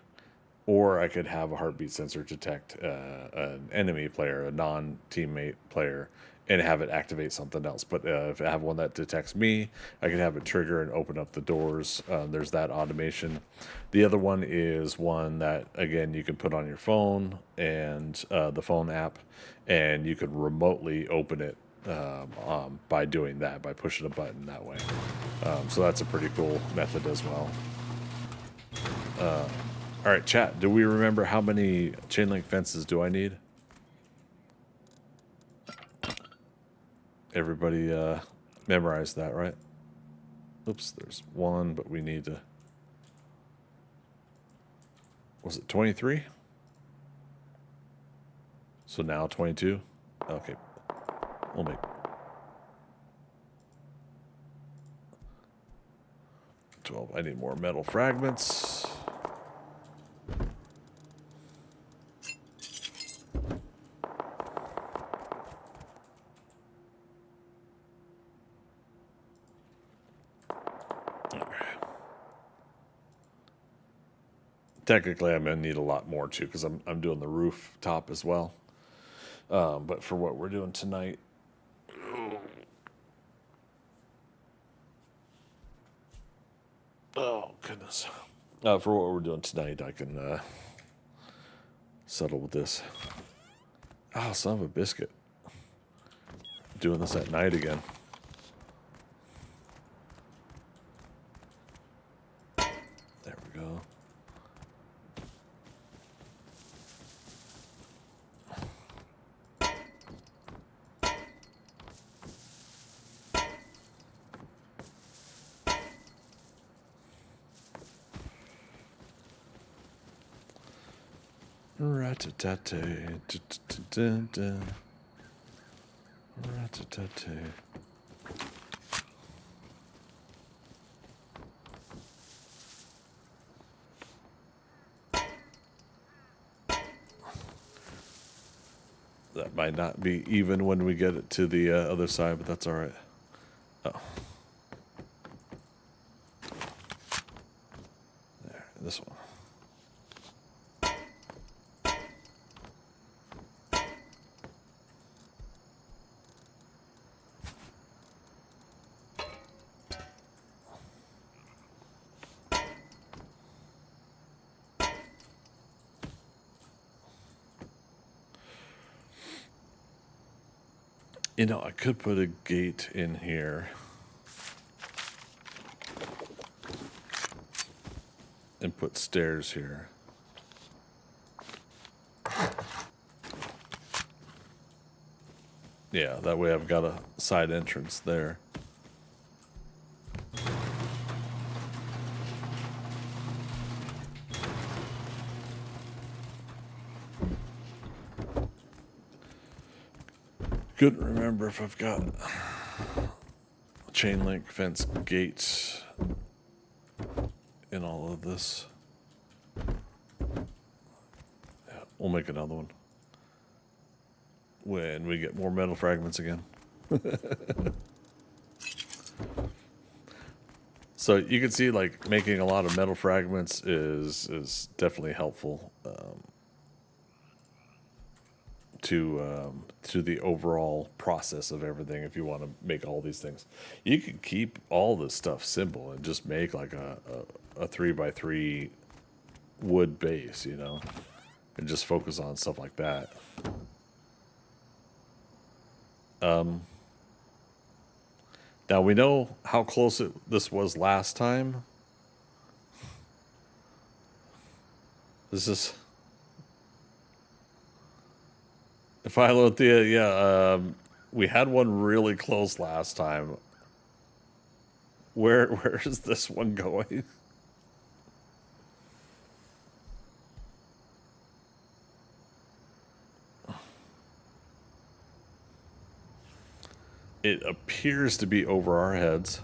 Or I could have a heartbeat sensor detect an enemy player, a non-teammate player, and have it activate something else. But if I have one that detects me, I can have it trigger and open up the doors. There's that automation. The other one is one that, again, you can put on your phone and the phone app, and you could remotely open it by doing that, by pushing a button that way. So that's a pretty cool method as well. All right, chat, do we remember how many chain link fences do I need? Everybody memorize that, right? Oops, there's 1, but we need to... Was it 23? So now 22? Okay. We'll make... 12. I need more metal fragments. technically I'm gonna need a lot more too because I'm doing the rooftop as well. But for what we're doing tonight, oh goodness, for what we're doing tonight, I can settle with this. Oh, son of a biscuit! Doing this at night again. There we go. Rat-a-tat-tat, da-da-da-da-da. Rat-a-tat-tat. That might not be even when we get it to the other side, but that's all right. Oh. There, this one. You know, I could put a gate in here and put stairs here. Yeah, that way I've got a side entrance there. Couldn't remember if I've got chain link fence gates in all of this. Yeah, we'll make another one when we get more metal fragments again. So you can see, like, making a lot of metal fragments is definitely helpful to the overall process of everything. If you want to make all these things, you can keep all this stuff simple and just make like a 3x3 wood base, you know, and just focus on stuff like that. Now we know how close this was last time. This is, if I look the, we had one really close last time. Where is this one going? It appears to be over our heads.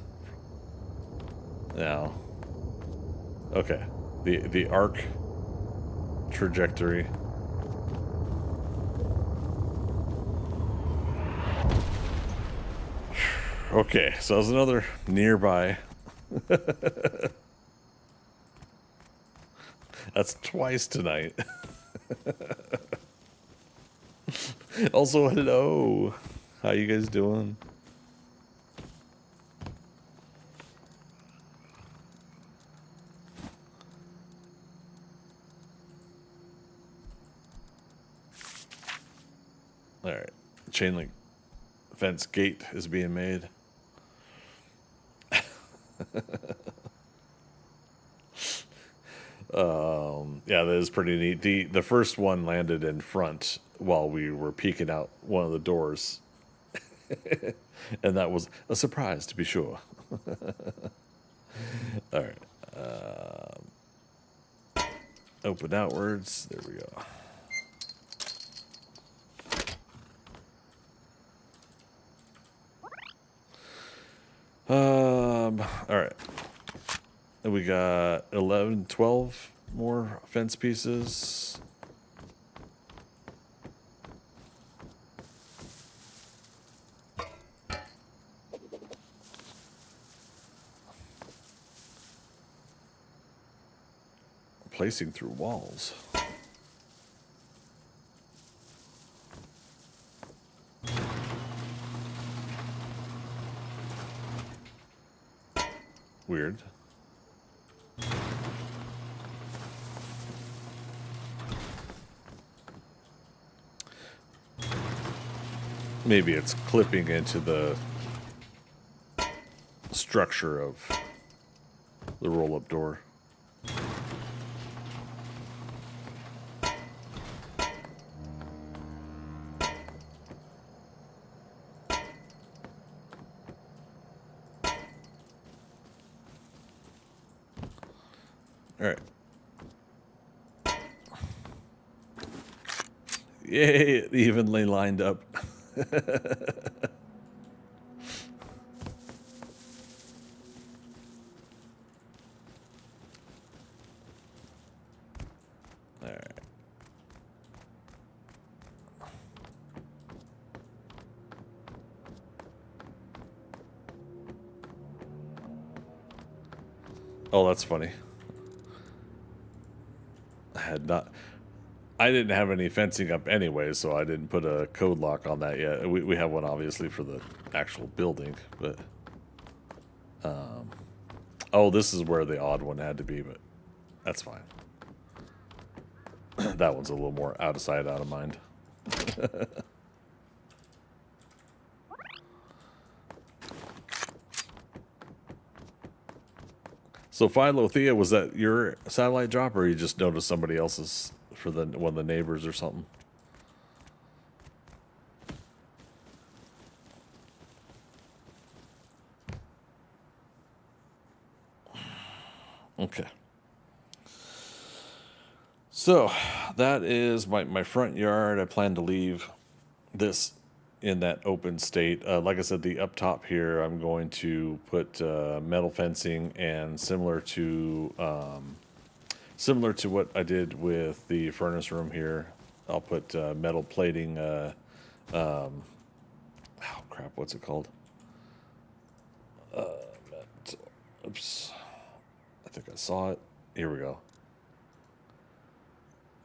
Now, okay, the arc trajectory. Okay, so there's another nearby. That's twice tonight. Also, hello. How you guys doing? All right, chain link fence gate is being made. Yeah, that is pretty neat. The first one landed in front while we were peeking out one of the doors. And that was a surprise, to be sure. All right. Open outwards. There we go. All right. And we got 11, 12 more fence pieces. placing through walls. Weird. Maybe it's clipping into the structure of the roll-up door. All right. Yay, it evenly lined up. All right. Oh, that's funny. I didn't have any fencing up anyway, so I didn't put a code lock on that yet. We have one obviously for the actual building, but oh, this is where the odd one had to be, but that's fine. That one's a little more out of sight, out of mind. So Philothea, was that your satellite drop, or you just noticed somebody else's for one of the neighbors or something? Okay. So that is my front yard. I plan to leave this in that open state. Like I said, the up top here, I'm going to put metal fencing, and similar to what I did with the furnace room here, I'll put metal plating. Oh crap, what's it called? Oops, I think I saw it. Here we go.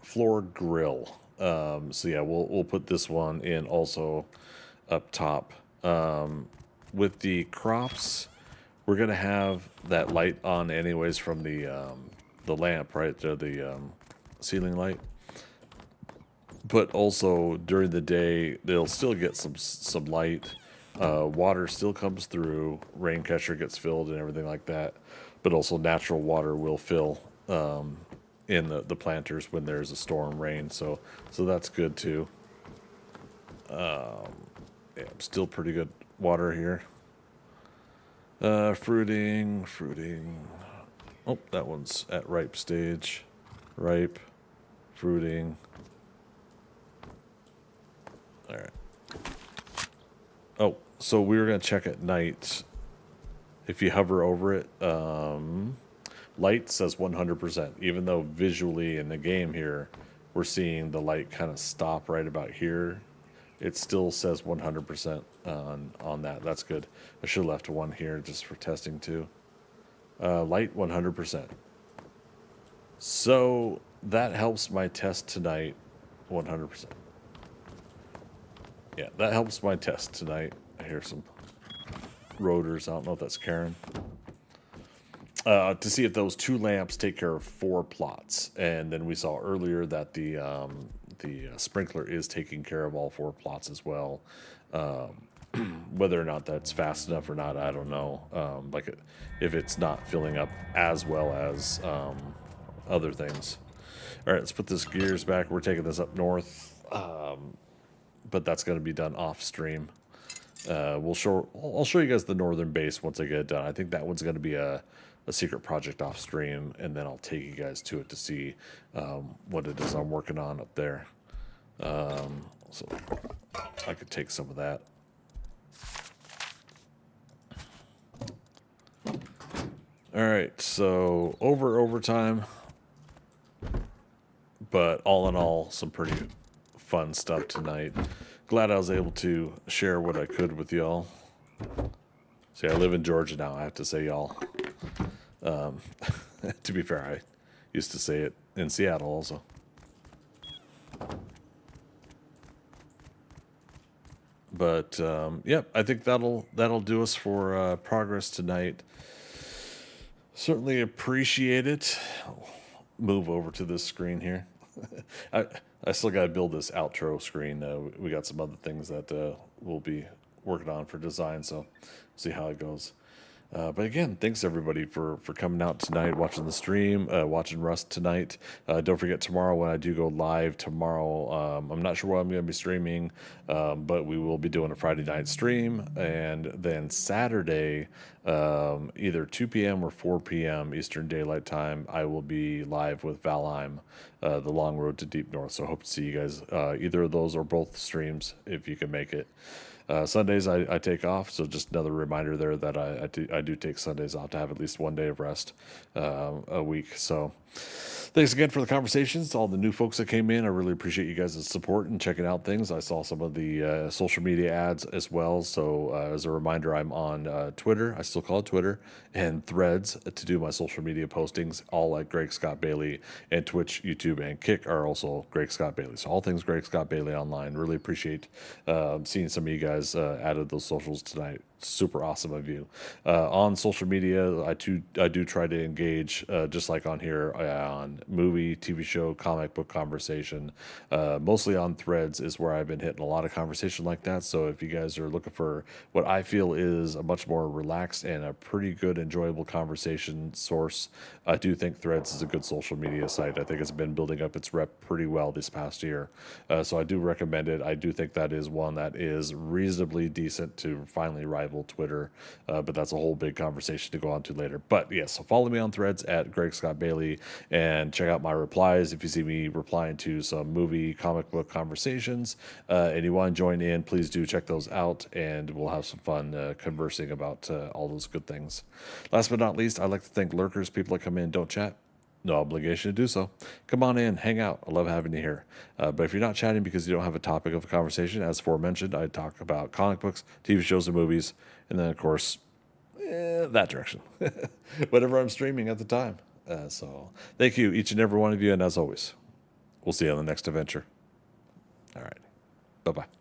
Floor grill. So yeah, we'll put this one in also up top. With the crops, we're gonna have that light on anyways from the lamp, right there, the ceiling light. But also during the day, they'll still get some light. Water still comes through. Rain catcher gets filled and everything like that. But also natural water will fill in the planters when there's a storm rain. So that's good too. Yeah, still pretty good water here. Fruiting. Oh, that one's at ripe stage. Ripe, fruiting. All right. Oh, so we were gonna check at night. If you hover over it, light says 100%. Even though visually in the game here, we're seeing the light kind of stop right about here, it still says 100% on that. That's good. I should have left one here just for testing too. Light 100%. So that helps my test tonight 100%. Yeah, that helps my test tonight. I hear some rotors. I don't know if that's Karen. To see if those two lamps take care of 4 plots. And then we saw earlier that the sprinkler is taking care of all 4 plots as well. Whether or not that's fast enough or not, I don't know. If it's not filling up as well as other things. All right, let's put this gears back. We're taking this up north, but that's going to be done off stream. I'll show you guys the northern base once I get it done. I think that one's going to be a secret project off stream, and then I'll take you guys to it to see what it is I'm working on up there. So I could take some of that. All right, so overtime, but all in all, some pretty fun stuff tonight. Glad I was able to share what I could with y'all. See, I live in Georgia now. I have to say y'all. To be fair, used to say it in Seattle also. But yep, I think that'll do us for progress tonight. Certainly appreciate it. I'll move over to this screen here. I still got to build this outro screen. We got some other things that we'll be working on for design, so see how it goes. But again, thanks everybody for coming out tonight, watching the stream, watching Rust tonight. Don't forget tomorrow when I do go live tomorrow. I'm not sure what I'm going to be streaming, but we will be doing a Friday night stream. And then Saturday, either 2 p.m. or 4 p.m. Eastern Daylight Time, I will be live with Valheim, The Long Road to Deep North. So I hope to see you guys either of those or both streams if you can make it. Sundays I take off, so just another reminder there that I do take Sundays off to have at least one day of rest a week. So thanks again for the conversations, to all the new folks that came in. I really appreciate you guys' support and checking out things. I saw some of the social media ads as well. So as a reminder, I'm on Twitter. I still call it Twitter, and Threads to do my social media postings, all at Greg Scott Bailey, and Twitch, YouTube, and Kick are also Greg Scott Bailey. So all things Greg Scott Bailey online. Really appreciate seeing some of you guys added those socials tonight. Super awesome of you. On social media, I do try to engage, just like on here, on movie, TV show, comic book conversation. Mostly on Threads is where I've been hitting a lot of conversation like that. So if you guys are looking for what I feel is a much more relaxed and a pretty good, enjoyable conversation source, I do think Threads is a good social media site. I think it's been building up its rep pretty well this past year. So I do recommend it. I do think that is one that is reasonably decent to finally rival Twitter, but that's a whole big conversation to go on to later. But yes, so follow me on Threads at Greg Scott Bailey and check out my replies if you see me replying to some movie, comic book conversations, and you want to join in, please do check those out, and we'll have some fun conversing about all those good things. Last but not least, I'd like to thank lurkers, people that come in and don't chat. No obligation to do so. Come on in, hang out. I love having you here. But if you're not chatting because you don't have a topic of conversation, as aforementioned, I talk about comic books, TV shows, and movies, and then, of course, that direction. Whatever I'm streaming at the time. So thank you, each and every one of you, and as always, we'll see you on the next adventure. All right. Bye-bye.